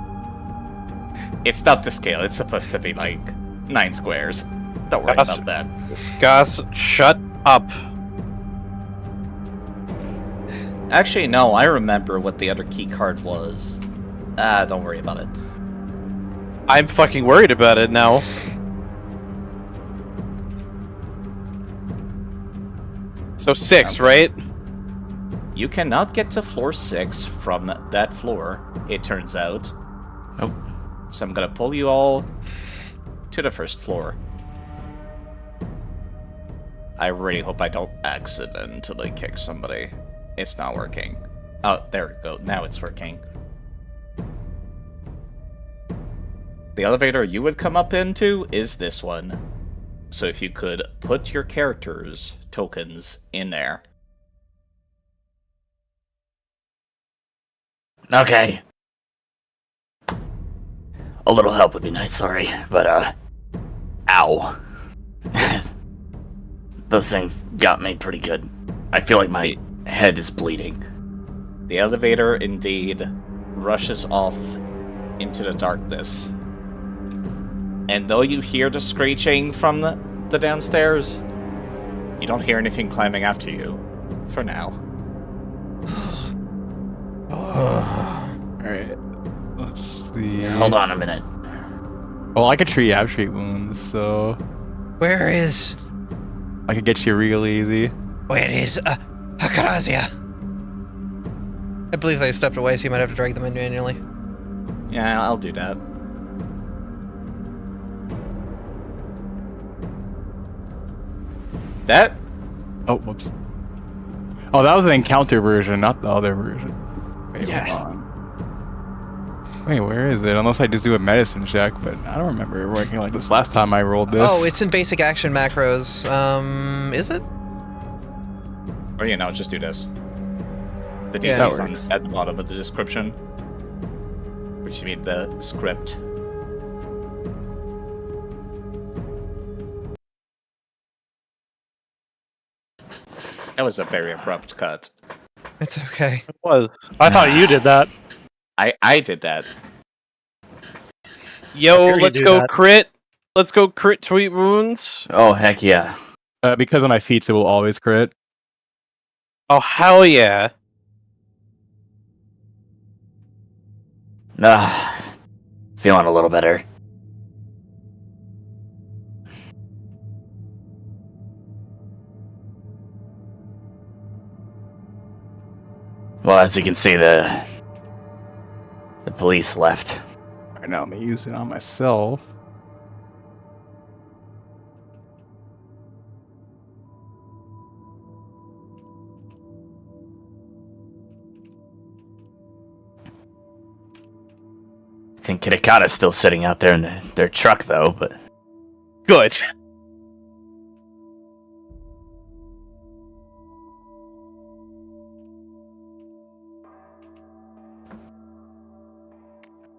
Speaker 1: It's not to scale, it's supposed to be like 9 squares. Don't worry
Speaker 5: That's-
Speaker 1: about that.
Speaker 5: Goss, shut up.
Speaker 1: Actually, no, I remember what the other key card was. Don't worry about it.
Speaker 5: I'm fucking worried about it now. So 6, right?
Speaker 1: You cannot get to floor 6 from that floor, it turns out.
Speaker 2: Nope.
Speaker 1: So I'm gonna pull you all to the first floor. I really hope I don't accidentally kick somebody. It's not working. Oh, there we go. Now it's working. The elevator you would come up into is this one. So if you could put your character's tokens in there.
Speaker 2: Okay. A little help would be nice, sorry, but ow. Those things got me pretty good. I feel like my head is bleeding.
Speaker 1: The elevator indeed rushes off into the darkness. And though you hear the screeching from the downstairs, you don't hear anything climbing after you. For now.
Speaker 8: Alright. Let's see.
Speaker 2: Hold on a minute.
Speaker 8: Well, I could treat you. I have treat wounds, so
Speaker 6: Where is
Speaker 8: I could get you real easy.
Speaker 6: Akarazia? I believe they stepped away, so you might have to drag them in manually.
Speaker 1: Yeah, I'll do that. That?
Speaker 8: Oh, whoops. Oh, that was the encounter version, not the other version. Wait,
Speaker 6: Yeah.
Speaker 8: hold on. Wait, where is it? Unless I just do a medicine check, but I don't remember it working like this last time I rolled this.
Speaker 6: Oh, it's in basic action macros. Is it?
Speaker 1: Or, just do this. The
Speaker 6: Yeah,
Speaker 1: DC
Speaker 6: that
Speaker 1: is
Speaker 8: works.
Speaker 1: at the bottom of the description. Which you mean the script. That was a very abrupt cut.
Speaker 6: It's okay.
Speaker 5: It was.
Speaker 7: I thought you did that.
Speaker 1: I did that.
Speaker 5: Yo,
Speaker 7: hear you
Speaker 5: let's
Speaker 7: do
Speaker 5: go
Speaker 7: that.
Speaker 5: crit. Let's go crit tweet wounds.
Speaker 2: Oh, heck yeah.
Speaker 8: Because of my feats, it will always crit.
Speaker 5: Oh, hell yeah.
Speaker 2: Feeling a little better. Well, as you can see, the police left.
Speaker 8: Right now, I'm gonna use it on myself.
Speaker 2: I think Kitakata's still sitting out there in their truck, though, but...
Speaker 5: Good.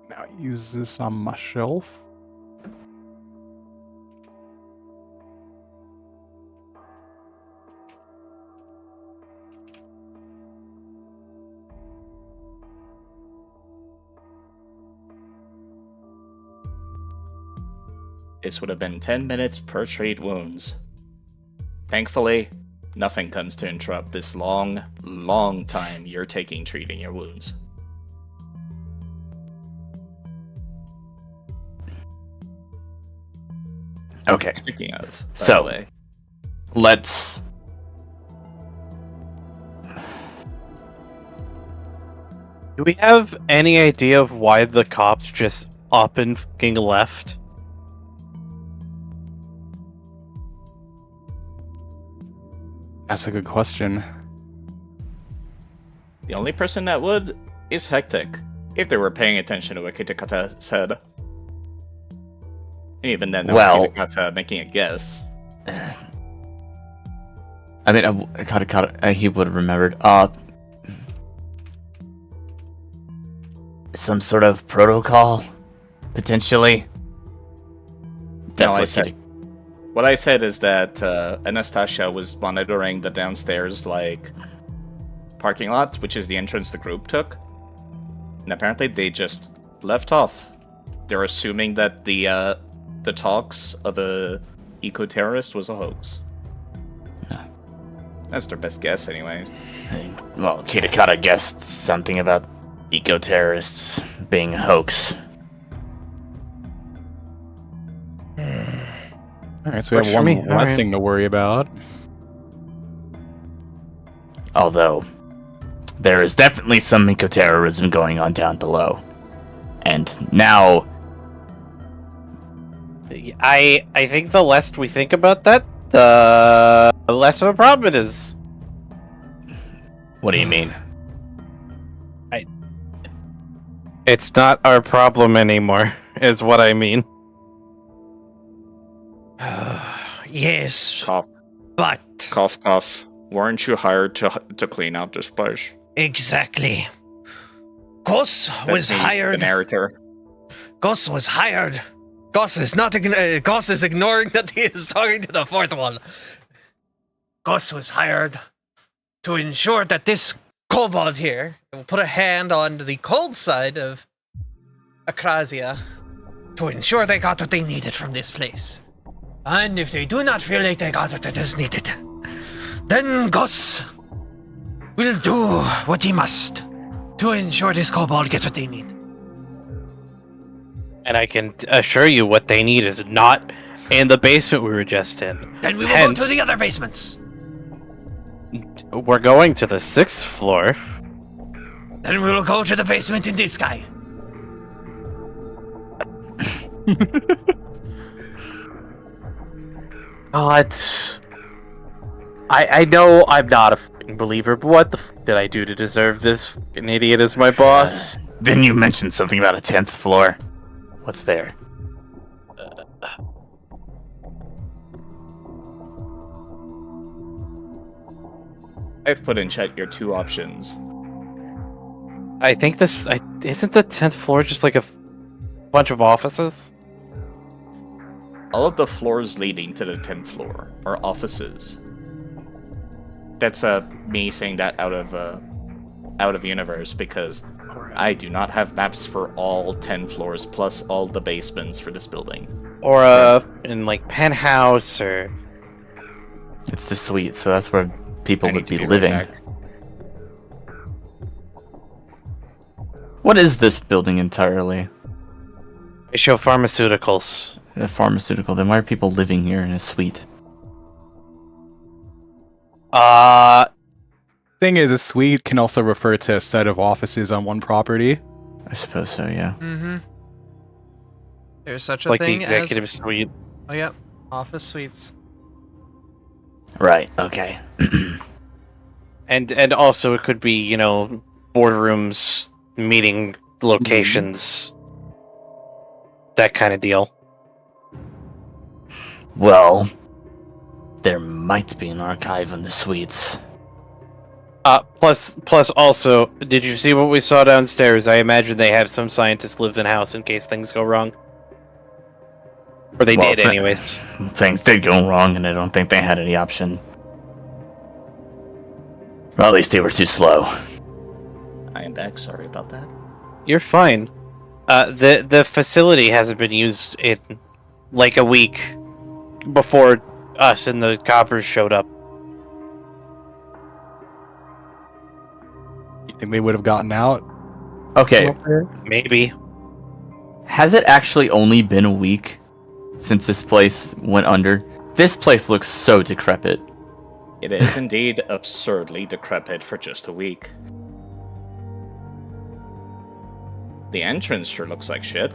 Speaker 8: Now use this on myself.
Speaker 1: This would have been 10 minutes per treat wounds. Thankfully, nothing comes to interrupt this long, long time you're taking treating your wounds.
Speaker 2: Okay,
Speaker 1: Speaking of, by
Speaker 2: So-
Speaker 1: the way,
Speaker 2: let's...
Speaker 5: Do we have any idea of why the cops just up and fucking left?
Speaker 8: That's a good question.
Speaker 1: the only person that would is Hectic, if they were paying attention to what Kitakata said. And even then, that
Speaker 2: Well-
Speaker 1: was Kitakata making a guess.
Speaker 2: I mean, Kitakata, he would have remembered. Some sort of protocol, potentially. That's
Speaker 1: I
Speaker 2: what
Speaker 1: said.
Speaker 2: Kita-
Speaker 1: What I said is that Anastasia was monitoring the downstairs, parking lot, which is the entrance the group took. And apparently they just left off. They're assuming that the talks of a eco-terrorist was a hoax. That's their best guess, anyway.
Speaker 2: Well, Kitakata guessed something about eco-terrorists being a hoax.
Speaker 8: Alright, so we
Speaker 5: Works
Speaker 8: have
Speaker 5: for
Speaker 8: one
Speaker 5: me.
Speaker 8: less
Speaker 5: Alright.
Speaker 8: thing to worry about.
Speaker 2: Although, there is definitely some eco-terrorism going on down below. And now,
Speaker 5: I think the less we think about that, the less of a problem it is.
Speaker 4: What do you mean?
Speaker 5: It's not our problem anymore, is what I mean.
Speaker 6: Yes,
Speaker 1: Cough,
Speaker 6: but
Speaker 1: cough, cough. Weren't you hired to clean out this place?
Speaker 6: exactly. Gus was
Speaker 1: That's me,
Speaker 6: hired.
Speaker 1: The narrator.
Speaker 6: Gus was hired. Gus is not. Gus is ignoring that he is talking to the fourth one. Gus was hired to ensure that this kobold here will put a hand on the cold side of Akrasia to ensure they got what they needed from this place. And if they do not feel like they got what that is needed, then Gus will do what he must to ensure this kobold gets what they need.
Speaker 5: And I can assure you what they need is not in the basement we were just in.
Speaker 6: Then we will
Speaker 5: Hence,
Speaker 6: go to the other basements.
Speaker 5: We're going to the 6th floor.
Speaker 6: Then we will go to the basement in this guy.
Speaker 5: It's... I know I'm not a fucking believer, but what the fuck did I do to deserve this fucking idiot as my boss?
Speaker 4: Didn't you mention something about a 10th floor? What's there?
Speaker 1: I've put in chat your two options.
Speaker 5: I think this... isn't the 10th floor just like a bunch of offices?
Speaker 1: All of the floors leading to the 10th floor are offices. That's me saying that out of universe because I do not have maps for all 10 floors plus all the basements for this building.
Speaker 5: Or in like penthouse or...
Speaker 4: It's the suite, so that's where people
Speaker 1: I need
Speaker 4: would
Speaker 1: to
Speaker 4: be
Speaker 1: do
Speaker 4: living.
Speaker 1: that.
Speaker 4: What is this building entirely?
Speaker 5: They show pharmaceuticals.
Speaker 4: A pharmaceutical. Then why are people living here in a suite?
Speaker 8: Thing is, a suite can also refer to a set of offices on one property.
Speaker 4: I suppose so, yeah.
Speaker 6: Mm-hmm. There's such a
Speaker 5: Like the
Speaker 6: thing
Speaker 5: executive
Speaker 6: as...
Speaker 5: suite.
Speaker 6: Oh, yep. Office suites.
Speaker 4: Right, okay.
Speaker 5: And also it could be, you know, boardrooms, meeting locations, that kind of deal.
Speaker 4: Well, there might be an archive in the suites.
Speaker 5: Plus also, did you see what we saw downstairs? I imagine they have some scientists lived in house in case things go wrong. Or they
Speaker 4: Well,
Speaker 5: did anyways.
Speaker 4: Things did go wrong, and I don't think they had any option. Well, at least they were too slow.
Speaker 1: I am back, sorry about that.
Speaker 5: You're fine. The facility hasn't been used in like a week before us and the coppers showed up.
Speaker 8: You think they would have gotten out?
Speaker 4: Okay,
Speaker 5: Maybe.
Speaker 4: has it actually only been a week since this place went under? This place looks so decrepit.
Speaker 1: It is indeed absurdly decrepit for just a week. The entrance sure looks like shit.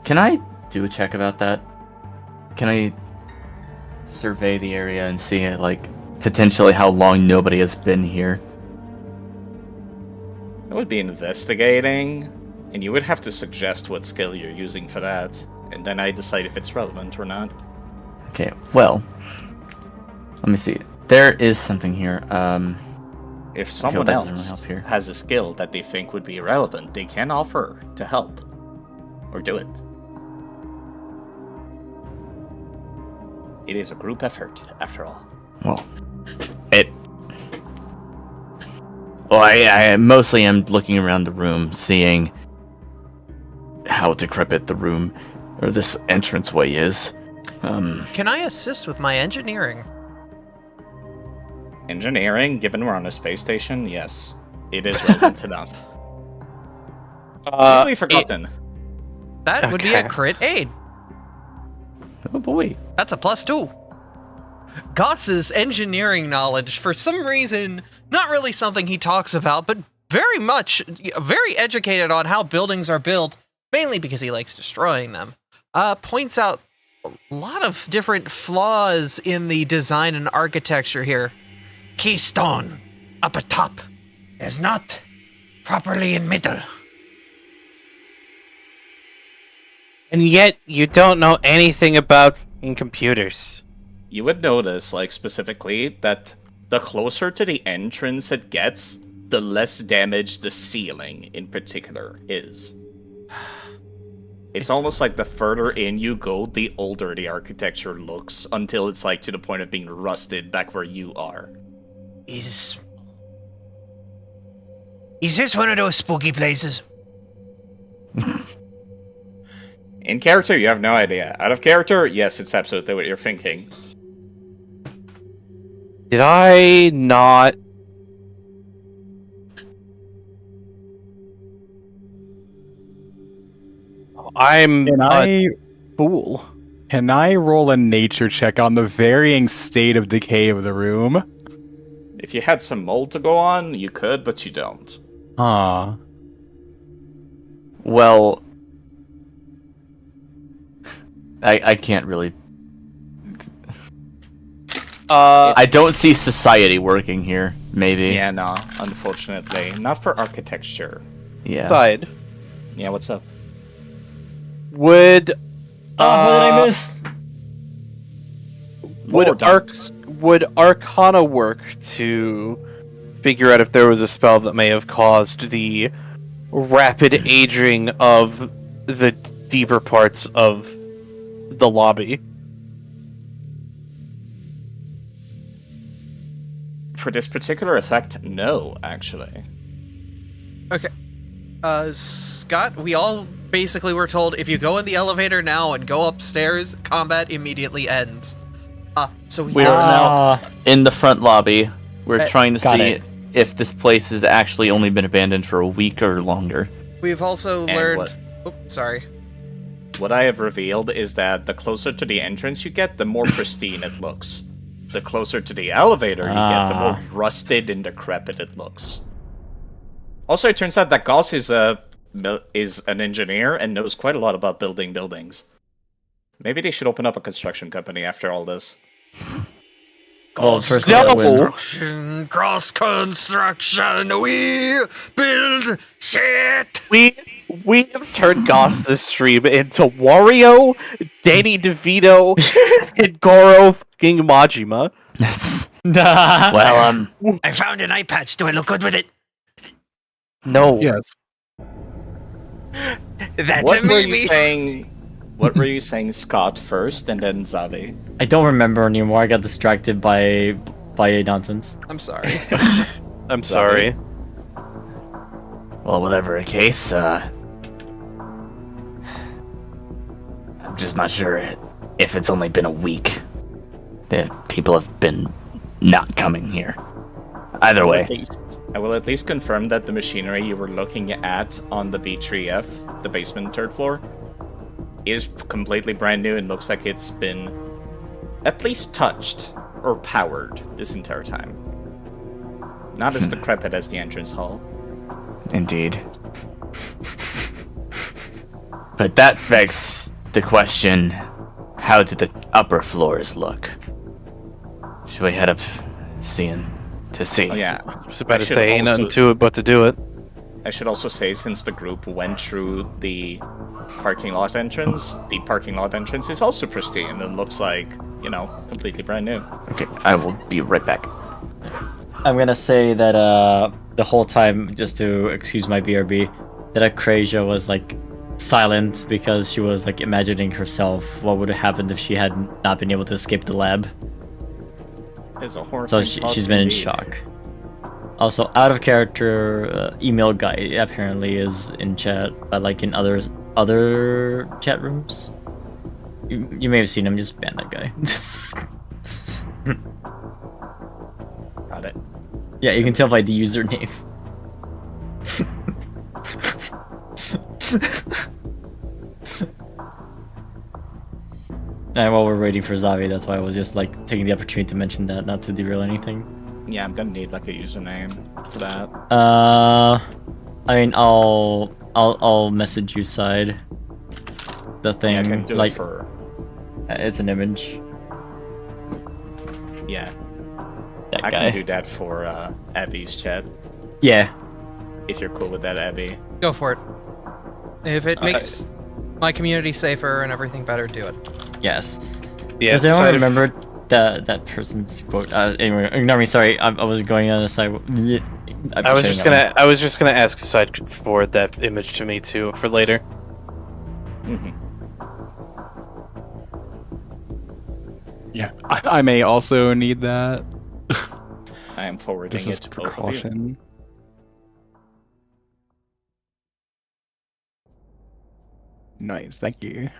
Speaker 4: Can I do a check about that? Can I survey the area and see, like, potentially how long nobody has been here?
Speaker 1: That would be investigating, and you would have to suggest what skill you're using for that, and then I decide if it's relevant or not.
Speaker 4: Okay, well, let me see. There is something here.
Speaker 1: If someone
Speaker 4: that doesn't really
Speaker 1: else
Speaker 4: help here.
Speaker 1: has a skill that they think would be relevant, they can offer to help. Or do it. It is a group effort, after all.
Speaker 4: Well, I mostly am looking around the room, seeing how decrepit the room, or this entranceway is.
Speaker 6: Can I assist with my engineering?
Speaker 1: Engineering, given we're on a space station, yes. It is relevant enough. Easily forgotten.
Speaker 6: That would be a
Speaker 5: Okay.
Speaker 6: crit aid.
Speaker 4: Oh boy.
Speaker 6: That's a +2. Goss's engineering knowledge, for some reason, not really something he talks about, but very educated on how buildings are built, mainly because he likes destroying them, points out a lot of different flaws in the design and architecture here. Keystone up atop is not properly in middle.
Speaker 5: And yet, you don't know anything about computers.
Speaker 1: You would notice, like, specifically, that the closer to the entrance it gets, the less damage the ceiling, in particular, is. It's almost like the further in you go, the older the architecture looks, until it's, like, to the point of being rusted back where you are.
Speaker 9: Is this one of those spooky places?
Speaker 1: In character, you have no idea. Out of character, yes, it's absolutely what you're thinking.
Speaker 5: Did I not... I'm
Speaker 8: Can I
Speaker 5: fool.
Speaker 8: can I roll a nature check on the varying state of decay of the room?
Speaker 1: If you had some mold to go on, you could, but you don't.
Speaker 8: Ah.
Speaker 2: Well, I can't really. I don't see society working here. Maybe.
Speaker 1: Yeah, no, unfortunately. Not for architecture.
Speaker 2: Yeah.
Speaker 5: Side.
Speaker 1: Yeah, what's up?
Speaker 5: Would...
Speaker 3: what did I miss?
Speaker 5: Would Arcana work to figure out if there was a spell that may have caused the rapid aging of the deeper parts of the lobby?
Speaker 1: For this particular effect, no, actually.
Speaker 6: Okay. Scott, we all basically were told if you go in the elevator now and go upstairs, combat immediately ends. So we
Speaker 2: We're now in the front lobby. We're trying to
Speaker 3: got
Speaker 2: see
Speaker 3: it.
Speaker 2: if this place has actually only been abandoned for a week or longer.
Speaker 6: We've also
Speaker 1: And
Speaker 6: learned... sorry.
Speaker 1: What I have revealed is that the closer to the entrance you get, the more pristine it looks. The closer to the elevator you get, the more rusted and decrepit it looks. Also, it turns out that Goss is an engineer and knows quite a lot about building buildings. Maybe they should open up a construction company after all this.
Speaker 3: Well, first
Speaker 6: Cross construction, we build shit!
Speaker 5: We have turned Goss this stream into Wario, Danny DeVito, and Goro fucking Majima.
Speaker 2: Well,
Speaker 9: I found an eye patch. Do I look good with it?
Speaker 5: No.
Speaker 8: Yes.
Speaker 9: That's
Speaker 1: What
Speaker 9: a
Speaker 1: were you
Speaker 9: maybe.
Speaker 1: saying? What were you saying, Scott first, and then Zavi?
Speaker 3: I don't remember anymore. I got distracted by nonsense.
Speaker 6: I'm sorry.
Speaker 5: I'm sorry.
Speaker 2: well, whatever the case, I'm just not sure if it's only been a week that people have been not coming here. Either way.
Speaker 1: I will at least confirm that the machinery you were looking at on the B3F, the basement third floor, is completely brand new and looks like it's been at least touched or powered this entire time. Not as decrepit as the entrance hall.
Speaker 2: Indeed. But that begs the question, how do the upper floors look? Should we head up to see?
Speaker 1: Oh, yeah.
Speaker 5: I was about
Speaker 1: I
Speaker 5: to
Speaker 1: should
Speaker 5: say, ain't
Speaker 1: also-
Speaker 5: nothing to it but to do it.
Speaker 1: I should also say, since the group went through the parking lot entrance is also pristine and looks like, completely brand new.
Speaker 2: Okay, I will be right back.
Speaker 3: I'm gonna say that the whole time, just to excuse my BRB, that Akrasia was like silent because she was like imagining herself what would have happened if she had not been able to escape the lab.
Speaker 1: It's a horror.
Speaker 3: So she's been in shock. Also, out of character, email guy apparently is in chat, but like in other chat rooms. You may have seen him. Just ban that guy.
Speaker 1: Got it.
Speaker 3: Yeah, you can tell by the username. And while we're waiting for Zavi, that's why I was just like taking the opportunity to mention that, not to derail anything.
Speaker 1: Yeah, I'm gonna need like a username for that.
Speaker 3: I mean, I'll message you side. The thing,
Speaker 1: Yeah, I can do
Speaker 3: like,
Speaker 1: it for.
Speaker 3: it's an image.
Speaker 1: Yeah,
Speaker 3: That
Speaker 1: I
Speaker 3: guy.
Speaker 1: can do that for Abby's chat.
Speaker 3: Yeah.
Speaker 1: If you're cool with that, Abby.
Speaker 6: Go for it. If it
Speaker 1: Okay.
Speaker 6: makes my community safer and everything better, do it.
Speaker 3: Yes.
Speaker 5: Yeah,
Speaker 3: Does anyone
Speaker 5: side of-
Speaker 3: remember that person's quote? Anyway, ignore me. Sorry, I was going on the side.
Speaker 5: I was just gonna ask if Side could forward that image to me too for later.
Speaker 1: Hmm.
Speaker 8: Yeah, I may also need that.
Speaker 1: I am forwarding
Speaker 8: Just
Speaker 1: it
Speaker 8: as
Speaker 1: to both of you.
Speaker 8: precaution. Nice, thank you.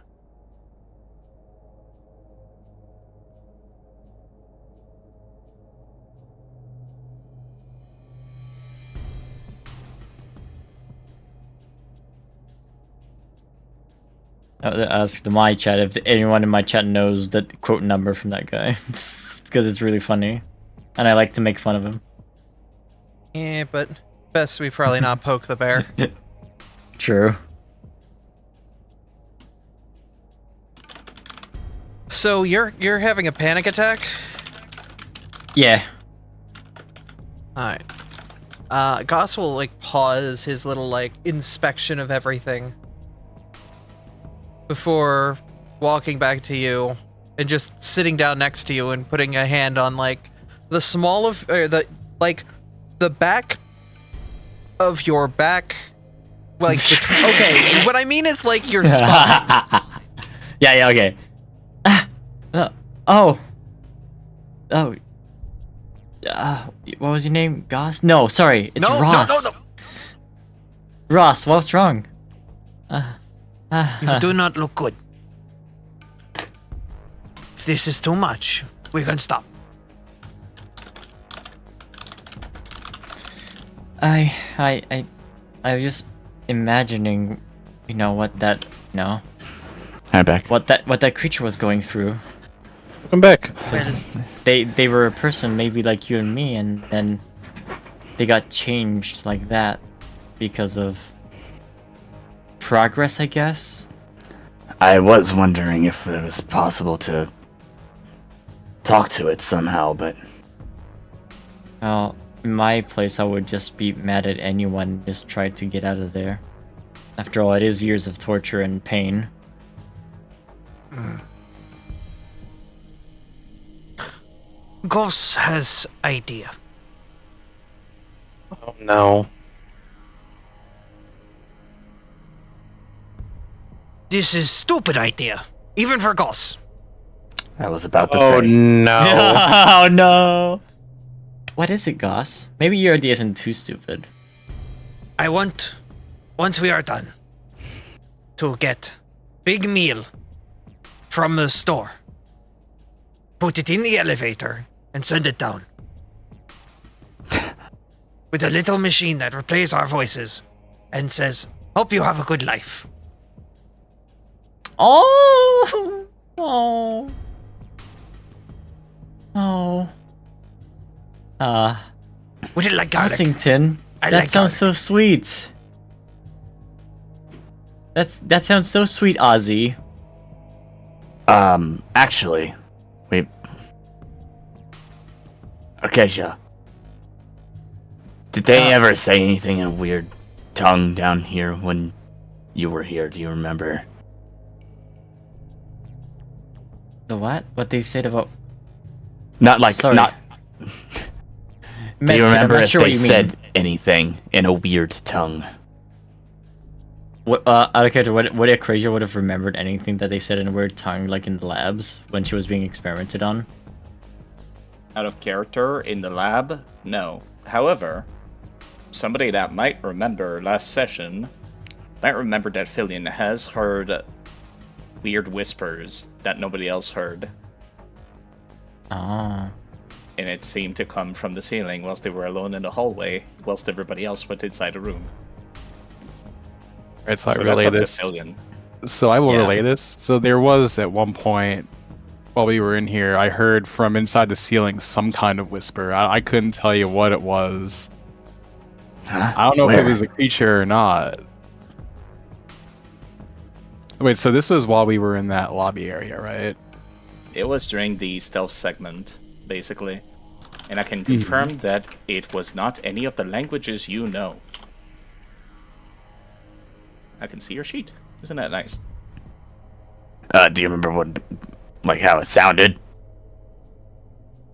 Speaker 3: I would ask my chat if anyone in my chat knows the quote number from that guy, because it's really funny, and I like to make fun of him.
Speaker 6: Yeah, but best we probably not poke the bear.
Speaker 3: True.
Speaker 6: So you're having a panic attack?
Speaker 3: Yeah.
Speaker 6: Alright. Goss will like pause his little like inspection of everything before walking back to you and just sitting down next to you and putting a hand on like the small of the back of your back, like okay, what I mean is like your spine.
Speaker 3: Yeah, okay. Oh. What was your name? Goss? No, sorry, it's
Speaker 6: No,
Speaker 3: Ross.
Speaker 6: no.
Speaker 3: Ross, what's wrong?
Speaker 6: You do not look good. If this is too much, we can stop.
Speaker 3: I was just imagining, what that,
Speaker 2: I'm back.
Speaker 3: what that creature was going through.
Speaker 5: Welcome back.
Speaker 3: They were a person maybe like you and me, and then they got changed like that because of progress, I guess.
Speaker 2: I was wondering if it was possible to talk to it somehow, but
Speaker 3: Well, in my place, I would just be mad at anyone who just tried to get out of there. After all, it is years of torture and pain.
Speaker 6: Goss has idea.
Speaker 5: Oh no.
Speaker 6: This is stupid idea, even for Goss.
Speaker 2: I was about to
Speaker 5: Oh
Speaker 2: say.
Speaker 5: no.
Speaker 3: Oh no! What is it, Goss? Maybe your idea isn't too stupid.
Speaker 6: I want, once we are done, to get big meal from the store, put it in the elevator, and send it down. With a little machine that replays our voices and says, "Hope you have a good life."
Speaker 3: Oh! Oh. Oh.
Speaker 6: Would it like garlic?
Speaker 3: Washington.
Speaker 6: I
Speaker 3: That
Speaker 6: like
Speaker 3: sounds so sweet. That sounds so sweet, Ozzy.
Speaker 2: Actually, wait. Acacia, did they ever say anything in a weird tongue down here when you were here? Do you remember?
Speaker 3: The what? What they said about?
Speaker 2: Not like,
Speaker 3: Sorry.
Speaker 2: not. Do
Speaker 3: Medkit,
Speaker 2: you
Speaker 3: I'm
Speaker 2: remember
Speaker 3: not
Speaker 2: if
Speaker 3: sure what
Speaker 2: they
Speaker 3: you mean.
Speaker 2: said anything in a weird tongue?
Speaker 3: What, out of character, would Acrasia would have remembered anything that they said in a weird tongue, like in the labs when she was being experimented on?
Speaker 1: Out of character in the lab? No. However, somebody that might remember last session might remember that Fillion has heard weird whispers that nobody else heard,
Speaker 3: Oh.
Speaker 1: and it seemed to come from the ceiling whilst they were alone in the hallway, whilst everybody else went inside the room.
Speaker 8: Right, so I
Speaker 1: So that's
Speaker 8: relay
Speaker 1: up to
Speaker 8: this.
Speaker 1: Fillion.
Speaker 8: So I will
Speaker 3: Yeah.
Speaker 8: relay this. So there was at one point while we were in here, I heard from inside the ceiling some kind of whisper. I couldn't tell you what it was.
Speaker 2: Huh?
Speaker 8: I don't know if
Speaker 2: Where?
Speaker 8: it was a creature or not. Wait, so this was while we were in that lobby area, right?
Speaker 1: It was during the stealth segment, basically. And I can confirm that it was not any of the languages you know. I can see your sheet. Isn't that nice?
Speaker 2: Do you remember how it sounded?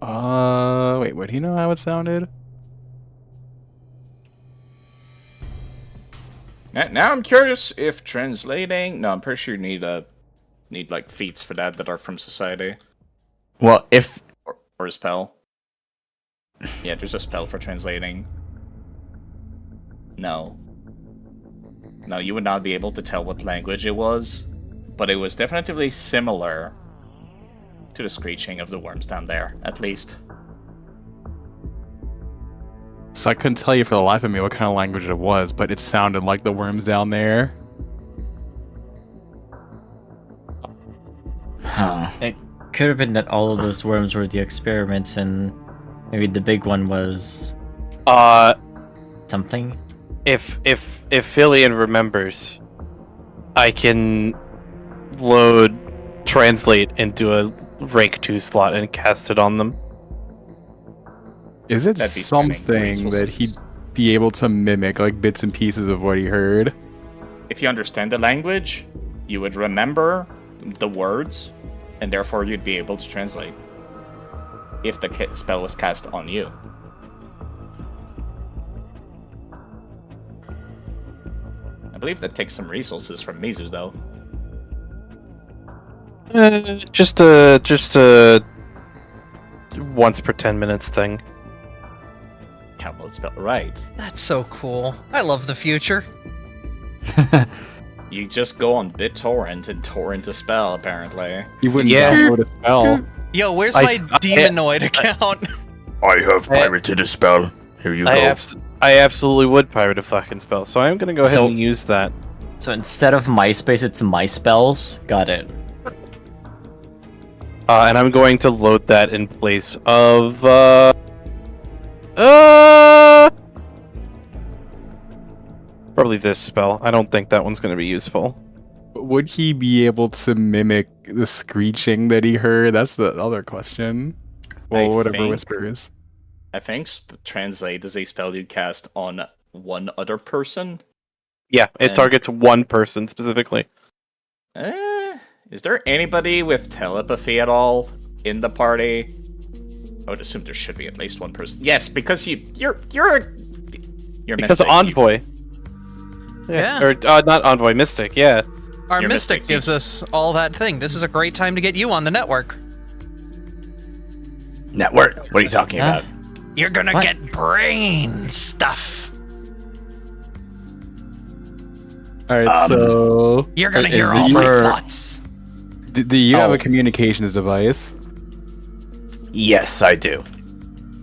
Speaker 8: Wait, would he know how it sounded?
Speaker 1: Now I'm curious if translating... No, I'm pretty sure you need like feats for that are from society.
Speaker 2: Well, if
Speaker 1: Or a spell. Yeah, there's a spell for translating. No. No, you would not be able to tell what language it was, but it was definitely similar to the screeching of the worms down there, at least.
Speaker 8: So I couldn't tell you for the life of me what kind of language it was, but it sounded like the worms down there.
Speaker 2: huh.
Speaker 3: It could have been that all of those worms were the experiments, and maybe the big one was something.
Speaker 5: If Filian remembers, I can load translate into a rank 2 slot and cast it on them.
Speaker 8: Is it
Speaker 1: That'd be spending
Speaker 8: something
Speaker 1: resources.
Speaker 8: that he'd be able to mimic, like bits and pieces of what he heard?
Speaker 1: If you understand the language, you would remember the words, and therefore you'd be able to translate. If the spell was cast on you. I believe that takes some resources from Mizu, though.
Speaker 5: Just a once per 10 minutes thing.
Speaker 1: Yeah, well, it's spell right.
Speaker 6: That's so cool. I love the future.
Speaker 1: You just go on BitTorrent and torrent a spell, apparently.
Speaker 8: He wouldn't
Speaker 5: Yeah.
Speaker 8: download a spell.
Speaker 6: Yo, where's
Speaker 5: I-
Speaker 6: my
Speaker 5: I-
Speaker 6: Demonoid account?
Speaker 2: I have pirated a spell. Here you go.
Speaker 5: I absolutely would pirate a fucking spell, so I'm gonna go ahead
Speaker 3: So-
Speaker 5: and use that.
Speaker 3: So instead of MySpace, it's MySpells. Got it.
Speaker 5: And I'm going to load that in place of probably this spell. I don't think that one's going to be useful.
Speaker 8: Would he be able to mimic the screeching that he heard? That's the other question. Well,
Speaker 1: I
Speaker 8: whatever
Speaker 1: think-
Speaker 8: whispers.
Speaker 1: I think translate is a spell you cast on one other person.
Speaker 5: Yeah, it
Speaker 1: And-
Speaker 5: targets one person specifically.
Speaker 1: Is there anybody with telepathy at all in the party? I would assume there should be at least one person. Yes, because you're
Speaker 5: Because
Speaker 1: Mystic.
Speaker 5: Envoy.
Speaker 6: Yeah.
Speaker 5: Or not Envoy, Mystic, yeah.
Speaker 6: Our
Speaker 1: Your
Speaker 6: Mystic
Speaker 1: Mystic
Speaker 6: gives us all that thing. This is a great time to get you on the network.
Speaker 2: Network? What are you talking
Speaker 3: Huh?
Speaker 2: about?
Speaker 6: You're gonna
Speaker 3: What?
Speaker 6: get brain stuff.
Speaker 8: All right, so
Speaker 6: You're gonna
Speaker 8: Is
Speaker 6: hear
Speaker 8: it
Speaker 6: all my
Speaker 8: your-
Speaker 6: thoughts.
Speaker 8: do you have
Speaker 2: Oh.
Speaker 8: a communications device?
Speaker 2: Yes, I do.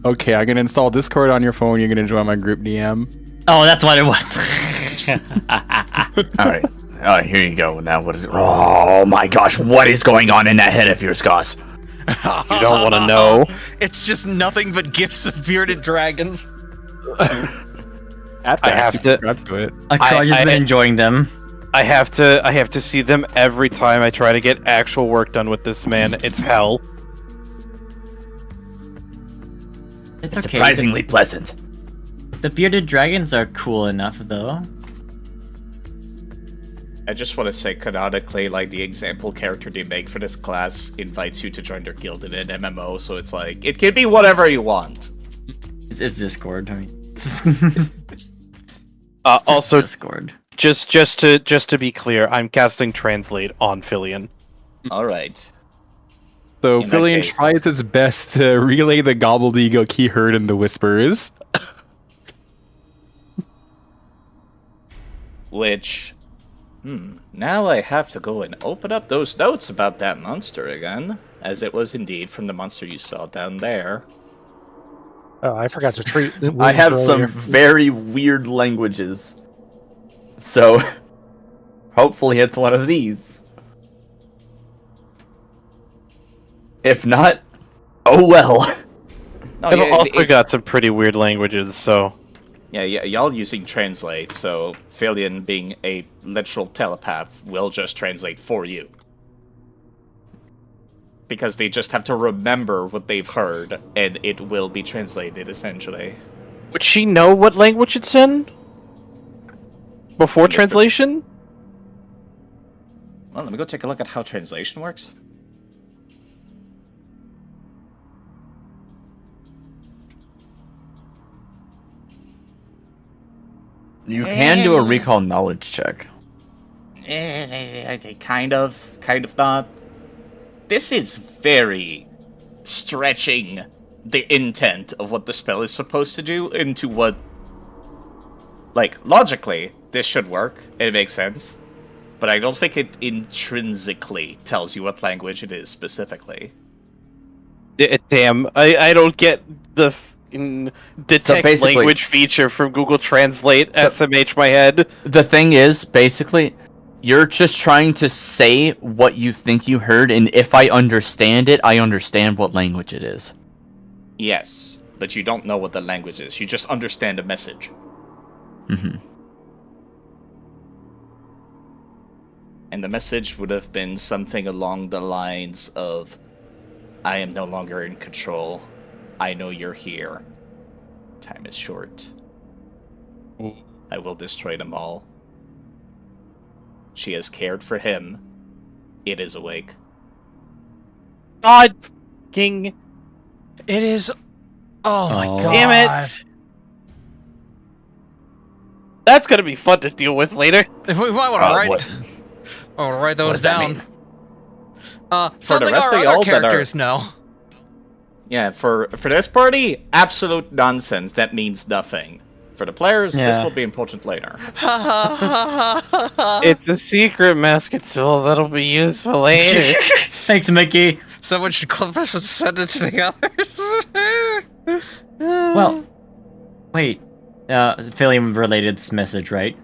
Speaker 8: Okay, I'm gonna install Discord on your phone. You're gonna join my group DM.
Speaker 3: Oh, that's what it was.
Speaker 2: All right. All right, here you go. Now, what is it? Oh my gosh, what is going on in that head of yours, Goss?
Speaker 5: You don't want to know.
Speaker 6: It's just nothing but gifts of bearded dragons.
Speaker 8: I
Speaker 5: have to-
Speaker 8: subscribe to it.
Speaker 3: Akar's
Speaker 5: I-
Speaker 3: been enjoying them.
Speaker 5: I have to see them every time I try to get actual work done with this man. It's hell.
Speaker 3: It's
Speaker 2: It's
Speaker 3: okay.
Speaker 2: surprisingly pleasant.
Speaker 3: The bearded dragons are cool enough, though.
Speaker 1: I just want to say canonically, like the example character they make for this class invites you to join their guild in an MMO, so it's like it can be whatever you want.
Speaker 3: It's Discord. I mean, it's just
Speaker 5: Also,
Speaker 3: Discord.
Speaker 5: just to be clear, I'm casting Translate on Filian.
Speaker 1: All right.
Speaker 8: So
Speaker 1: In that
Speaker 8: Filian
Speaker 1: case-
Speaker 8: tries his best to relay the gobbledygook he heard in the whispers.
Speaker 1: Which, now I have to go and open up those notes about that monster again, as it was indeed from the monster you saw down there.
Speaker 7: Oh, I forgot to treat. the
Speaker 2: I
Speaker 7: wounds
Speaker 2: have some
Speaker 7: earlier.
Speaker 2: very weird languages. So, hopefully it's one of these. If not, oh well.
Speaker 1: No,
Speaker 5: I've
Speaker 1: yeah,
Speaker 5: also got some pretty weird languages, so
Speaker 1: yeah, y'all using translate, so Philian, being a literal telepath, will just translate for you. Because they just have to remember what they've heard, and it will be translated, essentially.
Speaker 5: would she know what language it's in before
Speaker 1: Yes, but-
Speaker 5: translation?
Speaker 1: Well, let me go take a look at how translation works.
Speaker 2: You can do a recall knowledge check.
Speaker 1: Kind of not. This is very stretching the intent of what the spell is supposed to do into what... Like, logically, this should work, and it makes sense. But I don't think it intrinsically tells you what language it is specifically.
Speaker 5: Damn, I don't get the detect
Speaker 2: basically-
Speaker 5: language feature from Google Translate.
Speaker 2: So-
Speaker 5: SMH my head.
Speaker 2: The thing is, basically, you're just trying to say what you think you heard, and if I understand it, I understand what language it is.
Speaker 1: Yes, but you don't know what the language is. You just understand a message.
Speaker 2: Mm-hmm.
Speaker 1: And the message would have been something along the lines of, I am no longer in control. I know you're here. Time is short. I will destroy them all. She has cared for him. It is awake.
Speaker 5: God, King,
Speaker 6: It is. Oh my
Speaker 3: Oh.
Speaker 6: god!
Speaker 5: damn it! That's gonna be fun to deal with later.
Speaker 6: We might want to write. I want to write those
Speaker 2: does that
Speaker 6: down.
Speaker 2: mean?
Speaker 6: Something
Speaker 1: rest
Speaker 6: our
Speaker 1: of
Speaker 6: other
Speaker 1: y'all that are-
Speaker 6: characters know.
Speaker 1: Yeah, for this party, absolute nonsense. That means nothing. For the players, this
Speaker 3: Yeah.
Speaker 1: will be important later.
Speaker 5: It's a secret mascot tool that'll be useful later.
Speaker 3: Thanks, Mickey.
Speaker 6: Someone should clip us and send it to the others.
Speaker 3: Well, wait. Philium related this message, right?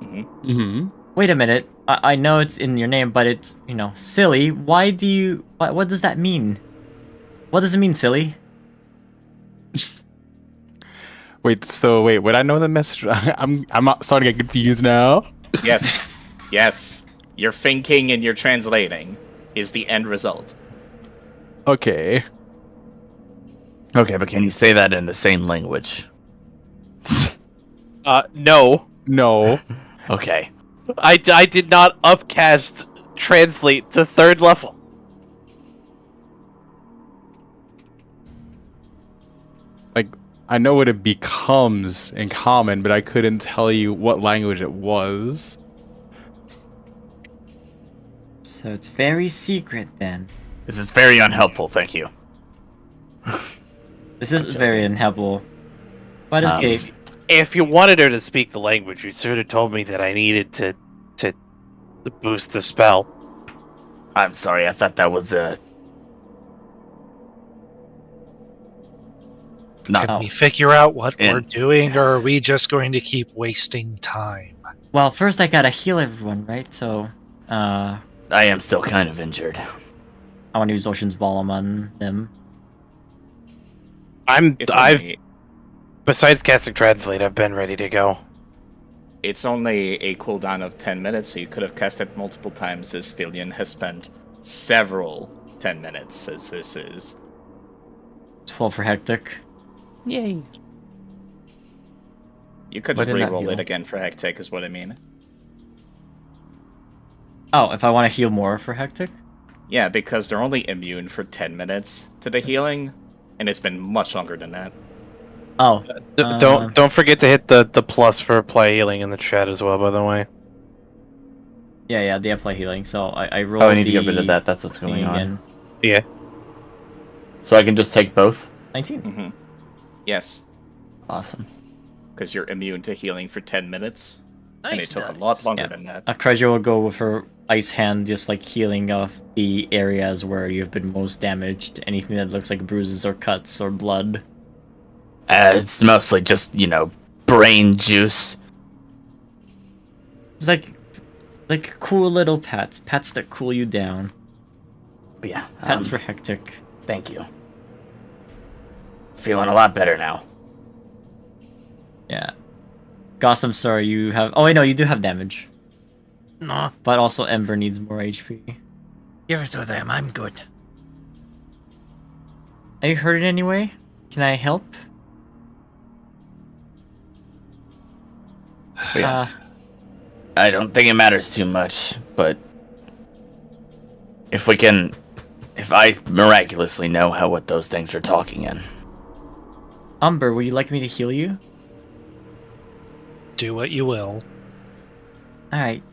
Speaker 8: Mm-hmm.
Speaker 3: Wait a minute. I know it's in your name, but it's, silly. Why do you... What does that mean? What does it mean, silly?
Speaker 8: Wait, would I know the message? I'm starting to get confused now.
Speaker 1: Yes, yes. Your thinking and your translating is the end result.
Speaker 8: Okay.
Speaker 2: Okay, but can you say that in the same language?
Speaker 5: No.
Speaker 8: No.
Speaker 2: Okay.
Speaker 5: I did not upcast translate to 3rd level.
Speaker 8: Like, I know what it becomes in common, but I couldn't tell you what language it was.
Speaker 3: So it's very secret then.
Speaker 2: This is very unhelpful, thank you.
Speaker 3: This is very unhelpful. But escape.
Speaker 5: If you wanted her to speak the language, you should have told me that I needed to boost the spell.
Speaker 2: I'm sorry, I thought that was not
Speaker 7: Can we figure out what
Speaker 2: And-
Speaker 7: we're doing, or are we just going to keep wasting time?
Speaker 3: Well, first I gotta heal everyone, right? So,
Speaker 2: I am still kind of injured.
Speaker 3: I want to use Ocean's Balm on them.
Speaker 5: Besides casting translate, I've been ready to go.
Speaker 1: It's only a cooldown of 10 minutes, so you could have cast it multiple times, as Philion has spent several 10 minutes, as this is.
Speaker 3: 12 for Hectic.
Speaker 5: Yay.
Speaker 1: You could
Speaker 3: Why didn't that
Speaker 1: re-roll
Speaker 3: heal?
Speaker 1: it again for Hectic, is what I mean.
Speaker 3: Oh, if I want to heal more for Hectic?
Speaker 1: Yeah, because they're only immune for 10 minutes to the healing, and it's been much longer than that.
Speaker 3: Oh.
Speaker 5: Don't forget to hit the plus for apply healing in the chat as well, by the way.
Speaker 3: Yeah, the apply healing. So I roll.
Speaker 2: Oh, I need to get rid of that. That's what's going
Speaker 3: thing
Speaker 2: on.
Speaker 3: again.
Speaker 5: Yeah.
Speaker 2: So I can just take both?
Speaker 3: 19.
Speaker 1: Mm-hmm. Yes,
Speaker 2: Awesome.
Speaker 1: because you're immune to healing for 10 minutes, and
Speaker 6: Nice,
Speaker 1: it took a
Speaker 6: nice.
Speaker 1: lot longer
Speaker 3: Yeah.
Speaker 1: than that.
Speaker 3: Kreja will go with her ice hand, just like healing off the areas where you've been most damaged. Anything that looks like bruises or cuts or blood.
Speaker 2: It's mostly just, brain juice.
Speaker 3: It's like cool little pats that cool you down.
Speaker 2: But yeah,
Speaker 3: That's for hectic.
Speaker 2: thank you. Feeling a lot better now.
Speaker 3: Yeah. Goss, I'm sorry, you have... Oh, wait, no, you do have damage.
Speaker 6: No,
Speaker 3: But also Ember needs more HP.
Speaker 6: give it to them. I'm good.
Speaker 3: Are you hurt in any way? Can I help?
Speaker 2: Yeah. I don't think it matters too much, but if I miraculously know what those things are talking in.
Speaker 3: Umber, would you like me to heal you?
Speaker 7: Do what you will.
Speaker 3: Alright.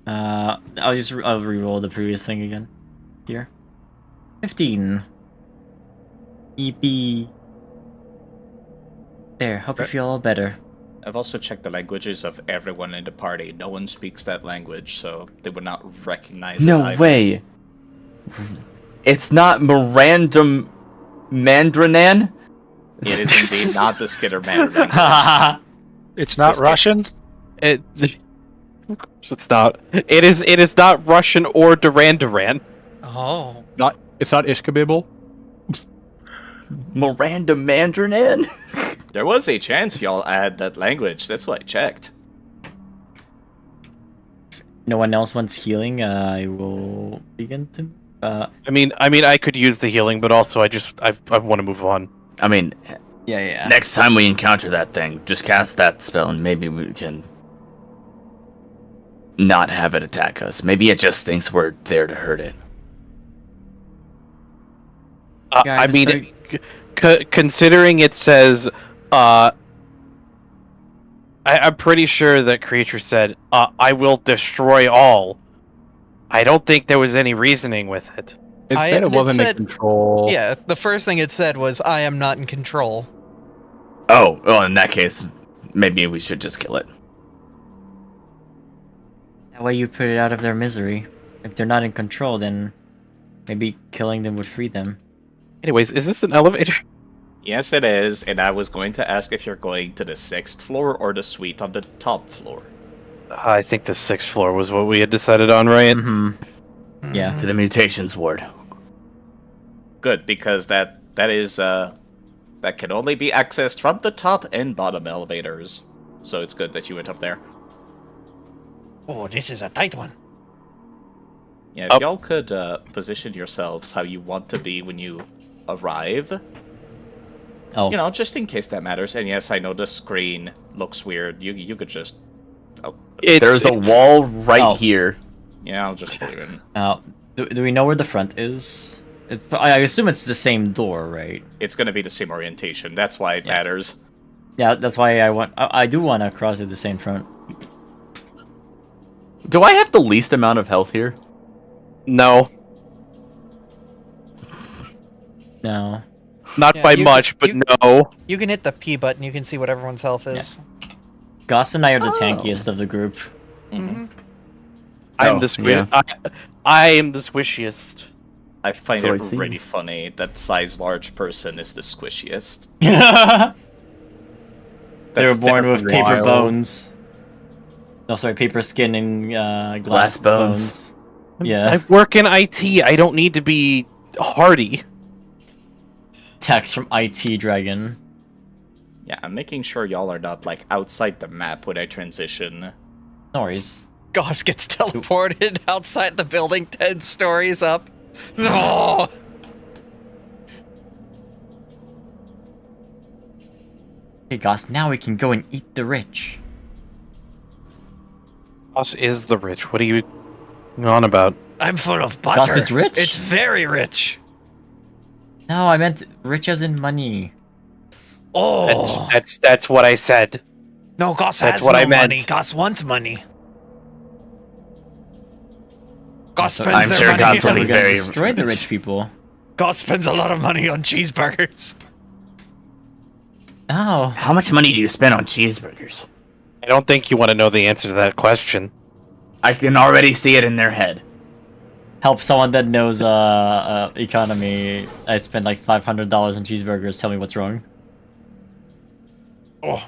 Speaker 3: I'll re-roll the previous thing again. Here. 15. EP. There, hope you feel all better.
Speaker 1: I've also checked the languages of everyone in the party. No one speaks that language, so they would not recognize it
Speaker 2: No
Speaker 1: either.
Speaker 2: way. It's not Miranda Mandranan?
Speaker 1: It is indeed not the Skitter Manor language.
Speaker 7: It's not
Speaker 1: This-
Speaker 7: Russian?
Speaker 5: Of course it's not. It is not Russian or Duran Duran.
Speaker 6: Oh.
Speaker 8: It's not Ishkabibble.
Speaker 2: Miranda Mandranan?
Speaker 1: There was a chance y'all had that language. That's why I checked.
Speaker 3: No one else wants healing, I will begin to...
Speaker 5: I mean, I could use the healing, but also I want to move on.
Speaker 2: I mean,
Speaker 3: yeah.
Speaker 2: next time we encounter that thing, just cast that spell and maybe we can not have it attack us. Maybe it just thinks we're there to hurt it.
Speaker 3: Guys,
Speaker 5: I mean, considering it says, I'm pretty sure that creature said, "I will destroy all." I don't think there was any reasoning with it.
Speaker 8: It said it wasn't in control.
Speaker 6: Yeah, the first thing it said was, I am not in control.
Speaker 2: Oh, well, in that case, maybe we should just kill it.
Speaker 3: That way you put it out of their misery. If they're not in control, then maybe killing them would free them.
Speaker 5: Anyways, is this an elevator?
Speaker 1: Yes, it is, and I was going to ask if you're going to the 6th floor or the suite on the top floor.
Speaker 5: I think the 6th floor was what we had decided on, right?
Speaker 3: Mm-hmm. Yeah.
Speaker 2: To the mutations ward.
Speaker 1: Good, because that can only be accessed from the top and bottom elevators. So it's good that you went up there.
Speaker 6: Oh, this is a tight one.
Speaker 1: Yeah, if y'all could position yourselves how you want to be when you arrive.
Speaker 3: Oh.
Speaker 1: You know, just in case that matters. And yes, I know the screen looks weird. You could just... Oh,
Speaker 2: There's a wall right here.
Speaker 1: yeah, I'll just put it in.
Speaker 3: Do we know where the front is? I assume it's the same door, right?
Speaker 1: It's going to be the same orientation. That's why it matters.
Speaker 3: Yeah, that's why I do want to cross at the same front.
Speaker 2: Do I have the least amount of health here?
Speaker 5: No,
Speaker 3: No.
Speaker 5: not
Speaker 6: Yeah,
Speaker 5: by
Speaker 6: you-
Speaker 5: much, but
Speaker 6: you-
Speaker 5: no.
Speaker 6: You can hit the P button, you can see what everyone's health is.
Speaker 3: Goss and I are the tankiest of the group.
Speaker 6: Mm-hmm.
Speaker 5: I'm
Speaker 2: Oh,
Speaker 5: the squish. I am the squishiest.
Speaker 1: I find
Speaker 2: So
Speaker 1: it
Speaker 2: I see.
Speaker 1: really funny that size large person is the squishiest.
Speaker 3: They were
Speaker 1: That's
Speaker 3: born
Speaker 1: their
Speaker 3: with paper
Speaker 8: wild.
Speaker 3: bones. No, sorry, paper skin and glass
Speaker 2: bones.
Speaker 3: Yeah.
Speaker 5: I work in IT. I don't need to be hardy.
Speaker 3: Text from IT Dragon.
Speaker 1: Yeah, I'm making sure y'all are not, like, outside the map when I transition.
Speaker 3: No worries.
Speaker 6: Goss gets teleported outside the building 10 stories up. No!
Speaker 3: Hey, Goss, now we can go and eat the rich.
Speaker 5: Us is the rich. What are you on about?
Speaker 6: I'm full of butter.
Speaker 3: Goss is rich?
Speaker 6: It's very rich.
Speaker 3: No, I meant rich as in money.
Speaker 6: Oh,
Speaker 5: That's what I said.
Speaker 6: no, Goss
Speaker 5: that's
Speaker 6: has
Speaker 5: what
Speaker 6: no
Speaker 5: I meant.
Speaker 6: money. Goss wants money. Goss
Speaker 3: So
Speaker 6: spends
Speaker 2: I'm
Speaker 6: their
Speaker 2: sure
Speaker 6: money
Speaker 2: Goss will
Speaker 6: on-
Speaker 2: be
Speaker 3: We're gonna
Speaker 2: very
Speaker 3: destroy the
Speaker 2: rich.
Speaker 3: rich people.
Speaker 6: Goss spends a lot of money on cheeseburgers.
Speaker 3: Oh,
Speaker 2: How much money do you spend on cheeseburgers?
Speaker 5: I don't think you want to know the answer to that question.
Speaker 2: I can already see it in their head.
Speaker 3: help someone that knows economy. I spent like $500 on cheeseburgers. Tell me what's wrong.
Speaker 6: Oh,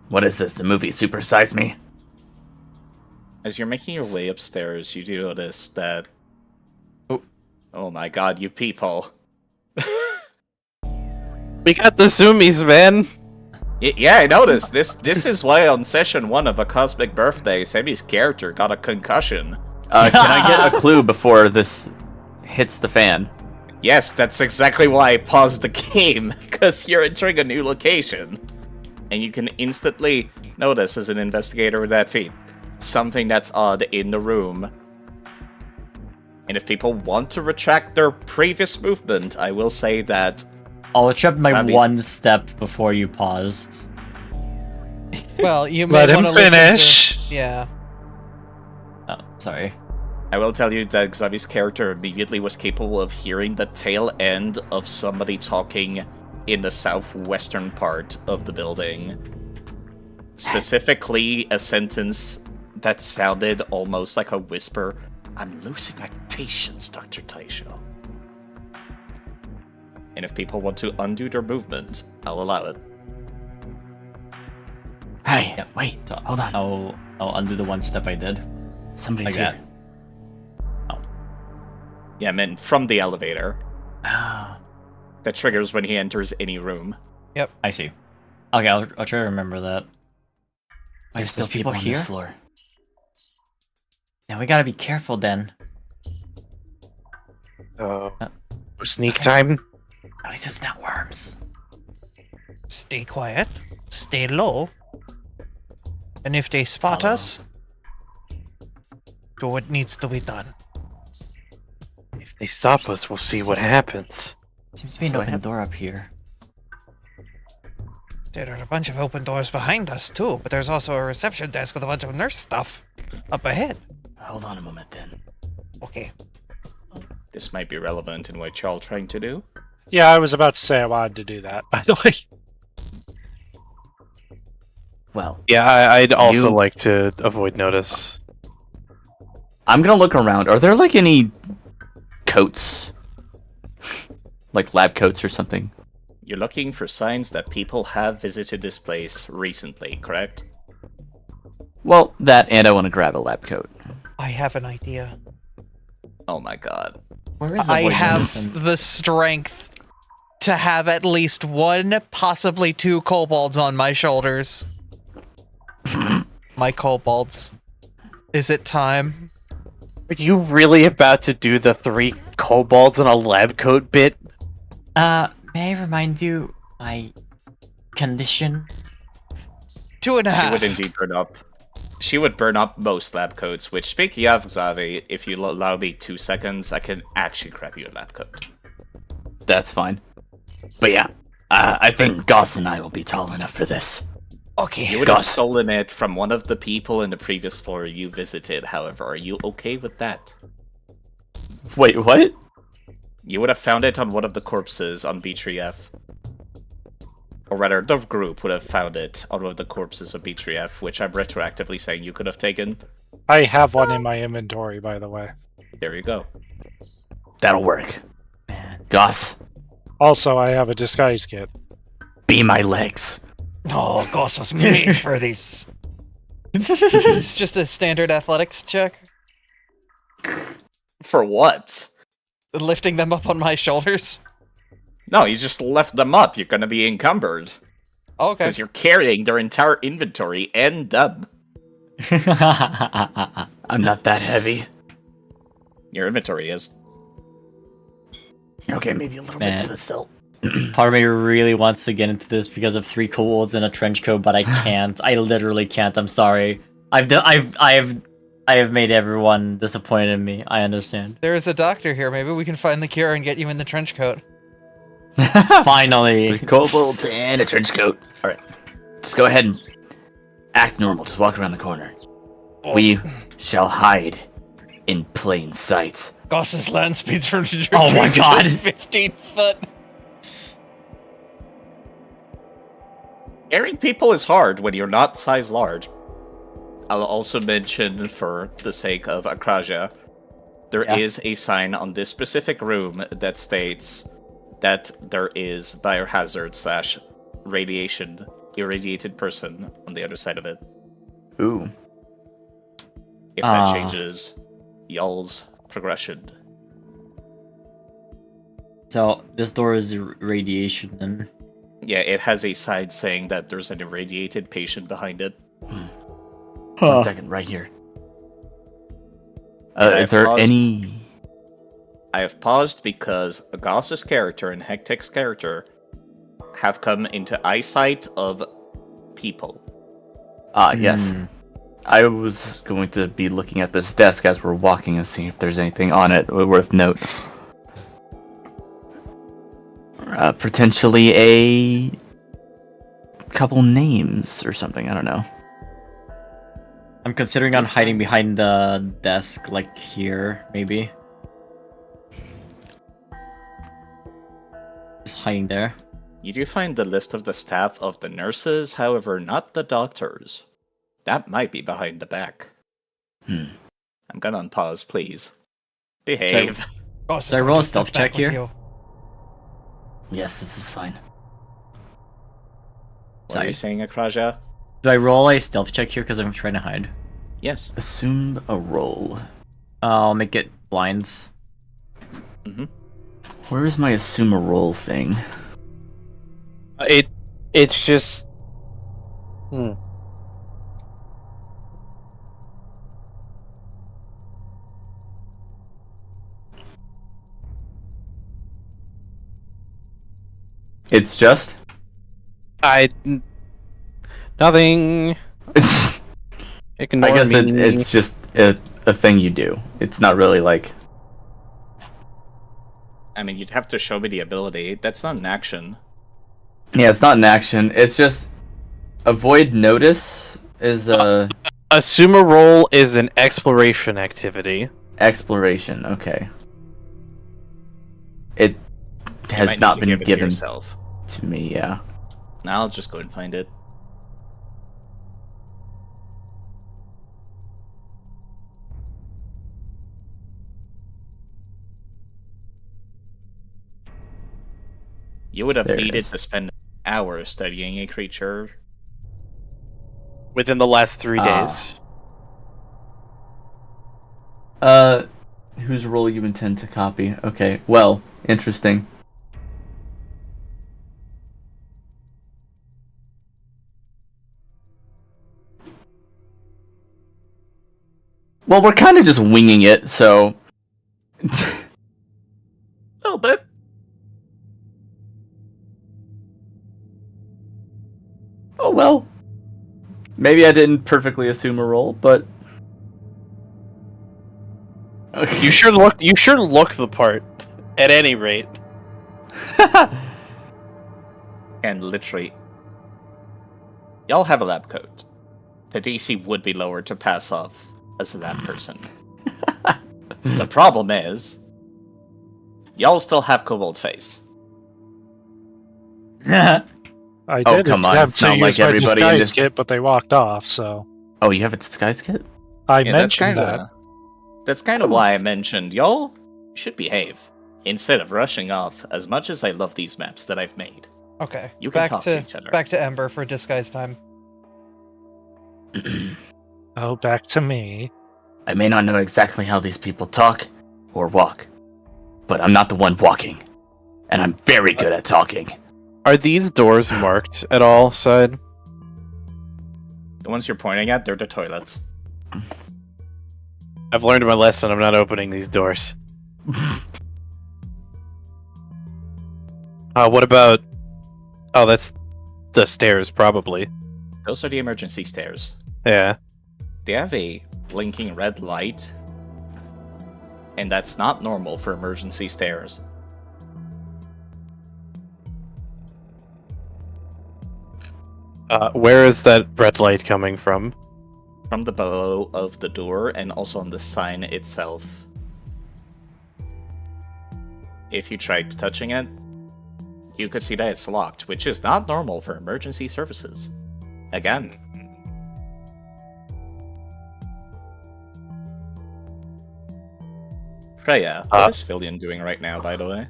Speaker 2: What is this, the movie Super Size Me?
Speaker 1: As you're making your way upstairs, you do notice that.
Speaker 3: Oh.
Speaker 1: Oh my god, you people.
Speaker 5: We got the zoomies, man.
Speaker 1: Yeah, I noticed. This is why on session 1 of A Cosmic Birthday, Semi's character got a concussion.
Speaker 2: Can I get a clue before this hits the fan?
Speaker 1: Yes, that's exactly why I paused the game, because you're entering a new location. And you can instantly notice, as an investigator with that feat, something that's odd in the room. And if people want to retract their previous movement, I will say that...
Speaker 3: I'll retract my
Speaker 1: Zombies.
Speaker 3: one step before you paused.
Speaker 6: Well, you
Speaker 7: Let
Speaker 6: may
Speaker 7: him
Speaker 6: want to
Speaker 7: finish.
Speaker 6: Yeah.
Speaker 3: Oh, sorry.
Speaker 1: I will tell you that Xavi's character immediately was capable of hearing the tail end of somebody talking in the southwestern part of the building. Specifically, a sentence that sounded almost like a whisper. I'm losing my patience, Dr. Taisho. And if people want to undo their movement, I'll allow it.
Speaker 2: Hey,
Speaker 3: Yep.
Speaker 2: wait,
Speaker 3: So
Speaker 2: hold on.
Speaker 3: I'll undo the one step I did.
Speaker 2: Somebody's
Speaker 3: like
Speaker 2: here.
Speaker 1: Yeah, I meant from the elevator.
Speaker 3: Ah,
Speaker 1: That triggers when he enters any room.
Speaker 3: I see. Okay, I'll try to remember that.
Speaker 2: There's
Speaker 3: still
Speaker 2: still
Speaker 3: people
Speaker 2: people on
Speaker 3: here?
Speaker 2: this floor.
Speaker 3: Now we gotta be careful then.
Speaker 5: Sneak time.
Speaker 3: At least it's not worms.
Speaker 6: Stay quiet. Stay low. And if they spot
Speaker 2: Follow.
Speaker 6: us, do what needs to be done.
Speaker 5: If they stop us, we'll see what happens.
Speaker 3: Seems to be an
Speaker 2: So I
Speaker 3: open
Speaker 2: have-
Speaker 3: door up here.
Speaker 6: There are a bunch of open doors behind us too, but there's also a reception desk with a bunch of nurse stuff up ahead.
Speaker 2: Hold on a moment then.
Speaker 6: Okay.
Speaker 1: This might be relevant in what you're all trying to do.
Speaker 7: Yeah, I was about to say I wanted to do that, by the way.
Speaker 2: Well,
Speaker 5: Yeah, I'd also
Speaker 2: You-
Speaker 5: like to avoid notice.
Speaker 2: I'm gonna look around. Are there like any coats? Like lab coats or something?
Speaker 1: You're looking for signs that people have visited this place recently, correct?
Speaker 2: Well, that and I want to grab a lab coat.
Speaker 6: I have an idea.
Speaker 1: Oh my god.
Speaker 3: Where is the
Speaker 6: I
Speaker 3: void
Speaker 6: have
Speaker 3: medicine?
Speaker 6: the strength to have at least one, possibly two kobolds on my shoulders. My kobolds. Is it time?
Speaker 5: Are you really about to do the 3 kobolds in a lab coat bit?
Speaker 3: May I remind you my condition?
Speaker 6: 2.5.
Speaker 1: She would indeed burn up. She would burn up most lab coats, which, speaking of, Xavi, if you allow me 2 seconds, I can actually grab you a lab coat.
Speaker 2: That's fine. But yeah, I think Goss and I will be tall enough for this.
Speaker 6: Okay.
Speaker 1: You would have
Speaker 2: Gus.
Speaker 1: stolen it from one of the people in the previous floor you visited, however. Are you okay with that?
Speaker 2: Wait, what?
Speaker 1: You would have found it on one of the corpses on B3F. Or rather, the group would have found it on one of the corpses of B3F, which I'm retroactively saying you could have taken.
Speaker 7: I have one in my inventory, by the way.
Speaker 1: There you go.
Speaker 2: That'll work.
Speaker 3: Man.
Speaker 2: Goss,
Speaker 7: Also, I have a disguise kit.
Speaker 2: be my legs.
Speaker 6: Oh, Goss was made for this. It's just a standard athletics check.
Speaker 1: For what?
Speaker 6: Lifting them up on my shoulders.
Speaker 1: No, you just left them up. You're gonna be encumbered.
Speaker 6: Okay.
Speaker 1: Because you're carrying their entire inventory and them.
Speaker 2: I'm not that heavy.
Speaker 1: Your inventory is.
Speaker 2: Okay, maybe a little
Speaker 3: Man.
Speaker 2: bit to the still.
Speaker 3: Part of me really wants to get into this because of 3 kobolds in a trench coat, but I can't. I literally can't. I'm sorry. I have made everyone disappointed in me. I understand.
Speaker 6: There is a doctor here. Maybe we can find the cure and get you in the trench coat.
Speaker 3: Finally.
Speaker 2: Kobolds and a trench coat. Alright. Just go ahead and act normal. Just walk around the corner. We shall hide in plain sight.
Speaker 6: Goss's land speed's from
Speaker 3: Oh my God.
Speaker 6: 15 foot.
Speaker 1: Carrying people is hard when you're not size large. I'll also mention, for the sake of Akraja, there is a sign on this specific room that states that there is biohazard / radiation irradiated person on the other side of it.
Speaker 2: Ooh.
Speaker 1: if that
Speaker 3: Ah.
Speaker 1: changes y'all's progression.
Speaker 3: So this door is radiation then.
Speaker 1: Yeah, it has a side saying that there's an irradiated patient behind it.
Speaker 2: 1 second, right here.
Speaker 1: And
Speaker 2: Is there any?
Speaker 1: I have paused because Agas's character and Hectic's character have come into eyesight of people.
Speaker 2: Yes. I was going to be looking at this desk as we're walking and seeing if there's anything on it worth note. Potentially a couple names or something. I don't know.
Speaker 3: I'm considering on hiding behind the desk, like here, maybe. Just hiding there.
Speaker 1: You do find the list of the staff of the nurses, however, not the doctors. That might be behind the back. I'm gonna unpause, please. Behave.
Speaker 6: Oh,
Speaker 3: Did I roll a stealth check here?
Speaker 2: Yes, this is fine.
Speaker 1: What are you saying, Akraja?
Speaker 3: Do I roll a stealth check here because I'm trying to hide?
Speaker 1: Yes.
Speaker 2: Assume a roll.
Speaker 3: I'll make it blinds.
Speaker 2: Where is my assume a roll thing?
Speaker 5: It's just.
Speaker 2: It's just.
Speaker 5: Nothing.
Speaker 2: It's.
Speaker 5: Ignore
Speaker 2: I guess
Speaker 5: me.
Speaker 2: it's just a thing you do. It's not really like.
Speaker 1: I mean, you'd have to show me the ability. That's not an action.
Speaker 2: Yeah, it's not an action. It's just avoid notice is a
Speaker 5: Assume a role is an exploration activity.
Speaker 2: exploration. Okay. It
Speaker 1: You
Speaker 2: has
Speaker 1: might
Speaker 2: not
Speaker 1: need to
Speaker 2: been
Speaker 1: give it to
Speaker 2: given
Speaker 1: yourself.
Speaker 2: to me. Yeah.
Speaker 1: Now I'll just go and find it. You would have
Speaker 2: There it
Speaker 1: needed
Speaker 2: is.
Speaker 1: to spend hours studying a creature.
Speaker 5: Within the last 3
Speaker 2: Ah.
Speaker 5: days.
Speaker 2: Whose role you intend to copy? Okay. Well, interesting. Well, we're kind of just winging it, so.
Speaker 1: A little bit.
Speaker 2: Oh well. Maybe I didn't perfectly assume a role, but. Okay.
Speaker 5: You sure look the part. At any rate.
Speaker 1: And literally, y'all have a lab coat. The DC would be lower to pass off as a lab person. The problem is, y'all still have Cobalt face.
Speaker 7: I
Speaker 2: Oh,
Speaker 7: did
Speaker 2: come on,
Speaker 7: attempt
Speaker 2: it's
Speaker 7: to
Speaker 2: not
Speaker 7: use
Speaker 2: like
Speaker 7: my
Speaker 2: everybody in
Speaker 7: disguise
Speaker 2: this-
Speaker 7: kit, but they walked off, so
Speaker 2: Oh, you have a disguise kit?
Speaker 7: I
Speaker 1: Yeah, that's
Speaker 7: mentioned
Speaker 1: kind
Speaker 7: that.
Speaker 1: of that's kind of why I mentioned y'all should behave instead of rushing off. As much as I love these maps that I've made,
Speaker 6: Okay.
Speaker 1: You can
Speaker 6: back
Speaker 1: talk to each other.
Speaker 6: Back to Ember for disguise time.
Speaker 7: Oh, back to me.
Speaker 2: I may not know exactly how these people talk or walk, but I'm not the one walking. And I'm very good at talking.
Speaker 5: Are these doors marked at all, Side?
Speaker 1: the ones you're pointing at, they're the toilets.
Speaker 5: I've learned my lesson. I'm not opening these doors. What about... Oh, that's the stairs, probably.
Speaker 1: Those are the emergency stairs.
Speaker 5: Yeah.
Speaker 1: They have a blinking red light, and that's not normal for emergency stairs.
Speaker 5: Where is that red light coming from?
Speaker 1: From the below of the door and also on the sign itself. If you tried touching it, you could see that it's locked, which is not normal for emergency services. Again. Freya, what is Filion doing right now, by the way?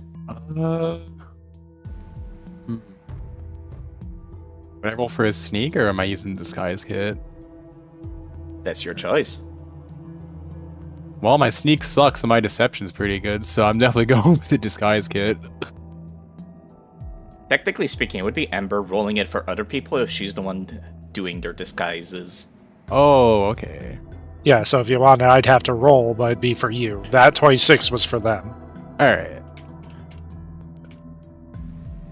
Speaker 8: Can I roll for a sneak, or am I using disguise kit?
Speaker 1: That's your choice.
Speaker 8: Well, my sneak sucks and my deception's pretty good, so I'm definitely going with the disguise kit.
Speaker 1: Technically speaking, it would be Ember rolling it for other people if she's the one doing their disguises.
Speaker 8: Oh, okay.
Speaker 7: Yeah, so if you want it, I'd have to roll, but it'd be for you. That 26 was for them.
Speaker 8: Alright.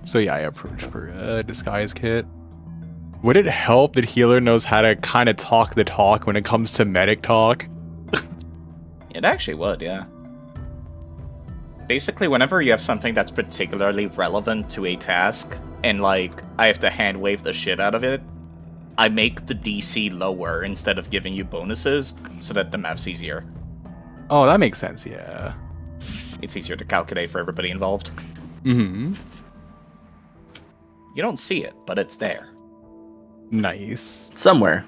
Speaker 8: So yeah, I approach for a disguise kit. Would it help that healer knows how to kind of talk the talk when it comes to medic talk?
Speaker 1: It actually would, yeah. Basically, whenever you have something that's particularly relevant to a task, and like, I have to hand wave the shit out of it, I make the DC lower instead of giving you bonuses, so that the math's easier.
Speaker 8: Oh, that makes sense, yeah.
Speaker 1: It's easier to calculate for everybody involved.
Speaker 8: Mm-hmm.
Speaker 1: You don't see it, but it's there.
Speaker 8: Nice.
Speaker 2: Somewhere.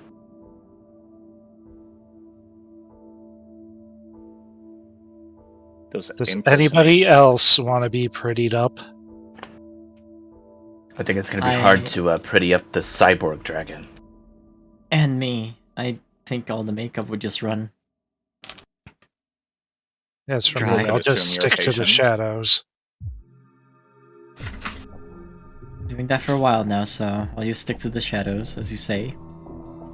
Speaker 1: Those
Speaker 7: Does anybody
Speaker 1: impersonations.
Speaker 7: else want to be prettied up?
Speaker 2: I think it's gonna be hard to pretty up the cyborg dragon.
Speaker 3: And me. I think all the makeup would just run.
Speaker 7: Yes, for
Speaker 3: Dry.
Speaker 7: me, I'll just
Speaker 1: Assume you're
Speaker 7: stick to the
Speaker 1: patient.
Speaker 7: shadows.
Speaker 3: Doing that for a while now, so I'll just stick to the shadows, as you say.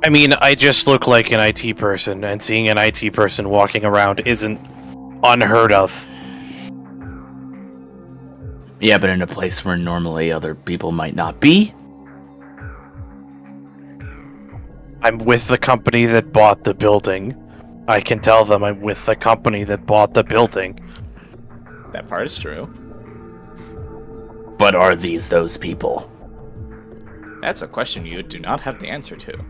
Speaker 5: I mean, I just look like an IT person, and seeing an IT person walking around isn't unheard of.
Speaker 2: Yeah, but in a place where normally other people might not be.
Speaker 5: I'm with the company that bought the building. I can tell them I'm with the company that bought the building.
Speaker 1: That part is true.
Speaker 2: But are these those people?
Speaker 1: That's a question you do not have the answer to.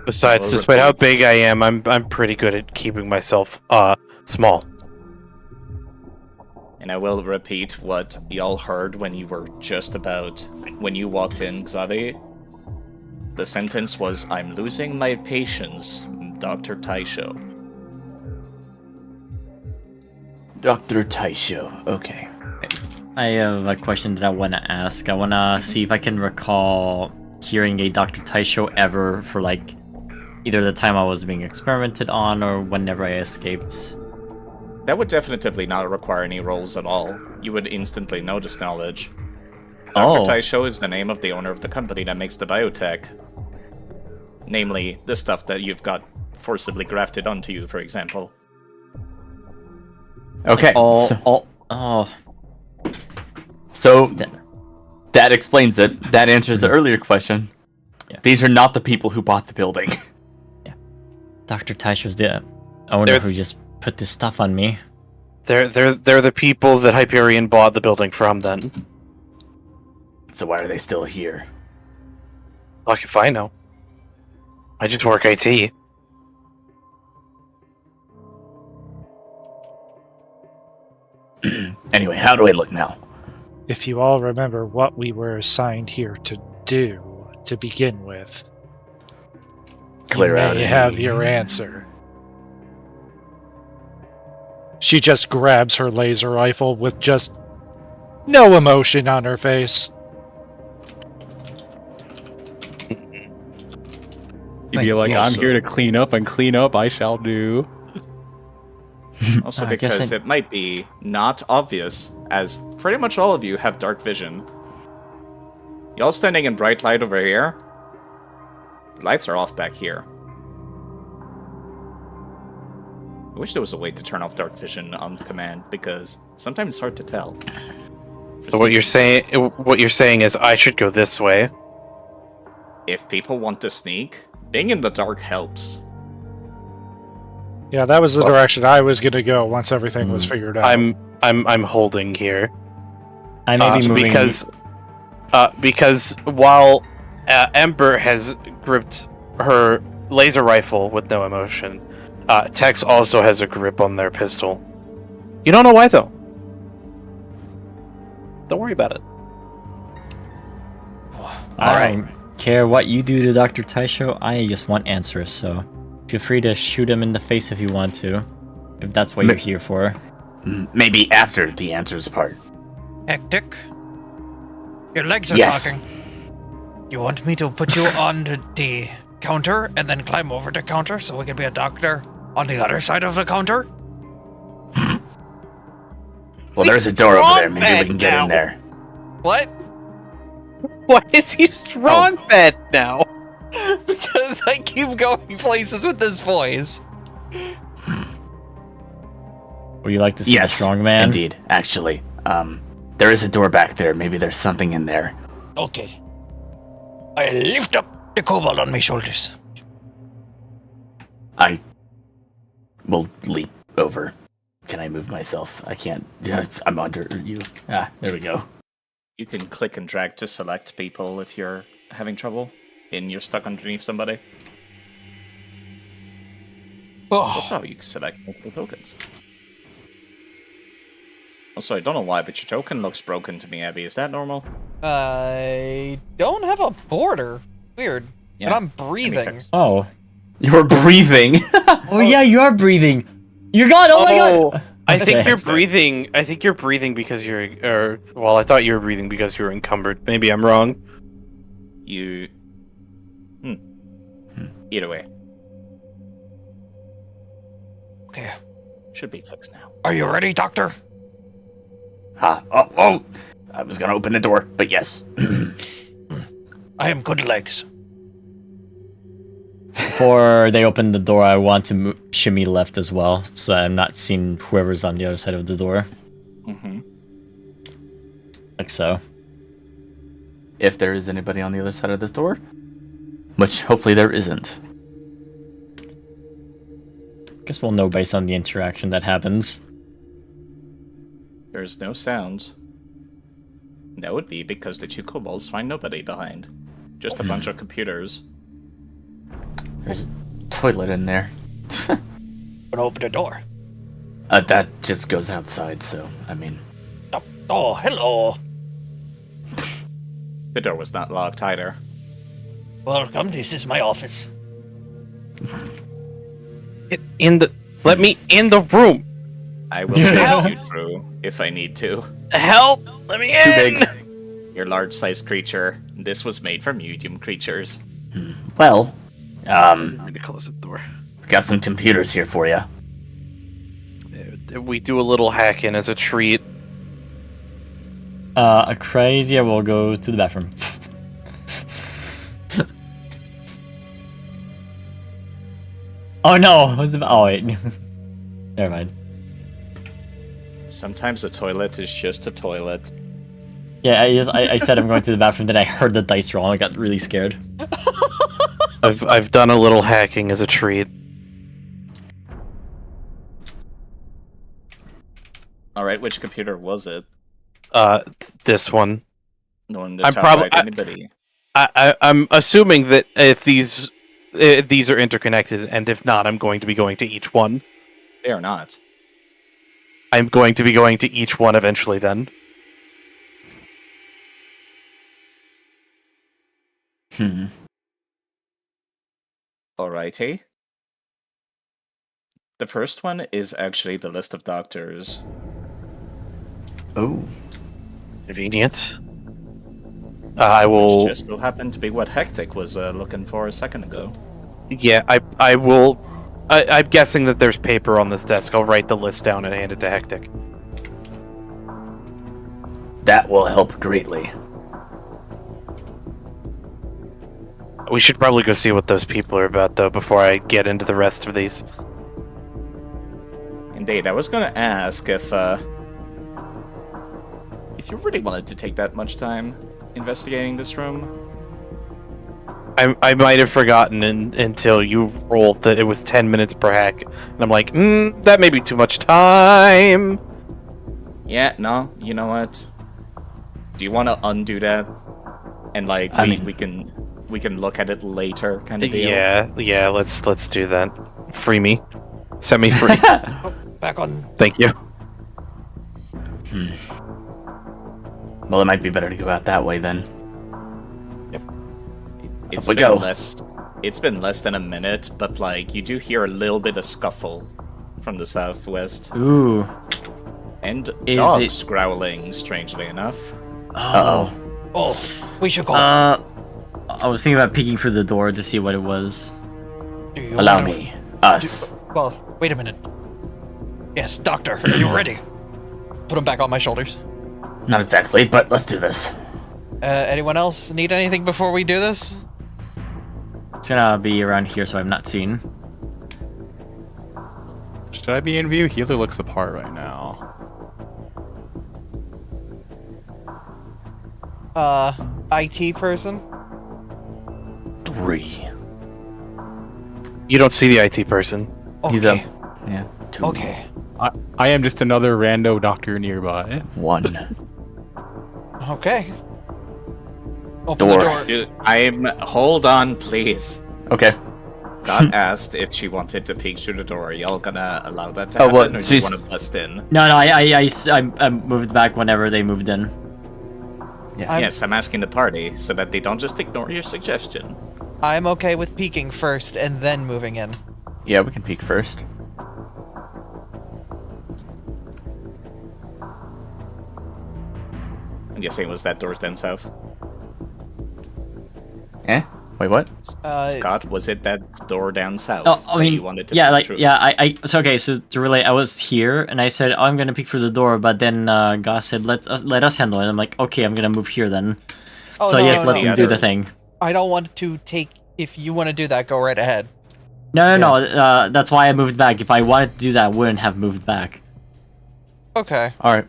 Speaker 5: Besides,
Speaker 1: Well,
Speaker 5: despite how
Speaker 1: reports.
Speaker 5: big I am, I'm pretty good at keeping myself small.
Speaker 1: And I will repeat what y'all heard when you were just about... When you walked in, Xavi. The sentence was, "I'm losing my patience, Dr. Taisho."
Speaker 2: Dr. Taisho. Okay.
Speaker 3: I have a question that I want to ask. I want to see if I can recall hearing a Dr. Taisho ever for, like, either the time I was being experimented on or whenever I escaped.
Speaker 1: That would definitively not require any rolls at all. You would instantly know this knowledge. Dr.
Speaker 3: Oh.
Speaker 1: Taisho is the name of the owner of the company that makes the biotech. Namely, the stuff that you've got forcibly grafted onto you, for example.
Speaker 2: Okay.
Speaker 3: Oh.
Speaker 2: So that explains it. That answers the earlier question.
Speaker 3: Yeah.
Speaker 2: These are not the people who bought the building.
Speaker 3: Dr. Taisho's the owner
Speaker 5: There's-
Speaker 3: who just put this stuff on me.
Speaker 5: They're the people that Hyperion bought the building from. Then,
Speaker 2: So why are they still here?
Speaker 5: like, if I know, I just work IT.
Speaker 2: Anyway, how do I look now?
Speaker 7: If you all remember what we were assigned here to do to begin with,
Speaker 2: Clear
Speaker 7: you
Speaker 2: out
Speaker 7: may
Speaker 2: any-
Speaker 7: have your answer. She just grabs her laser rifle with just no emotion on her face.
Speaker 8: You'd be like, I'm here to clean up, and clean up I shall do.
Speaker 1: Also
Speaker 3: I guess
Speaker 1: because it might be not obvious, as pretty much all of you have dark vision. Y'all standing in bright light over here? Lights are off back here. I wish there was a way to turn off dark vision on command, because sometimes it's hard to tell.
Speaker 5: So what you're saying is I should go this way.
Speaker 1: If people want to sneak, being in the dark helps.
Speaker 7: Yeah, that was the direction I was gonna go once everything was figured out.
Speaker 5: I'm holding here.
Speaker 3: I may be moving.
Speaker 5: Because while Ember has gripped her laser rifle with no emotion, Tex also has a grip on their pistol. You don't know why though. Don't worry about it.
Speaker 3: I don't care what you do to Dr. Taisho, I just want answers, so feel free to shoot him in the face if you want to, if that's what you're here for.
Speaker 2: Maybe after the answers part.
Speaker 6: Hectic? Your legs are
Speaker 2: Yes.
Speaker 6: talking. You want me to put you on the counter and then climb over the counter so we can be a doctor on the other side of the counter?
Speaker 4: Well, there's a door over there. Maybe we can get in there.
Speaker 6: What?
Speaker 5: Why is he strong bad now?
Speaker 6: Because I keep going places with this voice.
Speaker 3: Would you like to see
Speaker 4: Yes,
Speaker 3: the strong man?
Speaker 4: indeed. Actually, there is a door back there. Maybe there's something in there.
Speaker 6: Okay. I lift up the kobold on my shoulders.
Speaker 4: I will leap over. Can I move myself? I can't. I'm under you. Ah, there we go.
Speaker 1: You can click and drag to select people if you're having trouble and you're stuck underneath somebody. That's also how you can select multiple tokens. Also, I don't know why, but your token looks broken to me, Abby. Is that normal?
Speaker 6: I don't have a border. Weird.
Speaker 1: Yeah,
Speaker 6: But I'm
Speaker 1: let me
Speaker 6: breathing.
Speaker 1: fix.
Speaker 3: Oh.
Speaker 4: You're breathing.
Speaker 3: Oh yeah, you are breathing. You're gone. Oh my god.
Speaker 5: I think
Speaker 3: Okay.
Speaker 5: you're breathing. I think you're breathing because you're. Well, I thought you were breathing because you were encumbered. Maybe I'm wrong.
Speaker 1: You... Either way,
Speaker 6: Okay.
Speaker 1: should be fixed now.
Speaker 6: Are you ready, Doctor?
Speaker 4: Oh! I was gonna open the door, but yes.
Speaker 6: I am good legs.
Speaker 3: Before they open the door, I want to shimmy left as well, so I'm not seeing whoever's on the other side of the door.
Speaker 1: Mm-hmm.
Speaker 3: Like so.
Speaker 4: If there is anybody on the other side of this door, which hopefully there isn't.
Speaker 3: Guess we'll know based on the interaction that happens.
Speaker 1: There's no sounds. That would be because the two kobolds find nobody behind. Just a bunch of computers.
Speaker 4: There's a toilet in there.
Speaker 6: But open the door.
Speaker 4: That just goes outside, so, I mean...
Speaker 6: Oh, hello.
Speaker 1: The door was not locked either.
Speaker 6: Welcome. This is my office.
Speaker 5: Let me in the room.
Speaker 1: I will chase you through if I need to.
Speaker 5: Help! Let me in.
Speaker 4: Too big.
Speaker 1: You're a large-sized creature. This was made for medium creatures.
Speaker 4: Well,
Speaker 5: I need to close the door.
Speaker 4: we got some computers here for you.
Speaker 5: We do a little hacking as a treat.
Speaker 3: A crazy, I will go to the bathroom. Oh no! Oh wait. Never mind.
Speaker 1: Sometimes a toilet is just a toilet.
Speaker 3: Yeah, I said I'm going to the bathroom, then I heard the dice roll and I got really scared.
Speaker 5: I've done a little hacking as a treat.
Speaker 1: Alright, which computer was it?
Speaker 5: This one.
Speaker 1: The one that
Speaker 5: I'm
Speaker 1: top
Speaker 5: prob-
Speaker 1: right,
Speaker 5: I-
Speaker 1: anybody?
Speaker 5: I'm assuming that if these are interconnected, and if not, I'm going to be going to each one.
Speaker 1: They are not.
Speaker 5: I'm going to be going to each one eventually. Then.
Speaker 1: Alrighty. The first one is actually the list of doctors.
Speaker 4: Oh.
Speaker 5: Convenient. I will.
Speaker 1: Which just so happened to be what Hectic was looking for a second ago.
Speaker 5: Yeah, I will. I'm guessing that there's paper on this desk. I'll write the list down and hand it to Hectic.
Speaker 4: That will help greatly.
Speaker 5: We should probably go see what those people are about, though, before I get into the rest of these.
Speaker 1: Indeed, I was gonna ask if you really wanted to take that much time investigating this room.
Speaker 5: I might have forgotten until you rolled that it was 10 minutes per hack. And I'm like, that may be too much time.
Speaker 1: Yeah, no, you know what? Do you want to undo that? And like, we can look at it later, kind of deal.
Speaker 5: Yeah, let's do that. Free me. Set me free.
Speaker 6: Back on.
Speaker 5: Thank you.
Speaker 4: Well, it might be better to go out that way then.
Speaker 1: It's
Speaker 4: Up we
Speaker 1: been
Speaker 4: go.
Speaker 1: It's been less than a minute, but like you do hear a little bit of scuffle from the southwest,
Speaker 3: Ooh.
Speaker 1: and
Speaker 3: Is
Speaker 1: dogs growling. Strangely enough,
Speaker 4: Uh-oh.
Speaker 6: Oh, we should go.
Speaker 3: I was thinking about peeking through the door to see what it was.
Speaker 6: Do you
Speaker 2: Allow
Speaker 6: wanna-
Speaker 2: me. Us.
Speaker 6: Well, wait a minute. Yes, Doctor, are you ready? Put him back on my shoulders.
Speaker 2: Not exactly, but let's do this.
Speaker 6: Anyone else need anything before we do this?
Speaker 3: It's gonna be around here, so I'm not seen.
Speaker 8: Should I be in view? Healer looks the part right now.
Speaker 6: IT person?
Speaker 2: 3.
Speaker 5: You don't see the IT person.
Speaker 6: Okay.
Speaker 2: He's up. Yeah. 2.
Speaker 6: Okay.
Speaker 8: I am just another rando doctor nearby.
Speaker 2: 1.
Speaker 6: Okay. Open
Speaker 2: Door.
Speaker 6: the door.
Speaker 1: Hold on, please.
Speaker 2: Okay.
Speaker 1: Scott asked if she wanted to peek through the door. Y'all gonna allow that to
Speaker 2: Oh,
Speaker 1: happen,
Speaker 2: well,
Speaker 1: or do you
Speaker 2: she's-
Speaker 1: want to bust in?
Speaker 3: No, I moved back whenever they moved in.
Speaker 1: Yes, I'm asking the party so that they don't just ignore your suggestion.
Speaker 6: I'm okay with peeking first and then moving in.
Speaker 2: Yeah, we can peek first.
Speaker 1: I'm guessing it was that door then south.
Speaker 2: Eh? Wait, what?
Speaker 1: Scott, was it that door down south
Speaker 3: Oh, I
Speaker 1: that
Speaker 3: mean,
Speaker 1: you wanted to
Speaker 3: yeah,
Speaker 1: peek
Speaker 3: like,
Speaker 1: through?
Speaker 3: yeah, so okay, so to relate, I was here, and I said, oh, I'm gonna peek through the door, but then, Goss said, let us handle it. I'm like, okay, I'm gonna move here then.
Speaker 6: Oh,
Speaker 3: So
Speaker 6: no,
Speaker 3: yes,
Speaker 6: no,
Speaker 3: let
Speaker 6: no.
Speaker 3: them do the thing.
Speaker 6: I don't want to take... If you want to do that, go right ahead.
Speaker 3: No, that's why I moved back. If I wanted to do that, I wouldn't have moved back.
Speaker 6: Okay.
Speaker 2: Alright.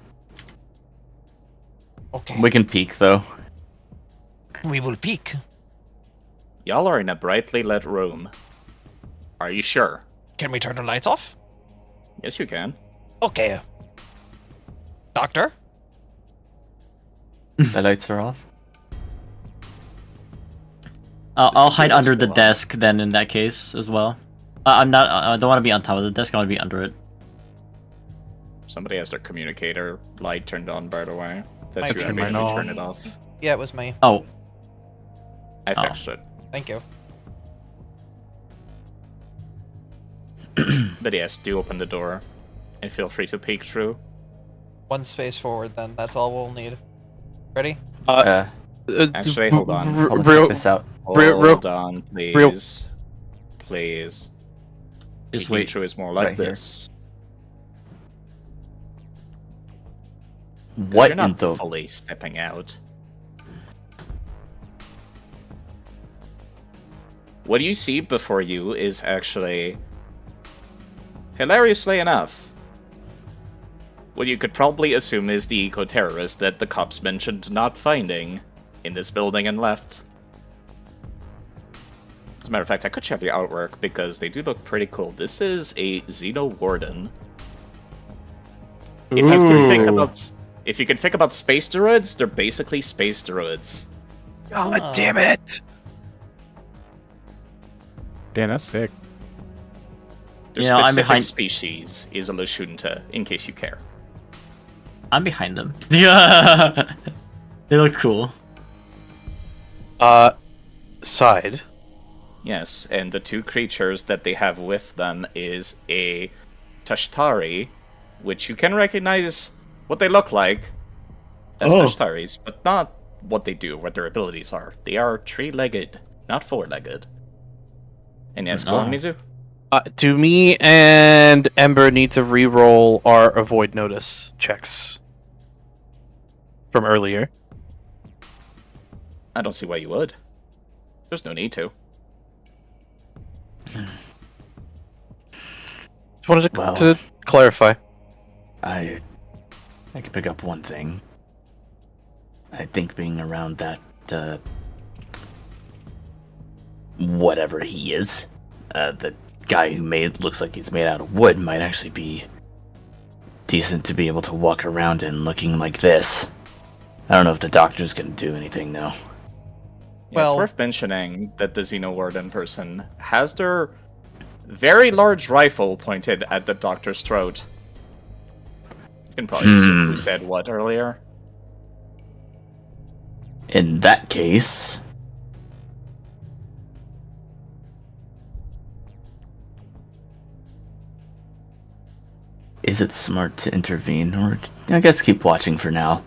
Speaker 6: Okay.
Speaker 2: We can peek, though.
Speaker 6: We will peek.
Speaker 1: Y'all are in a brightly lit room. Are you sure?
Speaker 6: Can we turn the lights off?
Speaker 1: Yes, you can.
Speaker 6: Okay. Doctor?
Speaker 2: The lights are off.
Speaker 3: I'll hide
Speaker 1: computer's
Speaker 3: under the
Speaker 1: still on.
Speaker 3: desk then in that case as well. I'm not. I don't want to be on top of the desk. I want to be under it.
Speaker 1: Somebody has their communicator light turned on, by the way. That's
Speaker 6: I
Speaker 1: you
Speaker 6: turned
Speaker 1: having
Speaker 8: mine
Speaker 1: me
Speaker 8: on.
Speaker 1: turn it off.
Speaker 6: Yeah, it was me.
Speaker 3: Oh,
Speaker 1: I
Speaker 3: Oh.
Speaker 1: fixed it.
Speaker 6: Thank you.
Speaker 1: But yes, do open the door and feel free to peek through.
Speaker 6: One space forward, then. That's all we'll need. Ready?
Speaker 1: Actually, hold on.
Speaker 2: Hold on,
Speaker 5: Real,
Speaker 2: check this out.
Speaker 5: Real-
Speaker 1: Hold on, please.
Speaker 5: real-
Speaker 1: Please.
Speaker 3: just
Speaker 1: Peeking
Speaker 3: wait.
Speaker 1: through is more like
Speaker 2: Right here.
Speaker 1: this. 'Cause
Speaker 2: What
Speaker 1: You're
Speaker 2: in
Speaker 1: not
Speaker 2: the...
Speaker 1: fully stepping out. What you see before you is actually, hilariously enough, what you could probably assume is the eco-terrorist that the cops mentioned not finding in this building and left. As a matter of fact, I could check the artwork because they do look pretty cool. This is a Xeno Warden. If you can think about space droids, they're basically space droids.
Speaker 5: God damn it!
Speaker 8: Damn, that's sick.
Speaker 1: Their
Speaker 3: You know, I'm
Speaker 1: specific
Speaker 3: behind-
Speaker 1: species is a Lashunta, in case you care.
Speaker 3: I'm behind them. Yeah, they look cool.
Speaker 5: Side.
Speaker 1: Yes, and the two creatures that they have with them is a Tashtari, which you can recognize what they look like as Tashtaris, but not what they do, what their abilities are. They are three-legged, not four-legged. And yes, go on,
Speaker 3: Oh.
Speaker 1: Mizu.
Speaker 5: Do me and Ember need to re-roll our avoid notice checks from earlier?
Speaker 1: I don't see why you would. There's no need to.
Speaker 5: Just wanted
Speaker 2: Well.
Speaker 5: to clarify.
Speaker 2: I can pick up one thing. I think being around that, whatever he is, the guy who looks like he's made out of wood might actually be decent to be able to walk around in looking like this. I don't know if the doctor's gonna do anything though.
Speaker 1: Yeah, it's
Speaker 6: Well-
Speaker 1: worth mentioning that the Xeno Warden person has their very large rifle pointed at the doctor's throat. You can probably assume who said what earlier.
Speaker 2: In that case, is it smart to intervene, or I guess keep watching for now?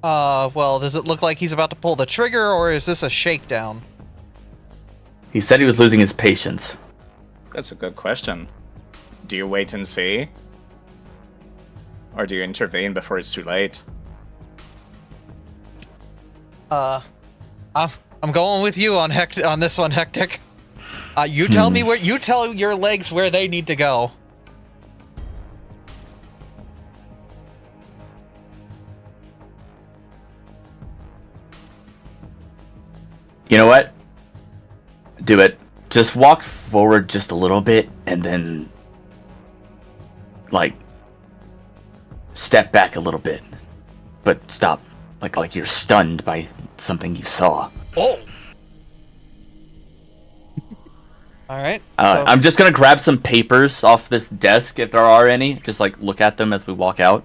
Speaker 6: Well, does it look like he's about to pull the trigger, or is this a shakedown?
Speaker 2: He said he was losing his patience.
Speaker 1: That's a good question. Do you wait and see? Or do you intervene before it's too late?
Speaker 6: I'm going with you on this one, Hectic. You tell me where. You tell your legs where they need to go.
Speaker 2: You know what? Do it. Just walk forward just a little bit, and then, like, step back a little bit, but stop, like you're stunned by something you saw.
Speaker 6: Oh. All right.
Speaker 2: I'm just gonna grab some papers off this desk if there are any. Just like look at them as we walk out.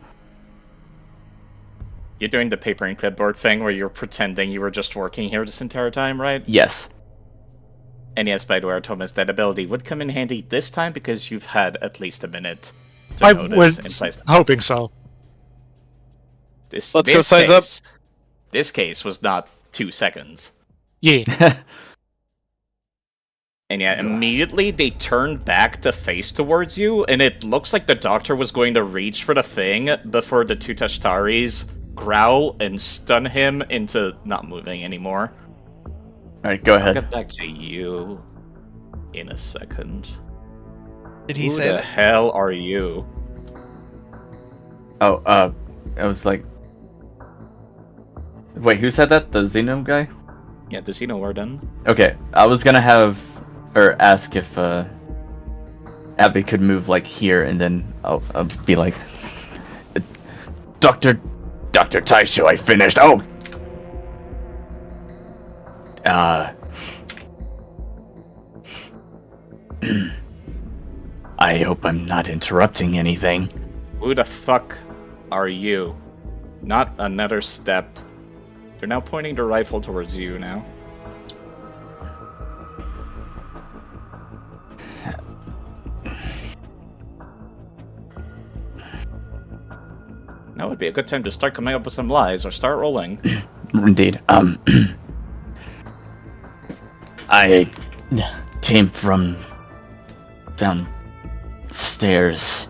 Speaker 1: You're doing the paper and clipboard thing where you're pretending you were just working here this entire time, right?
Speaker 2: Yes.
Speaker 1: And yes, by the way, Thomas, that ability would come in handy this time because you've had at least a minute to
Speaker 7: I
Speaker 1: notice
Speaker 7: was
Speaker 1: and place.
Speaker 7: hoping so.
Speaker 1: Let's
Speaker 5: go size up.
Speaker 1: This case was not 2 seconds.
Speaker 7: Yeah.
Speaker 1: And yeah, immediately they turn back to face towards you, and it looks like the doctor was going to reach for the thing before the two Tashtaris growl and stun him into not moving anymore.
Speaker 2: Alright, go
Speaker 1: I'll
Speaker 2: ahead.
Speaker 1: get back to you in a second.
Speaker 6: Did he
Speaker 1: Who
Speaker 6: say
Speaker 1: the
Speaker 6: that?
Speaker 1: hell are you?
Speaker 2: Oh, I was like... Wait, who said that? The Xeno guy?
Speaker 1: Yeah, the Xenowarden.
Speaker 2: Okay, I was gonna have... Or ask if, Abby could move, like, here, and then I'll be like... Dr. Taisho, I finished. Oh! I hope I'm not interrupting anything.
Speaker 1: Who the fuck are you? Not another step. They're now pointing the rifle towards you now. Now would be a good time to start coming up with some lies or start rolling.
Speaker 2: Indeed. I came from downstairs.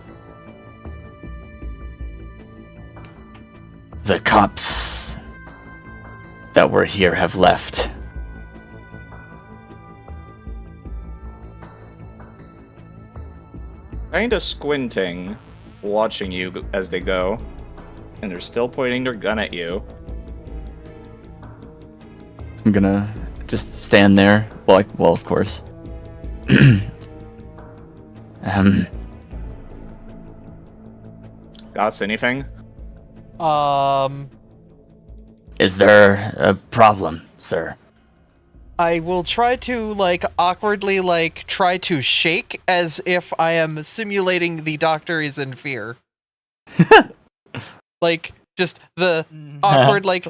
Speaker 2: The cops that were here have left.
Speaker 1: Kinda squinting, watching you as they go. And they're still pointing their gun at you.
Speaker 2: I'm gonna just stand there. Well, of course.
Speaker 1: Got anything?
Speaker 2: Is there a problem, sir?
Speaker 6: I will try to, like, awkwardly, like, try to shake as if I am simulating the doctor is in fear. Like, just the awkward, like,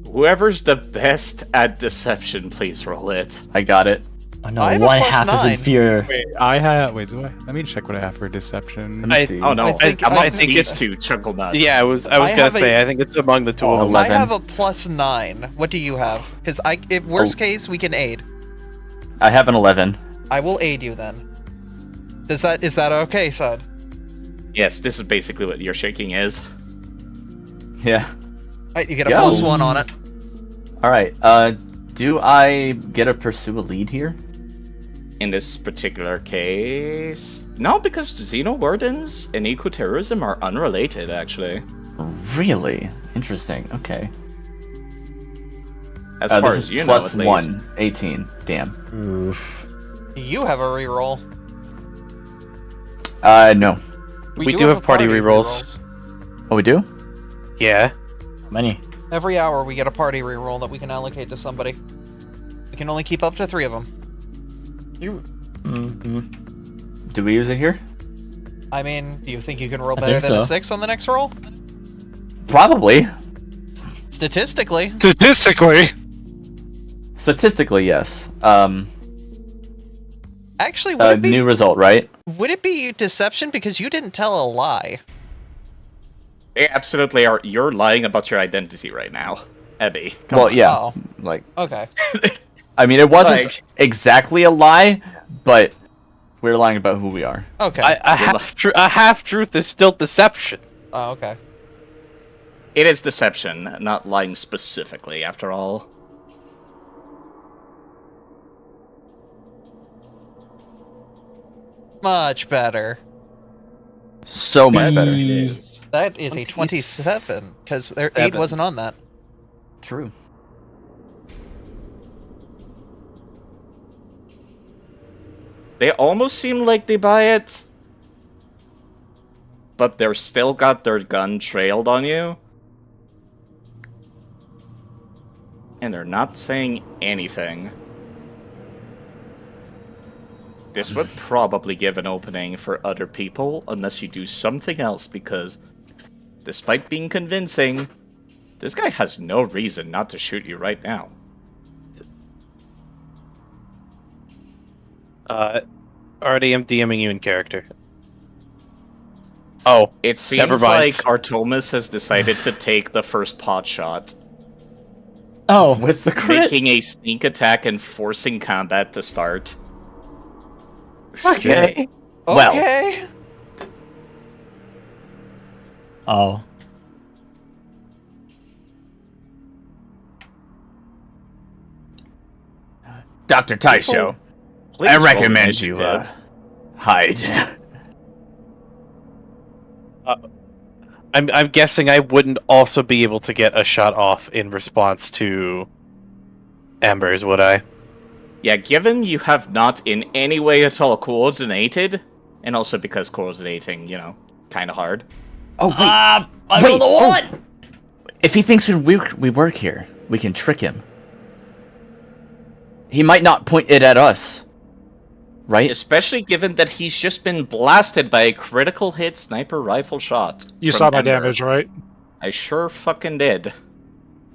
Speaker 1: Whoever's the best at deception, please roll it.
Speaker 2: I got it.
Speaker 3: Oh no,
Speaker 6: I have a
Speaker 3: one
Speaker 6: plus
Speaker 3: half is
Speaker 6: 9.
Speaker 3: in fear.
Speaker 8: Wait, I have. Wait, do I? Let me check what I have for deception.
Speaker 2: Let me see.
Speaker 1: Oh no,
Speaker 6: I think
Speaker 1: amongst
Speaker 5: these
Speaker 1: these two chuckle nuts.
Speaker 5: Yeah, I was
Speaker 6: I
Speaker 5: gonna
Speaker 6: have
Speaker 5: say. I think it's among the two of them.
Speaker 6: I
Speaker 2: 11.
Speaker 6: have a plus 9. What do you have? Because if worst case, we can aid.
Speaker 2: I have an 11.
Speaker 6: I will aid you then. Is that okay, Sud?
Speaker 1: Yes, this is basically what your shaking is.
Speaker 2: Yeah.
Speaker 6: Right, you get a
Speaker 2: Yo.
Speaker 6: plus 1 on it.
Speaker 2: Alright, do I get to pursue a lead here?
Speaker 1: In this particular case, no, because Xenowardens and ecoterrorism are unrelated, actually.
Speaker 2: Really? Interesting, okay.
Speaker 1: As far
Speaker 2: this
Speaker 1: as
Speaker 2: is
Speaker 1: you know,
Speaker 2: plus
Speaker 1: at least.
Speaker 2: 1, 18. Damn.
Speaker 3: Oof.
Speaker 6: You have a reroll.
Speaker 2: No.
Speaker 5: We do have party rerolls.
Speaker 2: Oh, we do?
Speaker 5: Yeah.
Speaker 3: How many?
Speaker 6: Every hour we get a party reroll that we can allocate to somebody. We can only keep up to 3 of them.
Speaker 2: Do we use it here?
Speaker 6: I mean, do you think you can roll
Speaker 3: I
Speaker 6: better
Speaker 3: think
Speaker 6: than a
Speaker 3: so.
Speaker 6: 6 on the next roll?
Speaker 2: Probably.
Speaker 6: Statistically.
Speaker 2: Statistically, yes.
Speaker 6: Actually, would it be
Speaker 2: New result, right?
Speaker 6: would it be deception because you didn't tell a lie?
Speaker 1: They absolutely are. You're lying about your identity right now, Abby. Come
Speaker 2: Well,
Speaker 1: on.
Speaker 2: yeah,
Speaker 6: Oh.
Speaker 2: like
Speaker 6: Okay.
Speaker 2: I mean, it wasn't
Speaker 1: Like-
Speaker 2: exactly a lie, but we're lying about who we are.
Speaker 6: Okay.
Speaker 5: A half truth is still deception.
Speaker 6: Oh, okay.
Speaker 1: It is deception, not lying specifically, after all.
Speaker 6: Much better.
Speaker 2: So much better.
Speaker 1: It is.
Speaker 6: That is a 27, because 8 wasn't on that.
Speaker 2: True.
Speaker 1: They almost seem like they buy it, but they're still got their gun trailed on you. And they're not saying anything. This would probably give an opening for other people, unless you do something else, because despite being convincing, this guy has no reason not to shoot you right now.
Speaker 5: Already am DMing you in character. Oh,
Speaker 1: It seems
Speaker 5: Never mind.
Speaker 1: like Artomis has decided to take the first pot shot,
Speaker 3: Oh,
Speaker 2: With the crit.
Speaker 1: making a sneak attack and forcing combat to start.
Speaker 5: okay.
Speaker 2: Well.
Speaker 6: Okay.
Speaker 3: oh.
Speaker 2: Dr. Taisho,
Speaker 1: Please
Speaker 2: I
Speaker 1: roll
Speaker 2: recommend you
Speaker 1: initiative.
Speaker 2: hide.
Speaker 5: I'm guessing I wouldn't also be able to get a shot off in response to Embers, would I?
Speaker 1: Yeah, given you have not in any way at all coordinated, and also because coordinating, you know, kind of hard.
Speaker 2: Oh wait,
Speaker 3: I
Speaker 2: Wait,
Speaker 3: rolled a
Speaker 2: oh.
Speaker 3: 1!
Speaker 2: if he thinks we work here, we can trick him. He might not point it at us, right?
Speaker 1: Especially given that he's just been blasted by a critical hit sniper rifle shot.
Speaker 7: You
Speaker 1: from
Speaker 7: saw my
Speaker 1: Ember.
Speaker 7: damage, right?
Speaker 1: I sure fucking did.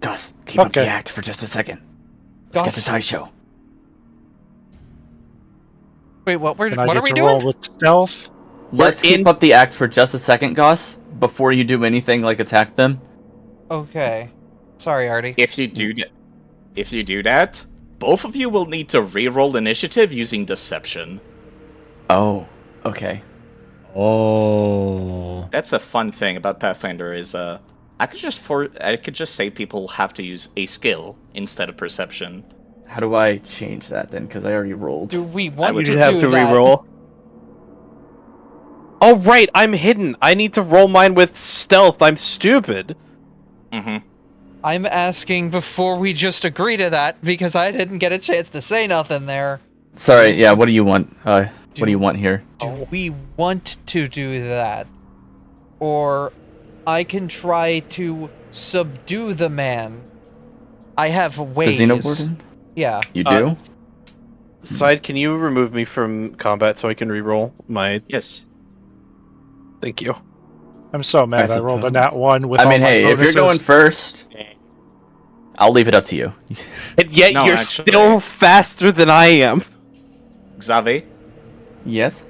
Speaker 2: Gus, keep up the
Speaker 7: Okay.
Speaker 2: act for just a second. Let's get
Speaker 6: Gus.
Speaker 2: to Taisho.
Speaker 6: Wait, what
Speaker 7: And I
Speaker 6: are
Speaker 7: get
Speaker 6: we
Speaker 7: to roll
Speaker 6: doing?
Speaker 7: with stealth.
Speaker 2: Let's keep up the act for just a second, Gus, before you do anything like attack them.
Speaker 6: Okay. Sorry, Artie.
Speaker 1: If you do that, both of you will need to re-roll initiative using deception.
Speaker 2: Oh, okay.
Speaker 3: Oh.
Speaker 1: That's a fun thing about Pathfinder is I could just say people have to use a skill instead of perception.
Speaker 2: How do I change that then? Because I already rolled.
Speaker 6: Do we want
Speaker 1: would
Speaker 6: to
Speaker 5: You'd have
Speaker 6: do
Speaker 5: to
Speaker 6: that?
Speaker 5: reroll. Oh right, I'm hidden. I need to roll mine with stealth. I'm stupid.
Speaker 1: Mm-hmm.
Speaker 6: I'm asking before we just agree to that because I didn't get a chance to say nothing there.
Speaker 2: Sorry, yeah, what do you want? What do you want here?
Speaker 6: Do we want to do that? Or I can try to subdue the man. I have ways.
Speaker 2: The Xenowarden?
Speaker 6: Yeah.
Speaker 2: You do?
Speaker 5: Side, can you remove me from combat so I can reroll my?
Speaker 1: Yes.
Speaker 5: Thank you.
Speaker 7: I'm so mad I rolled a
Speaker 2: suppose.
Speaker 7: nat 1 with
Speaker 2: I
Speaker 7: all
Speaker 2: mean,
Speaker 7: my
Speaker 2: hey, if
Speaker 7: bonuses.
Speaker 2: you're going first, I'll leave it up to you.
Speaker 5: And yet
Speaker 1: No,
Speaker 5: you're
Speaker 1: actually-
Speaker 5: still faster than I am.
Speaker 1: Xavi,
Speaker 2: Yes?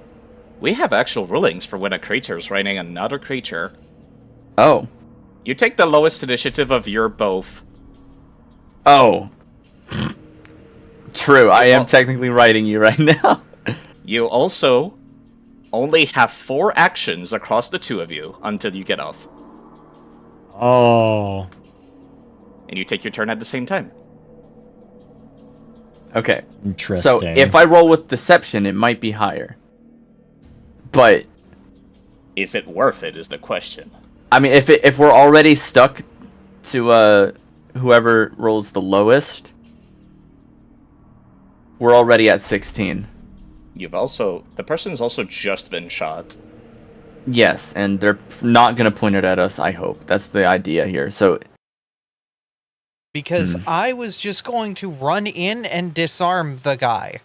Speaker 1: we have actual rulings for when a creature is riding another creature.
Speaker 2: Oh.
Speaker 1: You take the lowest initiative of your both.
Speaker 2: Oh. True, I am
Speaker 1: Well-
Speaker 2: technically writing you right now.
Speaker 1: You also only have 4 actions across the two of you until you get off.
Speaker 3: Oh.
Speaker 1: And you take your turn at the same time.
Speaker 2: Okay.
Speaker 3: Interesting.
Speaker 2: So if I roll with deception, it might be higher. But
Speaker 1: Is it worth it is the question.
Speaker 2: I mean, if we're already stuck to whoever rolls the lowest, we're already at 16.
Speaker 1: The person's also just been shot.
Speaker 2: Yes, and they're not gonna point it at us. I hope that's the idea here. So
Speaker 6: Because I was just going to run in and disarm the guy.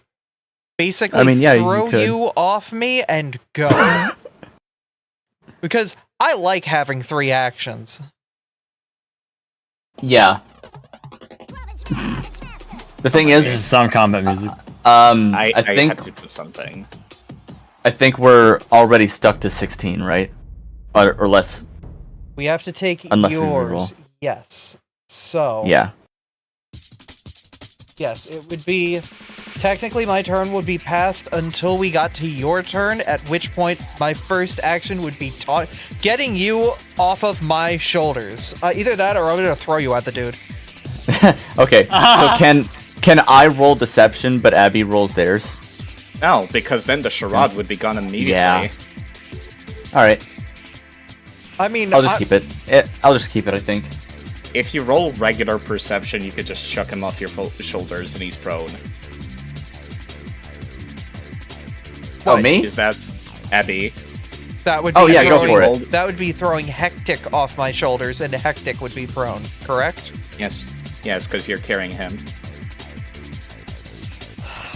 Speaker 6: Basically,
Speaker 2: I mean, yeah, you
Speaker 6: throw
Speaker 2: could.
Speaker 6: you off me and go. Because I like having 3 actions.
Speaker 2: yeah. The thing
Speaker 3: This is
Speaker 2: is,
Speaker 3: some combat music.
Speaker 1: I
Speaker 2: think
Speaker 1: had to do something.
Speaker 2: I think we're already stuck to 16, right? Or less.
Speaker 6: We have to take
Speaker 2: Unless we
Speaker 6: yours.
Speaker 2: reroll.
Speaker 6: Yes. So.
Speaker 2: Yeah.
Speaker 6: Yes, it would be. Technically, my turn would be passed until we got to your turn, at which point my first action would be getting you off of my shoulders. Either that or I'm going to throw you at the dude.
Speaker 2: Okay. So can I roll deception, but Abby rolls theirs?
Speaker 1: No, because then the charade would be gone immediately.
Speaker 2: Yeah. All right.
Speaker 6: I mean,
Speaker 2: I'll just keep it. I'll just keep it. I think.
Speaker 1: If you roll regular perception, you could just chuck him off your shoulders and he's prone.
Speaker 2: Oh, me?
Speaker 1: Because that's Abby.
Speaker 6: That would be
Speaker 2: Oh, yeah, go for
Speaker 1: it.
Speaker 6: That would be throwing Hectic off my shoulders, and Hectic would be prone, correct?
Speaker 1: Yes, because you're carrying him.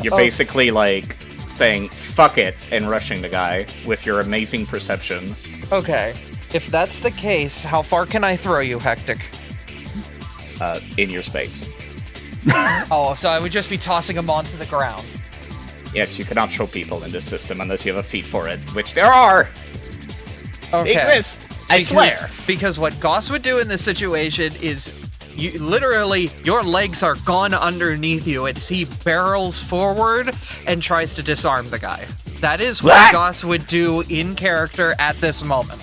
Speaker 1: You're
Speaker 6: Oh.
Speaker 1: basically like saying "fuck it" and rushing the guy with your amazing perception.
Speaker 6: Okay. If that's the case, how far can I throw you, Hectic?
Speaker 1: In your space.
Speaker 6: Oh, so I would just be tossing him onto the ground.
Speaker 1: Yes, you cannot throw people in this system unless you have a feat for it, which there are.
Speaker 6: Okay.
Speaker 1: They exist. I swear.
Speaker 6: Because what Goss would do in this situation is, you literally, your legs are gone underneath you as he barrels forward and tries to disarm the guy. That is what Goss would do in character at this moment.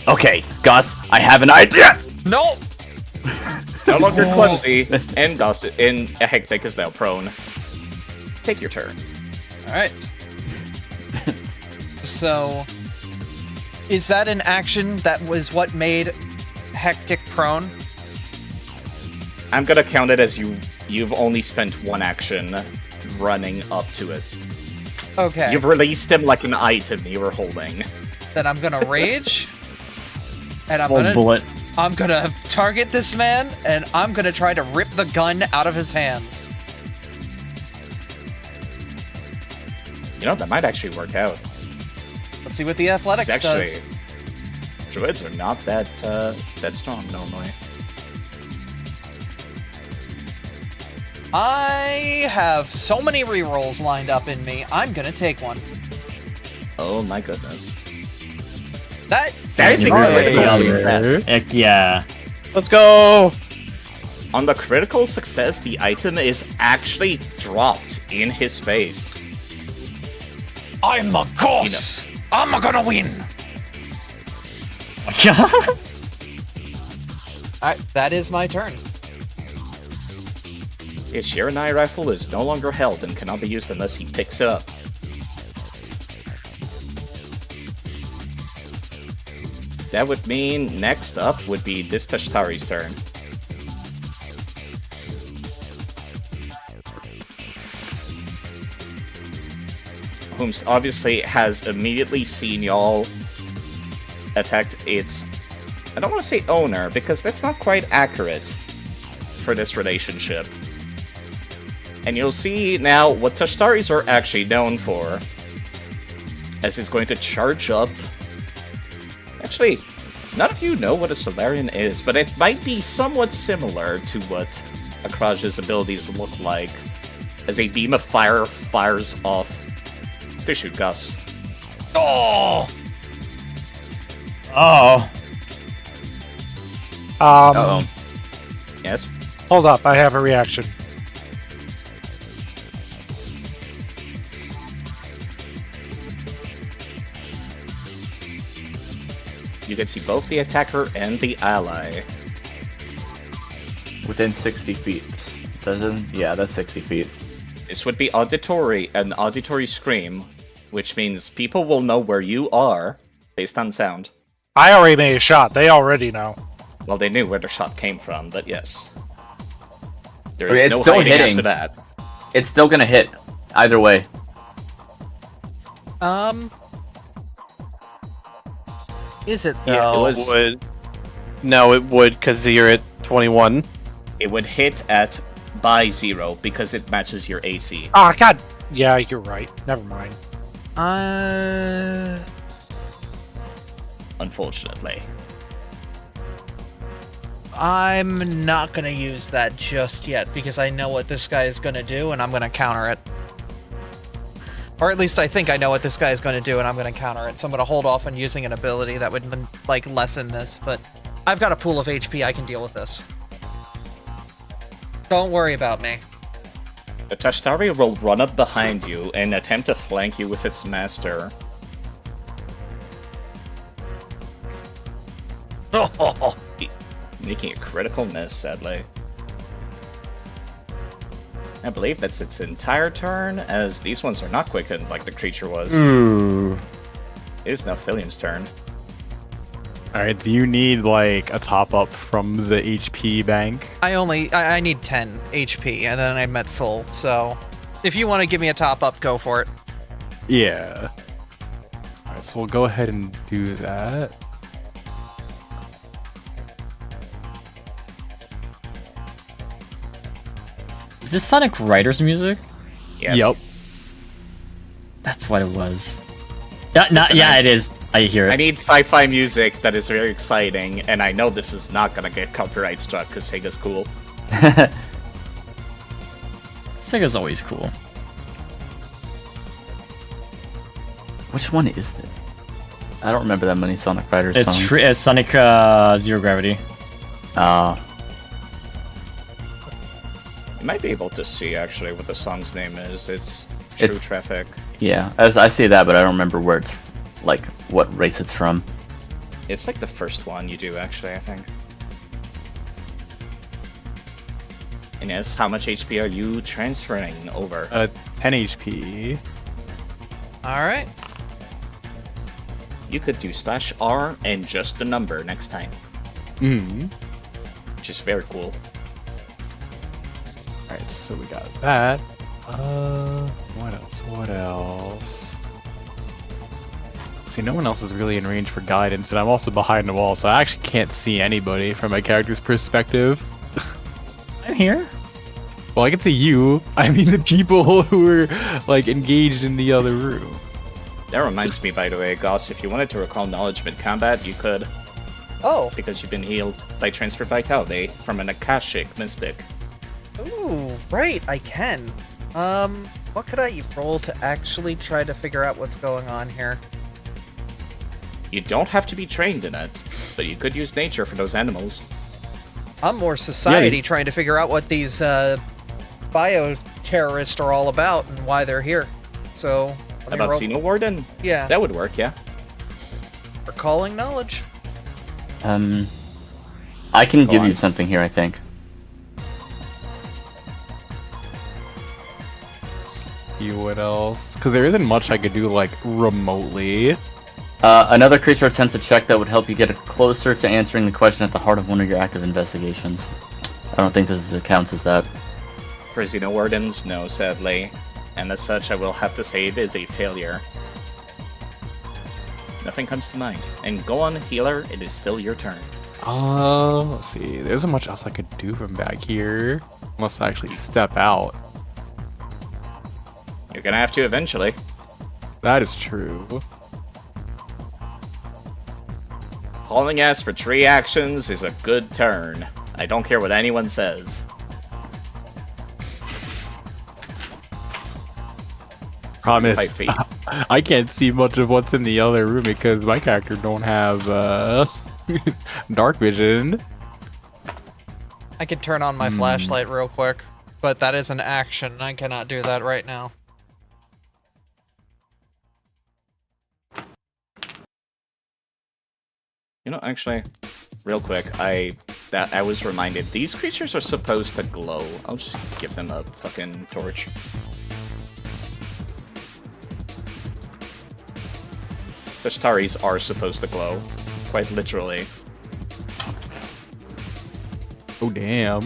Speaker 2: Okay, Gus, I have an idea.
Speaker 6: No.
Speaker 1: No longer clumsy, and Hectic is now prone. Take your turn.
Speaker 6: All right. So, is that an action that was what made Hectic prone?
Speaker 1: I'm gonna count it as you've only spent one action running up to it.
Speaker 6: Okay.
Speaker 1: You've released him like an item you were holding.
Speaker 6: Then I'm gonna rage, and
Speaker 3: One bullet.
Speaker 6: I'm gonna target this man, and I'm gonna try to rip the gun out of his hands.
Speaker 1: You know, that might actually work out.
Speaker 6: Let's see what the athletics
Speaker 1: It's actually,
Speaker 6: does.
Speaker 1: druids are not that strong normally.
Speaker 6: I have so many rerolls lined up in me. I'm gonna take one.
Speaker 1: Oh my goodness.
Speaker 6: That
Speaker 1: That is a critical success.
Speaker 3: Heck yeah.
Speaker 5: Let's go!
Speaker 1: On the critical success, the item is actually dropped in his face.
Speaker 6: I'm a goss. I'm gonna win. Alright, that is my turn.
Speaker 1: His Shiranai rifle is no longer held and cannot be used unless he picks it up. That would mean next up would be this Tashtari's turn. Whom obviously has immediately seen y'all attacked its, I don't want to say owner, because that's not quite accurate for this relationship. And you'll see now what Tashtaris are actually known for, as he's going to charge up. Actually, none of you know what a Solarian is, but it might be somewhat similar to what Akraj's abilities look like, as a beam of fire fires off to shoot Gus.
Speaker 6: Oh!
Speaker 3: Oh.
Speaker 2: Uh-oh.
Speaker 1: Yes?
Speaker 7: Hold up, I have a reaction.
Speaker 1: You can see both the attacker and the ally.
Speaker 2: Within 60 feet. Doesn't? Yeah, that's 60 feet.
Speaker 1: This would be an auditory scream, which means people will know where you are based on sound.
Speaker 7: I already made a shot. They already know.
Speaker 1: Well, they knew where the shot came from, but yes. There
Speaker 2: Okay,
Speaker 1: is
Speaker 2: it's
Speaker 1: no
Speaker 2: still
Speaker 1: hiding
Speaker 2: hitting.
Speaker 1: after that.
Speaker 2: It's still gonna hit. Either way.
Speaker 6: Is it
Speaker 1: Yeah,
Speaker 6: though?
Speaker 1: it was-
Speaker 5: Would. No, it would, because you're at 21.
Speaker 1: It would hit at by 0 because it matches your AC.
Speaker 7: Ah, God. Yeah, you're right. Never mind.
Speaker 1: Unfortunately.
Speaker 6: I'm not gonna use that just yet because I know what this guy is gonna do and I'm gonna counter it. Or at least I think I know what this guy is going to do, and I'm going to counter it. So I'm going to hold off on using an ability that would, like, lessen this. But I've got a pool of HP. I can deal with this. Don't worry about me.
Speaker 1: The Tashtari will run up behind you and attempt to flank you with its master. Making a critical miss, sadly. I believe that's its entire turn, as these ones are not quickened like the creature was.
Speaker 8: Ooh.
Speaker 1: It is now Philion's turn.
Speaker 8: Alright, do you need, like, a top-up from the HP bank?
Speaker 6: I need 10 HP, and then I'm at full, so... If you want to give me a top-up, go for it.
Speaker 8: Yeah. Alright, so we'll go ahead and do that.
Speaker 3: Is this Sonic Riders music?
Speaker 1: Yes.
Speaker 8: Yep.
Speaker 3: That's what it was. Yeah, it is. I hear it.
Speaker 1: I need sci-fi music that is very exciting, and I know this is not gonna get copyright struck because Sega's cool.
Speaker 3: Sega's always cool.
Speaker 2: Which one is it? I don't remember that many Sonic Riders songs.
Speaker 3: It's Sonic Zero Gravity.
Speaker 1: You might be able to see, actually, what the song's name is. It's True Traffic.
Speaker 2: Yeah, as I see that, but I don't remember where it's, like, what race it's from.
Speaker 1: It's like the first one you do, actually, I think. Ines, how much HP are you transferring over?
Speaker 8: 10 HP.
Speaker 6: Alright.
Speaker 1: You could do /R and just the number next time, which is very cool.
Speaker 8: Alright, so we got that. What else? What else? See, no one else is really in range for guidance, and I'm also behind the wall, so I actually can't see anybody from my character's perspective.
Speaker 3: I'm here.
Speaker 8: Well, I can see you. I mean the people who are, like, engaged in the other room.
Speaker 1: That reminds me, by the way, Goss, if you wanted to recall knowledge mid-combat, you could.
Speaker 6: Oh.
Speaker 1: Because you've been healed by Transfer Vitality from an Akashic Mystic.
Speaker 6: Ooh, right, I can. What could I roll to actually try to figure out what's going on here?
Speaker 1: You don't have to be trained in it, but you could use nature for those animals.
Speaker 6: I'm more society trying to figure out what these bio-terrorists are all about and why they're here. So, let me
Speaker 1: About
Speaker 6: roll.
Speaker 1: Xeno Warden?
Speaker 6: Yeah.
Speaker 1: That would work, yeah.
Speaker 6: Recalling knowledge.
Speaker 2: I can give
Speaker 1: on.
Speaker 2: you something here, I think.
Speaker 8: See what else? Because there isn't much I could do, like, remotely.
Speaker 2: Another creature attempts a check that would help you get closer to answering the question at the heart of one of your active investigations. I don't think this counts as that.
Speaker 1: For Xeno Wardens, no, sadly. And as such, I will have to say it is a failure. Nothing comes to mind. And go on, healer, it is still your turn.
Speaker 8: Let's see. There isn't much else I could do from back here. Unless I actually step out.
Speaker 1: You're gonna have to eventually.
Speaker 8: That is true.
Speaker 1: Hauling ass for 3 actions is a good turn. I don't care what anyone says.
Speaker 8: Promise.
Speaker 1: 75 feet.
Speaker 8: I can't see much of what's in the other room because my character don't have dark vision.
Speaker 6: I could turn on my flashlight real quick, but that is an action. I cannot do that right now.
Speaker 1: You know, actually, real quick, I was reminded these creatures are supposed to glow. I'll just give them a fucking torch. Ashtaris are supposed to glow, quite literally.
Speaker 8: Oh damn.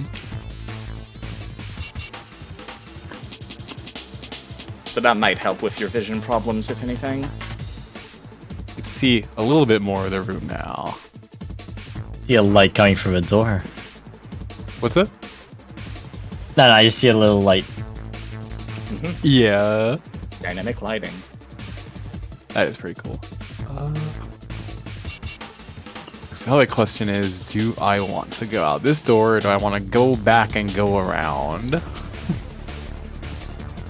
Speaker 1: So that might help with your vision problems, if anything.
Speaker 8: You can see a little bit more of the room now.
Speaker 3: See a light coming from a door.
Speaker 8: What's it?
Speaker 3: No, I just see a little light.
Speaker 8: Yeah.
Speaker 1: Dynamic lighting.
Speaker 8: That is pretty cool. So the other question is, do I want to go out this door, or do I want to go back and go around?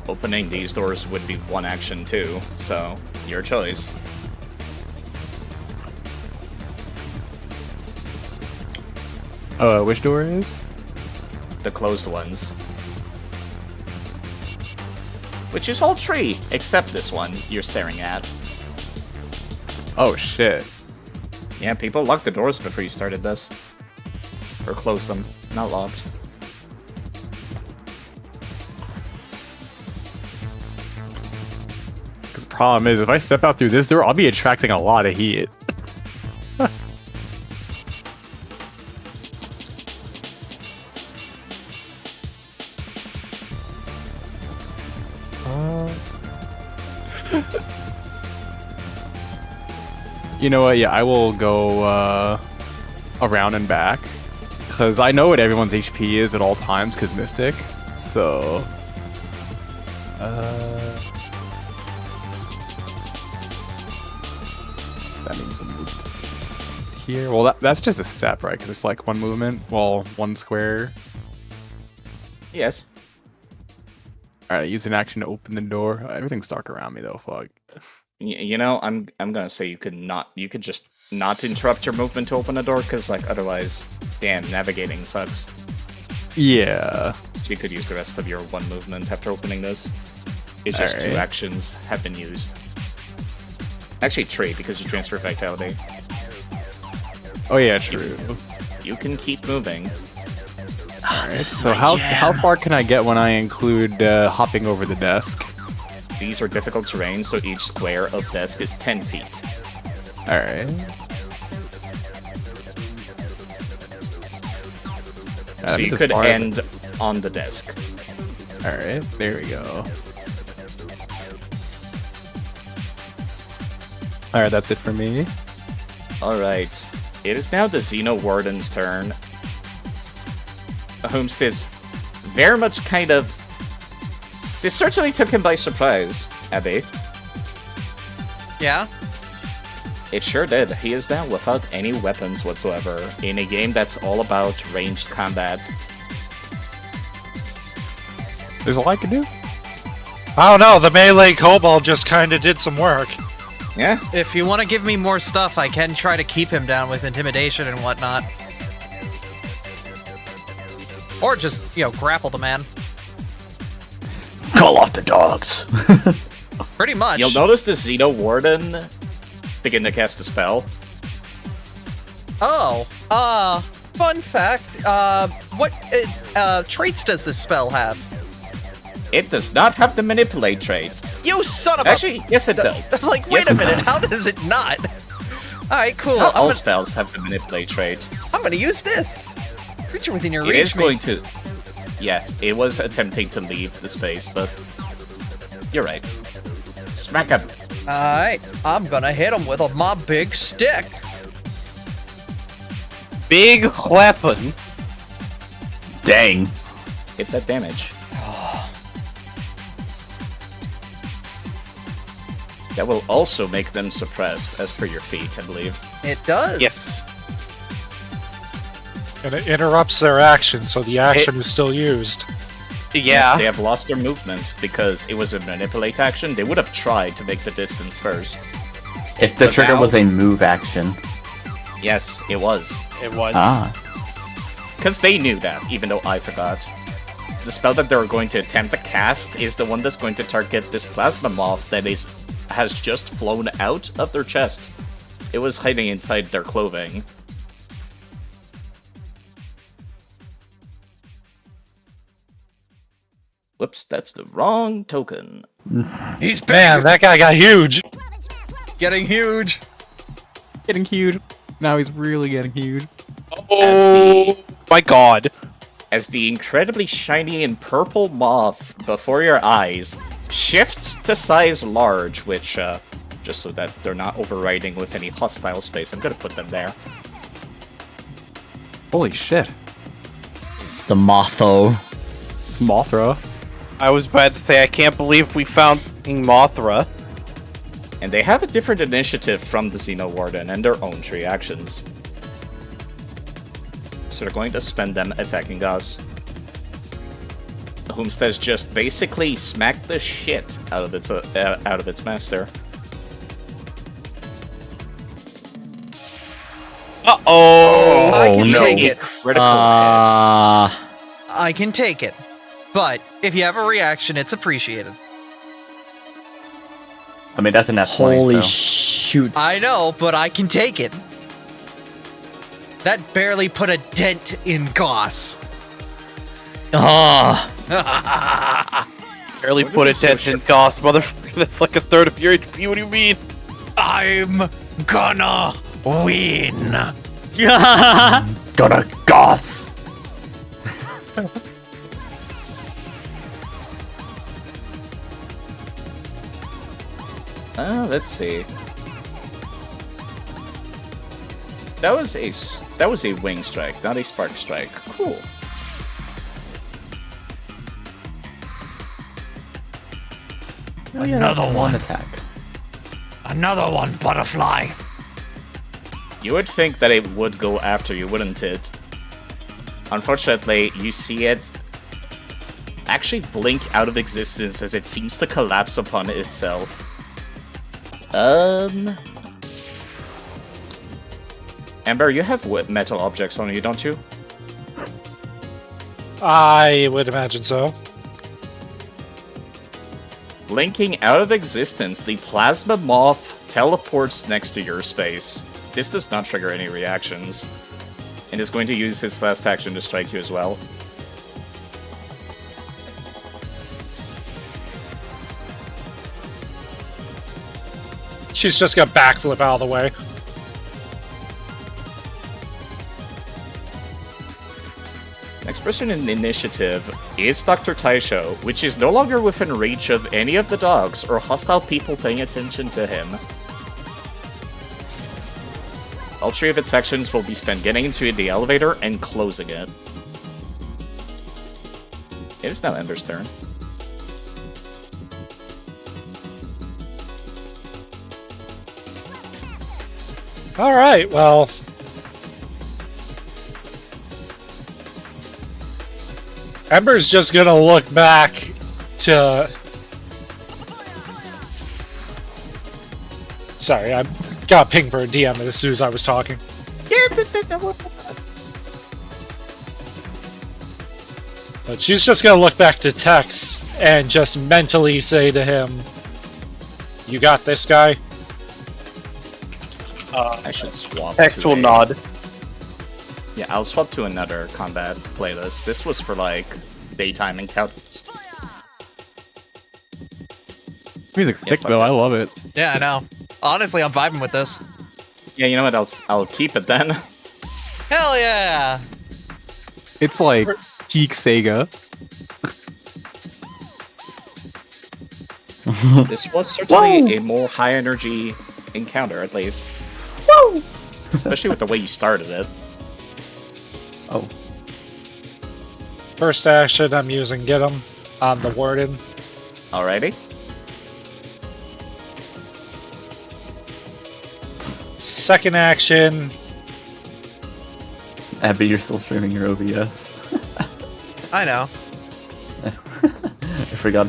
Speaker 1: Open opening these doors would be one action too, so your choice.
Speaker 8: Which door is?
Speaker 1: The closed ones. Which is all three, except this one you're staring at.
Speaker 8: Oh shit.
Speaker 1: Yeah, people locked the doors before you started this. Or closed them, not locked.
Speaker 8: Because the problem is, if I step out through this door, I'll be attracting a lot of heat. You know what? Yeah, I will go around and back. Because I know what everyone's HP is at all times, because Mystic. So... that means I moved here. Well, that's just a step, right? Because it's like one movement, well, one square.
Speaker 1: Yes.
Speaker 8: Alright, use an action to open the door. Everything's dark around me, though. Fuck.
Speaker 1: You know, I'm gonna say you could just not interrupt your movement to open the door, because like otherwise, damn, navigating sucks.
Speaker 8: Yeah.
Speaker 1: So you could use the rest of your one movement after opening this. It's just two
Speaker 8: Alright.
Speaker 1: actions have been used. Actually, three, because you transfer vitality.
Speaker 8: Oh yeah, true.
Speaker 1: You can keep moving.
Speaker 8: Alright, so how far can I get when I include hopping over the desk?
Speaker 1: These are difficult terrain, so each square of desk is 10 feet.
Speaker 8: Alright.
Speaker 1: So you could end on the desk.
Speaker 8: Alright, there we go. Alright, that's it for me.
Speaker 1: Alright. It is now the Xeno Warden's turn. Whomst is very much kind of... This certainly took him by surprise, Abby.
Speaker 6: Yeah?
Speaker 1: It sure did. He is now without any weapons whatsoever, in a game that's all about ranged combat.
Speaker 8: There's a lot I can do.
Speaker 7: I don't know, the melee kobold just kinda did some work.
Speaker 1: Yeah?
Speaker 6: If you want to give me more stuff, I can try to keep him down with intimidation and whatnot. Or just, grapple the man.
Speaker 2: Call off the dogs.
Speaker 6: Pretty much.
Speaker 1: You'll notice the Xeno Warden begin to cast a spell.
Speaker 6: Oh, fun fact, what traits does this spell have?
Speaker 1: It does not have the Manipulate trait.
Speaker 6: You son of a...
Speaker 1: Actually, yes it does.
Speaker 6: I'm like, wait
Speaker 1: Yes,
Speaker 6: a
Speaker 1: it
Speaker 6: minute,
Speaker 1: does.
Speaker 6: how does it not? Alright, cool.
Speaker 1: Not all
Speaker 6: I'm
Speaker 1: spells have the Manipulate trait.
Speaker 6: gonna use this. Creature within your
Speaker 1: It
Speaker 6: reach.
Speaker 1: is going to... Yes, it was attempting to leave the space, but... You're right. Smack him.
Speaker 6: Alright, I'm gonna hit him with my big stick.
Speaker 5: Big weapon.
Speaker 2: Dang.
Speaker 1: Hit that damage. That will also make them suppressed, as per your feat, I believe.
Speaker 6: It does.
Speaker 5: Yes.
Speaker 7: And it interrupts their action, so the action is still used.
Speaker 1: Yes,
Speaker 5: Yeah.
Speaker 1: they have lost their movement, because it was a Manipulate action. They would have tried to make the distance first.
Speaker 2: If the
Speaker 1: But
Speaker 2: trigger
Speaker 1: now-
Speaker 2: was a move action.
Speaker 1: Yes, it was.
Speaker 5: It was.
Speaker 2: Ah.
Speaker 1: Because they knew that, even though I forgot. The spell that they're going to attempt to cast is the one that's going to target this plasma moth that has just flown out of their chest. It was hiding inside their clothing. Whoops, that's the wrong token.
Speaker 6: He's big.
Speaker 7: Man, that guy got huge.
Speaker 6: Getting huge.
Speaker 8: Getting huge. Now he's really getting huge.
Speaker 5: Oh my god.
Speaker 1: As the incredibly shiny and purple moth before your eyes shifts to size large, which, just so that they're not overriding with any hostile space, I'm gonna put them there.
Speaker 8: Holy shit.
Speaker 2: It's the Motho.
Speaker 8: It's Mothra.
Speaker 5: I was about to say, I can't believe we found fucking Mothra.
Speaker 1: And they have a different initiative from the Xeno Warden and their own tree actions. So they're going to spend them attacking us. Homestead's just basically smacked the shit out of its master.
Speaker 5: Uh-oh!
Speaker 6: I can take
Speaker 1: A
Speaker 6: it.
Speaker 1: critical
Speaker 6: I can take it. But if you have a reaction, it's appreciated.
Speaker 2: I mean, that's a net 20,
Speaker 3: Holy
Speaker 2: so.
Speaker 3: shoot.
Speaker 6: I know, but I can take it. That barely put a dent in Goss.
Speaker 3: Oh,
Speaker 5: Barely put attention cost, motherfucker. That's like a third of your HP. What do you mean?
Speaker 6: I'm gonna win.
Speaker 2: Gonna goss!
Speaker 1: Let's see. That was a wing strike, not a spark strike. Cool.
Speaker 6: Another one.
Speaker 2: Attack.
Speaker 6: Another one, butterfly.
Speaker 1: You would think that it would go after you, wouldn't it? Unfortunately, you see it actually blink out of existence as it seems to collapse upon itself. Amber, you have metal objects on you, don't you?
Speaker 7: I would imagine so.
Speaker 1: Blinking out of existence, the plasma moth teleports next to your space. This does not trigger any reactions, and is going to use its last action to strike you as well.
Speaker 7: She's just gonna backflip out of the way.
Speaker 1: Next person in initiative is Dr. Taisho, which is no longer within reach of any of the dogs or hostile people paying attention to him. All three of its actions will be spent getting into the elevator and closing it. It is now Ember's turn.
Speaker 7: Alright, well. Ember's just gonna look back to... Sorry, I got pinged for a DM as soon as I was talking. But she's just gonna look back to Tex and just mentally say to him, "You got this, guy?"
Speaker 1: I should swap.
Speaker 5: X
Speaker 1: to
Speaker 5: will
Speaker 1: a-
Speaker 5: nod.
Speaker 1: Yeah, I'll swap to another combat playlist. This was for like daytime encounters.
Speaker 8: Music's sick
Speaker 1: fuck
Speaker 8: though.
Speaker 1: it.
Speaker 8: I love it.
Speaker 6: Yeah, I know. Honestly, I'm vibing with this.
Speaker 1: Yeah, you know what? I'll keep it then.
Speaker 6: Hell yeah!
Speaker 8: It's like peak Sega.
Speaker 1: This was certainly a more high energy encounter, at least. Woo! Especially with the way you started it.
Speaker 2: Oh.
Speaker 7: First action, I'm using Get 'em on the Warden.
Speaker 1: Alrighty.
Speaker 7: Second action,
Speaker 2: Abby, you're still streaming your OBS.
Speaker 6: I know.
Speaker 2: I forgot.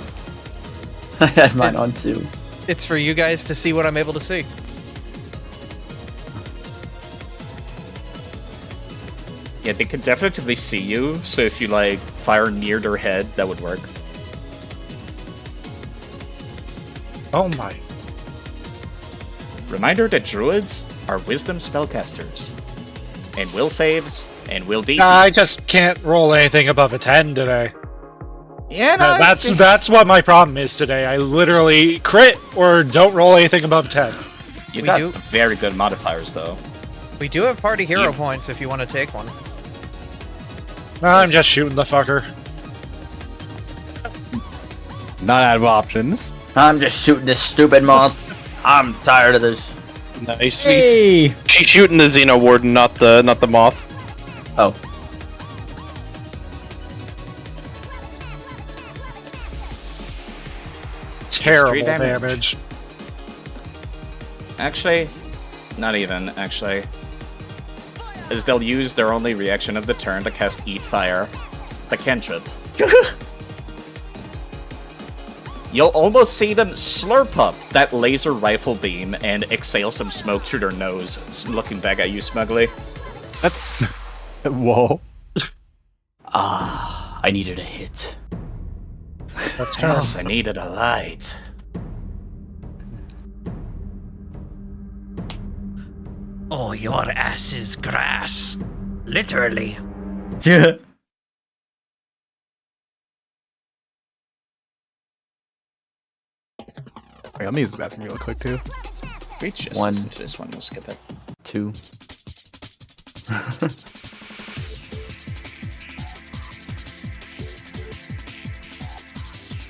Speaker 2: I had mine on too.
Speaker 6: It's for you guys to see what I'm able to see.
Speaker 1: Yeah, they can definitely see you, so if you, like, fire near their head, that would work.
Speaker 7: oh my.
Speaker 1: Reminder that druids are wisdom spellcasters. And will saves, and will DC.
Speaker 7: I just can't roll anything above a 10 today.
Speaker 1: Yeah, no,
Speaker 7: That's what my problem is today. I literally crit or don't roll anything above 10.
Speaker 1: You
Speaker 6: We
Speaker 1: got
Speaker 6: do-
Speaker 1: very good modifiers, though.
Speaker 6: We do have party hero
Speaker 1: Yeah.
Speaker 6: points if you want to take one.
Speaker 7: I'm just shooting the fucker.
Speaker 8: Not out of options.
Speaker 2: I'm just shooting this stupid moth. I'm tired of this.
Speaker 5: Nice.
Speaker 3: hey!
Speaker 5: She's shooting the Xeno Warden, not the moth.
Speaker 2: Oh.
Speaker 7: Terrible
Speaker 1: Three damage.
Speaker 7: damage.
Speaker 1: Actually, not even, actually. As they'll use their only reaction of the turn to cast Eat Fire, the cantrip. you'll almost see them slurp up that laser rifle beam and exhale some smoke through their nose, looking back at you smugly.
Speaker 8: That's... Whoa.
Speaker 2: Ah, I needed a hit.
Speaker 7: That's kind
Speaker 1: Yes, I needed a light.
Speaker 9: Oh, your ass is grass. Literally.
Speaker 8: Wait, let me use the bathroom real quick, too.
Speaker 1: Reach just
Speaker 2: One.
Speaker 1: this one, we'll skip it.
Speaker 2: 2.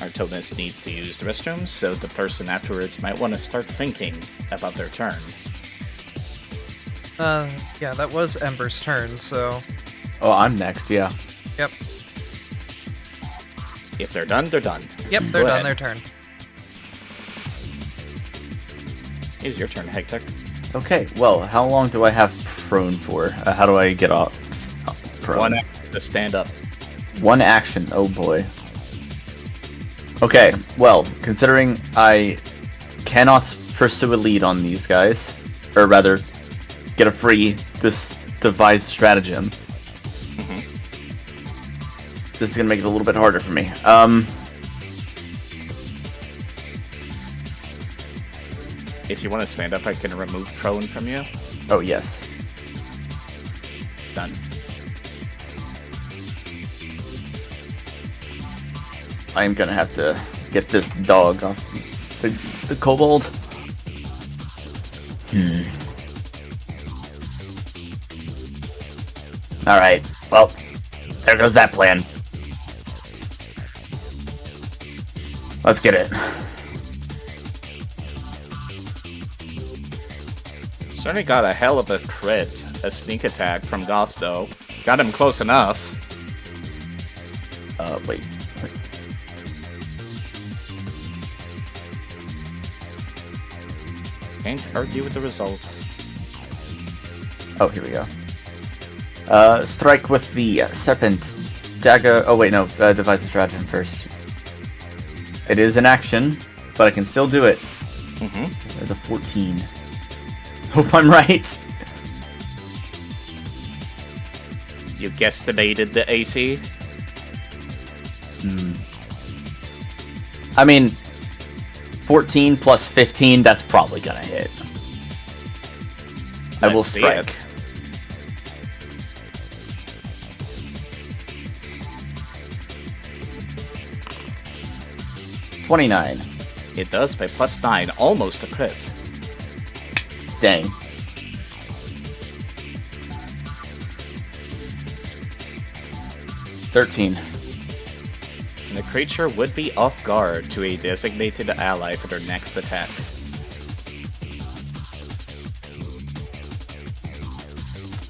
Speaker 1: Artemis needs to use the restroom, so the person afterwards might want to start thinking about their turn.
Speaker 6: Yeah, that was Ember's turn, so...
Speaker 2: Oh, I'm next, yeah.
Speaker 6: Yep.
Speaker 1: If they're done, they're done.
Speaker 6: Yep, they're
Speaker 1: Go
Speaker 6: done
Speaker 1: ahead.
Speaker 6: their turn.
Speaker 1: It is your turn, Hector.
Speaker 2: Okay, well, how long do I have prone for? How do I get off prone?
Speaker 1: One action to stand up.
Speaker 2: One action, oh boy. Okay, well, considering I cannot pursue a lead on these guys, or rather, get a free this devised stratagem, this is gonna make it a little bit harder for me.
Speaker 1: If you want to stand up, I can remove prone from you.
Speaker 2: Oh yes.
Speaker 1: Done.
Speaker 2: I'm gonna have to get this dog off the kobold. Alright, well, there goes that plan. Let's get it.
Speaker 1: Certainly got a hell of a crit, a sneak attack from Gosto. Got him close enough.
Speaker 2: Wait.
Speaker 1: Can't argue with the result.
Speaker 2: Oh, here we go. Strike with the serpent dagger. Oh wait, no, devise a stratagem first. It is an action, but I can still do it. There's a 14. Hope I'm right.
Speaker 1: You guesstimated the AC?
Speaker 2: I mean, 14 plus 15, that's probably gonna hit. I will
Speaker 1: Let's see it.
Speaker 2: strike. $29.
Speaker 1: It does by +9, almost a crit.
Speaker 2: Dang. $13.
Speaker 1: And the creature would be off guard to a designated ally for their next attack.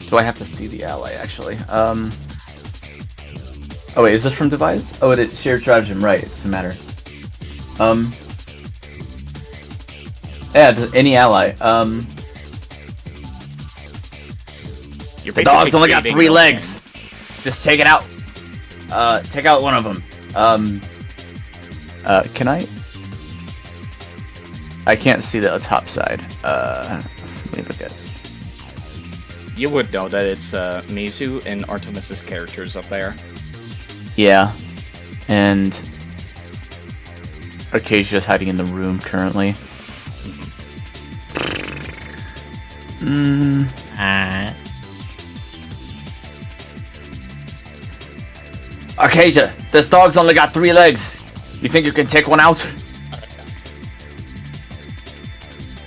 Speaker 2: Do I have to see the ally, actually? Oh wait, is this from Devise? Oh, it is shared stratagem, right, it doesn't matter. Yeah, any ally.
Speaker 1: You're
Speaker 2: The
Speaker 1: basically
Speaker 2: dog's only got
Speaker 1: creating
Speaker 2: 3
Speaker 1: your
Speaker 2: legs. Just take it out. Take out one of them. Can I? I can't see the top side. Let me look at it.
Speaker 1: own. You would know that it's Mizu and Artemis's characters up there.
Speaker 2: Yeah. And Arcasia's hiding in the room currently. Arcasia, this dog's only got 3 legs. You think you can take one out?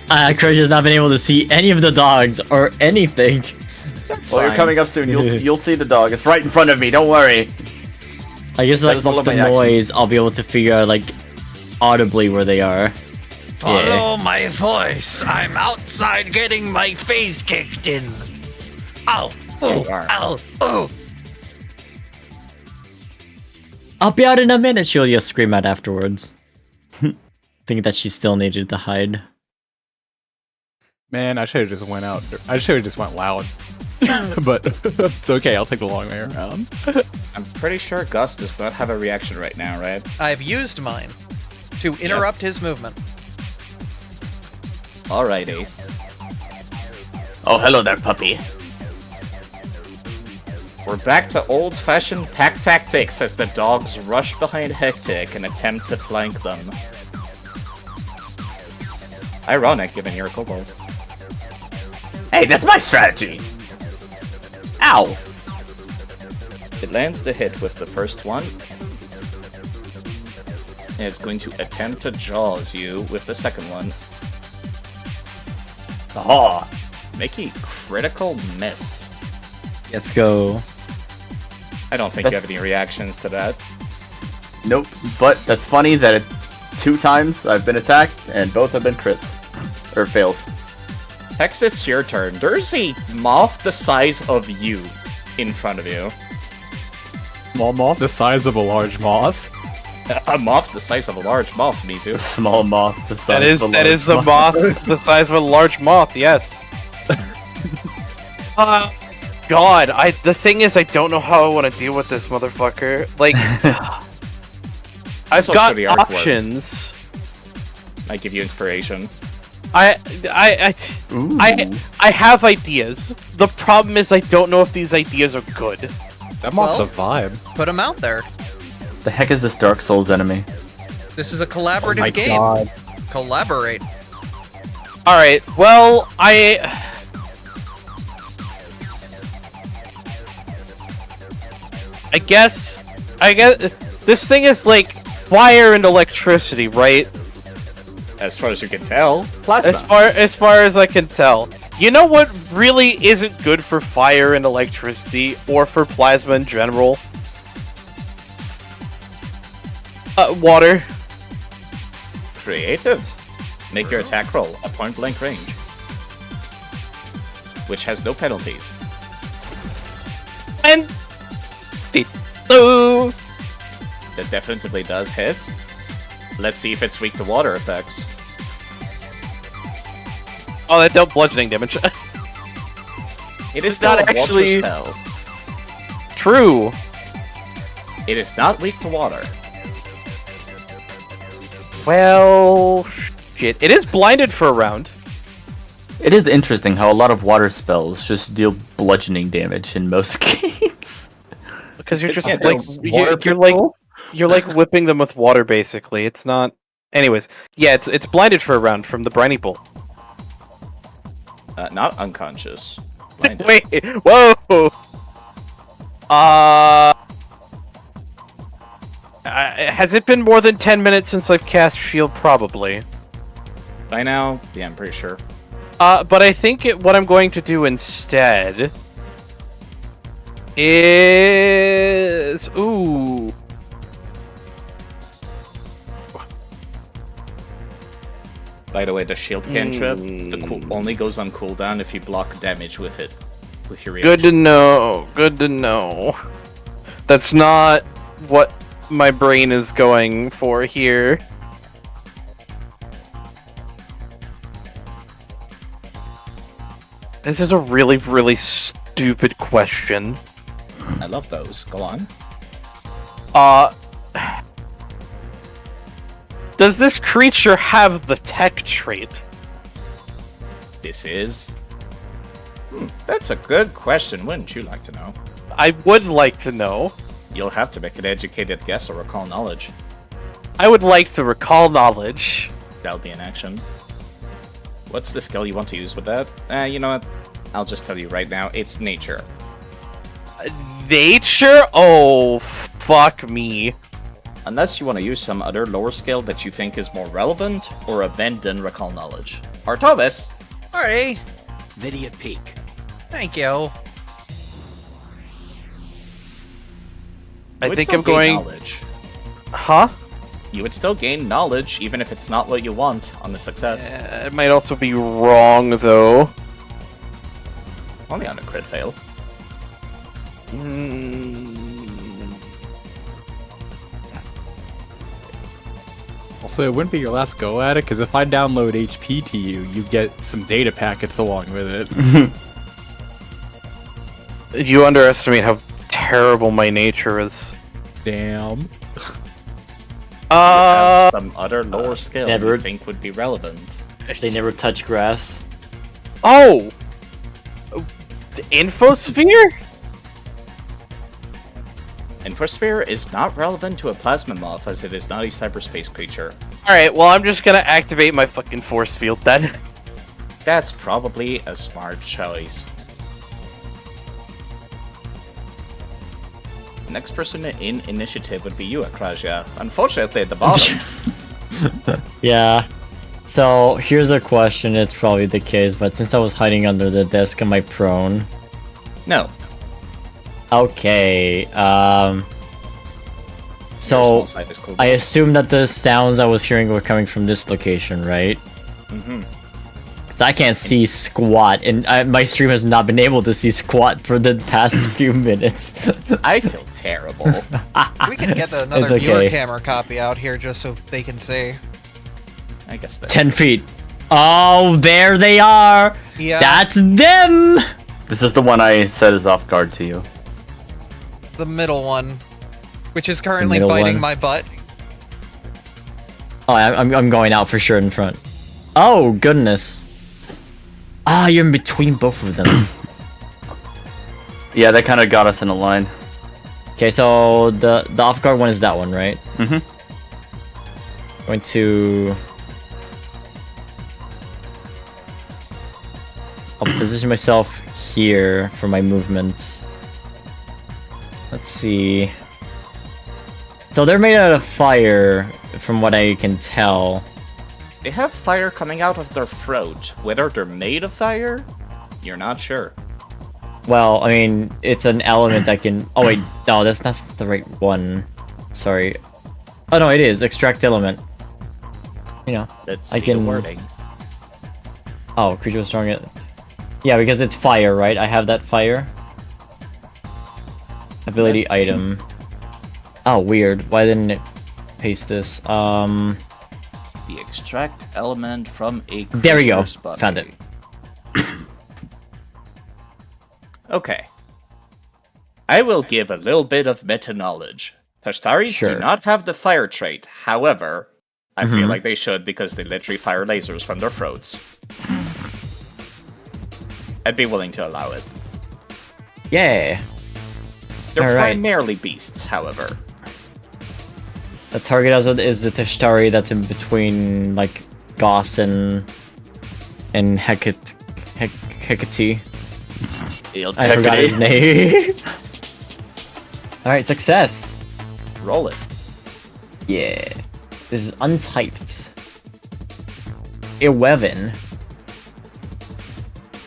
Speaker 3: Crusher's not been able to see any of the dogs or anything.
Speaker 1: That's
Speaker 2: Well, you're coming up soon. You'll see the dog. It's right in front of me. Don't worry.
Speaker 3: I guess like
Speaker 2: is all
Speaker 3: with
Speaker 2: of
Speaker 3: the
Speaker 2: my
Speaker 3: noise, I'll be able to figure out like audibly where they are.
Speaker 9: Follow my voice. I'm outside getting my face kicked in. Ow. Oh,
Speaker 1: you are.
Speaker 9: ow. Oh.
Speaker 3: I'll be out in a minute. She'll just scream out afterwards. Think that she still needed to hide.
Speaker 8: Man, I should have just went out. I should have just went loud. But it's okay. I'll take the long way around.
Speaker 1: I'm pretty sure Gus does not have a reaction right now, right?
Speaker 6: I've used mine. to interrupt his movement.
Speaker 1: Alrighty.
Speaker 2: Oh, hello there, puppy.
Speaker 1: We're back to old-fashioned pack tactics as the dogs rush behind Hectic and attempt to flank them. Ironic, given you're a kobold.
Speaker 2: Hey, that's my strategy. Ow.
Speaker 1: It lands the hit with the first one. And it's going to attempt to jaws you with the second one.
Speaker 2: Oh.
Speaker 1: Make a critical miss.
Speaker 8: Let's go.
Speaker 1: I don't think you have any reactions to that.
Speaker 2: Nope. But that's funny that it's 2 times I've been attacked, and both have been crits. Or fails.
Speaker 1: Hex, it's your turn. There's a moth the size of you in front of you.
Speaker 8: Small moth, the size of a large moth.
Speaker 1: A moth the size of a large moth, Mizu.
Speaker 2: Small moth the size
Speaker 5: That is a moth the size of a large moth. Yes. God, the thing is, I don't know how I want to deal with this motherfucker. Like, I've
Speaker 1: Also
Speaker 5: got
Speaker 1: show the artwork.
Speaker 5: options.
Speaker 1: I give you inspiration.
Speaker 5: I
Speaker 2: Ooh.
Speaker 5: have ideas. The problem is I don't know if these ideas are good.
Speaker 8: That moth's
Speaker 6: Well-
Speaker 8: a vibe.
Speaker 6: Put him out there.
Speaker 2: The heck is this Dark Souls enemy?
Speaker 6: This is a collaborative
Speaker 8: My
Speaker 6: game.
Speaker 8: God.
Speaker 6: Collaborate.
Speaker 5: All right. Well, I guess this thing is like fire and electricity, right?
Speaker 1: As far as you can tell, plasma.
Speaker 5: As far as I can tell. You know what really isn't good for fire and electricity, or for plasma in general? Water.
Speaker 1: Creative. Make your attack roll a point-blank range. Which has no penalties.
Speaker 5: And... Ooh.
Speaker 1: That definitively does hit. Let's see if it's weak to water effects.
Speaker 5: Oh, that dealt bludgeoning damage.
Speaker 1: It is
Speaker 5: not
Speaker 1: not a
Speaker 5: actually-
Speaker 1: water spell.
Speaker 5: True.
Speaker 1: It is not weak to water.
Speaker 5: Well, shit. It is blinded for a round.
Speaker 2: It is interesting how a lot of water spells just deal bludgeoning damage in most games.
Speaker 5: Because you're just
Speaker 1: Yeah,
Speaker 5: like
Speaker 1: the water
Speaker 5: you're like whipping them with water basically. It's not. Anyways, yeah, it's blinded for a round from the briny bolt.
Speaker 1: Not unconscious. Blinded.
Speaker 5: Wait, whoa. Has it been more than 10 minutes since I've cast shield? Probably.
Speaker 1: By now, yeah, I'm pretty sure.
Speaker 5: But I think what I'm going to do instead is ooh.
Speaker 1: By the way, the shield cantrip only goes on cooldown if you block damage with it. With your reaction.
Speaker 5: Good to know. Good to know. That's not what my brain is going for here. This is a really, really stupid question.
Speaker 1: I love those. Go on.
Speaker 5: Does this creature have the tech trait?
Speaker 1: This is... that's a good question. Wouldn't you like to know?
Speaker 5: I would like to know.
Speaker 1: You'll have to make an educated guess or recall knowledge.
Speaker 5: I would like to recall knowledge.
Speaker 1: That'll be an action. What's the skill you want to use with that? You know what? I'll just tell you right now. It's nature.
Speaker 5: Nature? Oh, fuck me.
Speaker 1: Unless you want to use some other lower skill that you think is more relevant or abandon recall knowledge. Artovis!
Speaker 6: Alright.
Speaker 9: Video peak.
Speaker 6: Thank you.
Speaker 5: I
Speaker 1: would
Speaker 5: think
Speaker 1: still
Speaker 5: I'm
Speaker 1: gain
Speaker 5: going.
Speaker 1: knowledge.
Speaker 5: Huh?
Speaker 1: You would still gain knowledge even if it's not what you want on the success.
Speaker 5: It might also be wrong, though.
Speaker 1: Only on a crit fail.
Speaker 8: Also, it wouldn't be your last go at it, because if I download HP to you, you get some data packets along with it.
Speaker 5: You underestimate how terrible my nature is.
Speaker 8: Damn.
Speaker 1: have some other lore skill
Speaker 3: never-
Speaker 1: you think would be relevant.
Speaker 3: They never touch grass.
Speaker 5: Oh! The infosphere?
Speaker 1: Infosphere is not relevant to a plasma moth as it is not a cyberspace creature.
Speaker 5: Alright, well, I'm just gonna activate my fucking force field then.
Speaker 1: That's probably a smart choice. Next person in initiative would be you, Akrasia. Unfortunately, at the bottom.
Speaker 3: Yeah. So here's a question. It's probably the case, but since I was hiding under the desk, am I prone?
Speaker 1: No.
Speaker 3: Okay.
Speaker 1: Your
Speaker 3: So
Speaker 1: small side is cool.
Speaker 3: I assume that the sounds I was hearing were coming from this location, right?
Speaker 1: Mm-hmm.
Speaker 3: Because I can't see squat, and my stream has not been able to see squat for the past few minutes.
Speaker 1: I feel terrible.
Speaker 6: We can get another
Speaker 3: It's
Speaker 6: viewer
Speaker 3: okay.
Speaker 6: camera copy out here just so they can see.
Speaker 1: I guess that.
Speaker 3: 10 feet. Oh, there they are!
Speaker 6: Yeah,
Speaker 3: That's them!
Speaker 2: This is the one I said is off guard to you.
Speaker 6: the middle one, which is currently
Speaker 3: middle
Speaker 6: biting
Speaker 3: one.
Speaker 6: my butt.
Speaker 3: Oh, I'm going out for sure in front. Oh, goodness. Ah, you're in between both of them.
Speaker 2: Yeah, that kind of got us in a line.
Speaker 3: Okay, so the off guard one is that one, right?
Speaker 2: Mhm.
Speaker 3: Going to. I'll position myself here for my movement. Let's see. So they're made out of fire, from what I can tell.
Speaker 1: They have fire coming out of their throat. Whether they're made of fire, you're not sure.
Speaker 3: Well, I mean, it's an element that can. Oh wait, no, that's not the right one. Sorry. Oh no, it is extract element. You know.
Speaker 1: Let's
Speaker 3: I
Speaker 1: see the
Speaker 3: can-
Speaker 1: wording.
Speaker 3: Oh, creature was strong. Yeah, because it's fire, right? I have that fire. Ability
Speaker 1: Let's see.
Speaker 3: item. Oh, weird. Why didn't it paste this?
Speaker 1: The extract element from a
Speaker 3: There we go.
Speaker 1: creature's body.
Speaker 3: Found it.
Speaker 1: Okay. I will give a little bit of meta knowledge. Tashtaris
Speaker 3: Sure.
Speaker 1: do not have the fire trait. However, I feel
Speaker 3: Mhm.
Speaker 1: like they should because they literally fire lasers from their throats. I'd be willing to allow it.
Speaker 3: Yeah.
Speaker 1: They're
Speaker 3: Alright.
Speaker 1: primarily beasts, however.
Speaker 3: The target also is the Tashtari that's in between, like, Goss and Hecate. Hecate. I forgot his name. Alright, success.
Speaker 1: Roll it.
Speaker 3: Yeah. This is untyped. 11.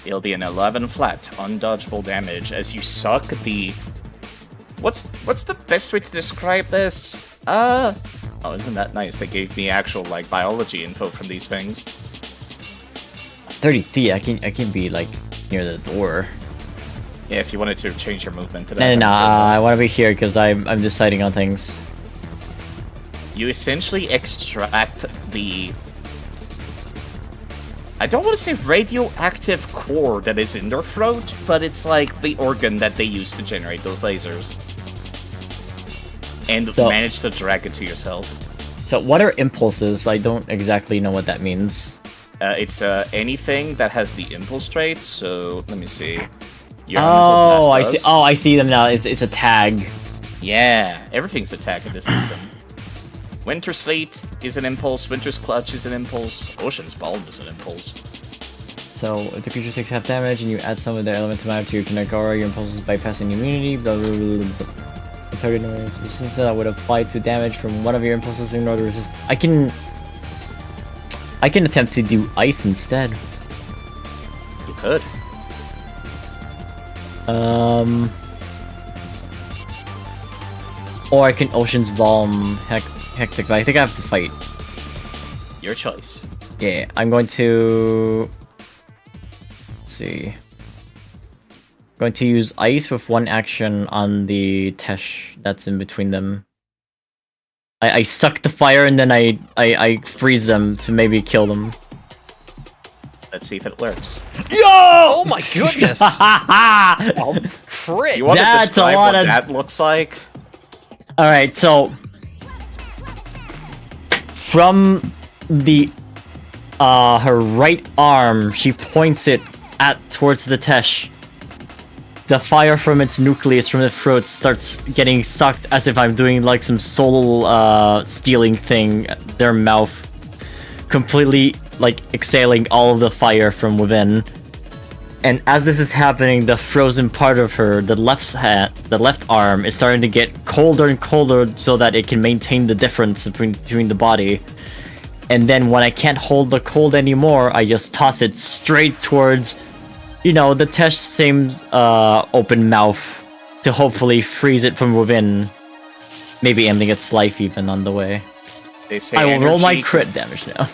Speaker 1: It'll be an 11 flat, undodgeable damage as you suck the... What's the best way to describe this? Oh, isn't that nice? They gave me actual, like, biology info from these things.
Speaker 3: 30 feet, I can be, like, near the door.
Speaker 1: Yeah, if you wanted to change your movement to
Speaker 3: No,
Speaker 1: that.
Speaker 3: I want to be here because I'm deciding on things.
Speaker 1: You essentially extract the... I don't want to say radioactive core that is in their throat, but it's like the organ that they use to generate those lasers. And
Speaker 3: So-
Speaker 1: manage to drag it to yourself.
Speaker 3: So what are impulses? I don't exactly know what that means.
Speaker 1: It's anything that has the impulse trait, so let me see. Your
Speaker 3: Oh,
Speaker 1: elemental
Speaker 3: I
Speaker 1: class
Speaker 3: see.
Speaker 1: does.
Speaker 3: Oh, I see them now. It's a tag.
Speaker 1: Yeah, everything's a tag in this system. Winter Sleet is an impulse, Winter's Clutch is an impulse, Ocean's Balm is an impulse.
Speaker 3: So if the creature takes half damage and you add some of their elemental matter to your kinetic aura, your impulses bypassing immunity. Blah, blah, blah, blah, blah. The target resistance that would apply to damage from one of your impulses in order to resist. I can attempt to do ice instead.
Speaker 1: You could.
Speaker 3: Or I can Ocean's Balm Hectic, but I think I have to fight.
Speaker 1: Your choice.
Speaker 3: Yeah, I'm going to... Let's see. Going to use ice with one action on the Tesh that's in between them. I suck the fire and then I freeze them to maybe kill them.
Speaker 1: Let's see if it works.
Speaker 6: Oh my goodness! Crit!
Speaker 1: You want to
Speaker 3: That's a
Speaker 1: describe
Speaker 3: lot
Speaker 1: what
Speaker 3: of-
Speaker 1: that looks like?
Speaker 3: Alright, so... from the her right arm, she points it towards the Tesh. The fire from its nucleus, from the throat, starts getting sucked as if I'm doing like some soul stealing thing. Their mouth completely like exhaling all of the fire from within. And as this is happening, the frozen part of her, the left arm, is starting to get colder and colder so that it can maintain the difference between the body. And then when I can't hold the cold anymore, I just toss it straight towards, the Tesh Same's open mouth to hopefully freeze it from within. Maybe ending its life even on the way.
Speaker 1: They say
Speaker 3: I will roll my
Speaker 1: energy-
Speaker 3: crit damage now.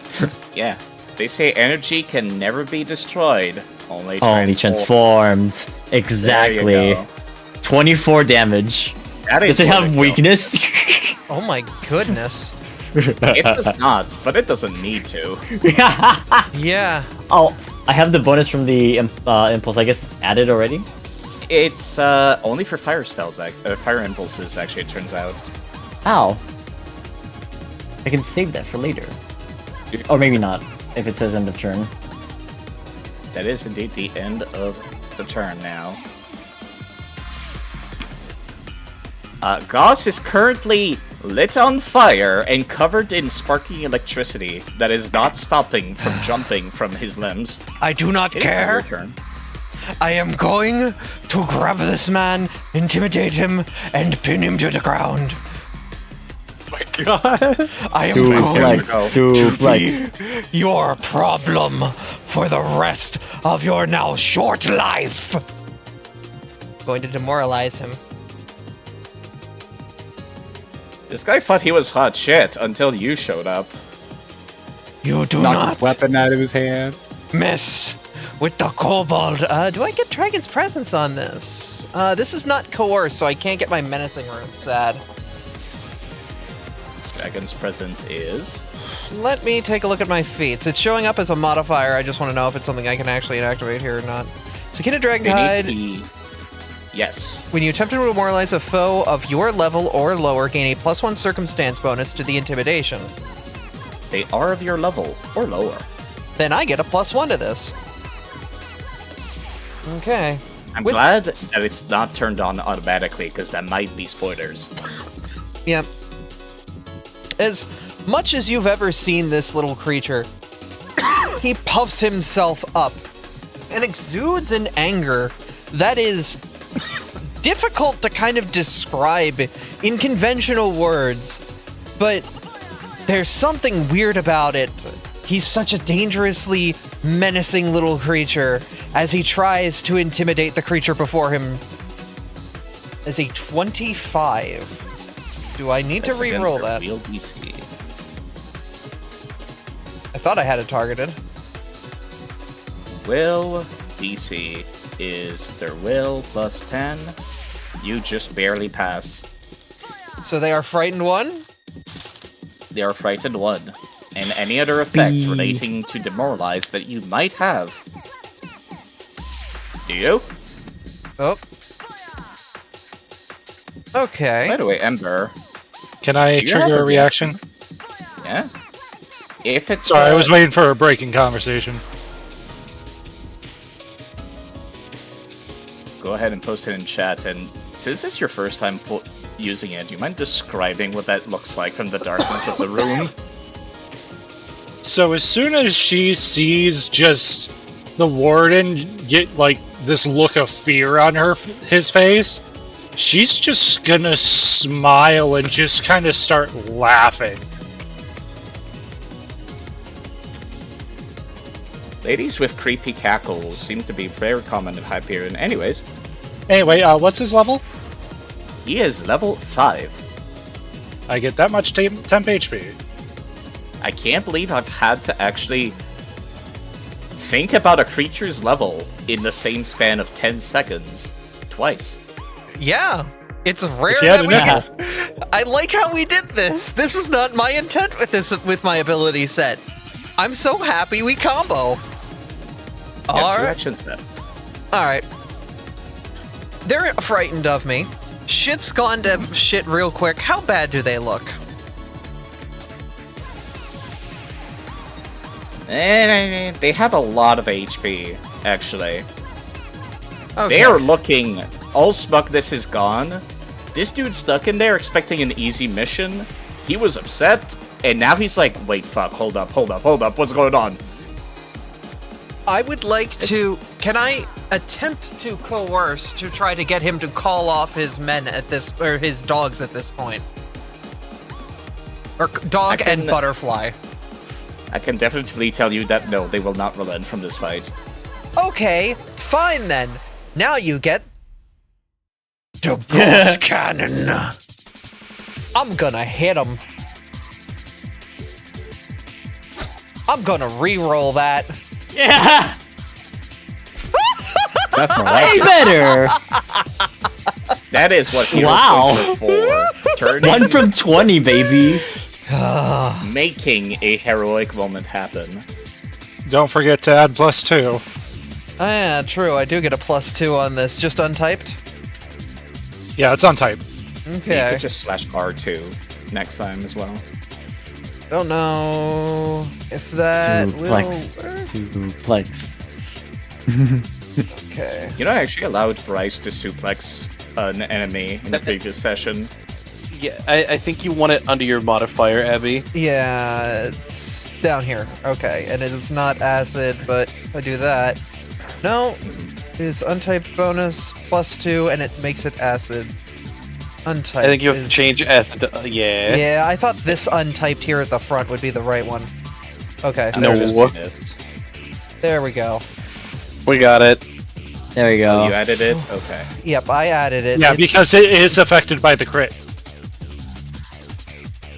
Speaker 1: Yeah. They say energy can never be destroyed, only
Speaker 3: Only
Speaker 1: transformed.
Speaker 3: transformed. Exactly. 24 damage.
Speaker 1: That is
Speaker 3: Does it have
Speaker 1: wonderful.
Speaker 3: weakness?
Speaker 6: Oh my goodness.
Speaker 1: It does not, but it doesn't need to.
Speaker 6: Yeah.
Speaker 3: Oh, I have the bonus from the impulse. I guess it's added already.
Speaker 1: It's only for fire spells, fire impulses, actually, it turns out.
Speaker 3: Ow. I can save that for later. Or maybe not, if it says end of turn.
Speaker 1: That is indeed the end of the turn now. Gauss is currently lit on fire and covered in sparking electricity that is not stopping from jumping from his limbs.
Speaker 6: I do not
Speaker 1: It is now your
Speaker 6: care.
Speaker 1: turn.
Speaker 6: I am going to grab this man, intimidate him, and pin him to the ground.
Speaker 8: Oh my god.
Speaker 6: I am going
Speaker 3: Suplex.
Speaker 6: to be your problem for the rest of your now short life. Going to demoralize him.
Speaker 1: This guy thought he was hot shit until you showed up.
Speaker 6: You do
Speaker 8: Knocked
Speaker 6: not
Speaker 8: his weapon out of his hand.
Speaker 6: miss with the kobold. Do I get Dragon's Presence on this? This is not coerce, so I can't get my menacing rune. Sad.
Speaker 1: Dragon's presence is...
Speaker 6: Let me take a look at my feats. It's showing up as a modifier. I just want to know if it's something I can actually activate here or not. So, Kid of
Speaker 1: They need to
Speaker 6: Dragonhide.
Speaker 1: be... Yes.
Speaker 6: When you attempt to demoralize a foe of your level or lower, gain a +1 circumstance bonus to the intimidation.
Speaker 1: They are of your level or lower.
Speaker 6: Then I get a +1 to this. Okay.
Speaker 1: I'm
Speaker 6: With-
Speaker 1: glad that it's not turned on automatically, because that might be spoilers.
Speaker 6: Yep. As much as you've ever seen this little creature, he puffs himself up and exudes an anger that is difficult to kind of describe in conventional words, but there's something weird about it. He's such a dangerously menacing little creature as he tries to intimidate the creature before him. As a 25. Do I need
Speaker 1: That's
Speaker 6: to
Speaker 1: against
Speaker 6: re-roll
Speaker 1: their
Speaker 6: that?
Speaker 1: Real DC.
Speaker 6: I thought I had it targeted.
Speaker 1: Will DC is their will plus 10. You just barely pass.
Speaker 6: So they are frightened 1?
Speaker 1: They are frightened 1. And any other effect
Speaker 3: Bee.
Speaker 1: relating to demoralize that you might have. Do you?
Speaker 6: Oh. Okay.
Speaker 1: By the way, Ember,
Speaker 7: Can I
Speaker 1: Do you have
Speaker 7: trigger
Speaker 1: a
Speaker 7: a reaction?
Speaker 1: yeah? If it's...
Speaker 7: Sorry, I was waiting for a breaking conversation.
Speaker 1: Go ahead and post it in chat, and since it's your first time using it, do you mind describing what that looks like from the darkness of the room?
Speaker 7: So as soon as she sees just the warden get like this look of fear on his face, she's just gonna smile and just kind of start laughing.
Speaker 1: Ladies with creepy cackles seem to be very common in Hyperion. Anyways,
Speaker 7: Anyway, what's his level?
Speaker 1: he is level 5.
Speaker 7: I get that much temp HP.
Speaker 1: I can't believe I've had to actually think about a creature's level in the same span of 10 seconds twice.
Speaker 6: Yeah. It's rare
Speaker 7: If you had
Speaker 6: that
Speaker 7: an
Speaker 6: we I like how we did this. This was not my intent with my ability set. I'm so happy we combo.
Speaker 1: You have 2
Speaker 6: Alright.
Speaker 1: actions left.
Speaker 6: Alright. They're frightened of me. Shit's gone to shit real quick. How bad do they look?
Speaker 1: They have a lot of HP, actually.
Speaker 6: Okay.
Speaker 1: They are looking. All smugness is gone. This dude's stuck in there expecting an easy mission. He was upset, and now he's like, wait, fuck, hold up, what's going on?
Speaker 6: I would like to. Can I attempt to coerce to try to get him to call off his men at this, or his dogs at this point? Or dog and butterfly.
Speaker 1: I can definitely tell you that no, they will not relent from this fight.
Speaker 6: Okay, fine then. Now you get the ghost cannon. I'm gonna hit him. I'm gonna re-roll that.
Speaker 3: Yeah!
Speaker 8: That's my
Speaker 3: Way
Speaker 8: life.
Speaker 3: better!
Speaker 1: That is what hero
Speaker 3: Wow.
Speaker 1: points are for. Turning,
Speaker 3: 1 from 20, baby.
Speaker 1: making a heroic moment happen.
Speaker 7: Don't forget to add +2.
Speaker 6: Ah, true. I do get a +2 on this. Just untyped.
Speaker 7: Yeah, it's untyped.
Speaker 1: You
Speaker 6: Okay.
Speaker 1: could just slash R2 next time as well.
Speaker 6: Don't know if that
Speaker 3: Suplex.
Speaker 6: will work.
Speaker 3: Suplex.
Speaker 6: Okay.
Speaker 1: You know, I actually allowed Bryce to suplex an enemy in the previous session.
Speaker 5: Yeah, I think you want it under your modifier, Abby.
Speaker 6: Yeah, it's down here. Okay, and it is not acid, but if I do that. No, it is untyped bonus +2, and it makes it acid. Untyped.
Speaker 5: I think you have to
Speaker 6: is-
Speaker 5: change S to yeah.
Speaker 6: Yeah, I thought this untyped here at the front would be the right one. Okay,
Speaker 5: No.
Speaker 1: Just missed.
Speaker 6: there we go.
Speaker 5: We got it.
Speaker 3: There we
Speaker 1: Oh,
Speaker 3: go.
Speaker 1: you added it? Okay.
Speaker 6: Yep, I added it.
Speaker 7: Yeah,
Speaker 6: It's-
Speaker 7: because it is affected by the crit.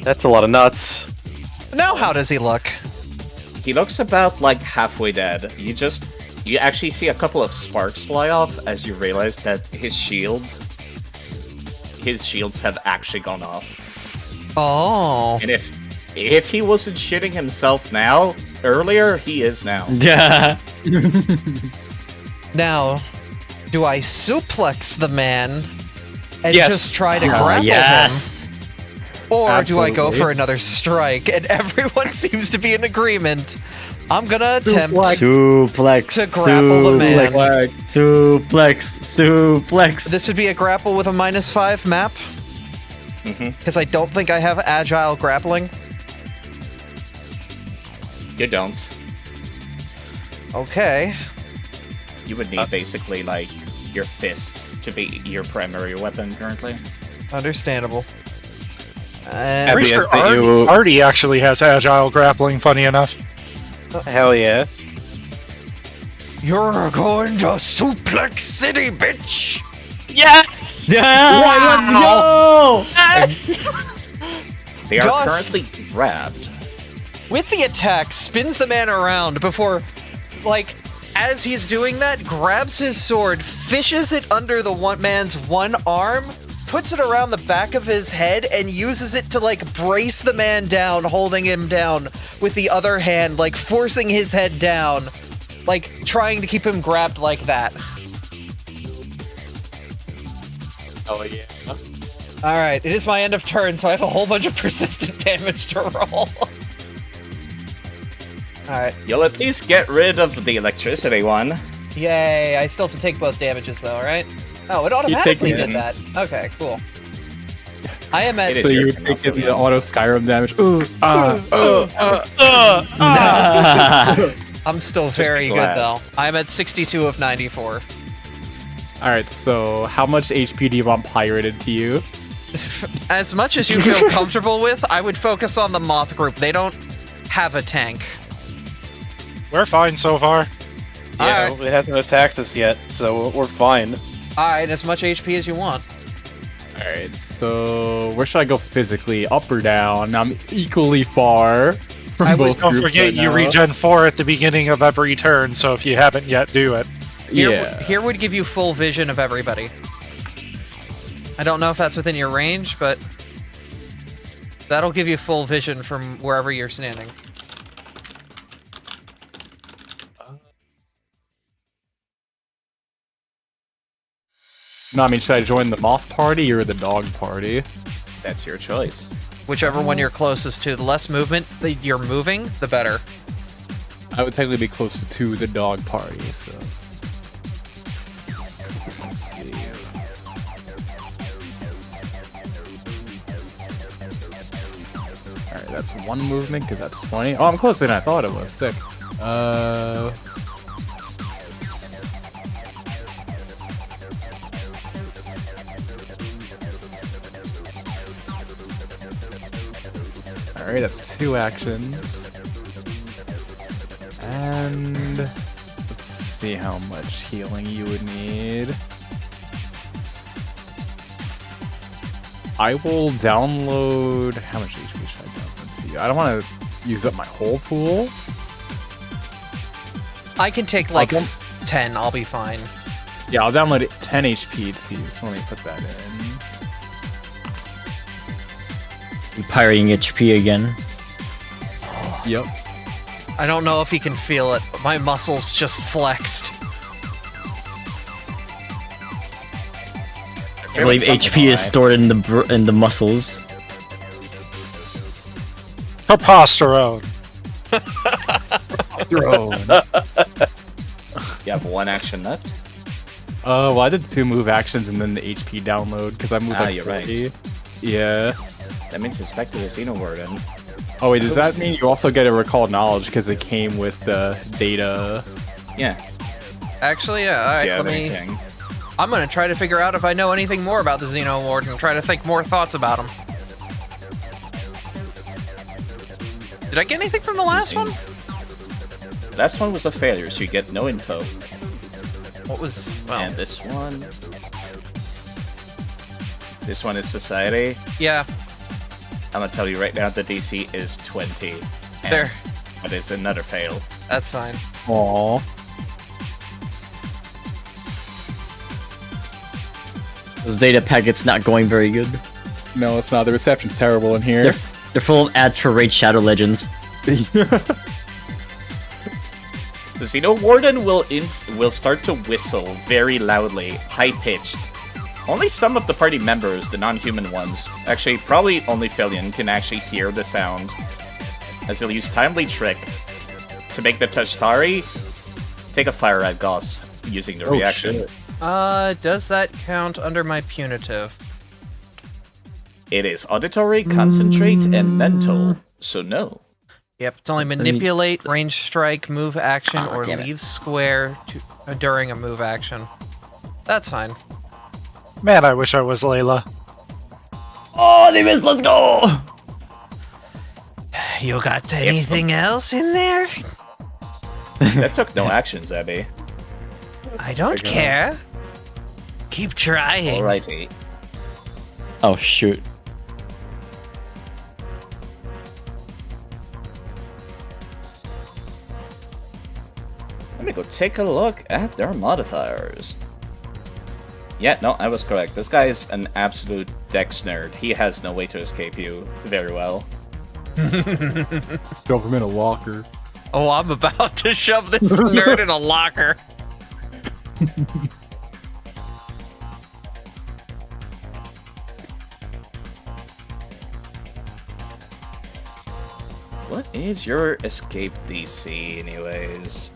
Speaker 5: That's a lot of nuts.
Speaker 6: Now how does he look?
Speaker 1: He looks about like halfway dead. You actually see a couple of sparks fly off as you realize that his shields have actually gone off.
Speaker 6: Oh.
Speaker 1: And if he wasn't shitting himself earlier, he is now.
Speaker 3: Yeah.
Speaker 6: Now, do I suplex the man and
Speaker 5: Yes.
Speaker 6: just try to grapple
Speaker 3: yes.
Speaker 6: him? Or do I go
Speaker 8: Absolutely.
Speaker 6: for another strike? And everyone seems to be in agreement. I'm gonna attempt.
Speaker 3: Suplex.
Speaker 6: To grapple the man.
Speaker 3: Suplex.
Speaker 6: This would be a grapple with a -5 map. Because I don't think I have agile grappling.
Speaker 1: You don't.
Speaker 6: Okay.
Speaker 1: You would need basically like your fists to be your primary weapon currently.
Speaker 6: Understandable.
Speaker 7: Pretty
Speaker 5: Abby,
Speaker 7: sure
Speaker 5: I think you-
Speaker 7: Artie actually has agile grappling, funny enough.
Speaker 5: Hell yeah.
Speaker 6: You're going to Suplex City, bitch!
Speaker 5: Yes!
Speaker 3: Yeah, let's go!
Speaker 1: They are
Speaker 6: Gus.
Speaker 1: currently grabbed.
Speaker 6: With the attack, spins the man around before, like, as he's doing that, grabs his sword, fishes it under the man's one arm, puts it around the back of his head, and uses it to, like, brace the man down, holding him down with the other hand, like, forcing his head down, like, trying to keep him grabbed like that.
Speaker 5: Oh yeah.
Speaker 6: Alright, it is my end of turn, so I have a whole bunch of persistent damage to roll. Alright,
Speaker 1: You'll at least get rid of the electricity one.
Speaker 6: yay, I still have to take both damages though, right? Oh, it automatically
Speaker 1: it.
Speaker 6: did that. Okay, cool. I am at
Speaker 1: It is
Speaker 8: So
Speaker 1: your
Speaker 8: you
Speaker 1: turn
Speaker 8: take
Speaker 1: also,
Speaker 8: the
Speaker 1: yeah.
Speaker 8: auto Skyrim damage.
Speaker 6: I'm still very
Speaker 1: be
Speaker 6: good
Speaker 1: glad.
Speaker 6: though. I'm at 62 of 94.
Speaker 8: Alright, so how much HP do you want pirated to you?
Speaker 6: As much as you feel comfortable with, I would focus on the moth group. They don't have a tank.
Speaker 7: We're fine so far.
Speaker 5: Yeah,
Speaker 6: Alright.
Speaker 5: it hasn't attacked us yet, so we're fine.
Speaker 6: Alright, as much HP as you want.
Speaker 8: Alright, so where should I go physically? Up or down? I'm equally far from
Speaker 6: I was-
Speaker 8: both
Speaker 7: Don't
Speaker 8: groups
Speaker 7: forget
Speaker 8: right
Speaker 7: you
Speaker 8: now.
Speaker 7: regen 4 at the beginning of every turn, so if you haven't yet, do it.
Speaker 6: Here would give you full vision of everybody. I don't know if that's within your range, but that'll give you full vision from wherever you're standing.
Speaker 8: No, I mean, should I join the moth party or the dog party?
Speaker 1: That's your choice.
Speaker 6: Whichever one you're closest to. The less movement that you're moving, the better.
Speaker 8: I would technically be closer to the dog party, so. Let's see. Alright, that's one movement, because that's 20. Oh, I'm closer than I thought it was. Sick. Alright, that's 2 actions. And let's see how much healing you would need. I will download. How much HP should I download to you? I don't want to use up my whole pool.
Speaker 6: I can take like 10. I'll be fine.
Speaker 8: Yeah, I'll download 10 HP to you. So let me put that in.
Speaker 3: Pirating HP again.
Speaker 8: Yep.
Speaker 6: I don't know if he can feel it, but my muscles just flexed.
Speaker 3: I believe HP is stored in the muscles.
Speaker 7: Preposterone.
Speaker 1: You have 1 action left.
Speaker 8: Well, I did 2 move actions and then the HP download because I moved like
Speaker 1: you're
Speaker 8: 40.
Speaker 1: right.
Speaker 8: Yeah.
Speaker 1: That means it's back to the Xenowarden.
Speaker 8: Oh wait, does that mean you also get a recall knowledge because it came with data?
Speaker 1: Yeah.
Speaker 6: Actually, yeah. All right,
Speaker 1: Yeah,
Speaker 6: let me.
Speaker 1: anything.
Speaker 6: I'm gonna try to figure out if I know anything more about the Xeno Ward and try to think more thoughts about him. Did I get anything from the last one?
Speaker 1: The last one was a failure, so you get no info.
Speaker 6: What was? Well,
Speaker 1: And this one. This one is Society.
Speaker 6: yeah.
Speaker 1: I'm gonna tell you right now, the DC is 20. And
Speaker 6: There.
Speaker 1: That is another fail.
Speaker 6: That's fine.
Speaker 8: Aww.
Speaker 3: Those data packets not going very good.
Speaker 8: No, it's not. The reception's terrible in here.
Speaker 3: They're full of ads for Raid Shadow Legends.
Speaker 1: The Xenowarden will start to whistle very loudly, high-pitched. Only some of the party members, the non-human ones, actually probably only Filion, can actually hear the sound. As he'll use Timely Trick to make the Tashtari take a fire at Goss using the reaction.
Speaker 8: Shit.
Speaker 6: Does that count under my punitive?
Speaker 1: It is auditory, concentrate, and mental, so no.
Speaker 6: Yep, it's only manipulate, range strike, move action, or
Speaker 3: damn it.
Speaker 6: leave square during a move action. That's fine.
Speaker 7: Man, I wish I was Layla.
Speaker 3: Oh, they missed. Let's go.
Speaker 6: You got anything else in there?
Speaker 1: That took no actions, Abby.
Speaker 6: I don't care. Keep trying.
Speaker 1: Alrighty.
Speaker 3: Oh shoot.
Speaker 1: Let me go take a look at their modifiers. Yeah, no, I was correct. This guy is an absolute dex nerd. He has no way to escape you very well.
Speaker 8: Shove him in a locker.
Speaker 6: Oh, I'm about to shove this nerd in a locker.
Speaker 1: What is your escape DC, anyways?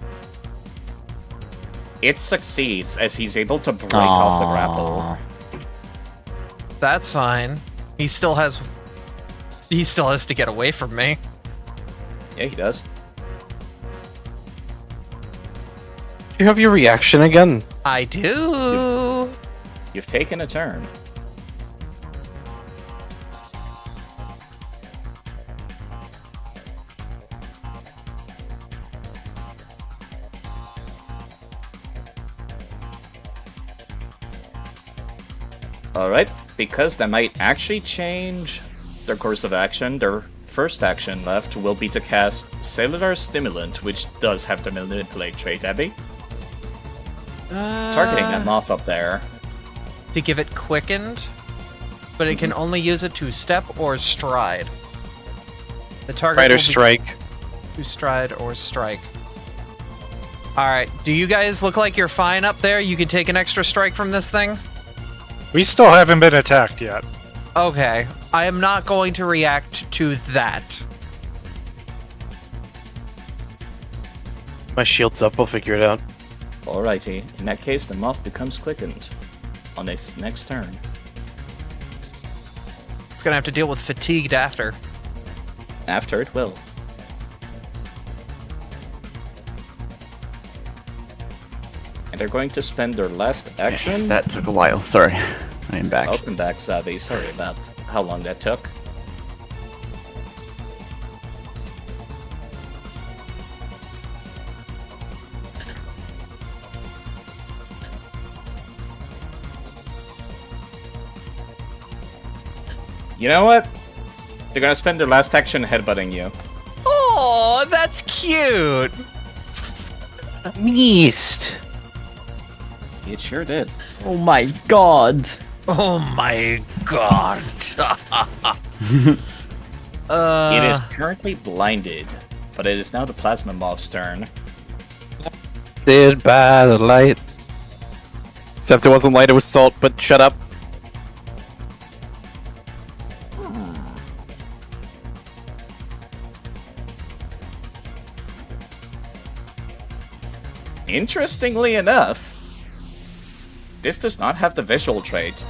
Speaker 1: It succeeds as he's able to break off the grapple.
Speaker 6: That's fine. He still has to get away from me.
Speaker 1: Yeah, he does.
Speaker 5: You have your reaction again.
Speaker 6: I do.
Speaker 1: You've taken a turn. Alright, because that might actually change their course of action, their first action left will be to cast Cellular Stimulant, which does have the Manipulate trait, Abby. Targeting them off up there.
Speaker 6: To give it quickened, but it can only use it to step or stride. The target
Speaker 5: Rider
Speaker 6: will be
Speaker 5: strike.
Speaker 6: to stride or strike. Alright, do you guys look like you're fine up there? You can take an extra strike from this thing?
Speaker 7: We still haven't been attacked yet.
Speaker 6: Okay, I am not going to react to that.
Speaker 5: My shield's up. We'll figure it out.
Speaker 1: Alrighty. In that case, the moth becomes quickened on its next turn.
Speaker 6: It's gonna have to deal with fatigued after.
Speaker 1: After it will. And they're going to spend their last action.
Speaker 2: That took a while. Sorry. I am back.
Speaker 1: Welcome back, Zavi. Sorry about how long that took. You know what? They're gonna spend their last action headbutting you.
Speaker 6: Oh, that's cute.
Speaker 5: Beast.
Speaker 1: It sure did.
Speaker 3: Oh my god.
Speaker 6: Oh my god.
Speaker 1: It is currently blinded, but it is now the Plasma Moth's turn.
Speaker 5: Did by the light. Except it wasn't light, it was salt, but shut up.
Speaker 1: Interestingly enough, this does not have the visual trait.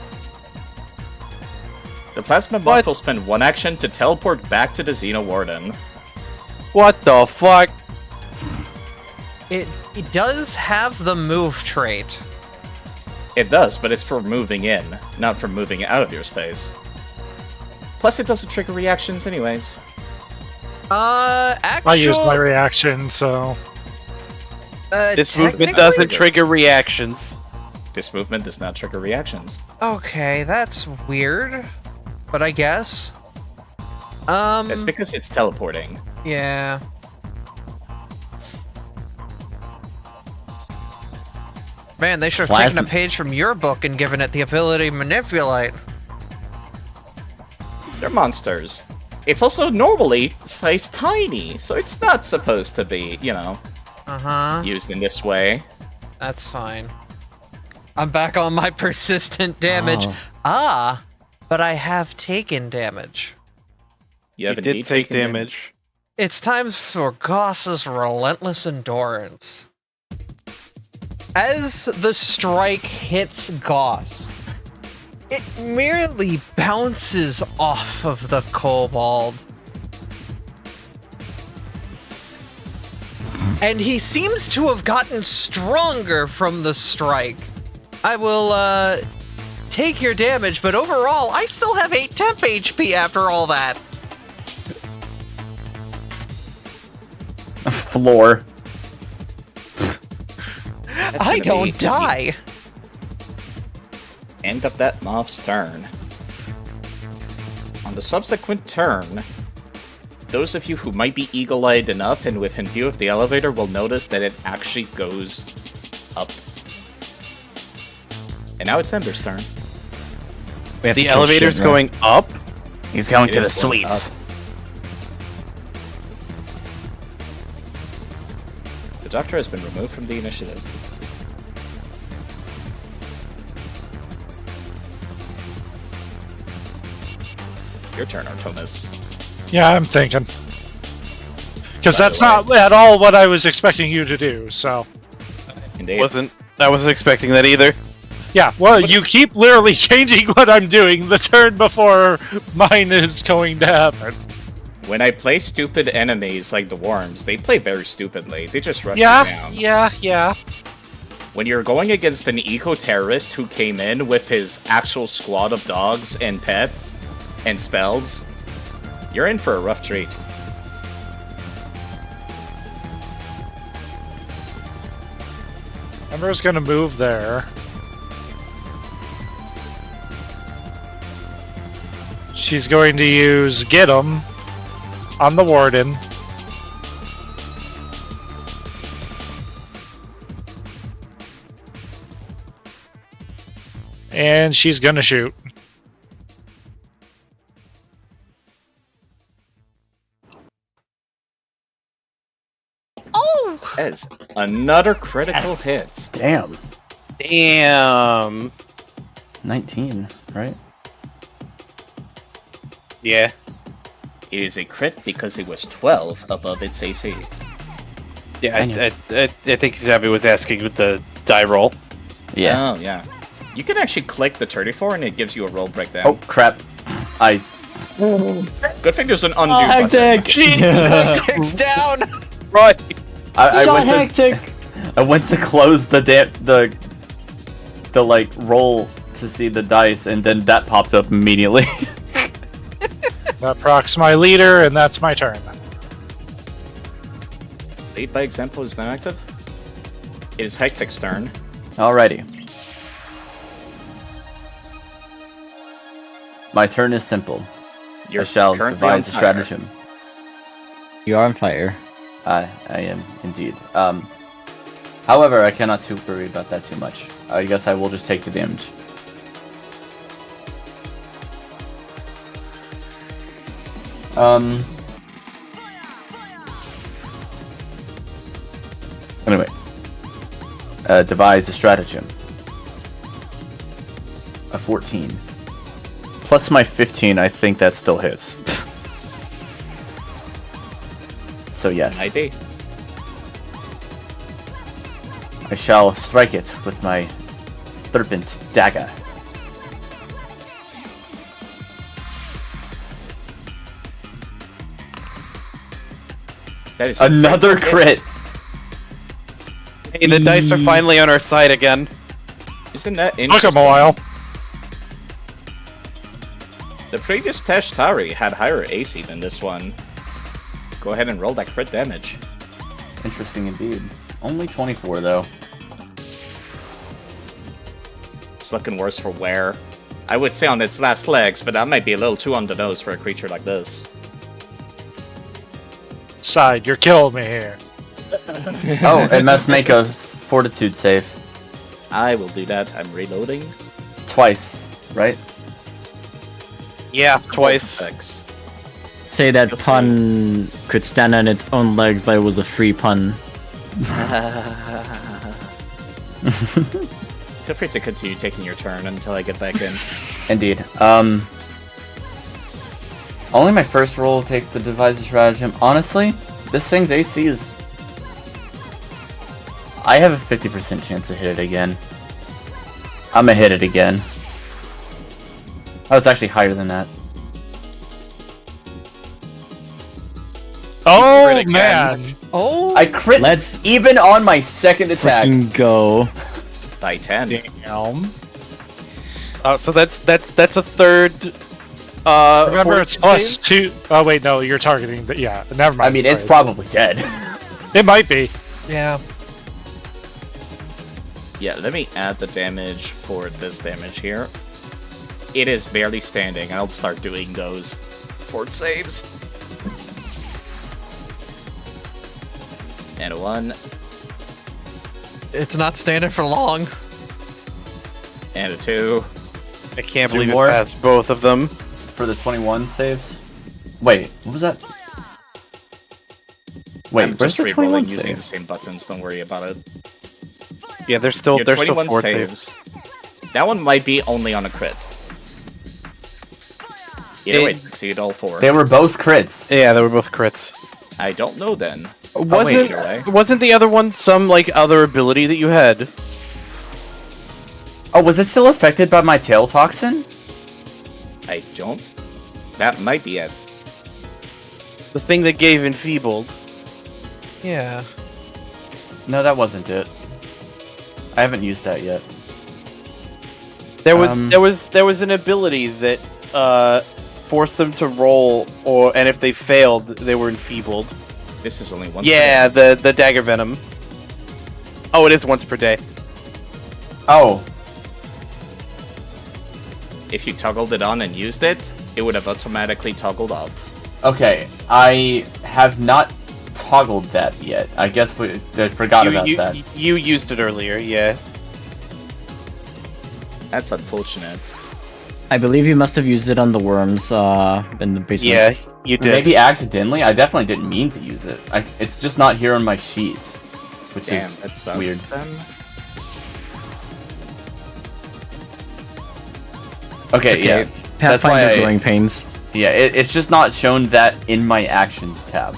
Speaker 1: The Plasma Moth will spend one action to teleport back to the Xeno Warden.
Speaker 5: What the fuck?
Speaker 6: It does have the move trait.
Speaker 1: It does, but it's for moving in, not for moving out of your space. Plus, it doesn't trigger reactions anyways.
Speaker 6: Actually,
Speaker 7: I used my reaction, so
Speaker 5: This movement doesn't trigger reactions.
Speaker 1: This movement does not trigger reactions.
Speaker 6: Okay, that's weird, but I guess.
Speaker 1: It's because it's teleporting.
Speaker 6: Yeah. Man, they should have taken a page from your book and given it the ability to manipulate.
Speaker 1: They're monsters. It's also normally size tiny, so it's not supposed to be, you know, used in this way.
Speaker 6: That's fine. I'm back on my persistent damage.
Speaker 2: Oh.
Speaker 6: But I have taken damage.
Speaker 1: You have
Speaker 5: You
Speaker 1: indeed
Speaker 5: did take
Speaker 1: taken
Speaker 5: damage.
Speaker 6: It's time for Goss's relentless endurance. As the strike hits Goss, it merely bounces off of the kobold. And he seems to have gotten stronger from the strike. I will, take your damage, but overall, I still have 8 temp HP after all that.
Speaker 2: Floor.
Speaker 6: I don't die.
Speaker 1: End of that moth's turn. On the subsequent turn, those of you who might be eagle-eyed enough and within view of the elevator will notice that it actually goes up. And now it's Ember's turn.
Speaker 5: The elevator's going up?
Speaker 2: He's going
Speaker 1: It
Speaker 2: to the
Speaker 1: is going
Speaker 2: suites.
Speaker 1: up. The doctor has been removed from the initiative. Your turn, Artomis.
Speaker 7: yeah, I'm thinking. Because that's not at all what I was expecting you to do, so.
Speaker 1: Indeed.
Speaker 5: I wasn't expecting that either.
Speaker 7: Yeah, well, you keep literally changing what I'm doing the turn before mine is going to happen.
Speaker 1: When I play stupid enemies like the worms, they play very stupidly. They just rush you
Speaker 7: Yeah,
Speaker 1: down.
Speaker 7: yeah.
Speaker 1: When you're going against an eco-terrorist who came in with his actual squad of dogs and pets and spells, you're in for a rough treat.
Speaker 7: Ember's gonna move there. She's going to use Get 'em on the Warden. And she's gonna shoot.
Speaker 1: As another critical hit.
Speaker 2: Damn.
Speaker 5: Damn.
Speaker 2: 19, right?
Speaker 5: Yeah.
Speaker 1: It is a crit because it was 12 above its AC.
Speaker 5: Yeah, I think Xavi was asking with the die roll.
Speaker 2: Yeah.
Speaker 1: Oh, yeah. You can actually click the 34 and it gives you a roll breakdown.
Speaker 2: Oh crap! I
Speaker 1: Good thing there's an undo
Speaker 3: Oh,
Speaker 1: button.
Speaker 3: hectic!
Speaker 6: Jesus, kicks down.
Speaker 5: Right.
Speaker 2: I
Speaker 3: Shot
Speaker 2: went to
Speaker 3: hectic!
Speaker 2: I went to close the like roll to see the dice, and then that popped up immediately.
Speaker 7: That procs my leader, and that's my turn.
Speaker 1: Lead by example is now active. It is Hectic's turn.
Speaker 2: Alrighty. My turn is simple.
Speaker 1: You're
Speaker 2: I shall
Speaker 1: currently on
Speaker 2: devise a
Speaker 1: fire.
Speaker 2: stratagem.
Speaker 3: You are on fire.
Speaker 2: I am indeed. However, I cannot too worry about that too much. I guess I will just take the damage. Anyway, devise a stratagem. A 14. Plus my 15, I think that still hits. So yes.
Speaker 1: ID.
Speaker 2: I shall strike it with my serpent dagger.
Speaker 1: That is a
Speaker 2: Another
Speaker 1: crit.
Speaker 2: crit.
Speaker 5: Hey, the dice are finally on our side again.
Speaker 1: Isn't that
Speaker 7: Took
Speaker 1: interesting?
Speaker 7: him a while.
Speaker 1: The previous Tashtari had higher AC than this one. Go ahead and roll that crit damage.
Speaker 2: Interesting indeed. Only 24 though.
Speaker 1: It's looking worse for wear. I would say on its last legs, but that might be a little too on the nose for a creature like this.
Speaker 7: Side, you're killing me here.
Speaker 2: Oh, it must make a fortitude save.
Speaker 1: I will do that. I'm reloading.
Speaker 2: Twice, right?
Speaker 5: Yeah, twice.
Speaker 1: Six.
Speaker 3: Say that pun could stand on its own legs, but it was a free pun.
Speaker 1: Feel free to continue taking your turn until I get back in.
Speaker 2: Indeed. Only my first roll takes the devise a stratagem. Honestly, this thing's AC is... I have a 50% chance to hit it again. I'm gonna hit it again. Oh, it's actually higher than that.
Speaker 7: Oh,
Speaker 1: Crit again.
Speaker 7: man.
Speaker 6: Oh,
Speaker 2: I crit
Speaker 3: Let's
Speaker 2: even on my second attack.
Speaker 3: fucking go.
Speaker 1: By 10.
Speaker 7: Damn.
Speaker 5: So that's a third.
Speaker 7: Remember, it's plus 2. Oh, wait, no, you're targeting. Yeah, never mind.
Speaker 2: I mean, it's
Speaker 7: sorry.
Speaker 2: probably dead.
Speaker 7: It might be.
Speaker 6: yeah.
Speaker 1: Yeah, let me add the damage for this damage here. It is barely standing. I'll start doing those fort saves. And a 1.
Speaker 6: It's not standing for long.
Speaker 1: And a 2.
Speaker 5: I can't
Speaker 2: Two
Speaker 5: believe
Speaker 2: more?
Speaker 5: it passed both of them.
Speaker 2: For the 21 saves. Wait, what was that? Wait,
Speaker 1: I'm
Speaker 2: where's
Speaker 1: just
Speaker 2: the 21
Speaker 1: re-rolling using the
Speaker 2: save?
Speaker 1: same buttons. Don't worry about it.
Speaker 5: Yeah, there's still
Speaker 1: Your
Speaker 5: there's still
Speaker 1: 21
Speaker 5: four
Speaker 1: saves. That one might be only on a crit. Either way, it succeeded all 4.
Speaker 2: They were both crits.
Speaker 5: Yeah, they were both crits.
Speaker 1: I don't know then.
Speaker 5: Wasn't
Speaker 1: either way.
Speaker 5: wasn't the other one some like other ability that you had?
Speaker 2: Oh, was it still affected by my tail toxin?
Speaker 1: I don't. That might be it.
Speaker 5: The thing that gave enfeebled.
Speaker 6: Yeah.
Speaker 2: No, that wasn't it. I haven't used that yet.
Speaker 5: There was an ability that forced them to roll, and if they failed, they were enfeebled.
Speaker 1: This is only once.
Speaker 5: Yeah, the dagger venom. Oh, it is once per day.
Speaker 2: Oh,
Speaker 1: If you toggled it on and used it, it would have automatically toggled off.
Speaker 2: okay. I have not toggled that yet. I guess I forgot about that.
Speaker 5: You used it earlier, yeah.
Speaker 1: That's unfortunate.
Speaker 3: I believe you must have used it on the worms in the basement.
Speaker 5: Yeah, you did.
Speaker 2: Maybe accidentally. I definitely didn't mean to use it. It's just not here on my sheet, which
Speaker 1: Damn,
Speaker 2: is
Speaker 1: that sucks
Speaker 2: weird.
Speaker 1: then.
Speaker 2: Okay,
Speaker 3: Okay,
Speaker 2: yeah. That's why
Speaker 3: Pathfinder growing pains.
Speaker 2: Yeah, it's just not shown that in my actions tab.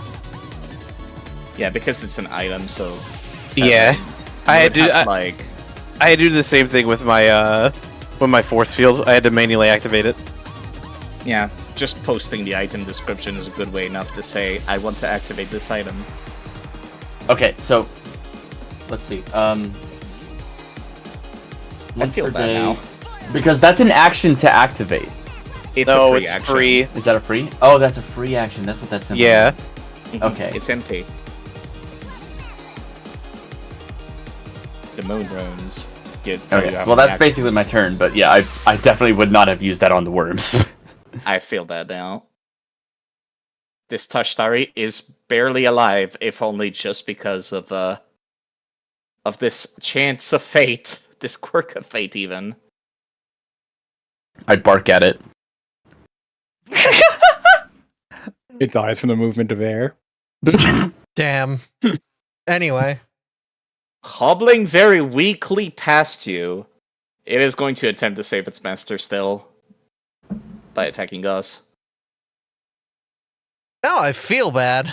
Speaker 1: Yeah, because it's an item, so...
Speaker 5: Yeah.
Speaker 1: sadly,
Speaker 5: I
Speaker 1: you
Speaker 5: had
Speaker 1: would
Speaker 5: to
Speaker 1: have, like...
Speaker 5: I had to do the same thing with my force field. I had to manually activate it.
Speaker 1: Yeah, just posting the item description is a good way enough to say, I want to activate this item.
Speaker 2: Okay, so let's see.
Speaker 1: I feel bad now.
Speaker 2: Because that's an action to activate.
Speaker 1: It's
Speaker 5: No,
Speaker 1: a free
Speaker 5: it's
Speaker 1: action.
Speaker 5: free.
Speaker 2: Is that a free? Oh, that's a free action. That's what that symbol
Speaker 5: Yeah.
Speaker 2: is.
Speaker 1: Mhm,
Speaker 2: Okay.
Speaker 1: It's empty. The moon runes.
Speaker 2: Okay. Well, that's basically my turn, but yeah, I definitely would not have used that on the worms.
Speaker 1: I feel bad now. This Tashtari is barely alive, if only just because of this chance of fate. This quirk of fate, even.
Speaker 2: I bark at it.
Speaker 8: It dies from the movement of air.
Speaker 6: Damn. Anyway.
Speaker 1: Hobbling very weakly past you, it is going to attempt to save its master still by attacking us.
Speaker 6: Now I feel bad.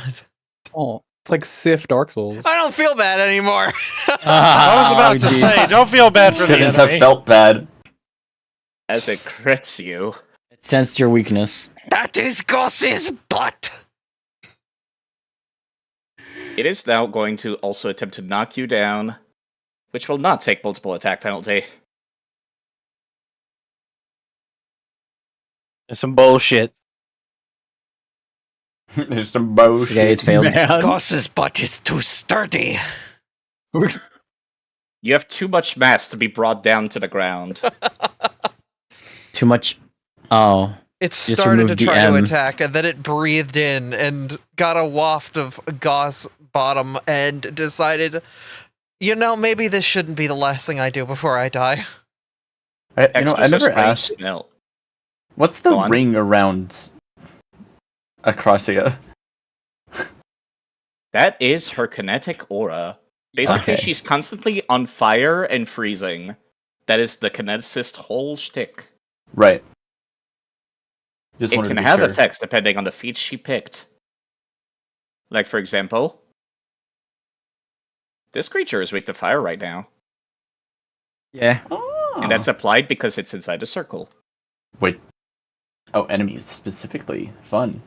Speaker 8: Oh, it's like Sif Dark Souls.
Speaker 6: I don't feel bad anymore.
Speaker 7: I was about to say, don't feel bad for the
Speaker 2: Shouldn't have
Speaker 7: enemy.
Speaker 2: felt bad.
Speaker 1: As it crits you.
Speaker 3: It sensed your weakness.
Speaker 6: That is Goss's butt.
Speaker 1: It is now going to also attempt to knock you down, which will not take multiple attack penalty.
Speaker 5: It's some bullshit.
Speaker 2: There's some bullshit.
Speaker 3: Okay, it's failed.
Speaker 8: Man.
Speaker 6: Goss's butt is too sturdy.
Speaker 1: You have too much mass to be brought down to the ground.
Speaker 3: Too much. Oh.
Speaker 6: It
Speaker 3: Just
Speaker 6: started to
Speaker 3: remove the
Speaker 6: try to
Speaker 3: M.
Speaker 6: attack, and then it breathed in and got a waft of Goss bottom and decided, you know, maybe this shouldn't be the last thing I do before I die.
Speaker 2: I
Speaker 1: Extra
Speaker 2: never
Speaker 1: strange
Speaker 2: asked.
Speaker 1: smell.
Speaker 2: What's the
Speaker 1: Go on.
Speaker 2: ring around Acrosia?
Speaker 1: That is her kinetic aura. Basically,
Speaker 2: Okay.
Speaker 1: she's constantly on fire and freezing. That is the kineticist whole shtick.
Speaker 2: Right. Just
Speaker 1: It
Speaker 2: wanted
Speaker 1: can
Speaker 2: to be
Speaker 1: have
Speaker 2: sure.
Speaker 1: effects depending on the feat she picked. Like, for example, this creature is weak to fire right now.
Speaker 3: Yeah.
Speaker 1: And that's applied because it's inside a circle.
Speaker 2: Wait. Oh, enemies specifically. Fun.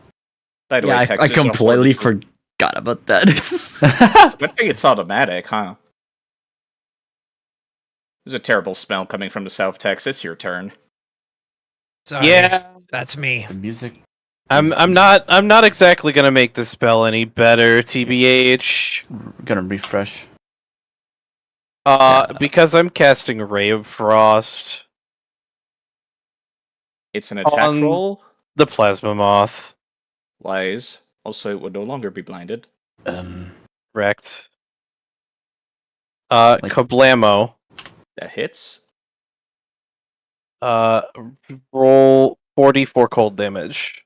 Speaker 1: By the
Speaker 3: Yeah,
Speaker 1: way,
Speaker 3: I
Speaker 1: Texas is a
Speaker 3: completely
Speaker 1: horrible-
Speaker 3: forgot about that.
Speaker 1: It's good thing it's automatic, huh? There's a terrible smell coming from the South Texas. Your turn.
Speaker 6: Sorry,
Speaker 5: Yeah.
Speaker 6: that's me.
Speaker 2: The music.
Speaker 5: I'm not exactly gonna make the spell any better, TBH.
Speaker 2: Gonna refresh.
Speaker 5: Because I'm casting Ray of Frost,
Speaker 1: It's an attack
Speaker 5: On-
Speaker 1: roll.
Speaker 5: the Plasma Moth.
Speaker 1: Wise. Also, it would no longer be blinded.
Speaker 5: Correct.
Speaker 2: Like-
Speaker 5: Kablamo.
Speaker 1: That hits.
Speaker 5: Roll 44 cold damage.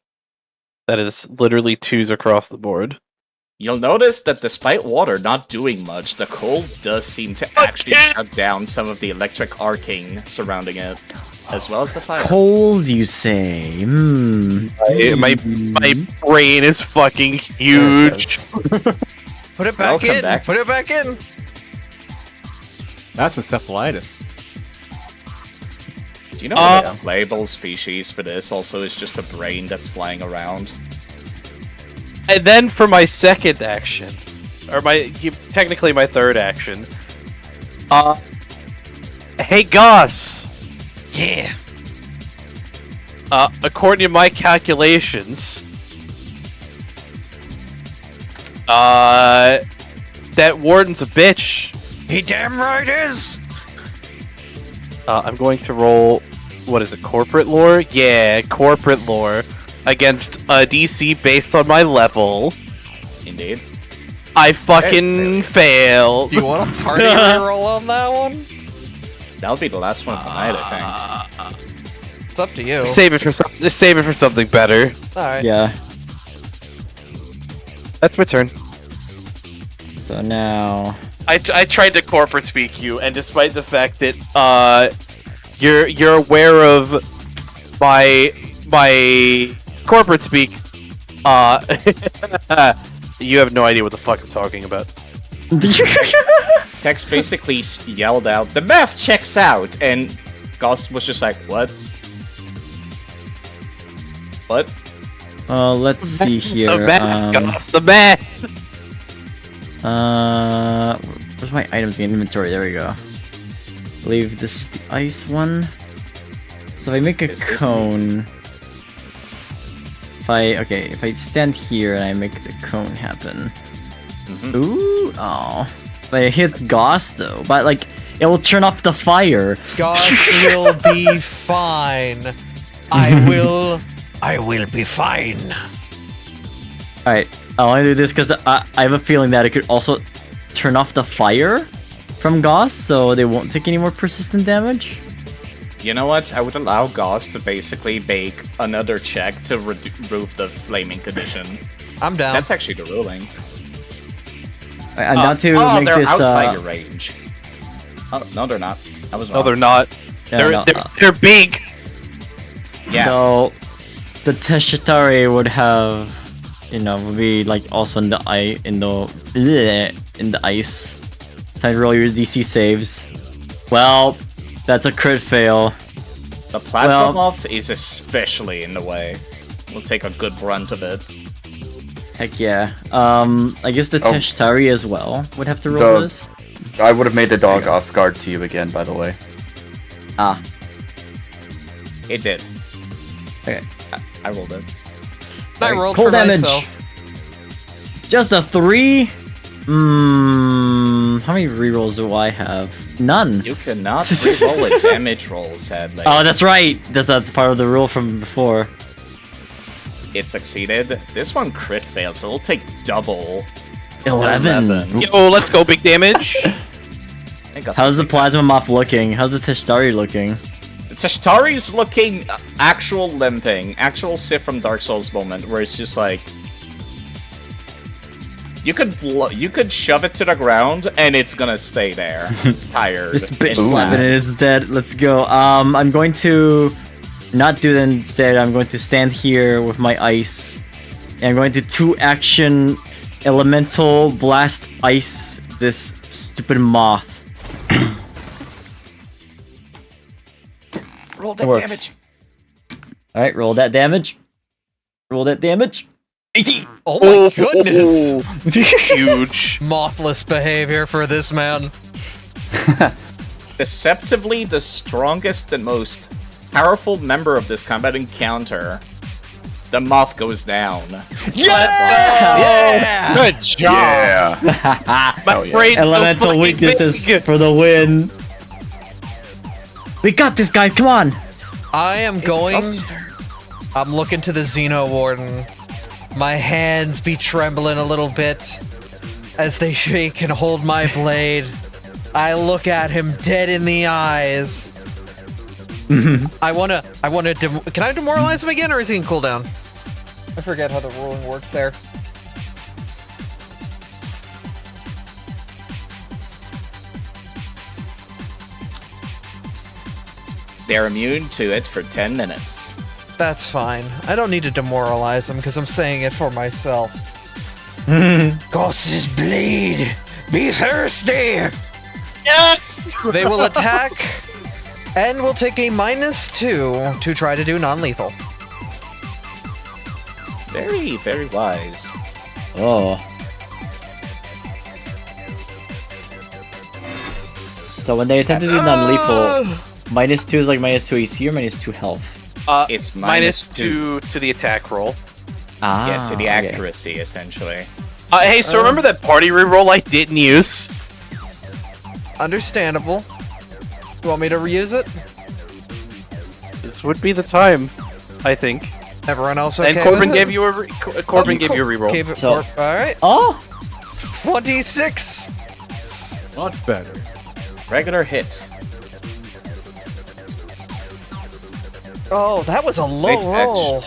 Speaker 5: That is literally 2s across the board.
Speaker 1: You'll notice that despite water not doing much, the cold does seem to actually shut down some of the electric arcing surrounding it, as well as the fire.
Speaker 3: Cold, you say? Hmm.
Speaker 5: My brain is fucking huge.
Speaker 6: Put it
Speaker 1: I'll
Speaker 6: back
Speaker 1: come
Speaker 6: in.
Speaker 1: back.
Speaker 6: Put it back in.
Speaker 8: That's encephalitis.
Speaker 1: Do you know the playable species for this also is just a brain that's flying around?
Speaker 5: And then for my second action, or technically my third action, hey Goss!
Speaker 6: Yeah.
Speaker 5: According to my calculations, that warden's a bitch.
Speaker 6: He damn right is.
Speaker 5: I'm going to roll, what is it, corporate lore? Yeah, corporate lore. Against a DC based on my level.
Speaker 1: Indeed.
Speaker 5: I fucking failed.
Speaker 6: Do you want a party reroll on that one?
Speaker 1: That'll be the last one of the night, I think.
Speaker 6: It's up to you.
Speaker 5: Save it for something better.
Speaker 6: All right.
Speaker 3: Yeah.
Speaker 5: That's my turn.
Speaker 3: So now.
Speaker 5: I tried to corporate speak you, and despite the fact that you're aware of my corporate speak, You have no idea what the fuck I'm talking about.
Speaker 1: Tex basically yelled out, "The math checks out!" And Ghost was just like, "What? What?"
Speaker 3: Let's see here.
Speaker 5: The math, Goss, the math!
Speaker 3: Where's my items in inventory? There we go. I believe this is the ice one. So if I make a
Speaker 1: This is
Speaker 3: cone, if I stand here and I make the cone happen.
Speaker 1: Mhm.
Speaker 3: Ooh, oh, but it hits Goss though. But like, it will turn off the fire.
Speaker 6: Goss will be fine. I will be fine.
Speaker 3: All right, I want to do this because I have a feeling that it could also turn off the fire from Goss, so they won't take any more persistent damage.
Speaker 1: You know what? I would allow Ghost to basically make another check to remove the flaming condition.
Speaker 6: I'm down.
Speaker 1: That's actually the ruling.
Speaker 3: And not to
Speaker 1: oh,
Speaker 3: make
Speaker 1: they're
Speaker 3: this.
Speaker 1: outside your range. Oh, no, they're not. I was wrong.
Speaker 5: No, they're not.
Speaker 3: Yeah,
Speaker 5: They're big!
Speaker 1: Yeah.
Speaker 3: So the Teshitari would have, would be like also in the ice. Time to roll your DC saves. Well, that's a crit fail.
Speaker 1: The plasma
Speaker 3: Well-
Speaker 1: moth is especially in the way. We'll take a good brunt of it.
Speaker 3: Heck yeah. I guess the
Speaker 2: Oh.
Speaker 3: Teshitari as well would have to roll
Speaker 2: The-
Speaker 3: this.
Speaker 2: I would have made the dog off guard to you again, by the way.
Speaker 3: Ah,
Speaker 1: It did.
Speaker 3: okay.
Speaker 1: I rolled it.
Speaker 6: I rolled
Speaker 3: Cold
Speaker 6: for
Speaker 3: damage.
Speaker 6: myself.
Speaker 3: Just a 3? How many rerolls do I have? None.
Speaker 1: You cannot reroll a damage roll, sadly.
Speaker 3: Oh, that's right. That's part of the rule from before.
Speaker 1: It succeeded. This one crit failed, so it'll take double.
Speaker 3: 11.
Speaker 5: Yo, let's go, big damage!
Speaker 1: I think that's
Speaker 3: How's the
Speaker 1: what
Speaker 3: plasma moth looking? How's the Teshitari looking?
Speaker 1: Tashtari's looking actual limping, actual Sith from Dark Souls moment, where it's just like you could shove it to the ground and it's gonna stay there, tired.
Speaker 3: This bitch
Speaker 1: and
Speaker 3: slapping
Speaker 1: sad.
Speaker 3: it, it's dead. Let's go. I'm going to not do that instead. I'm going to stand here with my ice. And I'm going to 2-action elemental blast ice this stupid moth.
Speaker 1: Roll that
Speaker 3: Works.
Speaker 1: damage.
Speaker 3: Alright, roll that damage. Roll that damage. 18!
Speaker 6: Oh my goodness!
Speaker 5: Huge.
Speaker 6: Mothless behavior for this man.
Speaker 1: Deceptively the strongest and most powerful member of this combat encounter. The moth goes down.
Speaker 6: Yeah!
Speaker 7: Good job.
Speaker 2: Yeah.
Speaker 5: My brain's so
Speaker 3: Elemental
Speaker 5: fucking
Speaker 3: weaknesses
Speaker 5: big.
Speaker 3: for the win. We got this, guy. Come on.
Speaker 6: I am going.
Speaker 1: It's
Speaker 6: I'm looking to the Xeno Warden. My hands be trembling a little bit as they shake and hold my blade. I look at him dead in the eyes. I wanna. Can I demoralize him again, or is he in cooldown? I forget how the ruling works there.
Speaker 1: They're immune to it for 10 minutes.
Speaker 6: That's fine. I don't need to demoralize him because I'm saying it for myself. Ghost's blade, be thirsty.
Speaker 5: Yes!
Speaker 6: They will attack, and will take a -2 to try to do non-lethal.
Speaker 1: Very, very wise.
Speaker 3: Oh. So when they attempt to do non-lethal, -2 is like -2 AC or -2 health?
Speaker 1: It's
Speaker 5: -2 to the attack roll.
Speaker 3: Ah,
Speaker 1: Yeah, to the
Speaker 3: okay.
Speaker 1: accuracy, essentially.
Speaker 5: Hey, so remember that party reroll I didn't use?
Speaker 6: Understandable. You want me to reuse it?
Speaker 5: This would be the time, I think.
Speaker 6: Everyone else okay
Speaker 5: And Corbin
Speaker 6: with
Speaker 5: gave
Speaker 6: it?
Speaker 5: you a Corbin gave you a reroll.
Speaker 6: Okay, but
Speaker 3: So-
Speaker 6: all right.
Speaker 3: Oh!
Speaker 6: 26.
Speaker 8: Not better.
Speaker 1: Regular hit.
Speaker 6: Oh, that was a low
Speaker 1: Great
Speaker 6: roll.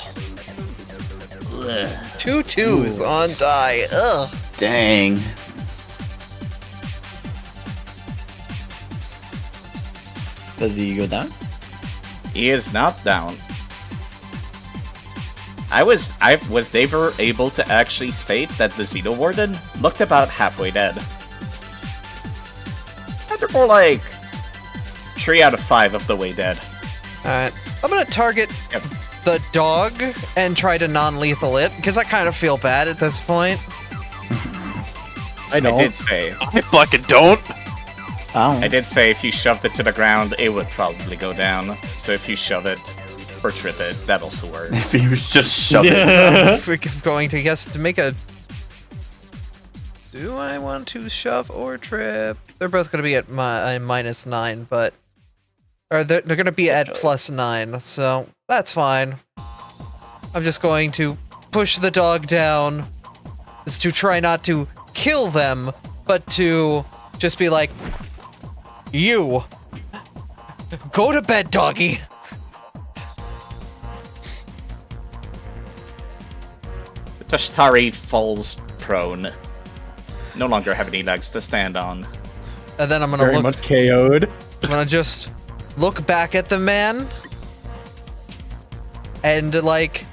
Speaker 1: Ugh.
Speaker 6: 2 2s on die. Ugh.
Speaker 2: Dang.
Speaker 3: Does he go down?
Speaker 1: He is not down. I was never able to actually state that the Xenowarden looked about halfway dead. And they're more like 3 out of 5 of the way dead.
Speaker 6: Alright. I'm gonna target
Speaker 1: Yep.
Speaker 6: the dog and try to non-lethal it, because I kind of feel bad at this point.
Speaker 8: I know.
Speaker 1: I did say
Speaker 5: I fucking don't.
Speaker 1: I did say if you shoved it to the ground, it would probably go down. So if you shove it or trip it, that also works.
Speaker 2: He was just shoving.
Speaker 6: We're going to guess to make a... Do I want to shove or trip? They're both going to be at -9, but... Or they're going to be at +9, so that's fine. I'm just going to push the dog down. Is to try not to kill them, but to just be like, you, go to bed, doggy.
Speaker 1: Tashtari falls prone. No longer have any legs to stand on.
Speaker 6: And then I'm gonna
Speaker 8: Very
Speaker 6: look.
Speaker 8: much KO'd.
Speaker 6: I'm gonna just look back at the man, and like,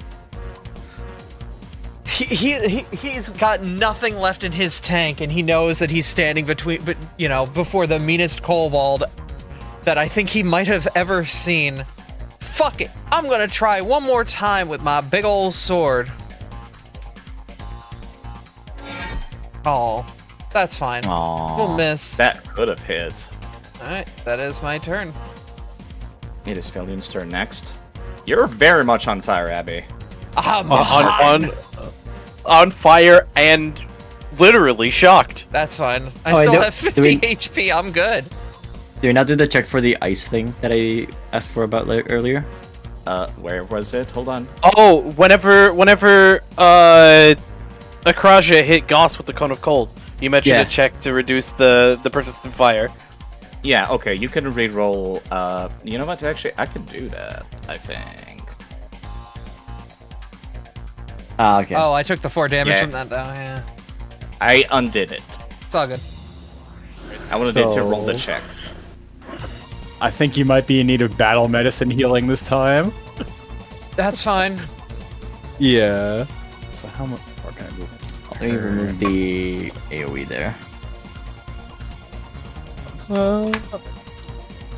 Speaker 6: he's got nothing left in his tank, and he knows that he's standing before the meanest kobold that I think he might have ever seen. Fuck it, I'm gonna try one more time with my big old sword. Oh, that's fine. We'll miss.
Speaker 1: That could have hit.
Speaker 6: Alright, that is my turn.
Speaker 1: It is Fillion's turn next. You're very much on fire, Abby.
Speaker 5: On fire and literally shocked.
Speaker 6: That's fine. I
Speaker 3: Oh,
Speaker 6: still
Speaker 3: do-
Speaker 6: have
Speaker 3: do
Speaker 6: 50
Speaker 3: we-
Speaker 6: HP, I'm good.
Speaker 3: Do we not do the check for the ice thing that I asked for about earlier?
Speaker 1: Where was it? Hold on.
Speaker 5: Oh, whenever Akraja hit Goss with the Cone of Cold, you mentioned
Speaker 3: Yeah.
Speaker 5: a check to reduce the persistent fire.
Speaker 1: Yeah, okay, you can reroll. You know what? Actually, I can do that, I think.
Speaker 3: Ah, okay.
Speaker 6: Oh, I took the 4 damage
Speaker 1: Yeah.
Speaker 6: from that though, yeah.
Speaker 1: I undid it.
Speaker 6: It's all good.
Speaker 1: I wanted it to roll the check.
Speaker 8: I think you might be in need of battle medicine healing this time.
Speaker 6: That's fine.
Speaker 8: Yeah. So how much more can I move?
Speaker 3: Let me remove the AoE there.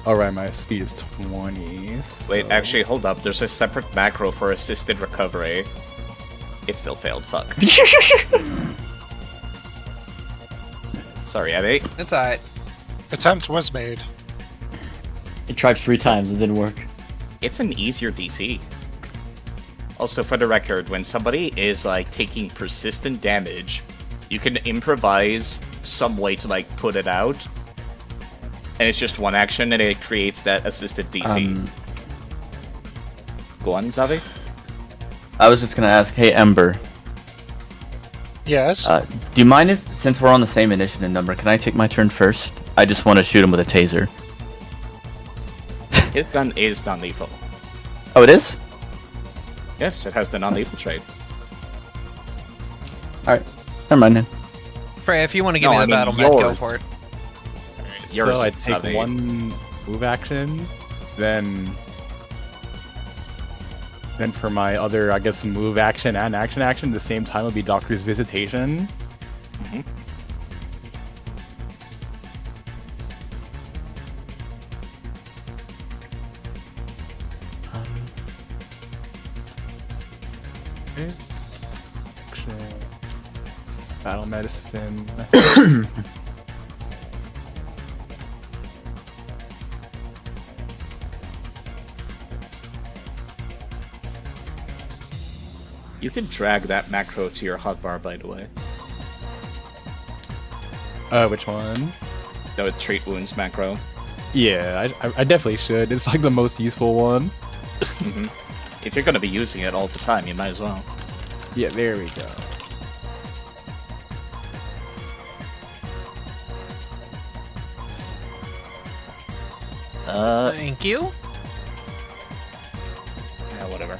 Speaker 8: Alright, my speed is 20. So...
Speaker 1: Wait, actually, hold up. There's a separate macro for assisted recovery. It still failed, fuck. Sorry, Abby.
Speaker 6: It's alright.
Speaker 7: Attempt was made.
Speaker 3: I tried 3 times, it didn't work.
Speaker 1: It's an easier DC. Also, for the record, when somebody is, like, taking persistent damage, you can improvise some way to, like, put it out. And it's just one action, and it creates that assisted DC. Go on, Zavi.
Speaker 2: I was just gonna ask, hey Ember,
Speaker 7: Yes.
Speaker 2: do you mind if, since we're on the same initiative number, can I take my turn first? I just want to shoot him with a taser.
Speaker 1: His gun is non-lethal.
Speaker 2: Oh, it is?
Speaker 1: Yes, it has the non-lethal trait.
Speaker 2: Alright, never mind then.
Speaker 6: Freya, if you want to give
Speaker 1: No,
Speaker 6: me
Speaker 1: I
Speaker 6: the
Speaker 1: mean
Speaker 6: battle med, go
Speaker 1: yours.
Speaker 6: for it.
Speaker 1: Yours,
Speaker 8: So I take
Speaker 1: Zavi.
Speaker 8: one move action, then for my other, I guess, move action and action at the same time would be Doctor's Visitation.
Speaker 1: Mhm.
Speaker 8: Action. Battle medicine.
Speaker 1: You can drag that macro to your hotbar, by the way.
Speaker 8: Which one?
Speaker 1: The treat wounds macro.
Speaker 8: Yeah, I definitely should. It's like the most useful one.
Speaker 1: If you're gonna be using it all the time, you might as well.
Speaker 8: Yeah, there we go.
Speaker 6: Thank you.
Speaker 1: Yeah, whatever.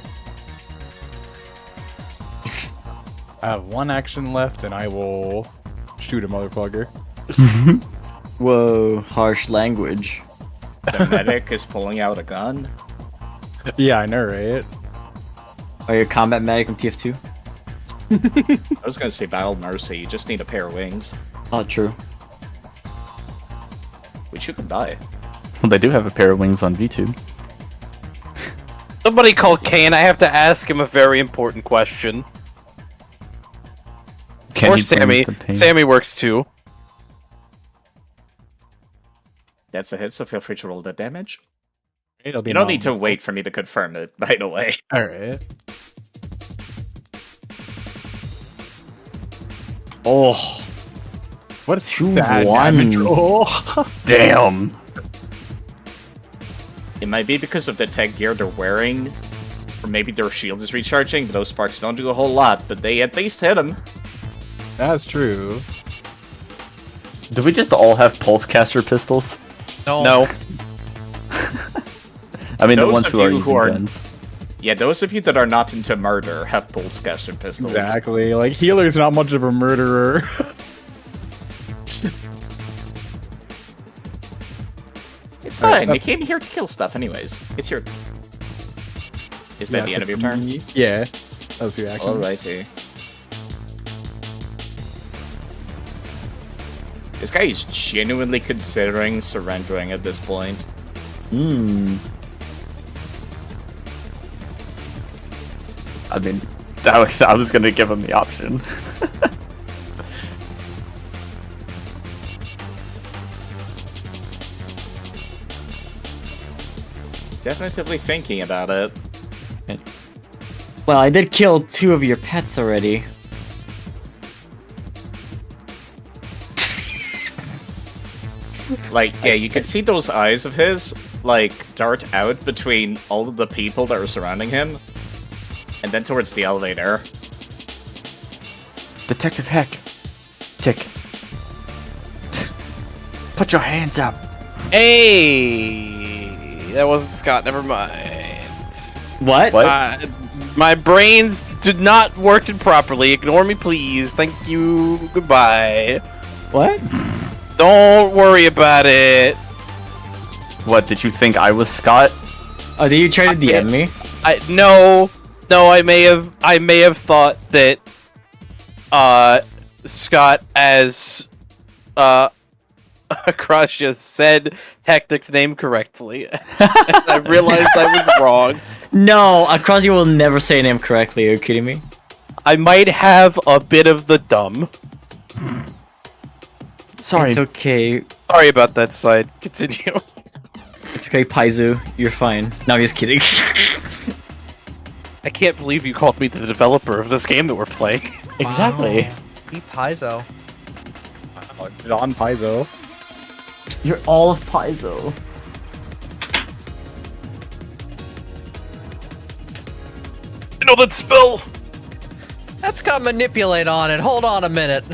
Speaker 8: I have one action left, and I will shoot a motherfucker.
Speaker 3: Whoa, harsh language.
Speaker 1: The medic is pulling out a gun.
Speaker 8: Yeah, I know, right?
Speaker 3: Are you a combat medic from TF2?
Speaker 1: I was gonna say Battle Mercy, you just need a pair of wings,
Speaker 3: Oh, true.
Speaker 1: which you can buy.
Speaker 2: Well, they do have a pair of wings on VTube.
Speaker 5: Somebody call Kane. I have to ask him a very important question.
Speaker 2: Can
Speaker 5: Or
Speaker 2: you bring
Speaker 5: Sammy.
Speaker 2: the pain?
Speaker 5: Sammy works too.
Speaker 1: That's a hit, so feel free to roll the damage.
Speaker 8: It'll be
Speaker 1: You don't need to
Speaker 8: normal.
Speaker 1: wait for me to confirm it, by the way.
Speaker 8: Alright.
Speaker 3: Oh,
Speaker 8: What a
Speaker 3: Two
Speaker 8: sad
Speaker 3: ones.
Speaker 8: damage roll.
Speaker 2: Damn.
Speaker 1: It might be because of the tech gear they're wearing, or maybe their shield is recharging, but those sparks don't do a whole lot, but they at least hit him.
Speaker 8: That's true.
Speaker 2: Do we just all have pulse caster pistols?
Speaker 5: No.
Speaker 2: I mean, the
Speaker 1: Those
Speaker 2: ones
Speaker 1: of
Speaker 2: who are
Speaker 1: you
Speaker 2: using
Speaker 1: who are-
Speaker 2: guns.
Speaker 1: Yeah, those of you that are not into murder have pulse caster pistols.
Speaker 8: Exactly. Like, healer's not much of a murderer.
Speaker 1: It's
Speaker 8: Alright,
Speaker 1: fine, they came here to kill stuff anyways. It's your... Is that the end of your turn?
Speaker 8: Yeah. That was your action.
Speaker 1: Alrighty. This guy is genuinely considering surrendering at this point.
Speaker 2: Hmm. I mean, I was gonna give him the option.
Speaker 1: Definitely thinking about it.
Speaker 3: well, I did kill 2 of your pets already.
Speaker 1: Like, yeah, you can see those eyes of his, like, dart out between all of the people that are surrounding him, and then towards the elevator.
Speaker 2: Detective Heck. Tick. Put your hands up.
Speaker 5: Hey, that wasn't Scott. Never mind.
Speaker 3: What?
Speaker 2: What?
Speaker 5: My brains did not work properly. Ignore me, please. Thank you. Goodbye.
Speaker 3: What?
Speaker 5: Don't worry about it.
Speaker 2: What, did you think I was Scott?
Speaker 3: Oh, did you try to DM me?
Speaker 5: No. I may have thought that Scott as Akrasha said Hectic's name correctly. And I realized I was wrong.
Speaker 3: No, Across will never say a name correctly. Are you kidding me?
Speaker 5: I might have a bit of the dumb.
Speaker 2: Sorry.
Speaker 3: It's okay.
Speaker 5: Sorry about that side. Continue.
Speaker 3: It's okay, Paizu. You're fine. No, I'm just kidding.
Speaker 5: I can't believe you called me the developer of this game that we're playing.
Speaker 3: Exactly.
Speaker 6: Be Paizo.
Speaker 8: On Paizo.
Speaker 3: You're all of Paizo.
Speaker 5: I know that spell.
Speaker 6: That's got manipulate on it. Hold on a minute.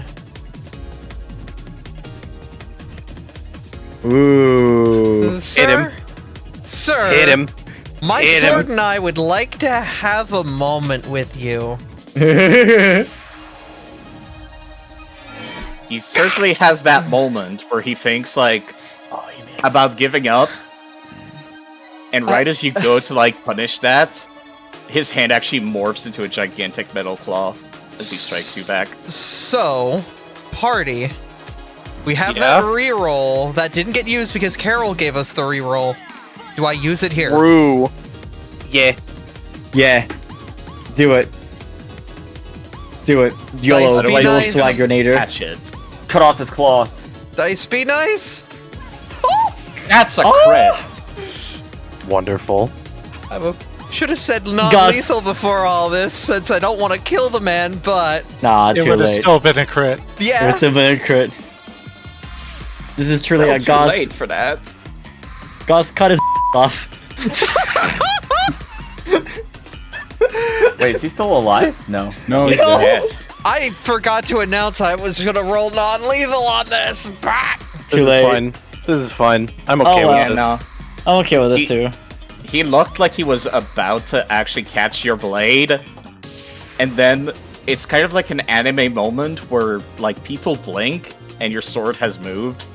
Speaker 3: Ooh.
Speaker 6: Sir? Sir?
Speaker 5: Hit him.
Speaker 6: My
Speaker 5: Hit
Speaker 6: sword
Speaker 5: him.
Speaker 6: and I would like to have a moment with you.
Speaker 1: He certainly has that moment where he thinks, like, about giving up. And right as you go to, like, punish that, his hand actually morphs into a gigantic metal claw as he strikes you back.
Speaker 6: So, party. We have
Speaker 5: Yeah?
Speaker 6: that reroll that didn't get used because Carol gave us the reroll. Do I use it here?
Speaker 5: True. Yeah.
Speaker 3: Yeah. Do it. Do it. YOLO.
Speaker 6: Dice be
Speaker 3: YOLO
Speaker 6: nice.
Speaker 3: swag grenader.
Speaker 1: Catch it.
Speaker 2: Cut off his claw.
Speaker 6: Dice be nice?
Speaker 1: That's a
Speaker 3: Oh!
Speaker 1: crit!
Speaker 5: Wonderful.
Speaker 6: Should have said non-lethal
Speaker 3: Gus.
Speaker 6: before all this, since I don't want to kill the man, but
Speaker 3: Nah,
Speaker 7: It
Speaker 3: too
Speaker 7: would have
Speaker 3: late.
Speaker 7: still been a crit.
Speaker 6: yeah.
Speaker 3: There's still been a crit. This is truly
Speaker 1: Well,
Speaker 3: a
Speaker 1: too
Speaker 3: Gus.
Speaker 1: late for that.
Speaker 3: Gus cut his off.
Speaker 2: Wait, is he still alive? No.
Speaker 8: No,
Speaker 1: He's
Speaker 8: he's
Speaker 1: dead.
Speaker 6: I forgot to announce I was gonna roll non-lethal on this. Bah!
Speaker 3: Too
Speaker 5: This
Speaker 3: late.
Speaker 5: is fine. This is fine. I'm okay
Speaker 3: Oh,
Speaker 5: with
Speaker 1: Yeah,
Speaker 5: this.
Speaker 1: no.
Speaker 3: I'm okay with this
Speaker 1: He-
Speaker 3: too.
Speaker 1: He looked like he was about to actually catch your blade, and then it's kind of like an anime moment where, like, people blink and your sword has moved,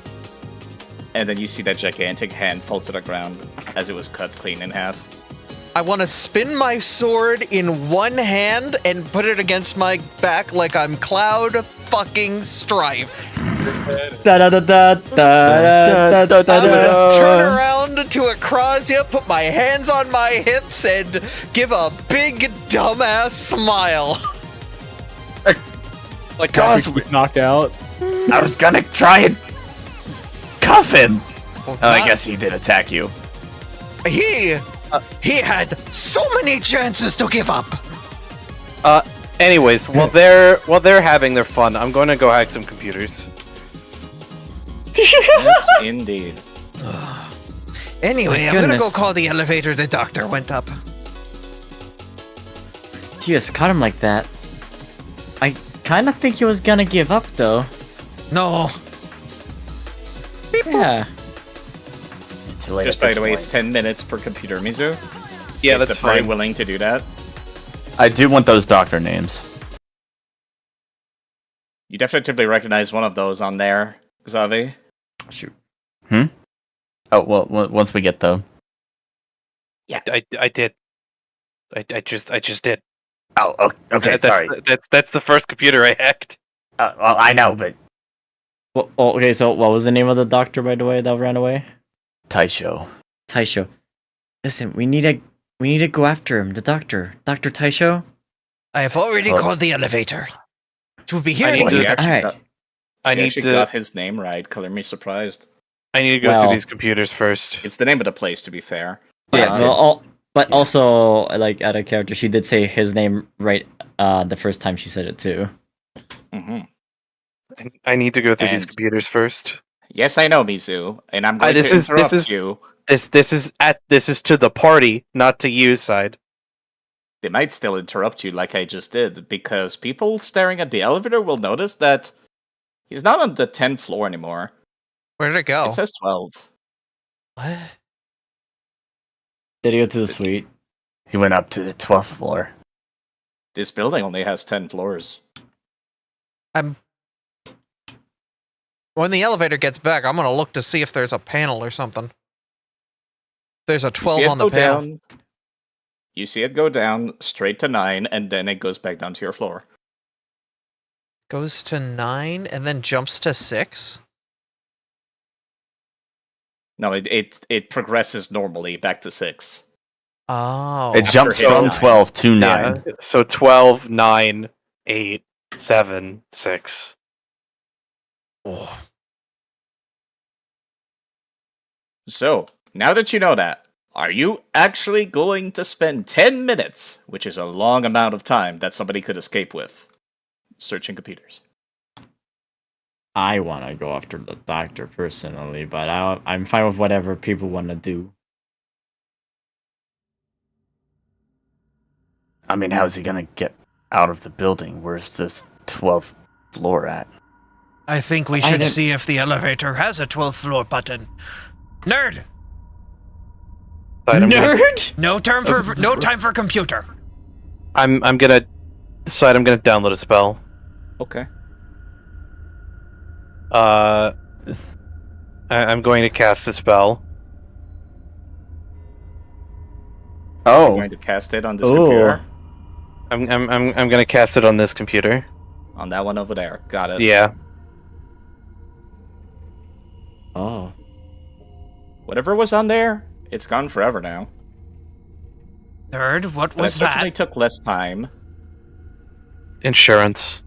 Speaker 1: and then you see that gigantic hand fall to the ground as it was cut clean in half.
Speaker 6: I want to spin my sword in one hand and put it against my back like I'm Cloud fucking Strife. I'm gonna turn around to Acrosia, put my hands on my hips, and give a big dumbass smile.
Speaker 8: Like Goss knocked out.
Speaker 2: I was gonna try and cuff him. Oh, I guess he did attack you.
Speaker 6: He had so many chances to give up.
Speaker 5: Anyways, while they're having their fun, I'm going to go hack some computers.
Speaker 1: Yes, indeed.
Speaker 6: Anyway, I'm gonna go call the elevator. The doctor went up.
Speaker 3: You just caught him like that. I kind of think he was gonna give up, though.
Speaker 6: No.
Speaker 3: Yeah.
Speaker 1: Just by the way, it's 10 minutes per computer, Mizu.
Speaker 5: Yeah,
Speaker 1: Is
Speaker 5: that's
Speaker 1: the party
Speaker 5: fine.
Speaker 1: willing to do that?
Speaker 2: I do want those doctor names.
Speaker 1: You definitively recognize one of those on there, Xavi.
Speaker 2: Shoot. Oh, well, once we get them.
Speaker 5: Yeah, I did. I just did.
Speaker 2: Oh, okay, sorry.
Speaker 5: That's the first computer I hacked.
Speaker 2: Well, I know, but...
Speaker 3: Well, okay, so what was the name of the doctor, by the way, that ran away?
Speaker 2: Taisho.
Speaker 3: Taisho. Listen, we need to go after him, the doctor. Dr. Taisho?
Speaker 6: I have already called the elevator. To be here.
Speaker 5: I need to-
Speaker 3: Alright.
Speaker 5: I need
Speaker 1: actually
Speaker 5: to-
Speaker 1: got his name right. Color me surprised.
Speaker 5: I need to go
Speaker 3: Well-
Speaker 5: through these computers first.
Speaker 1: It's the name of the place, to be fair.
Speaker 3: Yeah, but also, like, out of character, she did say his name right the first time she said it, too.
Speaker 1: hmm
Speaker 5: I need to go through these
Speaker 1: And-
Speaker 5: computers first.
Speaker 1: Yes, I know, Mizu, and I'm going
Speaker 5: this
Speaker 1: to
Speaker 5: is-
Speaker 1: interrupt
Speaker 5: this is-
Speaker 1: you.
Speaker 5: This is to the party, not to you, side.
Speaker 1: They might still interrupt you like I just did, because people staring at the elevator will notice that he's not on the 10th floor anymore.
Speaker 6: Where did it go?
Speaker 1: It says 12.
Speaker 6: What?
Speaker 3: Did he go to the suite?
Speaker 2: He went up to the 12th floor.
Speaker 1: This building only has 10 floors.
Speaker 6: When the elevator gets back, I'm gonna look to see if there's a panel or something. There's a
Speaker 1: You see
Speaker 6: 12
Speaker 1: it
Speaker 6: on the
Speaker 1: go
Speaker 6: panel.
Speaker 1: down. You see it go down straight to 9, and then it goes back down to your floor.
Speaker 6: Goes to 9 and then jumps to 6.
Speaker 1: No, it progresses normally back to 6.
Speaker 6: Oh.
Speaker 2: It jumps
Speaker 1: hitting
Speaker 2: from
Speaker 1: 9.
Speaker 2: 12 to 9.
Speaker 5: Yeah. So 12, 9, 8, 7, 6.
Speaker 6: Oh.
Speaker 1: So, now that you know that, are you actually going to spend 10 minutes, which is a long amount of time that somebody could escape with, searching computers?
Speaker 3: I want to go after the doctor personally, but I'm fine with whatever people want to do.
Speaker 2: I mean, how's he gonna get out of the building? Where's this 12th floor at?
Speaker 6: I think we
Speaker 3: I
Speaker 6: should
Speaker 3: didn't-
Speaker 6: see if the elevator has a 12th floor button. Nerd!
Speaker 5: Side, I'm gonna-
Speaker 3: Nerd!
Speaker 6: No time for computer.
Speaker 5: I'm gonna download a spell.
Speaker 1: Okay.
Speaker 5: I'm going to cast a spell.
Speaker 1: I'm
Speaker 2: Oh,
Speaker 1: going to cast it on this
Speaker 3: Ooh.
Speaker 1: computer.
Speaker 5: I'm gonna cast it on this computer.
Speaker 1: On that one over there. Got it.
Speaker 5: Yeah.
Speaker 3: Oh.
Speaker 1: Whatever was on there, it's gone forever now.
Speaker 6: Nerd, what
Speaker 1: But
Speaker 6: was
Speaker 1: it certainly
Speaker 6: that?
Speaker 1: took less time.
Speaker 5: Insurance.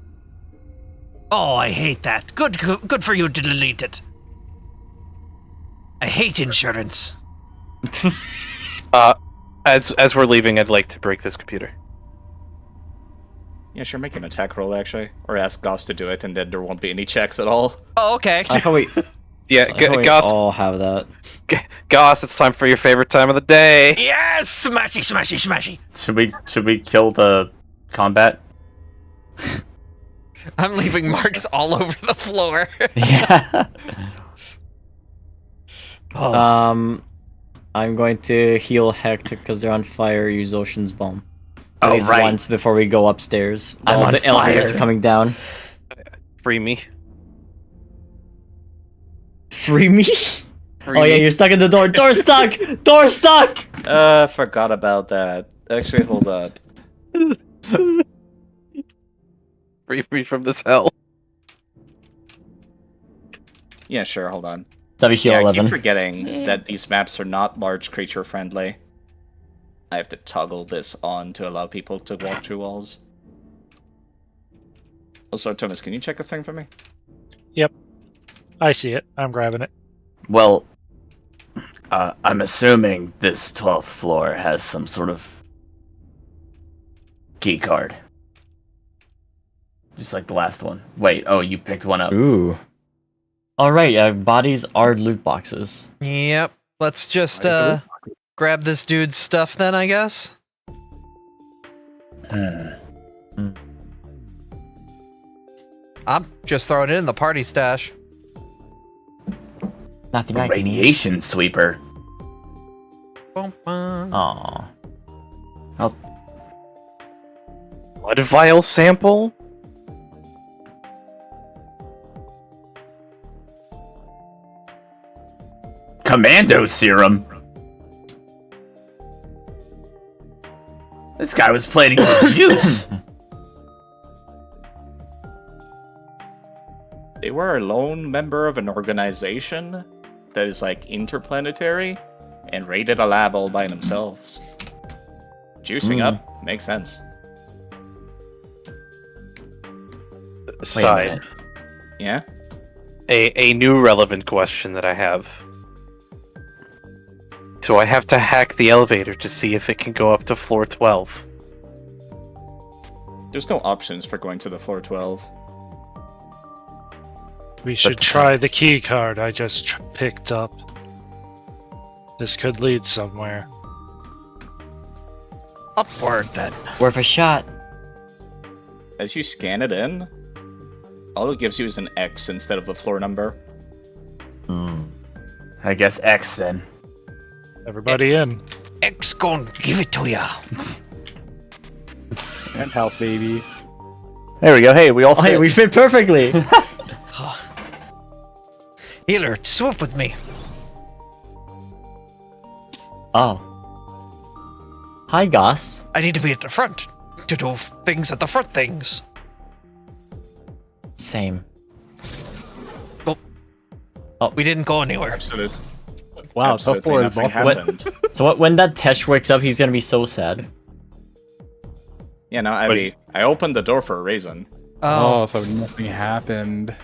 Speaker 6: Oh, I hate that. Good for you to delete it. I hate insurance.
Speaker 5: As we're leaving, I'd like to break this computer.
Speaker 1: Yeah, sure, make an attack roll, actually. Or ask Goss to do it, and then there won't be any checks at all.
Speaker 6: Oh, okay.
Speaker 3: I thought we,
Speaker 5: Yeah,
Speaker 3: I thought we
Speaker 5: Goss,
Speaker 3: all have that.
Speaker 5: Goss, it's time for your favorite time of the day.
Speaker 6: Yes! Smashy, smashy, smashy.
Speaker 2: should we kill the combat?
Speaker 6: I'm leaving marks all over the floor.
Speaker 2: Yeah.
Speaker 3: I'm going to heal Hector because they're on fire. Use Ocean's Bomb. At
Speaker 2: Oh,
Speaker 3: least
Speaker 2: right.
Speaker 3: once before we go upstairs.
Speaker 2: I'm
Speaker 3: While
Speaker 2: on
Speaker 3: the elevators
Speaker 2: fire.
Speaker 3: are coming down.
Speaker 5: Free me.
Speaker 3: Free me? Oh yeah, you're stuck in the door. Door stuck. Door stuck.
Speaker 1: Forgot about that. Actually, hold up.
Speaker 5: Free me from this hell.
Speaker 1: Yeah, sure, hold on.
Speaker 3: W heal
Speaker 1: Yeah, I
Speaker 3: 11.
Speaker 1: keep forgetting that these maps are not large creature friendly. I have to toggle this on to allow people to walk through walls. Also, Thomas, can you check a thing for me?
Speaker 7: I see it. I'm grabbing it.
Speaker 2: Well, I'm assuming this 12th floor has some sort of key card. Just like the last one. Wait, oh, you picked one up.
Speaker 3: Ooh. All right. Bodies are loot boxes.
Speaker 6: Yep. Let's just grab this dude's stuff then, I guess. I'm just throwing it in the party stash.
Speaker 3: Nothing I can use.
Speaker 2: Radiation sweeper.
Speaker 3: Aw.
Speaker 5: Blood vial sample?
Speaker 2: Commando serum. This guy was planning for juice.
Speaker 1: They were a lone member of an organization that is like interplanetary and raided a lab all by themselves. Juicing up makes sense.
Speaker 5: Side.
Speaker 1: Yeah?
Speaker 5: A new relevant question that I have. So I have to hack the elevator to see if it can go up to floor 12.
Speaker 1: There's no options for going to the floor 12.
Speaker 7: We should try the key card I just picked up. This could lead somewhere.
Speaker 6: Upward then.
Speaker 3: Worth a shot.
Speaker 1: As you scan it in, all it gives you is an X instead of a floor number.
Speaker 2: I guess X then.
Speaker 7: Everybody in.
Speaker 6: X gon' give it to ya.
Speaker 8: And health, baby.
Speaker 2: There we go. Hey, we all
Speaker 3: Oh, hey,
Speaker 2: fit.
Speaker 3: we fit perfectly.
Speaker 6: Healer, swoop with me.
Speaker 3: Oh. Hi, Goss.
Speaker 6: I need to be at the front to do things at the front things.
Speaker 3: Same.
Speaker 6: We didn't go anywhere.
Speaker 1: Absolute.
Speaker 8: Wow,
Speaker 1: Absolutely
Speaker 8: so far is
Speaker 1: nothing
Speaker 8: awful.
Speaker 1: happened.
Speaker 3: So when that Tesh wakes up, he's gonna be so sad.
Speaker 1: Yeah, no, I opened the door for a reason.
Speaker 8: Oh, so nothing happened.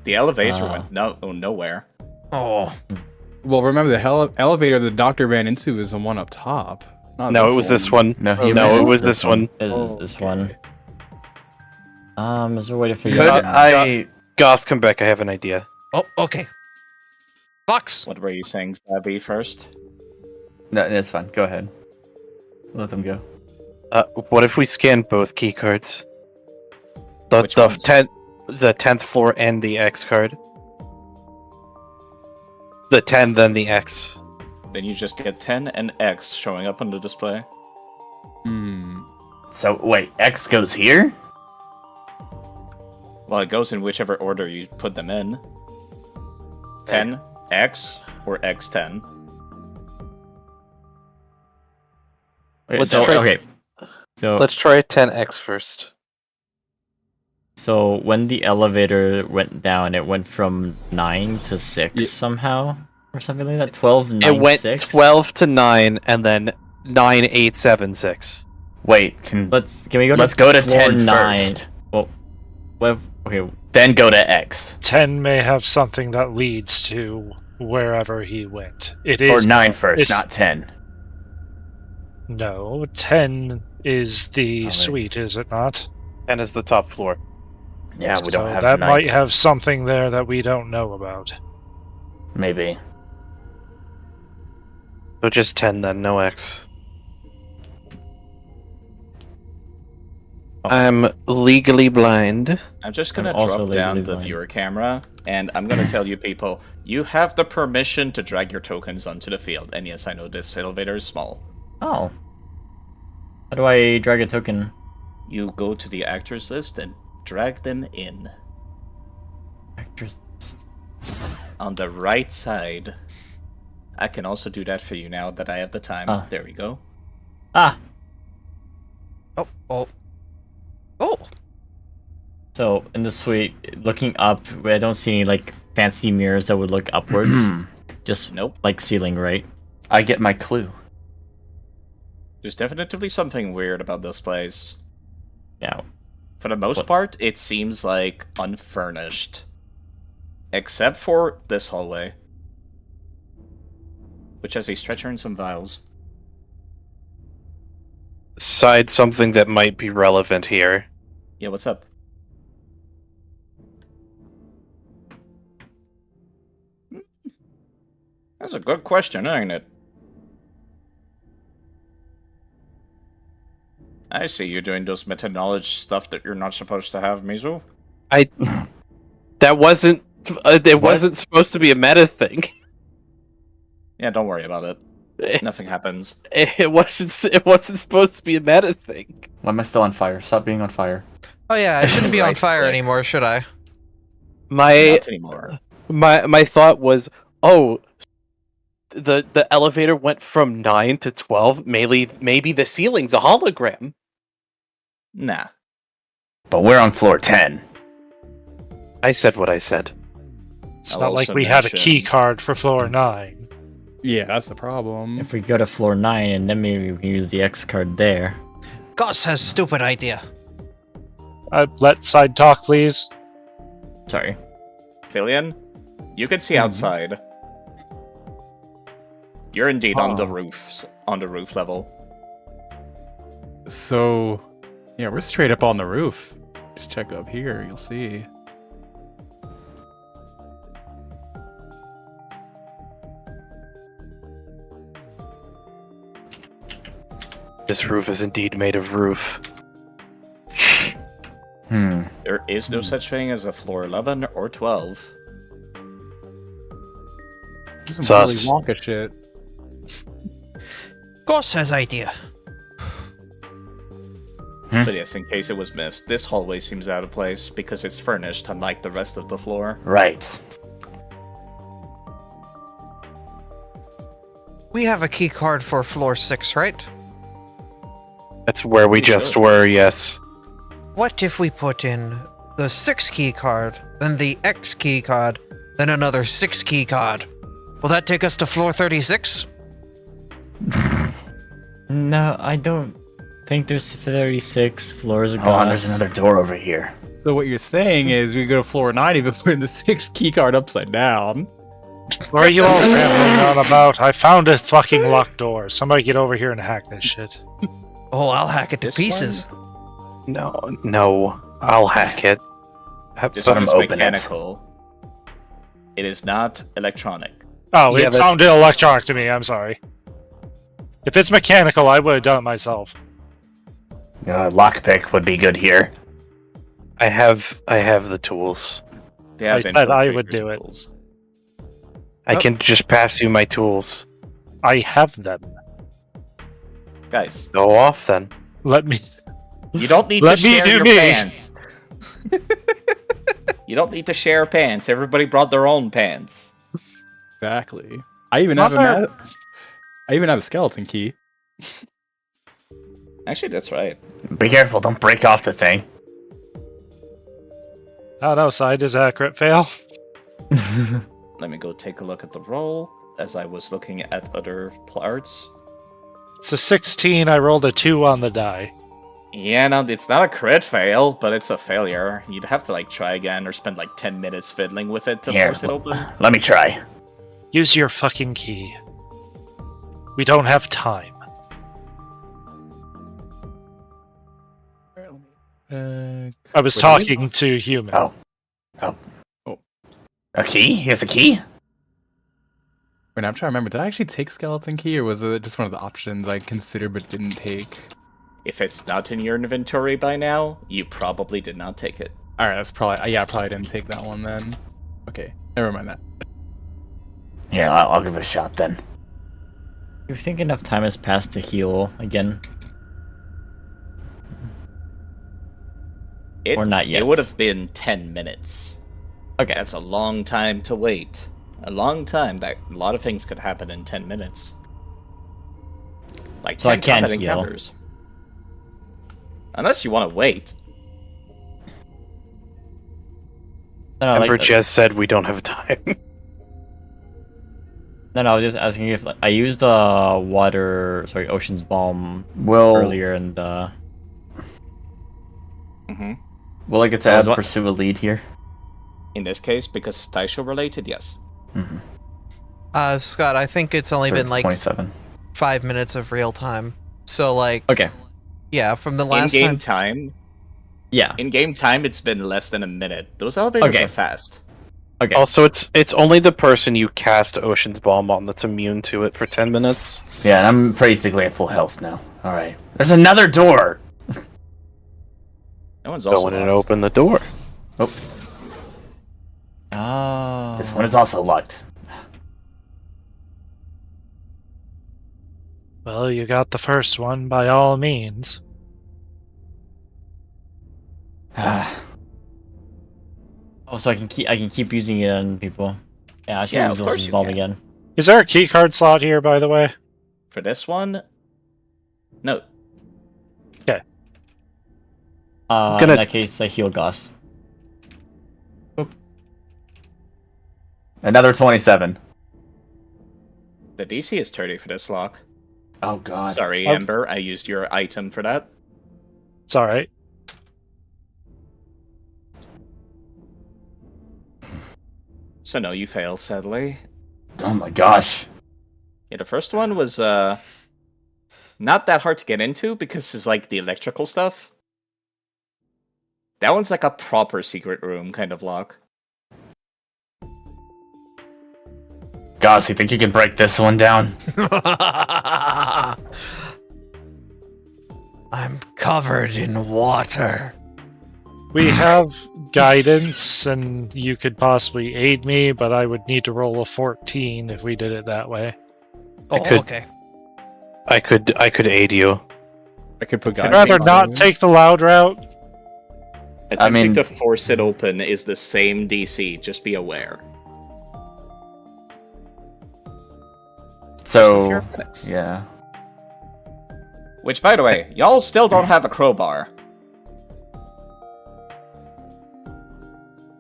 Speaker 1: The elevator went nowhere.
Speaker 6: Oh.
Speaker 8: Well, remember the elevator the doctor ran into is the one up top. Not
Speaker 5: No, it was this one.
Speaker 2: No,
Speaker 8: Oh,
Speaker 2: you
Speaker 5: No,
Speaker 2: meant
Speaker 5: it was this one.
Speaker 3: It is
Speaker 8: Oh,
Speaker 3: this
Speaker 8: okay.
Speaker 3: one. Is there a way to figure
Speaker 2: Could
Speaker 3: out?
Speaker 2: I?
Speaker 5: Goss, come back. I have an idea.
Speaker 6: Oh, okay. Fox.
Speaker 1: What were you saying, Zabby, first?
Speaker 2: No, that's fine. Go ahead. Let them go.
Speaker 5: What if we scan both key cards? The
Speaker 1: Which ones?
Speaker 5: 10th floor and the X card. The 10, then the X.
Speaker 1: Then you just get 10 and X showing up on the display.
Speaker 2: So wait, X goes here.
Speaker 1: Well, it goes in whichever order you put them in. 10, X, or X10.
Speaker 3: Okay,
Speaker 5: Let's
Speaker 3: so,
Speaker 5: try-
Speaker 3: okay. So
Speaker 5: Let's try 10X first.
Speaker 3: So when the elevator went down, it went from 9 to 6 somehow, or something like that. 12, 9,
Speaker 5: It went
Speaker 3: 6.
Speaker 5: 12 to 9, and then 9, 8, 7, 6.
Speaker 2: Wait, can
Speaker 3: Can we go?
Speaker 2: let's
Speaker 3: to
Speaker 2: go to
Speaker 3: floor
Speaker 2: 10
Speaker 3: 9?
Speaker 2: first.
Speaker 3: Well, okay.
Speaker 2: Then go to X
Speaker 7: 10 may have something that leads to wherever he went. It is
Speaker 2: or 9 first,
Speaker 7: it's-
Speaker 2: not 10.
Speaker 7: No, 10 is the
Speaker 2: wait.
Speaker 7: suite, is it not?
Speaker 5: 10 is the top floor.
Speaker 2: Yeah, we
Speaker 7: So
Speaker 2: don't have
Speaker 7: that
Speaker 2: nine.
Speaker 7: might have something there that we don't know about.
Speaker 2: Maybe.
Speaker 5: So just 10 then, no X. I'm legally blind.
Speaker 1: I'm just
Speaker 3: I'm
Speaker 1: gonna
Speaker 3: also
Speaker 1: drop down
Speaker 3: legally
Speaker 1: the
Speaker 3: blind.
Speaker 1: viewer camera, and I'm gonna tell you people, you have the permission to drag your tokens onto the field. And yes, I know this elevator is small.
Speaker 3: Oh. How do I drag a token?
Speaker 1: You go to the actors list and drag them in.
Speaker 3: Actors.
Speaker 1: On the right side. I can also do that for you now that I have the time.
Speaker 3: Oh.
Speaker 1: There we go.
Speaker 3: Ah,
Speaker 6: Oh.
Speaker 3: so in the suite, looking up, I don't see any like fancy mirrors that would look upwards. Just
Speaker 1: Nope.
Speaker 3: like ceiling, right?
Speaker 2: I get my clue.
Speaker 1: There's definitely something weird about this place.
Speaker 3: Yeah.
Speaker 1: For the most
Speaker 3: What?
Speaker 1: part, it seems like unfurnished. Except for this hallway. Which has a stretcher and some vials.
Speaker 5: Side something that might be relevant here.
Speaker 1: Yeah, what's up? That's a good question, ain't it? I see you doing those meta-knowledge stuff that you're not supposed to have, Mizu.
Speaker 5: That wasn't. It wasn't supposed to be a meta thing.
Speaker 1: Yeah, don't worry about it.
Speaker 5: It
Speaker 1: Nothing happens.
Speaker 5: wasn't. It wasn't supposed to be a meta thing.
Speaker 2: Why am I still on fire? Stop being on fire.
Speaker 6: Oh yeah, I shouldn't be on
Speaker 1: Right
Speaker 6: fire
Speaker 1: click.
Speaker 6: anymore, should I?
Speaker 5: My
Speaker 1: Not anymore.
Speaker 5: my thought was, oh, the elevator went from 9 to 12. Maybe the ceiling's a hologram.
Speaker 1: Nah.
Speaker 2: But we're on floor 10.
Speaker 5: I said what I said.
Speaker 7: It's
Speaker 1: I'll
Speaker 7: not like
Speaker 1: also
Speaker 7: we had a
Speaker 1: mention-
Speaker 7: key card for floor 9.
Speaker 8: Yeah, that's the problem.
Speaker 3: If we go to floor 9 and then maybe we can use the X card there.
Speaker 6: Gus has stupid idea.
Speaker 7: Let side talk, please.
Speaker 3: Sorry.
Speaker 1: Filian, you can see outside. You're indeed on the roof level.
Speaker 8: So, yeah, we're straight up on the roof. Just check up here, you'll see.
Speaker 5: This roof is indeed made of roof.
Speaker 1: There is no such thing as a floor 11 or 12.
Speaker 8: This is
Speaker 5: Sus.
Speaker 8: some Willy Wonka shit.
Speaker 6: Gus has idea.
Speaker 1: But yes, in case it was missed, this hallway seems out of place because it's furnished unlike the rest of the floor.
Speaker 2: Right.
Speaker 6: We have a key card for floor 6, right?
Speaker 5: That's where we
Speaker 1: Pretty
Speaker 5: just
Speaker 1: sure.
Speaker 5: were. Yes.
Speaker 6: What if we put in the 6 key card, then the X key card, then another 6 key card? Will that take us to floor 36?
Speaker 3: No, I don't think there's 36 floors of
Speaker 2: Hold on,
Speaker 3: glass.
Speaker 2: there's another door over here.
Speaker 8: So what you're saying is we go to floor 9 even putting the 6th keycard upside down.
Speaker 7: What are you all rambling on about? I found a fucking locked door. Somebody get over here and hack this shit.
Speaker 6: Oh, I'll hack it to
Speaker 1: This
Speaker 6: pieces.
Speaker 5: No. I'll hack it.
Speaker 1: This
Speaker 2: Let
Speaker 1: one
Speaker 2: him
Speaker 1: is
Speaker 2: open it.
Speaker 1: mechanical. It is not electronic.
Speaker 7: Oh,
Speaker 5: Yeah,
Speaker 7: it sounded electronic to me. I'm sorry. If it's mechanical, I would have done it myself.
Speaker 2: Lockpick would be good here.
Speaker 5: I have the tools.
Speaker 1: They have
Speaker 7: I said I would
Speaker 1: infiltrator
Speaker 7: do it.
Speaker 1: tools.
Speaker 5: I can just pass you my tools.
Speaker 7: I have them.
Speaker 1: Guys,
Speaker 5: Go off then.
Speaker 7: Let me.
Speaker 1: you don't need
Speaker 7: Let
Speaker 1: to
Speaker 7: me
Speaker 1: share
Speaker 7: do
Speaker 1: your
Speaker 7: me.
Speaker 1: pants. You don't need to share pants. Everybody brought their own pants.
Speaker 8: Exactly. I even have a skeleton key.
Speaker 1: Actually, that's right.
Speaker 2: Be careful, don't break off the thing.
Speaker 7: Oh no, side is that a crit fail?
Speaker 1: Let me go take a look at the roll as I was looking at other parts.
Speaker 7: It's a 16. I rolled a 2 on the die.
Speaker 1: Yeah, no, it's not a crit fail, but it's a failure. You'd have to like try again or spend like 10 minutes fiddling with it to
Speaker 2: Here,
Speaker 1: force it open.
Speaker 2: let me try.
Speaker 7: Use your fucking key. We don't have time. I was talking to human.
Speaker 2: Oh. A key? He has a key?
Speaker 8: Wait, I'm trying to remember. Did I actually take skeleton key, or was it just one of the options I considered but didn't take?
Speaker 1: If it's not in your inventory by now, you probably did not take it.
Speaker 8: All right, that's probably I probably didn't take that one then. Okay, never mind that.
Speaker 2: Here, I'll give it a shot then.
Speaker 3: You think enough time has passed to heal again?
Speaker 1: It,
Speaker 3: Or not yet.
Speaker 1: It would have been 10 minutes.
Speaker 3: Okay.
Speaker 1: That's a long time to wait. A long time. That a lot of things could happen in 10 minutes. Like
Speaker 3: So I
Speaker 1: 10
Speaker 3: can't
Speaker 1: combat
Speaker 3: heal.
Speaker 1: encounters. Unless you want to wait.
Speaker 3: No,
Speaker 5: Ember just said we don't have time.
Speaker 3: no, I was just asking if I used Ocean's Balm
Speaker 2: Well,
Speaker 3: earlier, and
Speaker 1: Mm-hmm.
Speaker 2: will I get to
Speaker 3: Oh,
Speaker 2: add
Speaker 3: is what-
Speaker 2: pursue a lead here?
Speaker 1: In this case, because it's Taisho related, yes.
Speaker 6: Scott, I think it's only been like
Speaker 2: 27.
Speaker 6: 5 minutes of real time. So like,
Speaker 3: okay,
Speaker 6: yeah, from the last
Speaker 1: In-game
Speaker 6: time.
Speaker 1: time,
Speaker 3: yeah,
Speaker 1: in-game time, it's been less than a minute. Those elevators
Speaker 3: Okay.
Speaker 1: are fast.
Speaker 3: okay.
Speaker 5: Also, it's only the person you cast Ocean's Bomb on that's immune to it for 10 minutes.
Speaker 2: Yeah, and I'm basically at full health now. Alright. There's another door!
Speaker 1: That one's
Speaker 5: Go
Speaker 1: also
Speaker 5: in and
Speaker 1: locked.
Speaker 5: open the door.
Speaker 2: Oh,
Speaker 3: Oh,
Speaker 2: this one is also locked.
Speaker 7: Well, you got the first one by all means.
Speaker 2: Ah,
Speaker 3: Oh, so I can keep using it on people. Yeah, I should
Speaker 1: Yeah,
Speaker 3: use
Speaker 1: of course
Speaker 3: Ocean's
Speaker 1: you
Speaker 3: Balm
Speaker 1: can.
Speaker 3: again.
Speaker 7: Is there a keycard slot here, by the way?
Speaker 1: For this one, no.
Speaker 5: Gonna-
Speaker 3: In that case, I heal Gus.
Speaker 2: another 27.
Speaker 1: The DC is 30 for this lock.
Speaker 2: Oh god.
Speaker 1: Sorry,
Speaker 7: Okay.
Speaker 1: Ember, I used your item for that.
Speaker 7: It's alright.
Speaker 1: So no, you fail, sadly.
Speaker 2: Oh my gosh.
Speaker 1: Yeah, the first one was, not that hard to get into because it's like the electrical stuff. That one's like a proper secret room kind of lock.
Speaker 2: Gosh, you think you can break this one down?
Speaker 6: I'm covered in water.
Speaker 7: We have guidance, and you could possibly aid me, but I would need to roll a 14 if we did it that way.
Speaker 6: Oh,
Speaker 5: could-
Speaker 6: okay.
Speaker 5: I could aid you.
Speaker 8: I could put
Speaker 7: I'd
Speaker 8: guidance
Speaker 7: rather
Speaker 8: on
Speaker 7: not
Speaker 8: you.
Speaker 7: take the loud route.
Speaker 1: Attempting
Speaker 2: mean-
Speaker 1: to force it open is the same DC, just be aware. Just with your
Speaker 2: So,
Speaker 1: attacks.
Speaker 2: yeah.
Speaker 1: Which, by the way, y'all still don't have a crowbar.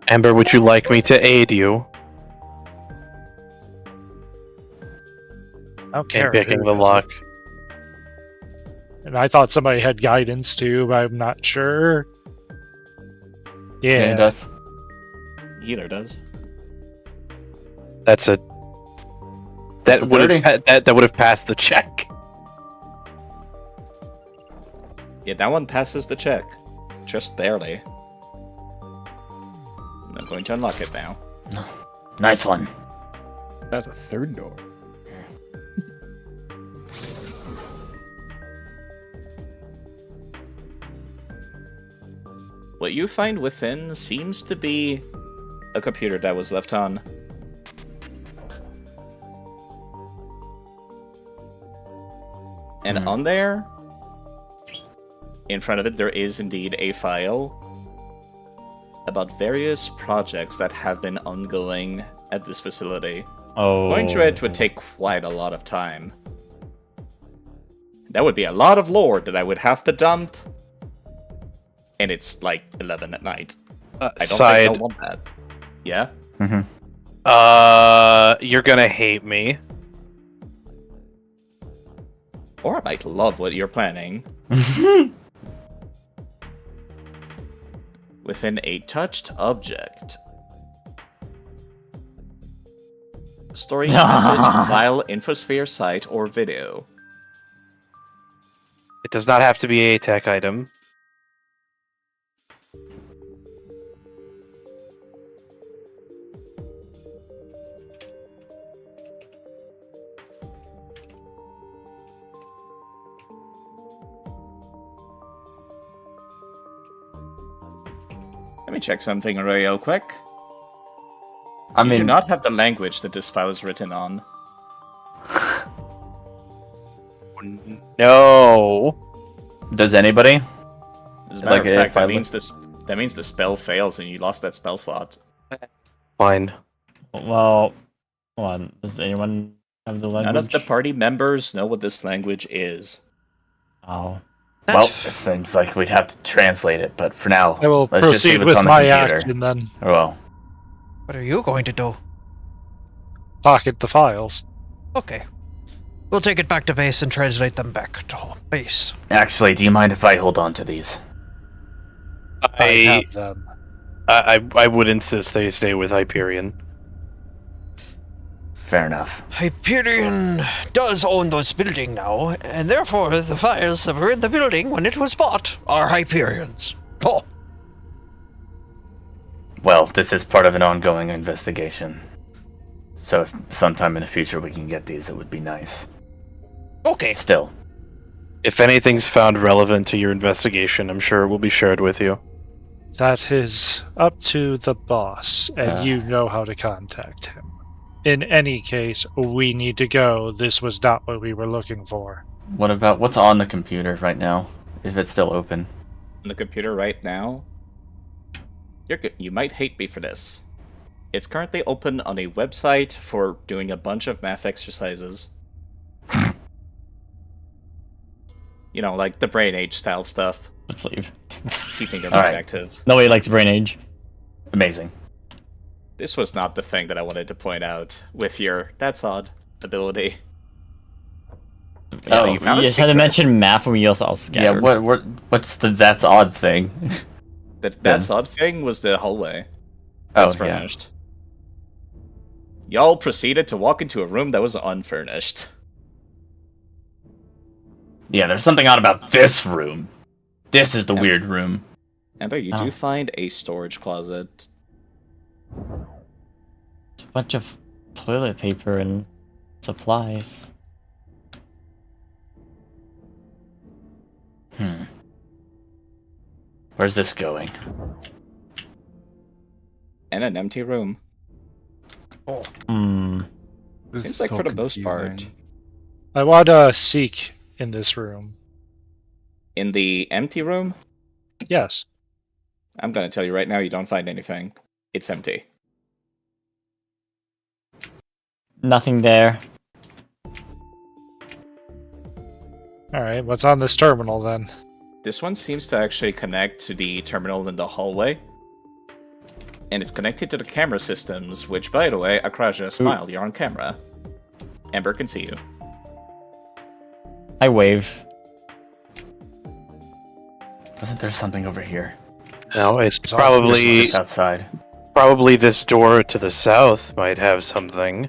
Speaker 5: Ember, would you like me to aid you
Speaker 7: I don't care.
Speaker 5: in picking
Speaker 7: who
Speaker 5: the
Speaker 7: does
Speaker 5: lock?
Speaker 7: it. And I thought somebody had guidance too, but I'm not sure.
Speaker 2: Yeah,
Speaker 7: Yeah.
Speaker 2: it does.
Speaker 1: Healer does.
Speaker 5: That's a
Speaker 2: That's a
Speaker 5: that would
Speaker 2: 30.
Speaker 5: have that would have passed the check.
Speaker 1: Yeah, that one passes the check. Just barely. I'm going to unlock it now.
Speaker 2: Nice one.
Speaker 8: That's a third door.
Speaker 1: What you find within seems to be a computer that was left on. And on there, in front of it, there is indeed a file about various projects that have been ongoing at this facility.
Speaker 3: Oh,
Speaker 1: Going through it would take quite a lot of time. That would be a lot of lore that I would have to dump. And it's like 11 at night. I don't
Speaker 5: Side.
Speaker 1: think I want that. Yeah?
Speaker 5: You're gonna hate me.
Speaker 1: Or I might love what you're planning. Within a touched object. Storing message, file, infosphere, site, or video.
Speaker 5: It does not have to be a tech item.
Speaker 1: Let me check something real quick.
Speaker 2: I
Speaker 1: You
Speaker 2: mean,
Speaker 1: do not have the language that this file is written on.
Speaker 5: No.
Speaker 2: does anybody?
Speaker 1: As a matter
Speaker 2: Like,
Speaker 1: of fact,
Speaker 2: if I
Speaker 1: that means the spell fails and you lost that spell slot.
Speaker 5: Fine.
Speaker 3: well, Hold on, does anyone have the language?
Speaker 1: None of the party members know what this language is.
Speaker 3: Oh.
Speaker 2: Well, it seems like we'd have to translate it, but for now,
Speaker 7: I will
Speaker 2: let's just see
Speaker 7: proceed
Speaker 2: what's
Speaker 7: with
Speaker 2: on the
Speaker 7: my
Speaker 2: computer.
Speaker 7: action then.
Speaker 2: Or well,
Speaker 6: What are you going to do?
Speaker 7: Pocket the files.
Speaker 6: Okay. We'll take it back to base and translate them back to base.
Speaker 2: actually, do you mind if I hold on to these?
Speaker 7: I
Speaker 5: I
Speaker 7: have them.
Speaker 5: I would insist they stay with Hyperion.
Speaker 2: Fair enough.
Speaker 6: Hyperion does own this building now, and therefore the files that were in the building when it was bought are Hyperion's. Oh,
Speaker 2: Well, this is part of an ongoing investigation. So if sometime in the future we can get these, it would be nice.
Speaker 6: okay.
Speaker 2: Still,
Speaker 5: If anything's found relevant to your investigation, I'm sure it will be shared with you.
Speaker 7: That is up to the boss, and
Speaker 2: Ah.
Speaker 7: you know how to contact him. In any case, we need to go. This was not what we were looking for.
Speaker 2: what about what's on the computer right now? If it's still open.
Speaker 1: On the computer right now, you might hate me for this. It's currently open on a website for doing a bunch of math exercises. You know, like the brain age style stuff,
Speaker 3: Let's leave.
Speaker 1: keeping your
Speaker 2: All
Speaker 1: mind
Speaker 2: right.
Speaker 1: active.
Speaker 3: Nobody likes Brain Age.
Speaker 2: Amazing.
Speaker 1: This was not the thing that I wanted to point out with your "that's odd" ability.
Speaker 2: Oh,
Speaker 1: you found a
Speaker 3: just had to
Speaker 1: secret.
Speaker 3: mention math when we also all
Speaker 2: Yeah,
Speaker 3: scattered.
Speaker 2: what's the that's odd thing?
Speaker 1: That's odd thing was the hallway.
Speaker 2: Oh,
Speaker 1: That's
Speaker 2: yeah.
Speaker 1: furnished. Y'all proceeded to walk into a room that was unfurnished.
Speaker 2: Yeah, there's something odd about this room. This is the weird room.
Speaker 1: Amber, you
Speaker 3: Oh.
Speaker 1: do find a storage closet.
Speaker 3: It's a bunch of toilet paper and supplies.
Speaker 2: Where's this going?
Speaker 1: And an empty room.
Speaker 3: Hmm.
Speaker 8: This
Speaker 1: Seems
Speaker 8: is
Speaker 1: like
Speaker 8: so
Speaker 1: for the most part.
Speaker 8: confusing.
Speaker 7: I want to seek in this room.
Speaker 1: In the empty room,
Speaker 7: Yes.
Speaker 1: I'm gonna tell you right now, you don't find anything. It's empty.
Speaker 3: Nothing there.
Speaker 7: Alright, what's on this terminal then?
Speaker 1: This one seems to actually connect to the terminal in the hallway. And it's connected to the camera systems, which, by the way, Akraja, smile, you're on camera. Amber can see you.
Speaker 3: I wave.
Speaker 2: Wasn't there something over here?
Speaker 5: No, it's
Speaker 7: It's
Speaker 5: probably
Speaker 2: Just outside.
Speaker 5: probably this door to the south might have something.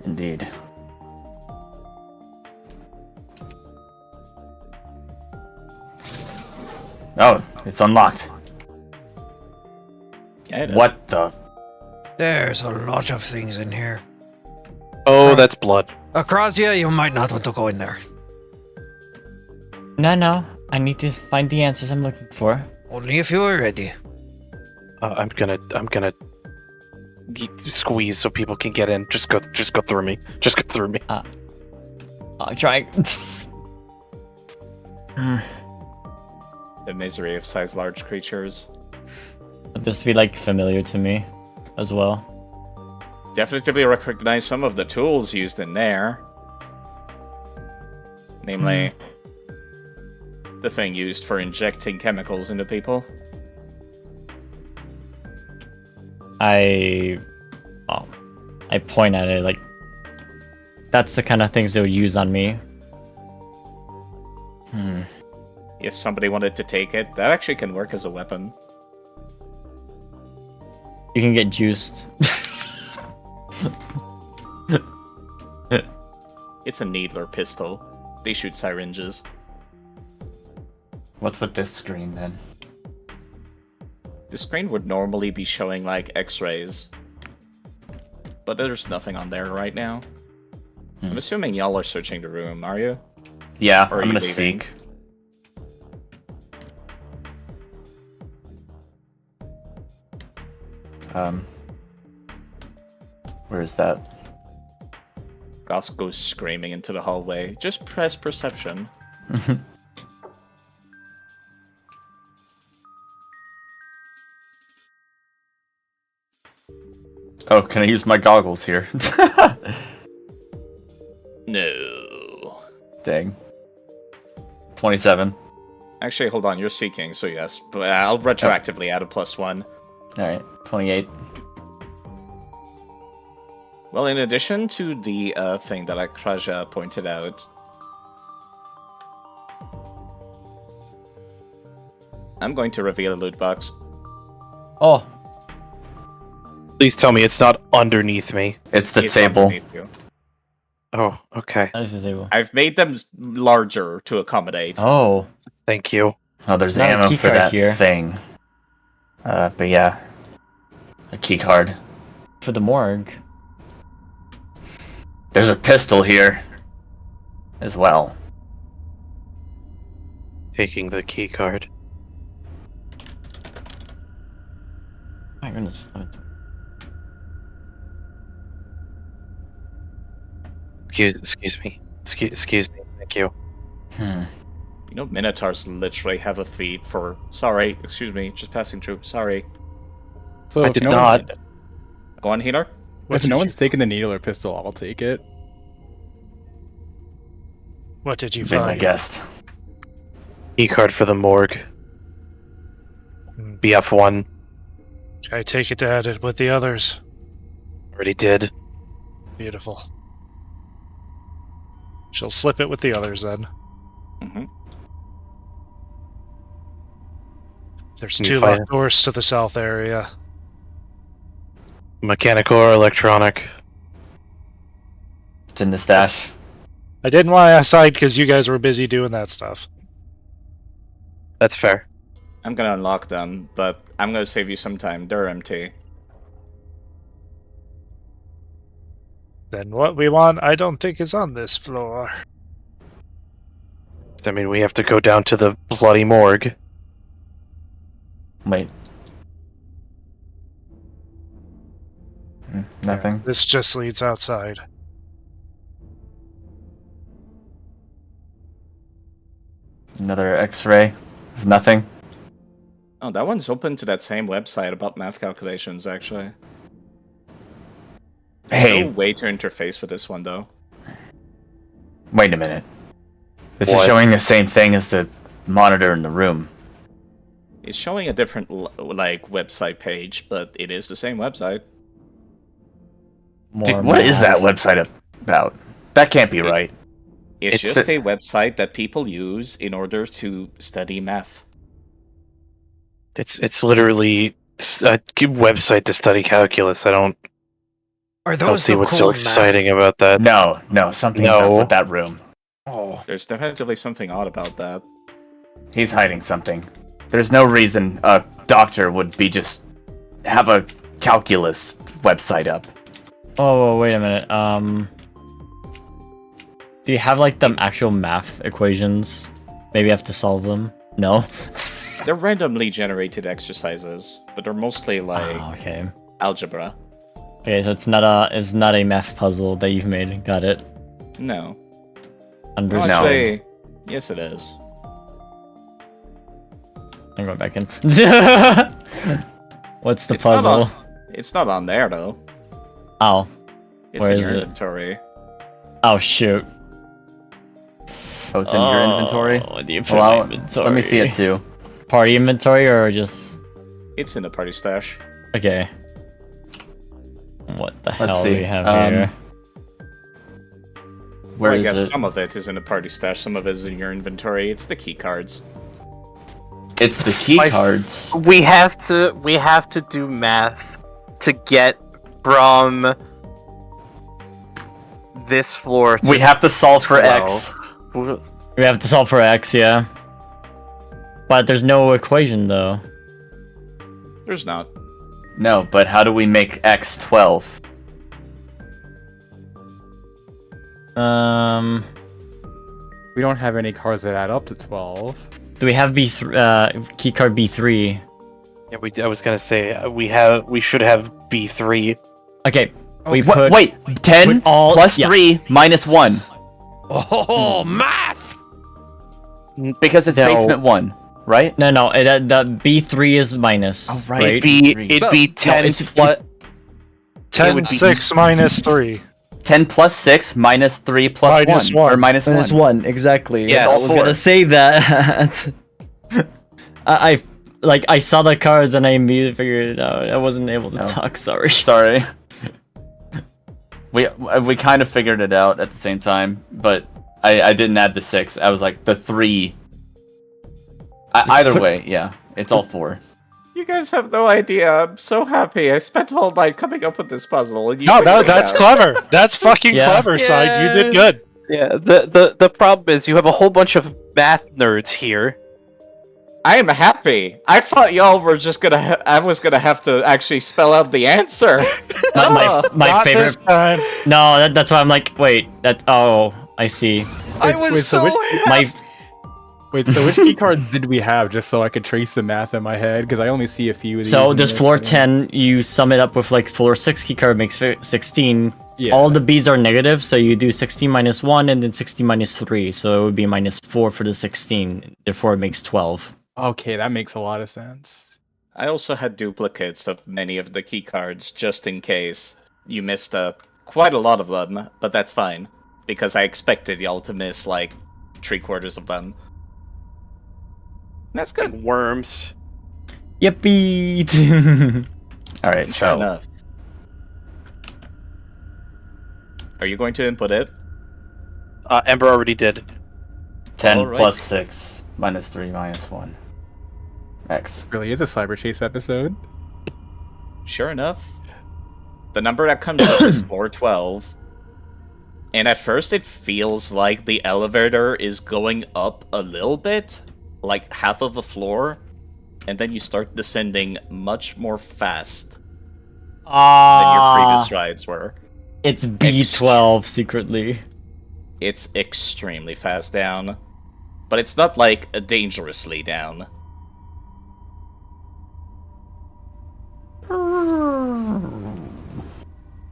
Speaker 2: Indeed. Oh, it's unlocked.
Speaker 1: Yeah, it is.
Speaker 2: What the?
Speaker 6: There's a lot of things in here.
Speaker 5: Oh, that's blood.
Speaker 6: Akrasia, you might not want to go in there.
Speaker 3: No. I need to find the answers I'm looking for.
Speaker 6: Only if you are ready.
Speaker 5: I'm gonna squeeze so people can get in. Just go through me. Just go through me.
Speaker 3: I'll try.
Speaker 1: The misery of size large creatures.
Speaker 3: This be like familiar to me as well.
Speaker 1: Definitely recognize some of the tools used in there. Namely, the thing used for injecting chemicals into people.
Speaker 3: I point at it like that's the kind of things they would use on me.
Speaker 1: If somebody wanted to take it, that actually can work as a weapon.
Speaker 3: You can get juiced.
Speaker 1: It's a needler pistol. They shoot syringes.
Speaker 2: What's with this screen then?
Speaker 1: The screen would normally be showing like x-rays. But there's nothing on there right now. I'm assuming y'all are searching the room, are you?
Speaker 2: Yeah,
Speaker 1: Or are
Speaker 2: I'm
Speaker 1: you
Speaker 2: gonna
Speaker 1: leaving?
Speaker 2: seek. Where's that?
Speaker 1: Ross goes screaming into the hallway. Just press perception.
Speaker 2: Oh, can I use my goggles here?
Speaker 1: No.
Speaker 2: Dang. 27.
Speaker 1: Actually, hold on. You're seeking, so yes. But I'll retroactively add a +1.
Speaker 2: Alright, 28.
Speaker 1: Well, in addition to the thing that Akraja pointed out, I'm going to reveal a loot box.
Speaker 3: Oh,
Speaker 5: Please tell me it's not underneath me.
Speaker 2: It's the
Speaker 1: It's
Speaker 2: table.
Speaker 1: underneath you.
Speaker 5: Oh, okay.
Speaker 3: this is able.
Speaker 1: I've made them larger to accommodate.
Speaker 3: Oh,
Speaker 5: Thank you.
Speaker 2: Oh, there's
Speaker 3: Not a
Speaker 2: ammo
Speaker 3: key
Speaker 2: for
Speaker 3: card
Speaker 2: that
Speaker 3: here.
Speaker 2: thing. But yeah. A key card.
Speaker 3: for the morgue.
Speaker 2: There's a pistol here. As well.
Speaker 5: Taking the key card.
Speaker 3: My goodness.
Speaker 5: Excuse me. Excuse me. Thank you.
Speaker 2: Hmm.
Speaker 1: You know, Minotaurs literally have a feat for, sorry, excuse me, just passing through, sorry.
Speaker 8: So
Speaker 5: I
Speaker 8: if
Speaker 5: did
Speaker 8: no
Speaker 5: not.
Speaker 1: Go on, healer.
Speaker 8: If no one's taking the needle or pistol, I'll take it.
Speaker 7: What did you
Speaker 2: Been my
Speaker 7: find?
Speaker 2: guest.
Speaker 5: Key card for the morgue.
Speaker 7: Hmm.
Speaker 5: BF1.
Speaker 7: I take it to add it with the others.
Speaker 5: Already did.
Speaker 7: Beautiful. She'll slip it with the others then.
Speaker 1: Mm-hmm.
Speaker 7: There's
Speaker 5: You
Speaker 7: 2
Speaker 5: find
Speaker 7: locked doors to the south area.
Speaker 5: Mechanical or electronic?
Speaker 2: It's in the stash.
Speaker 7: I didn't want to aside because you guys were busy doing that stuff.
Speaker 5: That's fair.
Speaker 1: I'm gonna unlock them, but I'm gonna save you some time. They're empty.
Speaker 7: Then what we want, I don't think is on this floor.
Speaker 5: I mean, we have to go down to the bloody morgue.
Speaker 2: Wait. Nothing.
Speaker 7: This just leads outside.
Speaker 2: Another x-ray. Nothing.
Speaker 1: Oh, that one's open to that same website about math calculations, actually.
Speaker 2: Hey,
Speaker 1: No way to interface with this one, though.
Speaker 2: wait a minute. This
Speaker 5: What?
Speaker 2: is showing the same thing as the monitor in the room.
Speaker 1: It's showing a different, website page, but it is the same website.
Speaker 2: Dude, what is that
Speaker 3: math.
Speaker 2: website about? That can't be right.
Speaker 1: It's
Speaker 2: It's
Speaker 1: just a website that people use in order to study math.
Speaker 5: It's literally a website to study calculus. I don't see what's so exciting about that.
Speaker 2: No, something's
Speaker 5: No.
Speaker 2: up with that room.
Speaker 6: Oh,
Speaker 1: There's definitely something odd about that.
Speaker 2: He's hiding something. There's no reason a doctor would be just have a calculus website up.
Speaker 3: Oh, wait a minute. Do you have like the actual math equations? Maybe I have to solve them. No.
Speaker 1: They're randomly generated exercises, but they're mostly
Speaker 3: Oh, okay.
Speaker 1: algebra.
Speaker 3: Okay, so it's not a math puzzle that you've made. Got it.
Speaker 1: No.
Speaker 3: Understood.
Speaker 2: No.
Speaker 1: Actually, yes it is.
Speaker 3: I'm going back in. What's the
Speaker 1: It's not
Speaker 3: puzzle?
Speaker 1: on- It's not on there, though.
Speaker 3: Oh.
Speaker 1: It's
Speaker 3: Where
Speaker 1: in
Speaker 3: is
Speaker 1: your
Speaker 3: it?
Speaker 1: inventory.
Speaker 3: Oh shoot.
Speaker 2: Oh, it's in your inventory?
Speaker 3: Oh, do you put
Speaker 2: Well,
Speaker 3: my inventory?
Speaker 2: let me see it too.
Speaker 3: Party inventory or just
Speaker 1: It's in the party stash.
Speaker 3: okay. What the
Speaker 2: Let's
Speaker 3: hell
Speaker 2: see.
Speaker 3: do we have here?
Speaker 2: Where
Speaker 1: I
Speaker 2: is
Speaker 1: guess
Speaker 2: it?
Speaker 1: some of it is in the party stash, some of it is in your inventory. It's the key cards.
Speaker 2: It's the key
Speaker 5: My-
Speaker 2: cards.
Speaker 5: We have to do math to get from this floor to
Speaker 2: We have to solve for X.
Speaker 5: 12.
Speaker 3: We have to solve for X, yeah. But there's no equation though.
Speaker 1: There's not.
Speaker 2: No, but how do we make X 12?
Speaker 8: We don't have any cards that add up to 12.
Speaker 3: Do we have key card B3?
Speaker 5: Yeah, I was gonna say we should have B3.
Speaker 3: Okay. We
Speaker 2: What?
Speaker 3: put
Speaker 2: Wait, 10
Speaker 3: put all-
Speaker 2: plus
Speaker 3: yeah.
Speaker 2: 3 minus 1.
Speaker 6: oh, math!
Speaker 2: Because it's
Speaker 5: No.
Speaker 2: basement 1, right?
Speaker 3: No, the B3 is minus.
Speaker 2: Oh, right.
Speaker 3: right?
Speaker 5: It'd be
Speaker 6: No,
Speaker 5: 10
Speaker 3: it's-
Speaker 5: plus
Speaker 7: 10,
Speaker 5: would be
Speaker 7: 6 minus 3.
Speaker 2: 10 plus 6 minus 3 plus
Speaker 7: Minus
Speaker 2: 1. Or
Speaker 7: one.
Speaker 2: minus
Speaker 3: Minus
Speaker 2: 1.
Speaker 3: 1, exactly.
Speaker 5: Yes.
Speaker 3: I was gonna say that. I saw the cards and I immediately figured it out. I wasn't able to
Speaker 2: Oh.
Speaker 3: talk, sorry.
Speaker 2: Sorry. We kind of figured it out at the same time, but I didn't add the 6. I was like, the 3. Either way, yeah. It's all 4.
Speaker 1: You guys have no idea. I'm so happy. I spent all night coming up with this puzzle, and you.
Speaker 7: No,
Speaker 1: figured it
Speaker 7: that's
Speaker 1: out.
Speaker 7: clever. That's fucking
Speaker 3: Yeah.
Speaker 7: clever, Side. You did good.
Speaker 5: Yeah, the problem is you have a whole bunch of math nerds here.
Speaker 1: I am happy. I thought y'all were just gonna. I was gonna have to actually spell out the answer.
Speaker 3: My
Speaker 7: Not
Speaker 3: favorite.
Speaker 7: this time.
Speaker 3: No, that's why I'm like, wait, that's. Oh, I see.
Speaker 6: I was
Speaker 8: wait, so
Speaker 6: so
Speaker 8: which-
Speaker 3: My.
Speaker 8: Wait, so which key cards did we have, just so I could trace the math in my head? Because I only see a few of these.
Speaker 3: So
Speaker 8: in
Speaker 3: there's
Speaker 8: this
Speaker 3: floor
Speaker 8: one.
Speaker 3: 10, you sum it up with like floor 6 key card makes 16.
Speaker 8: Yeah.
Speaker 3: All the B's are negative, so you do 16 minus 1 and then 16 minus 3. So it would be minus 4 for the 16. Therefore, it makes 12.
Speaker 8: Okay, that makes a lot of sense.
Speaker 1: I also had duplicates of many of the key cards just in case. You missed quite a lot of them, but that's fine because I expected y'all to miss like 3/4 of them. That's good.
Speaker 5: And worms.
Speaker 3: Yippee!
Speaker 2: Alright,
Speaker 1: Fair
Speaker 2: so
Speaker 1: enough. Are you going to input it?
Speaker 5: Ember already did.
Speaker 2: 10
Speaker 1: Alright.
Speaker 2: plus 6 minus 3 minus 1. X.
Speaker 8: Really is a cyber chase episode.
Speaker 1: Sure enough. The number that comes up is 412. And at first it feels like the elevator is going up a little bit, like half of a floor, and then you start descending much more fast than your previous rides were.
Speaker 3: It's B12 secretly.
Speaker 1: It's extremely fast down, but it's not like dangerously down.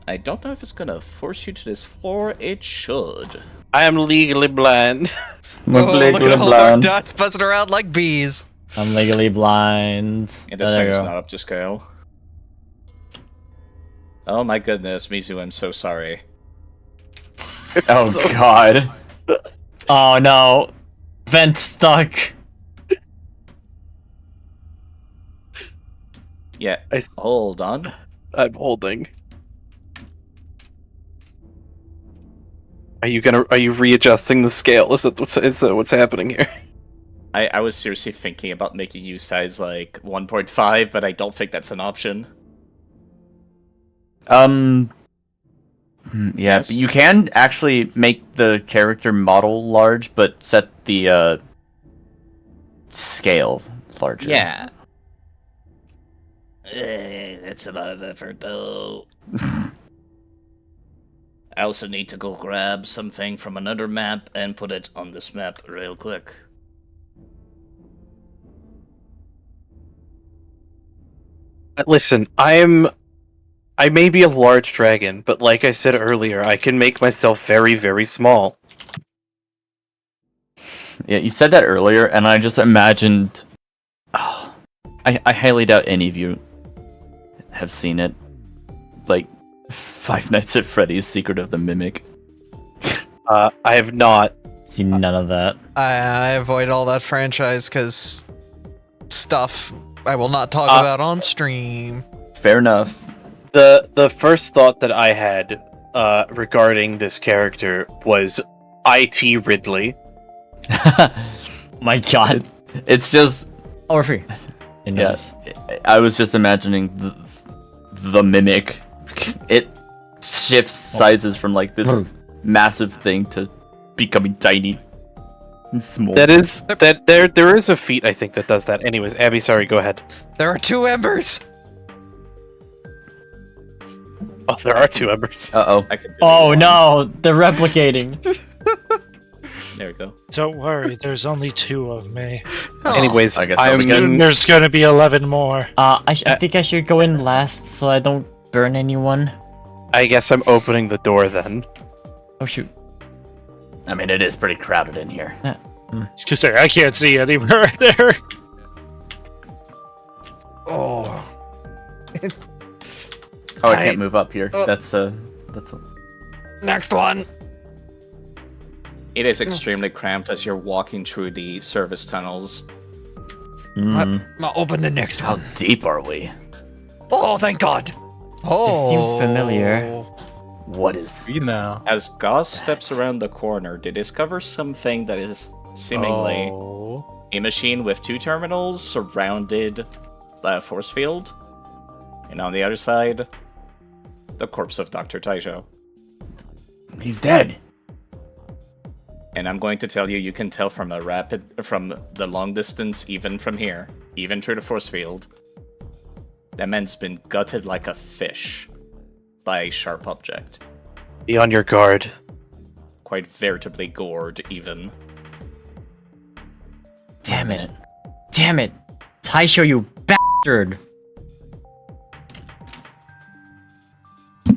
Speaker 1: I don't know if it's gonna force you to this floor. It should.
Speaker 5: I am legally blind.
Speaker 6: Oh, look at all our dots buzzing around like bees.
Speaker 3: I'm legally blind.
Speaker 1: And this
Speaker 3: There you
Speaker 1: thing's
Speaker 3: go.
Speaker 1: not up to scale. Oh my goodness, Mizu, I'm so sorry.
Speaker 2: Oh god.
Speaker 3: Oh no. Vent stuck.
Speaker 1: Yeah,
Speaker 5: I-
Speaker 1: hold on.
Speaker 5: I'm holding. Are you readjusting the scale? Is that what's happening here?
Speaker 1: I was seriously thinking about making you size like 1.5, but I don't think that's an option.
Speaker 2: Yeah,
Speaker 1: Yes.
Speaker 2: but you can actually make the character model large, but set the scale larger.
Speaker 1: Yeah. That's a lot of effort, though. I also need to go grab something from another map and put it on this map real quick.
Speaker 5: Listen, I may be a large dragon, but like I said earlier, I can make myself very, very small.
Speaker 2: Yeah, you said that earlier, and I just imagined. I highly doubt any of you have seen it. Like, Five Nights at Freddy's Secret of the Mimic.
Speaker 5: I have not.
Speaker 3: See none of that.
Speaker 6: I avoid all that franchise because stuff I will not talk about on stream.
Speaker 2: Fair enough.
Speaker 5: The first thought that I had regarding this character was IT Ridley.
Speaker 3: My god.
Speaker 2: It's just,
Speaker 3: Oh, we're free.
Speaker 2: yeah. I was just imagining the Mimic. It shifts sizes from like this massive thing to becoming tiny and small.
Speaker 5: There is a feat I think that does that. Anyways, Abby, sorry, go ahead.
Speaker 6: There are 2 embers.
Speaker 5: Oh, there are 2 embers.
Speaker 2: Uh-oh.
Speaker 1: I can do
Speaker 3: Oh
Speaker 1: one.
Speaker 3: no, they're replicating.
Speaker 1: There we go.
Speaker 7: Don't worry, there's only 2 of me.
Speaker 5: Anyways,
Speaker 2: I guess
Speaker 5: I'm
Speaker 2: that's good.
Speaker 7: Soon there's gonna be 11 more.
Speaker 3: I think I should go in last so I don't burn anyone.
Speaker 5: I guess I'm opening the door then.
Speaker 3: Oh shoot.
Speaker 2: I mean, it is pretty crowded in here.
Speaker 7: I was gonna say, I can't see anywhere right there.
Speaker 2: Oh, I
Speaker 6: tight.
Speaker 2: can't move up here.
Speaker 6: Oh.
Speaker 2: That's a.
Speaker 6: Next one.
Speaker 1: It is extremely cramped as you're walking through the service tunnels.
Speaker 6: I'll open the next
Speaker 2: How
Speaker 6: one.
Speaker 2: deep are we?
Speaker 6: Oh, thank God. Oh.
Speaker 3: seems familiar.
Speaker 2: What is?
Speaker 8: You know.
Speaker 1: As Goss steps around the corner, they discover something that is seemingly
Speaker 8: Oh.
Speaker 1: a machine with 2 terminals surrounded by a force field. And on the other side, the corpse of Dr. Taijo.
Speaker 2: He's dead.
Speaker 1: And I'm going to tell you, you can tell from the long distance, even from here, even through the force field, that man's been gutted like a fish by a sharp object.
Speaker 5: Be on your guard.
Speaker 1: Quite veritably gored, even.
Speaker 3: Damn it. Damn it. Taisho, you bastard.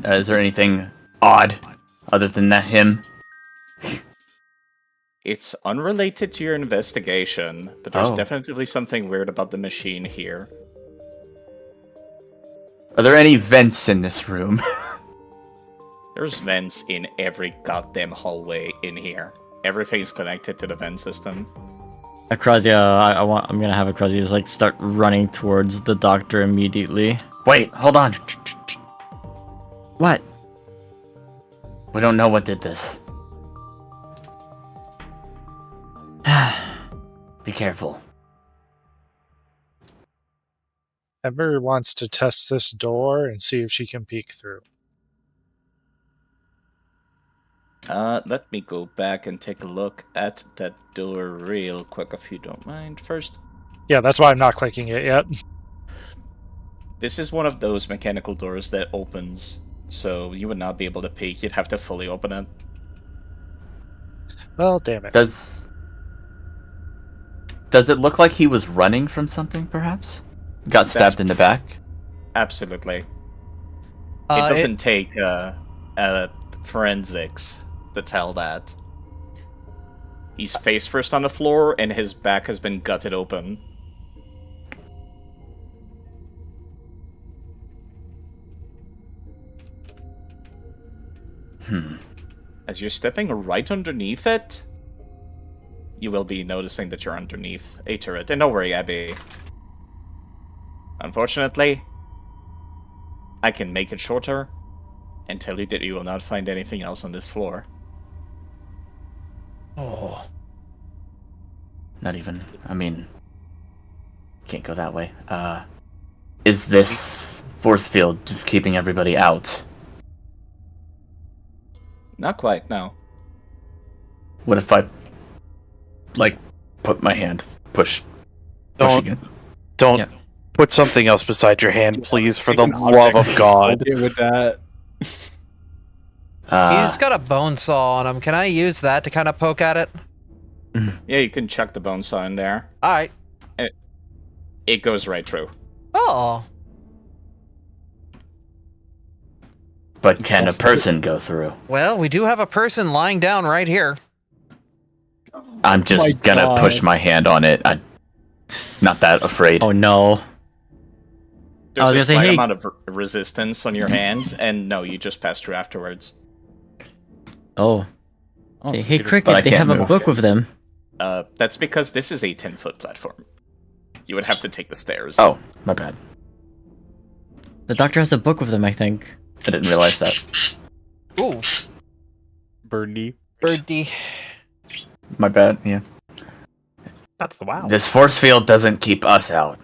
Speaker 2: Is there anything odd other than that him?
Speaker 1: It's unrelated to your investigation, but there's
Speaker 2: Oh.
Speaker 1: definitely something weird about the machine here.
Speaker 2: Are there any vents in this room?
Speaker 1: There's vents in every goddamn hallway in here. Everything's connected to the vent system.
Speaker 3: Akrazia, I'm gonna have Akrazia just like start running towards the doctor immediately.
Speaker 2: Wait, hold on.
Speaker 3: What?
Speaker 2: We don't know what did this. Be careful.
Speaker 7: Ember wants to test this door and see if she can peek through.
Speaker 1: Let me go back and take a look at that door real quick, if you don't mind. First,
Speaker 7: Yeah, that's why I'm not clicking it yet.
Speaker 1: this is one of those mechanical doors that opens, so you would not be able to peek. You'd have to fully open it.
Speaker 7: Well, damn it.
Speaker 2: Does it look like he was running from something, perhaps? Got stabbed in the back?
Speaker 1: Absolutely. It
Speaker 6: Uh,
Speaker 1: doesn't take forensics to tell that. He's face first on the floor, and his back has been gutted open. As you're stepping right underneath it, you will be noticing that you're underneath a turret. And don't worry, Abby. Unfortunately, I can make it shorter and tell you that you will not find anything else on this floor.
Speaker 6: Oh.
Speaker 2: Not even. I mean, can't go that way. Is this force field just keeping everybody out?
Speaker 1: Not quite, no.
Speaker 2: What if I, like, put my hand, push
Speaker 5: Don't
Speaker 2: again?
Speaker 5: don't
Speaker 3: Yeah.
Speaker 5: put something else beside your hand, please, for the
Speaker 8: Take an
Speaker 5: love of
Speaker 8: object.
Speaker 5: God.
Speaker 8: Okay with that.
Speaker 6: He's got a bone saw on him. Can I use that to kind of poke at it?
Speaker 1: Yeah, you can chuck the bone saw in there.
Speaker 6: Alright.
Speaker 1: It goes right through.
Speaker 6: Oh.
Speaker 2: But can a person go through?
Speaker 6: Well, we do have a person lying down right here.
Speaker 2: I'm just
Speaker 8: my
Speaker 2: gonna
Speaker 8: God.
Speaker 2: push my hand on it. I'm not that afraid.
Speaker 3: Oh no.
Speaker 1: There's
Speaker 3: was
Speaker 1: a
Speaker 3: gonna say,
Speaker 1: slight
Speaker 3: hey-
Speaker 1: amount of resistance on your hand, and no, you just pass through afterwards.
Speaker 3: Oh.
Speaker 8: Oh,
Speaker 3: Say,
Speaker 8: so
Speaker 3: hey,
Speaker 8: you just-
Speaker 3: Cricket,
Speaker 2: but I
Speaker 3: they
Speaker 2: can't
Speaker 3: have a
Speaker 2: move.
Speaker 3: book with them.
Speaker 1: That's because this is a 10-foot platform. You would have to take the stairs.
Speaker 2: Oh, my bad.
Speaker 3: The doctor has a book with them, I think.
Speaker 2: I didn't realize that.
Speaker 6: Ooh.
Speaker 8: Birdie.
Speaker 6: Birdie.
Speaker 2: My bad, yeah.
Speaker 8: That's the wow.
Speaker 2: This force field doesn't keep us out.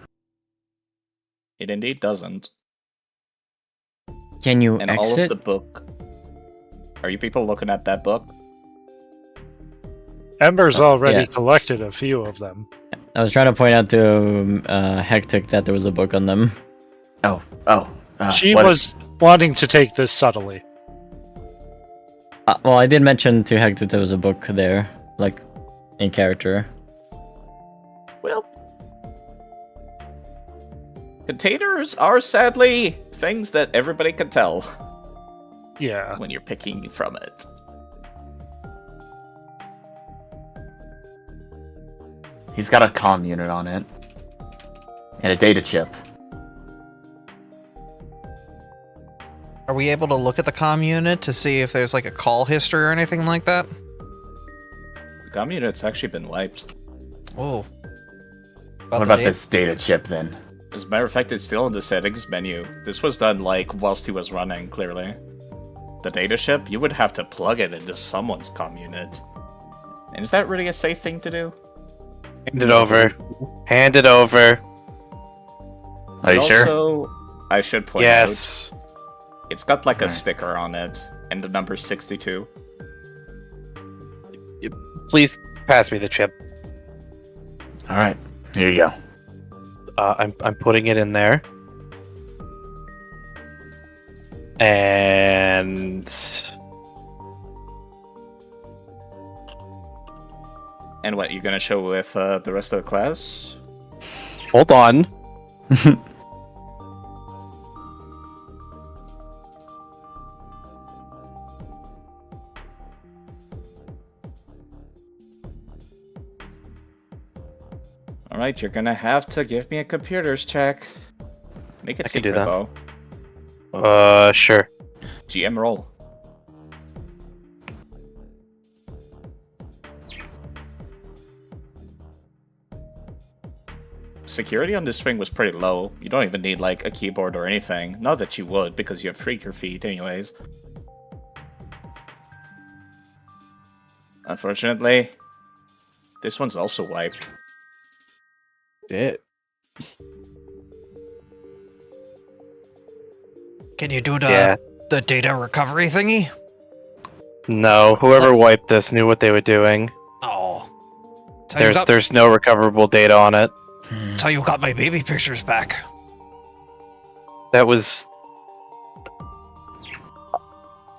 Speaker 1: It indeed doesn't.
Speaker 3: Can you
Speaker 1: And all of
Speaker 3: exit?
Speaker 1: the book... Are you people looking at that book?
Speaker 7: Ember's already
Speaker 3: yeah.
Speaker 7: collected a few of them.
Speaker 3: I was trying to point out to Hectic that there was a book on them.
Speaker 2: Oh.
Speaker 7: She
Speaker 2: what-
Speaker 7: was wanting to take this subtly.
Speaker 3: Well, I did mention to Hectic that there was a book there, like, in character.
Speaker 1: Well... Containers are sadly things that everybody can tell
Speaker 7: Yeah.
Speaker 1: when you're picking from it.
Speaker 2: He's got a comm unit on it. And a data chip.
Speaker 6: Are we able to look at the comm unit to see if there's like a call history or anything like that?
Speaker 1: The comm unit's actually been wiped.
Speaker 6: Oh.
Speaker 2: What about this data chip then?
Speaker 1: As a matter of fact, it's still in the settings menu. This was done, like, whilst he was running, clearly. The data chip, you would have to plug it into someone's comm unit. And is that really a safe thing to do?
Speaker 5: Hand it over. Hand it over.
Speaker 2: Are you sure?
Speaker 1: Also, I should point out,
Speaker 5: Yes.
Speaker 1: it's got like a
Speaker 2: Alright.
Speaker 1: sticker on it, and the number 62.
Speaker 5: Please pass me the chip.
Speaker 2: All right, here you go.
Speaker 5: I'm putting it in there. And
Speaker 1: And what, you're gonna show with the rest of the class?
Speaker 5: hold on.
Speaker 1: Alright, you're gonna have to give me a computers check. Make it
Speaker 5: I can do
Speaker 1: secret,
Speaker 5: that.
Speaker 1: though.
Speaker 5: Sure.
Speaker 1: GM roll. Security on this thing was pretty low. You don't even need, like, a keyboard or anything. Not that you would, because you have freaker feet anyways. Unfortunately, this one's also wiped.
Speaker 5: Shit.
Speaker 6: Can you do
Speaker 5: Yeah.
Speaker 6: the data recovery thingy?
Speaker 5: No, whoever wiped this knew what they were doing.
Speaker 6: Oh. So you got,
Speaker 5: There's no recoverable data on it.
Speaker 6: so you got my baby pictures back.
Speaker 5: That was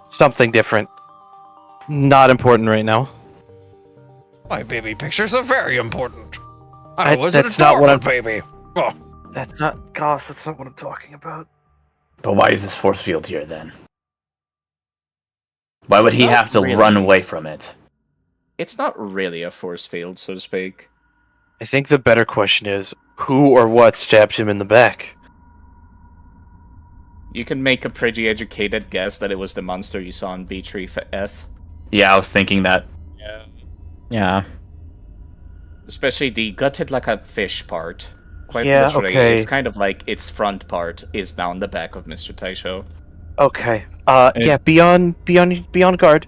Speaker 5: something different. Not important right now.
Speaker 6: My baby pictures are very important. I was
Speaker 5: that's not what I'm-
Speaker 6: baby. Oh.
Speaker 5: That's not, gosh, that's not what I'm talking about.
Speaker 2: But why is this force field here then? Why would
Speaker 1: It's
Speaker 2: he
Speaker 1: not
Speaker 2: have to
Speaker 1: really-
Speaker 2: run away from it?
Speaker 1: It's not really a force field, so to speak.
Speaker 5: I think the better question is, who or what stabbed him in the back?
Speaker 1: You can make a pretty educated guess that it was the monster you saw in B3F.
Speaker 2: Yeah, I was thinking that.
Speaker 3: Yeah.
Speaker 1: Especially the gutted like a fish part. Quite
Speaker 5: Yeah,
Speaker 1: literally,
Speaker 5: okay.
Speaker 1: it's kind of like its front part is now on the back of Mr. Taisho.
Speaker 5: Okay. Yeah, be on guard.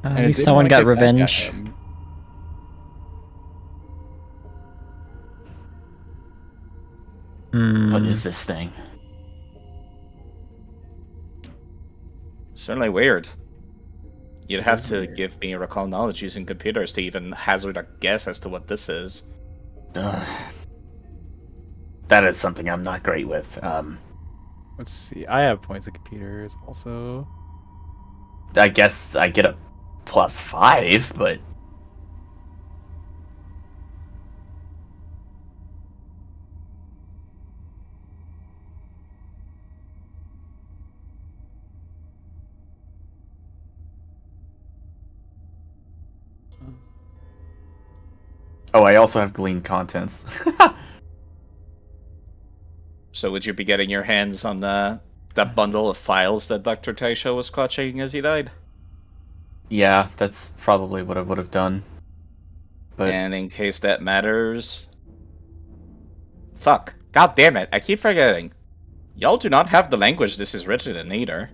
Speaker 3: At
Speaker 8: And it
Speaker 3: least
Speaker 8: didn't
Speaker 3: someone
Speaker 8: wanna
Speaker 3: got
Speaker 8: get back at
Speaker 3: revenge.
Speaker 8: him.
Speaker 2: What
Speaker 3: Hmm.
Speaker 2: is this thing?
Speaker 1: Certainly weird. You'd have to give me recall knowledge using computers to even hazard a guess as to what this is.
Speaker 2: That is something I'm not great with.
Speaker 8: Let's see. I have points of computers also.
Speaker 2: I guess I get a +5, but oh, I also have glean contents.
Speaker 1: So would you be getting your hands on that bundle of files that Dr. Taisho was clutching as he died?
Speaker 2: Yeah, that's probably what I would have done. But
Speaker 1: And in case that matters... Fuck. God damn it, I keep forgetting. Y'all do not have the language this is written in either.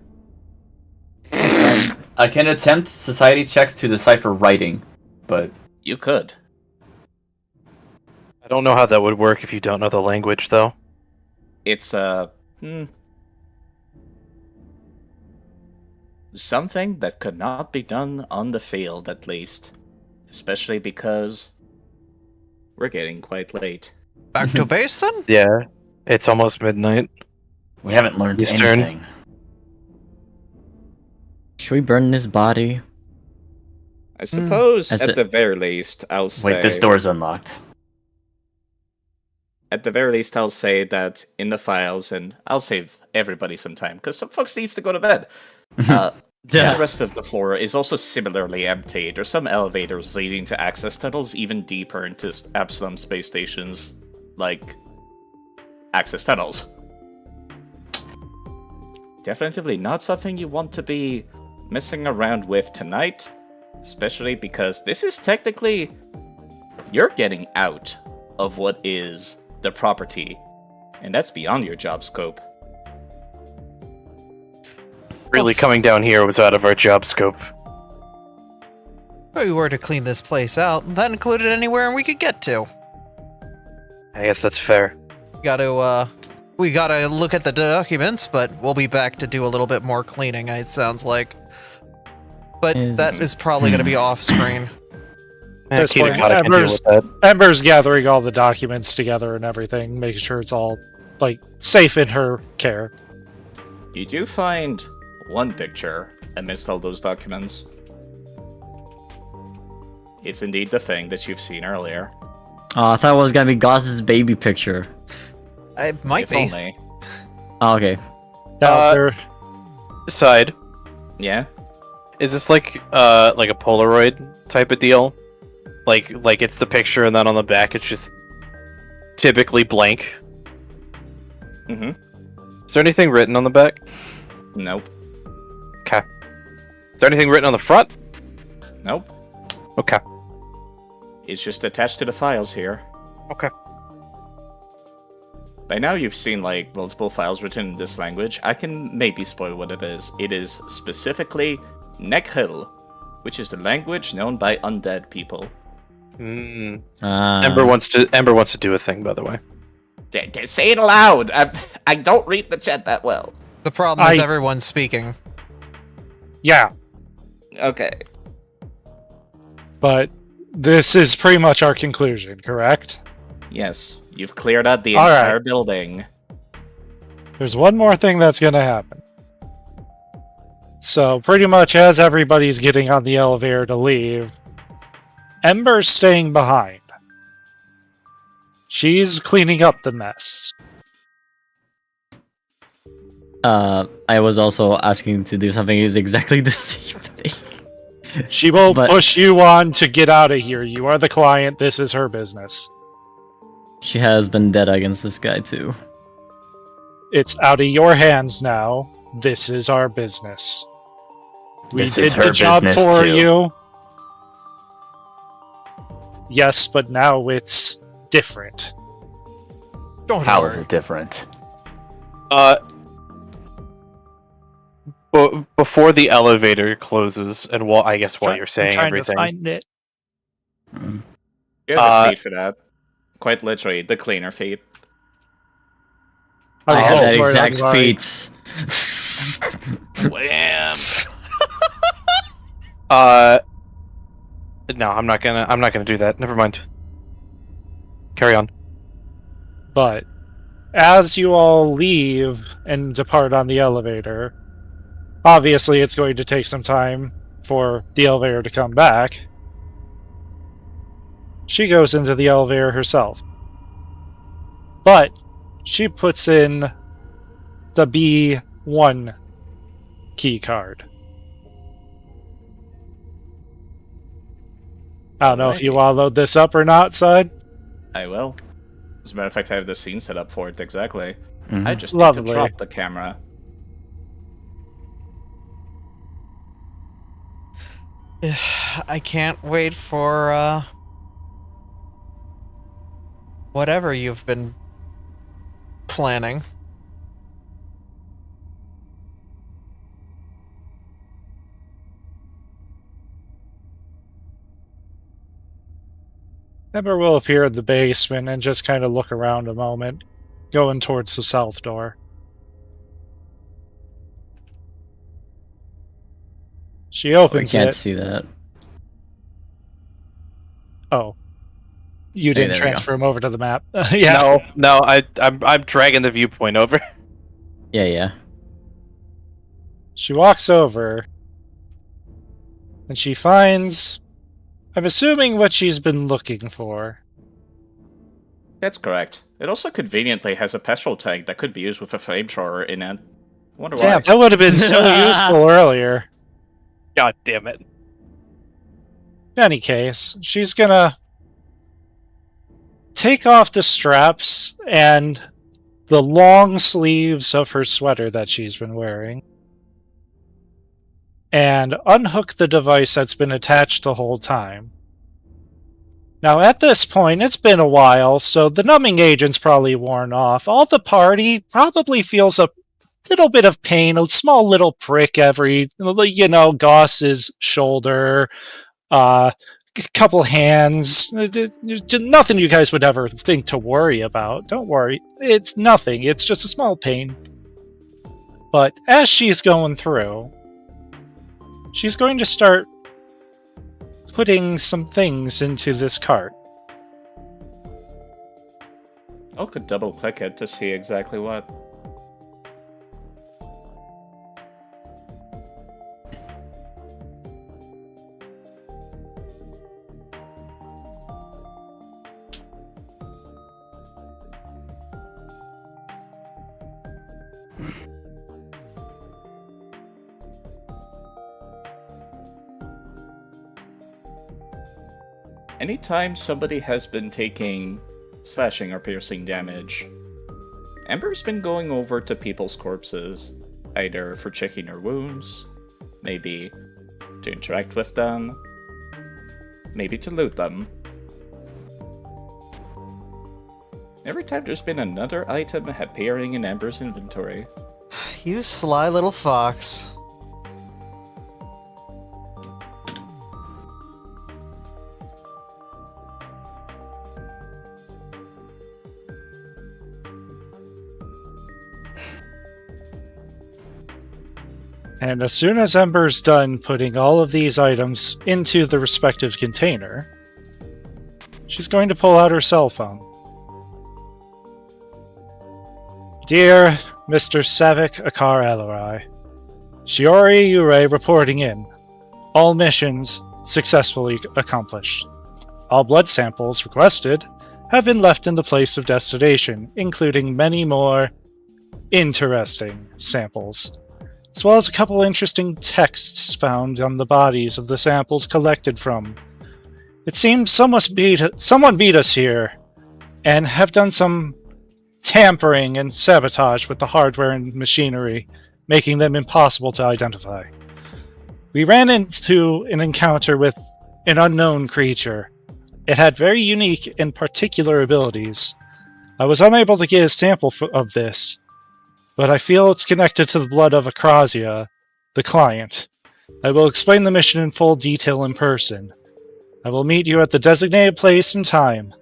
Speaker 2: I can attempt society checks to decipher writing, but
Speaker 1: You could.
Speaker 5: I don't know how that would work if you don't know the language, though.
Speaker 1: It's, something that could not be done on the field, at least. Especially because... we're getting quite late.
Speaker 6: Back to base then?
Speaker 5: Yeah. It's almost midnight.
Speaker 2: we haven't learned
Speaker 5: Eastern.
Speaker 2: anything.
Speaker 3: Should we burn this body?
Speaker 1: I suppose,
Speaker 3: That's
Speaker 1: at
Speaker 3: it.
Speaker 1: the very least, I'll say...
Speaker 2: Wait, this door's unlocked.
Speaker 1: At the very least, I'll say that in the files, and I'll save everybody some time, because some folks needs to go to bed. The rest of the floor is also similarly empty. There's some elevators leading to access tunnels even deeper into Absalom space stations, like access tunnels. Definitely not something you want to be messing around with tonight, especially because this is technically you're getting out of what is the property, and that's beyond your job scope.
Speaker 5: Really coming down here was out of our job scope.
Speaker 6: If we were to clean this place out, that included anywhere we could get to.
Speaker 5: I guess that's fair.
Speaker 6: We gotta look at the documents, but we'll be back to do a little bit more cleaning, it sounds like. But that is probably gonna be off screen.
Speaker 7: At this point,
Speaker 5: Kita can deal with that.
Speaker 7: Ember's gathering all the documents together and everything, making sure it's all, like, safe in her care.
Speaker 1: You do find one picture amidst all those documents. It's indeed the thing that you've seen earlier.
Speaker 3: Oh, I thought it was gonna be Goss's baby picture.
Speaker 6: It might
Speaker 1: If
Speaker 6: be.
Speaker 1: only.
Speaker 3: Oh, okay.
Speaker 7: Now, there,
Speaker 5: Side,
Speaker 1: Yeah?
Speaker 5: is this like a Polaroid type of deal? Like it's the picture and then on the back it's just typically blank.
Speaker 1: Mm-hmm.
Speaker 5: Is there anything written on the back?
Speaker 1: Nope.
Speaker 5: Okay. Is there anything written on the front?
Speaker 1: Nope.
Speaker 5: Okay.
Speaker 1: It's just attached to the files here.
Speaker 5: Okay.
Speaker 1: By now you've seen, like, multiple files written in this language. I can maybe spoil what it is. It is specifically Nekhil, which is the language known by undead people.
Speaker 5: Mm.
Speaker 3: Ah.
Speaker 5: Ember wants to do a thing, by the way.
Speaker 1: Say it aloud! I don't read the chat that well.
Speaker 6: The problem is everyone's speaking.
Speaker 7: yeah,
Speaker 1: Okay.
Speaker 7: but this is pretty much our conclusion, correct?
Speaker 1: Yes, you've cleared out the
Speaker 7: All
Speaker 1: entire
Speaker 7: right.
Speaker 1: building.
Speaker 7: There's one more thing that's going to happen. So, pretty much as everybody's getting on the elevator to leave, Ember's staying behind. She's cleaning up the mess.
Speaker 3: I was also asking to do something is exactly the same thing.
Speaker 7: She will
Speaker 3: But-
Speaker 7: push you on to get out of here. You are the client. This is her business.
Speaker 3: She has been dead against this guy too.
Speaker 7: It's out of your hands now. This is our business. We
Speaker 2: This
Speaker 7: did
Speaker 2: is her
Speaker 7: the job
Speaker 2: business,
Speaker 7: for
Speaker 2: too.
Speaker 7: you. Yes, but now it's different.
Speaker 6: Don't
Speaker 2: How
Speaker 6: worry.
Speaker 2: is it different?
Speaker 5: Before the elevator closes, and while you're saying everything,
Speaker 7: it.
Speaker 1: Here's a feat for that. Quite literally, the cleaner feat.
Speaker 3: I have that
Speaker 7: looking for it,
Speaker 3: exact
Speaker 7: I'm sorry.
Speaker 3: feat.
Speaker 1: Wham!
Speaker 5: no, I'm not gonna do that. Never mind. Carry on.
Speaker 7: But as you all leave and depart on the elevator, obviously it's going to take some time for the elevator to come back. She goes into the elevator herself. But she puts in the B1 key card. I don't know if you want to load this up or not, Side.
Speaker 1: I will. As a matter of fact, I have the scene set up for it exactly.
Speaker 2: Mhm.
Speaker 1: I just need
Speaker 7: Lovely.
Speaker 1: to drop the camera.
Speaker 6: I can't wait for whatever you've been planning.
Speaker 7: Ember will appear in the basement and just kind of look around a moment, going towards the south door. She
Speaker 3: I
Speaker 7: opens
Speaker 3: can't
Speaker 7: it.
Speaker 3: see that.
Speaker 7: Oh. You
Speaker 3: Hey,
Speaker 7: didn't
Speaker 3: there we go.
Speaker 7: transfer him over to the map. Yeah.
Speaker 5: No, I'm dragging the viewpoint over.
Speaker 3: Yeah, yeah.
Speaker 7: She walks over and she finds, I'm assuming, what she's been looking for.
Speaker 1: That's correct. It also conveniently has a petrol tank that could be used with a flamethrower in it. Wonder
Speaker 7: Damn,
Speaker 1: why.
Speaker 7: that would have been so useful earlier.
Speaker 5: God damn it.
Speaker 7: In any case, she's gonna take off the straps and the long sleeves of her sweater that she's been wearing and unhook the device that's been attached the whole time. Now, at this point, it's been a while, so the numbing agent's probably worn off. All the party probably feels a little bit of pain, a small little prick every, Goss's shoulder, a couple hands. Nothing you guys would ever think to worry about. Don't worry. It's nothing. It's just a small pain. But as she's going through, she's going to start putting some things into this cart.
Speaker 1: I could double click it to see exactly what. Anytime somebody has been taking slashing or piercing damage, Amber's been going over to people's corpses, either for checking their wounds, maybe to interact with them, maybe to loot them. Every time there's been another item appearing in Amber's inventory.
Speaker 6: You sly little fox.
Speaker 7: And as soon as Ember's done putting all of these items into the respective container, she's going to pull out her cell phone. Dear Mr. Savik Akar Elarai, Shiori Yurei reporting in. All missions successfully accomplished. All blood samples requested have been left in the place of destination, including many more interesting samples, as well as a couple interesting texts found on the bodies of the samples collected from. It seems someone beat us here, and have done some tampering and sabotage with the hardware and machinery, making them impossible to identify. We ran into an encounter with an unknown creature. It had very unique and particular abilities. I was unable to get a sample of this, but I feel it's connected to the blood of Acrazia, the client. I will explain the mission in full detail in person. I will meet you at the designated place and time.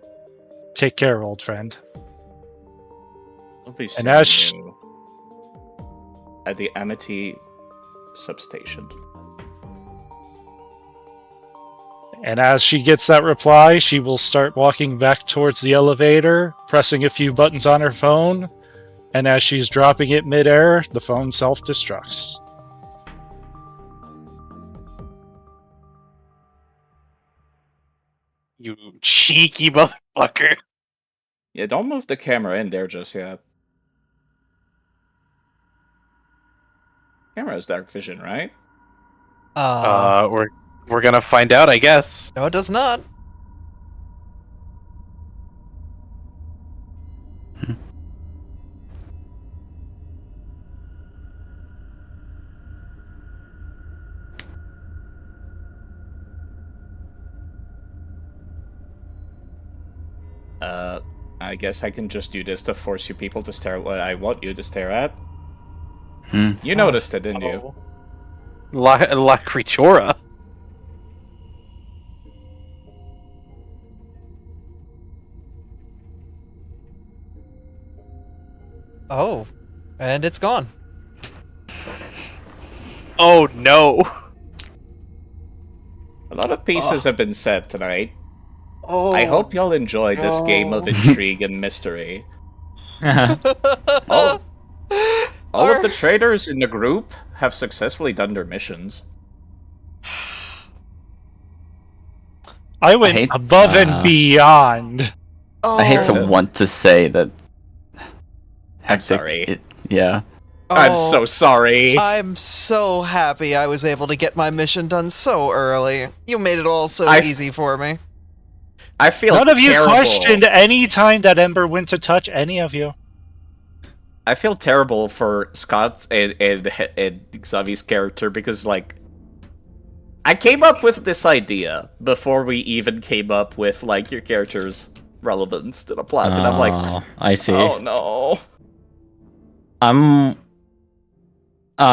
Speaker 7: Take care, old friend.
Speaker 1: I'll be
Speaker 7: And as
Speaker 1: seeing you at the Amity substation.
Speaker 7: And as she gets that reply, she will start walking back towards the elevator, pressing a few buttons on her phone, and as she's dropping it midair, the phone self-destructs.
Speaker 5: You cheeky motherfucker.
Speaker 1: Yeah, don't move the camera in there just yet. Camera has dark vision, right?
Speaker 5: We're gonna find out, I guess.
Speaker 6: No, it does not.
Speaker 1: I guess I can just do this to force you people to stare at what I want you to stare at. You noticed it, didn't you?
Speaker 5: La Creatura.
Speaker 6: Oh, and it's gone.
Speaker 5: Oh no.
Speaker 1: A lot of pieces have been said tonight.
Speaker 5: Oh.
Speaker 1: I hope y'all enjoy this game of intrigue and mystery. All of the traders in the group have successfully done their missions.
Speaker 7: I went
Speaker 2: hate-
Speaker 7: above and beyond.
Speaker 6: Oh.
Speaker 2: I hate to want to say that.
Speaker 1: I'm sorry.
Speaker 2: Yeah.
Speaker 1: I'm so sorry.
Speaker 6: I'm so happy I was able to get my mission done so early. You made it all so easy for me.
Speaker 1: I feel
Speaker 7: None of you
Speaker 1: terrible.
Speaker 7: questioned any time that Ember went to touch any of you.
Speaker 1: I feel terrible for Scott and Xavi's character because, like, I came up with this idea before we even came up with, like, your character's relevance to the plot, and I'm like,
Speaker 3: I see.
Speaker 1: oh no.
Speaker 3: I don't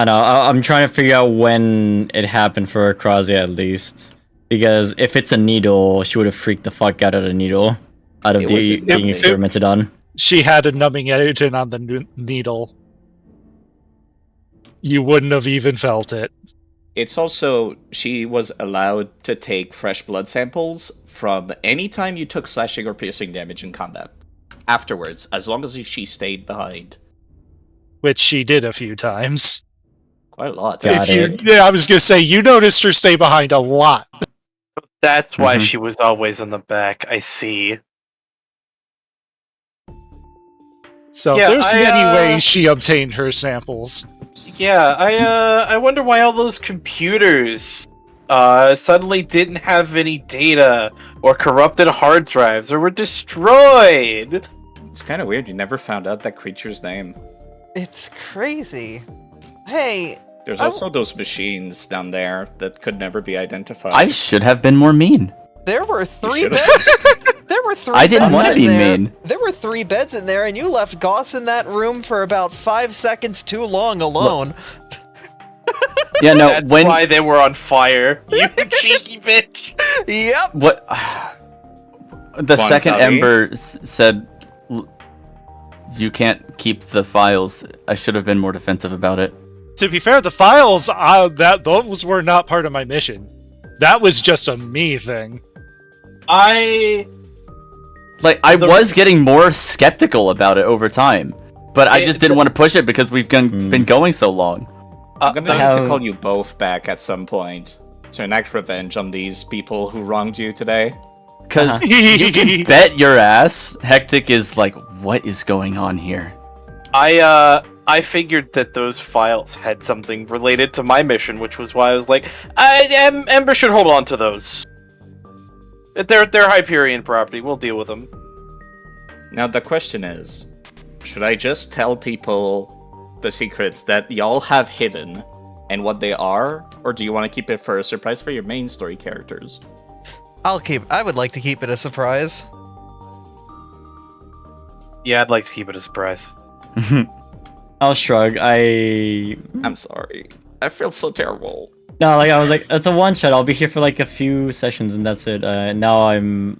Speaker 3: know. I'm trying to figure out when it happened for Krazia at least. Because if it's a needle, she would have freaked the fuck out of the needle. Out of
Speaker 1: It was a
Speaker 3: being
Speaker 1: numbing.
Speaker 3: experimented on.
Speaker 7: She had a numbing agent on the needle. You wouldn't have even felt it.
Speaker 1: It's also, she was allowed to take fresh blood samples from any time you took slashing or piercing damage in combat. Afterwards, as long as she stayed behind.
Speaker 7: Which she did a few times.
Speaker 1: Quite a lot.
Speaker 3: Got
Speaker 7: I was gonna say, you noticed her stay behind a lot.
Speaker 5: That's why
Speaker 2: Mhm.
Speaker 5: she was always in the back. I see.
Speaker 7: So
Speaker 5: Yeah,
Speaker 7: there's
Speaker 5: I,
Speaker 7: many ways she obtained her samples.
Speaker 5: Yeah, I wonder why all those computers suddenly didn't have any data or corrupted hard drives or were destroyed.
Speaker 1: It's kind of weird, you never found out that creature's name.
Speaker 6: It's crazy. Hey,
Speaker 1: There's
Speaker 6: I-
Speaker 1: also those machines down there that could never be identified.
Speaker 2: I should have been more mean.
Speaker 6: there were 3
Speaker 1: should've.
Speaker 6: beds. There were 3
Speaker 2: I didn't
Speaker 6: beds
Speaker 2: wanna
Speaker 6: in
Speaker 2: be
Speaker 6: there.
Speaker 2: mean.
Speaker 6: There were 3 beds in there, and you left Goss in that room for about 5 seconds too long alone.
Speaker 2: Yeah, no,
Speaker 5: That's
Speaker 2: when
Speaker 5: why they were on fire. You cheeky bitch.
Speaker 6: Yep.
Speaker 2: what the
Speaker 1: Bon
Speaker 2: second
Speaker 1: Savi?
Speaker 2: Ember said, you can't keep the files. I should have been more defensive about it.
Speaker 7: To be fair, the files, those were not part of my mission. That was just a me thing.
Speaker 5: I
Speaker 2: I was getting more skeptical about it over time, but I just didn't want to push it because we've been going so long.
Speaker 1: I'm gonna
Speaker 3: How-
Speaker 1: need to call you both back at some point to enact revenge on these people who wronged you today.
Speaker 2: Because you can bet your ass, Hectic is like, what is going on here?
Speaker 5: I figured that those files had something related to my mission, which was why I was like, Ember should hold on to those. They're Hyperion property. We'll deal with them.
Speaker 1: Now the question is, should I just tell people the secrets that y'all have hidden and what they are, or do you want to keep it for a surprise for your main story characters?
Speaker 6: I would like to keep it a surprise.
Speaker 5: Yeah, I'd like to keep it a surprise.
Speaker 3: I'll shrug.
Speaker 1: I'm sorry. I feel so terrible.
Speaker 3: No, like I was like, it's a one shot. I'll be here for like a few sessions and that's it. Now I'm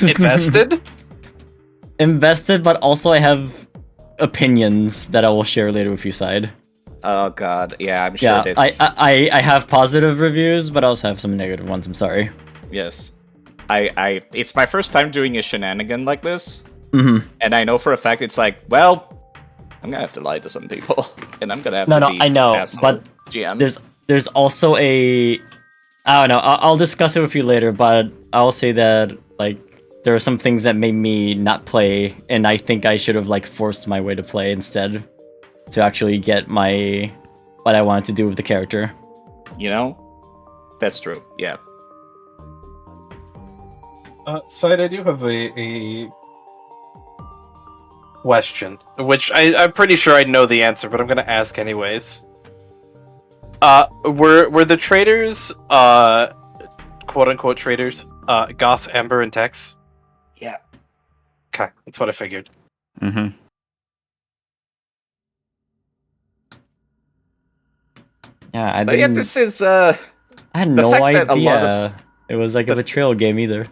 Speaker 5: Invested?
Speaker 3: invested, but also I have opinions that I will share later with you. Side.
Speaker 1: Oh god, yeah, I'm sure
Speaker 3: Yeah,
Speaker 1: it's...
Speaker 3: I have positive reviews, but I also have some negative ones. I'm sorry.
Speaker 1: Yes. It's my first time doing a shenanigan like this,
Speaker 3: Mm-hmm.
Speaker 1: and I know for a fact it's like, well, I'm gonna have to lie to some people, and I'm gonna have
Speaker 3: No,
Speaker 1: to
Speaker 3: no,
Speaker 1: be
Speaker 3: I know,
Speaker 1: asshole
Speaker 3: but
Speaker 1: GM.
Speaker 3: There's also a, I don't know. I'll discuss it with you later, but I'll say that like there are some things that made me not play, and I think I should have like forced my way to play instead, to actually get what I wanted to do with the character.
Speaker 1: You know? That's true, yeah.
Speaker 5: Side, I do have a question, which I'm pretty sure I know the answer, but I'm gonna ask anyways. Were the traders, quote unquote traders, Goss, Ember, and Tex?
Speaker 1: Yeah.
Speaker 5: Okay, that's what I figured.
Speaker 2: Mm-hmm.
Speaker 3: Yeah, I
Speaker 1: But yeah,
Speaker 3: didn't.
Speaker 1: this is,
Speaker 3: I had
Speaker 1: the
Speaker 3: no
Speaker 1: fact
Speaker 3: idea.
Speaker 1: that a lot of
Speaker 3: It was like a
Speaker 1: the-
Speaker 3: betrayal game either.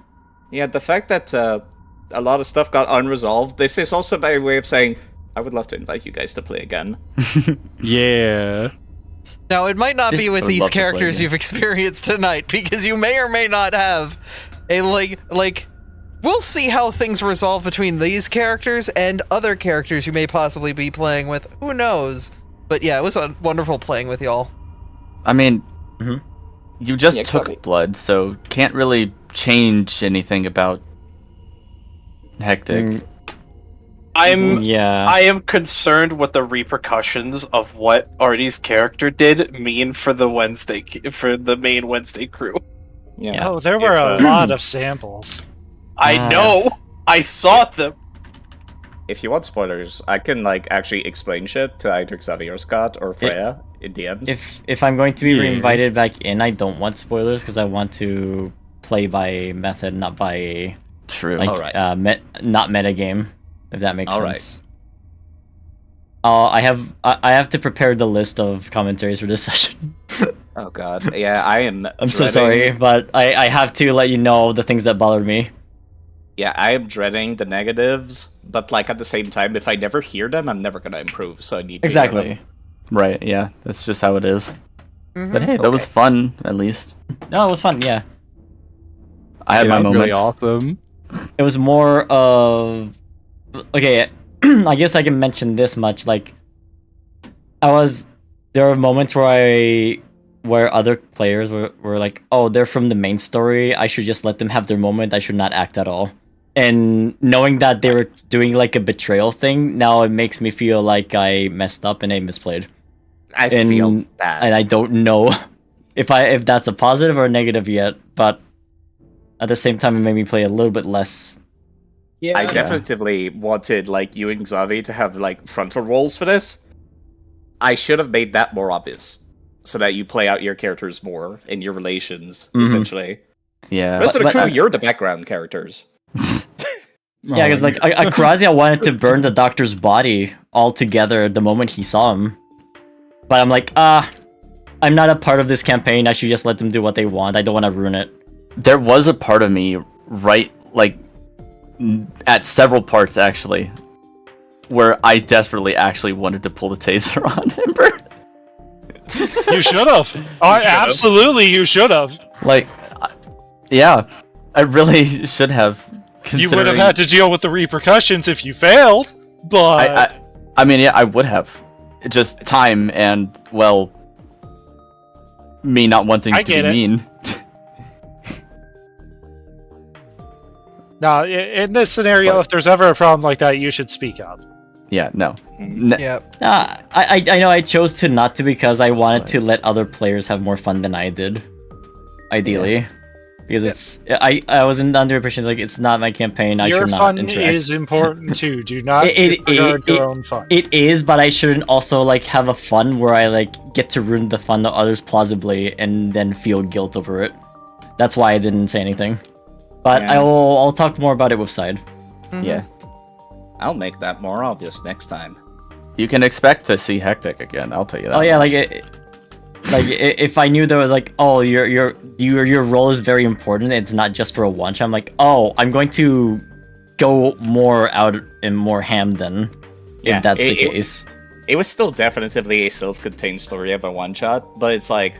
Speaker 1: yeah, the fact that a lot of stuff got unresolved, this is also my way of saying, I would love to invite you guys to play again.
Speaker 8: Yeah.
Speaker 6: Now, it might not
Speaker 3: This-
Speaker 6: be
Speaker 2: I
Speaker 6: with
Speaker 2: would
Speaker 6: these
Speaker 2: love to play
Speaker 6: characters
Speaker 2: again.
Speaker 6: you've experienced tonight, because you may or may not have a, like, we'll see how things resolve between these characters and other characters you may possibly be playing with. Who knows? But yeah, it was wonderful playing with y'all.
Speaker 2: I mean,
Speaker 3: Mhm.
Speaker 2: you just
Speaker 1: Yeah,
Speaker 2: took
Speaker 1: Chloe.
Speaker 2: blood, so can't really change anything about Hectic.
Speaker 3: Mm,
Speaker 5: I
Speaker 3: yeah.
Speaker 5: am concerned what the repercussions of what Artie's character did mean for the main Wednesday crew.
Speaker 1: Yeah.
Speaker 7: Oh, there were a lot of samples.
Speaker 5: I
Speaker 3: Ah.
Speaker 5: know. I saw them.
Speaker 1: if you want spoilers, I can like actually explain shit to either Xavier or Scott or Freya in DMs.
Speaker 3: If I'm going to be reinvited back in, I don't want spoilers because I want to play by method, not by
Speaker 4: True.
Speaker 3: like
Speaker 1: Alright.
Speaker 3: not metagame. If that makes
Speaker 1: Alright.
Speaker 3: sense. I have to prepare the list of commentaries for this session.
Speaker 1: Oh god, yeah, I am.
Speaker 3: I'm so
Speaker 1: dreading-
Speaker 3: sorry, but I have to let you know the things that bothered me.
Speaker 1: Yeah, I am dreading the negatives, but like at the same time, if I never hear them, I'm never gonna improve. So I need to hear
Speaker 3: Exactly.
Speaker 1: them.
Speaker 4: Right, yeah. That's just how it is.
Speaker 6: Mhm.
Speaker 4: But hey, that was fun, at least.
Speaker 3: No, it was fun. Yeah,
Speaker 4: I had
Speaker 8: Yeah,
Speaker 4: my
Speaker 8: that was
Speaker 4: moments.
Speaker 8: really awesome.
Speaker 3: it was more of okay. I guess I can mention this much. Like, there were moments where other players were like, oh, they're from the main story. I should just let them have their moment. I should not act at all. And knowing that they were doing like a betrayal thing, now it makes me feel like I messed up and I misplayed.
Speaker 1: I
Speaker 3: And-
Speaker 1: feel bad.
Speaker 3: And I don't know if that's a positive or a negative yet. But at the same time, it made me play a little bit less.
Speaker 1: I definitely wanted like you and Xavi to have like frontal roles for this. I should have made that more obvious, so that you play out your characters more in your relations,
Speaker 3: Mhm.
Speaker 1: essentially.
Speaker 4: Yeah.
Speaker 1: Rest of the
Speaker 3: But-
Speaker 1: crew, you're the background characters.
Speaker 3: Yeah, because like Akrazia wanted to burn the doctor's body altogether the moment he saw him. But I'm like, I'm not a part of this campaign. I should just let them do what they want. I don't want to ruin it.
Speaker 4: There was a part of me, right, like, at several parts, actually, where I desperately actually wanted to pull the taser on Ember.
Speaker 7: You should have. Absolutely, you should have.
Speaker 4: Like, yeah, I really should have.
Speaker 7: You would have had to deal with the repercussions if you failed, but
Speaker 4: I mean, yeah, I would have. Just time and, well, me not wanting
Speaker 7: I
Speaker 4: to
Speaker 7: get
Speaker 4: be
Speaker 7: it.
Speaker 4: mean.
Speaker 7: no, in this scenario,
Speaker 4: But-
Speaker 7: if there's ever a problem like that, you should speak up.
Speaker 4: Yeah, no.
Speaker 6: Yep.
Speaker 3: I know I chose to not to because I wanted to let other players have more fun than I did. Ideally. Because I was under the impression like it's not my campaign, I
Speaker 7: Your
Speaker 3: should not
Speaker 7: fun
Speaker 3: interact.
Speaker 7: is important too. Do not
Speaker 3: It-
Speaker 7: disregard
Speaker 3: it-
Speaker 7: your own fun.
Speaker 3: It is, but I shouldn't also like have a fun where I like get to ruin the fun of others plausibly and then feel guilt over it. That's why I didn't say anything. But
Speaker 1: Yeah.
Speaker 3: I'll talk more about it with Side.
Speaker 4: Yeah.
Speaker 1: I'll make that more obvious next time.
Speaker 4: You can expect to see Hectic again, I'll tell you that.
Speaker 3: Oh yeah,
Speaker 4: much.
Speaker 3: if I knew there was like, oh, your role is very important. It's not just for a one shot. I'm like, oh, I'm going to go more out and more ham then.
Speaker 1: Yeah,
Speaker 3: if that's the
Speaker 1: it-
Speaker 3: case.
Speaker 1: It was still definitively a self-contained story of a one-shot, but it's like...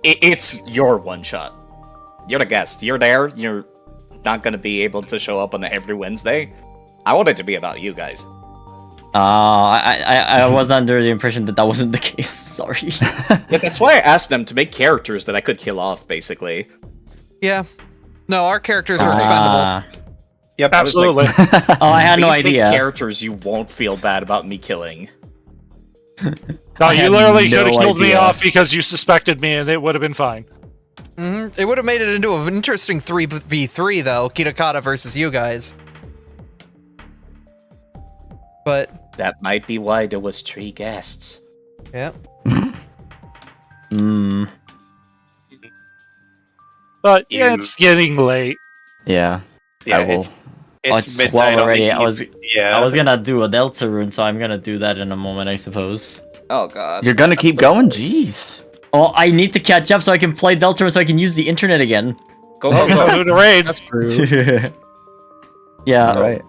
Speaker 1: it's your one-shot. You're the guest. You're there. You're not going to be able to show up on every Wednesday. I want it to be about you guys.
Speaker 3: I was under the impression that wasn't the case. Sorry.
Speaker 1: Yeah, that's why I asked them to make characters that I could kill off, basically.
Speaker 6: Yeah. No, our characters are expendable.
Speaker 3: Ah.
Speaker 1: Yep, I was like,
Speaker 7: Absolutely.
Speaker 3: Oh, I had no
Speaker 1: please make
Speaker 3: idea.
Speaker 1: characters you won't feel bad about me killing.
Speaker 7: No,
Speaker 3: I
Speaker 7: you
Speaker 3: had
Speaker 7: literally
Speaker 3: no
Speaker 7: could have killed me
Speaker 3: idea.
Speaker 7: off because you suspected me, and it would have been fine.
Speaker 6: It would have made it into an interesting 3v3 though, Kitakata versus you guys. But
Speaker 1: That might be why there was 3 guests.
Speaker 6: yeah.
Speaker 3: Mm.
Speaker 7: But
Speaker 5: You-
Speaker 7: it's getting late.
Speaker 4: Yeah.
Speaker 5: Yeah,
Speaker 4: I will.
Speaker 3: It's 12
Speaker 5: midnight on the
Speaker 3: already. I
Speaker 5: eve.
Speaker 3: was
Speaker 5: Yeah.
Speaker 3: I was gonna do a Delta rune, so I'm gonna do that in a moment, I suppose.
Speaker 1: Oh god.
Speaker 4: You're gonna keep
Speaker 1: so
Speaker 4: going?
Speaker 1: sorry.
Speaker 4: Jeez.
Speaker 3: Oh, I need to catch up so I can play Delta rune so I can use the internet again.
Speaker 1: Go, go, go.
Speaker 7: Go to the raid.
Speaker 8: That's true.
Speaker 3: Yeah,
Speaker 4: Alright.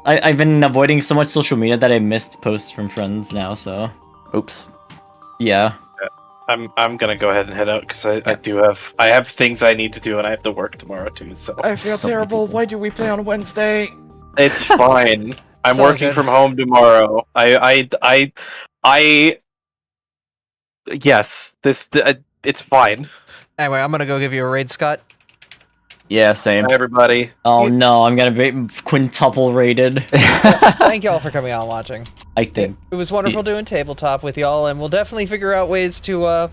Speaker 3: I've been avoiding so much social media that I missed posts from friends now, so
Speaker 4: Oops.
Speaker 3: yeah.
Speaker 5: I'm gonna go ahead and head out because I have things I need to do and I have to work tomorrow too. So
Speaker 1: I feel
Speaker 4: So many
Speaker 1: terrible.
Speaker 4: people.
Speaker 1: Why do we play on Wednesday?
Speaker 5: it's fine. I'm
Speaker 6: It's all
Speaker 5: working
Speaker 6: good.
Speaker 5: from home tomorrow. Yes, it's fine.
Speaker 6: Anyway, I'm gonna go give you a raid, Scott.
Speaker 4: Yeah, same.
Speaker 5: Bye, everybody.
Speaker 3: Oh no, I'm gonna be quintuple rated.
Speaker 6: Thank y'all for coming out and watching.
Speaker 3: I think.
Speaker 6: It was wonderful doing tabletop with y'all, and we'll definitely figure out ways to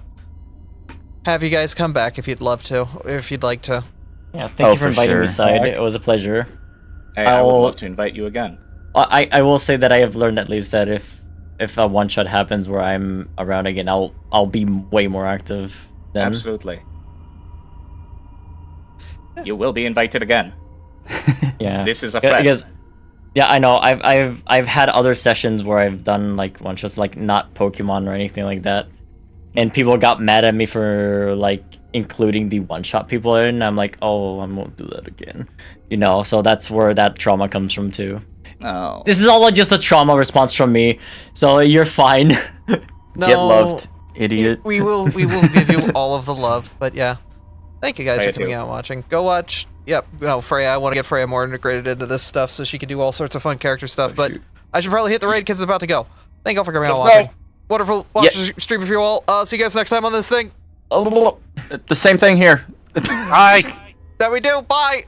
Speaker 6: have you guys come back if you'd love to, or if you'd like to.
Speaker 3: Yeah, thank you for
Speaker 4: for
Speaker 3: inviting me,
Speaker 4: sure.
Speaker 3: Side. It was a pleasure.
Speaker 1: Hey, I would
Speaker 3: I'll-
Speaker 1: love to invite you again.
Speaker 3: I will say that I have learned at least that if a one shot happens where I'm around again, I'll be way more active then.
Speaker 1: Absolutely. You will be invited again.
Speaker 3: Yeah.
Speaker 1: This is a threat.
Speaker 3: Because, yeah, I know. I've had other sessions where I've done like one shots, like not Pokemon or anything like that, and people got mad at me for like including the one shot people in. I'm like, oh, I won't do that again. You know, so that's where that trauma comes from too.
Speaker 1: Oh.
Speaker 3: This is all just a trauma response from me, so you're fine.
Speaker 6: No,
Speaker 2: Get loved, idiot.
Speaker 6: We will give you all of the love, but yeah. Thank you guys
Speaker 1: Freya
Speaker 6: for coming
Speaker 1: too.
Speaker 6: out and watching. Go watch. Yep. No, Freya. I want to get Freya more integrated into this stuff so she can do all sorts of fun character stuff. But I should probably hit the raid because it's about to go. Thank you all for coming out and
Speaker 1: Let's
Speaker 6: watching. Wonderful watch stream for you all. See you guys next time on this thing.
Speaker 2: The same thing here.
Speaker 7: Hi.
Speaker 6: That we do. Bye.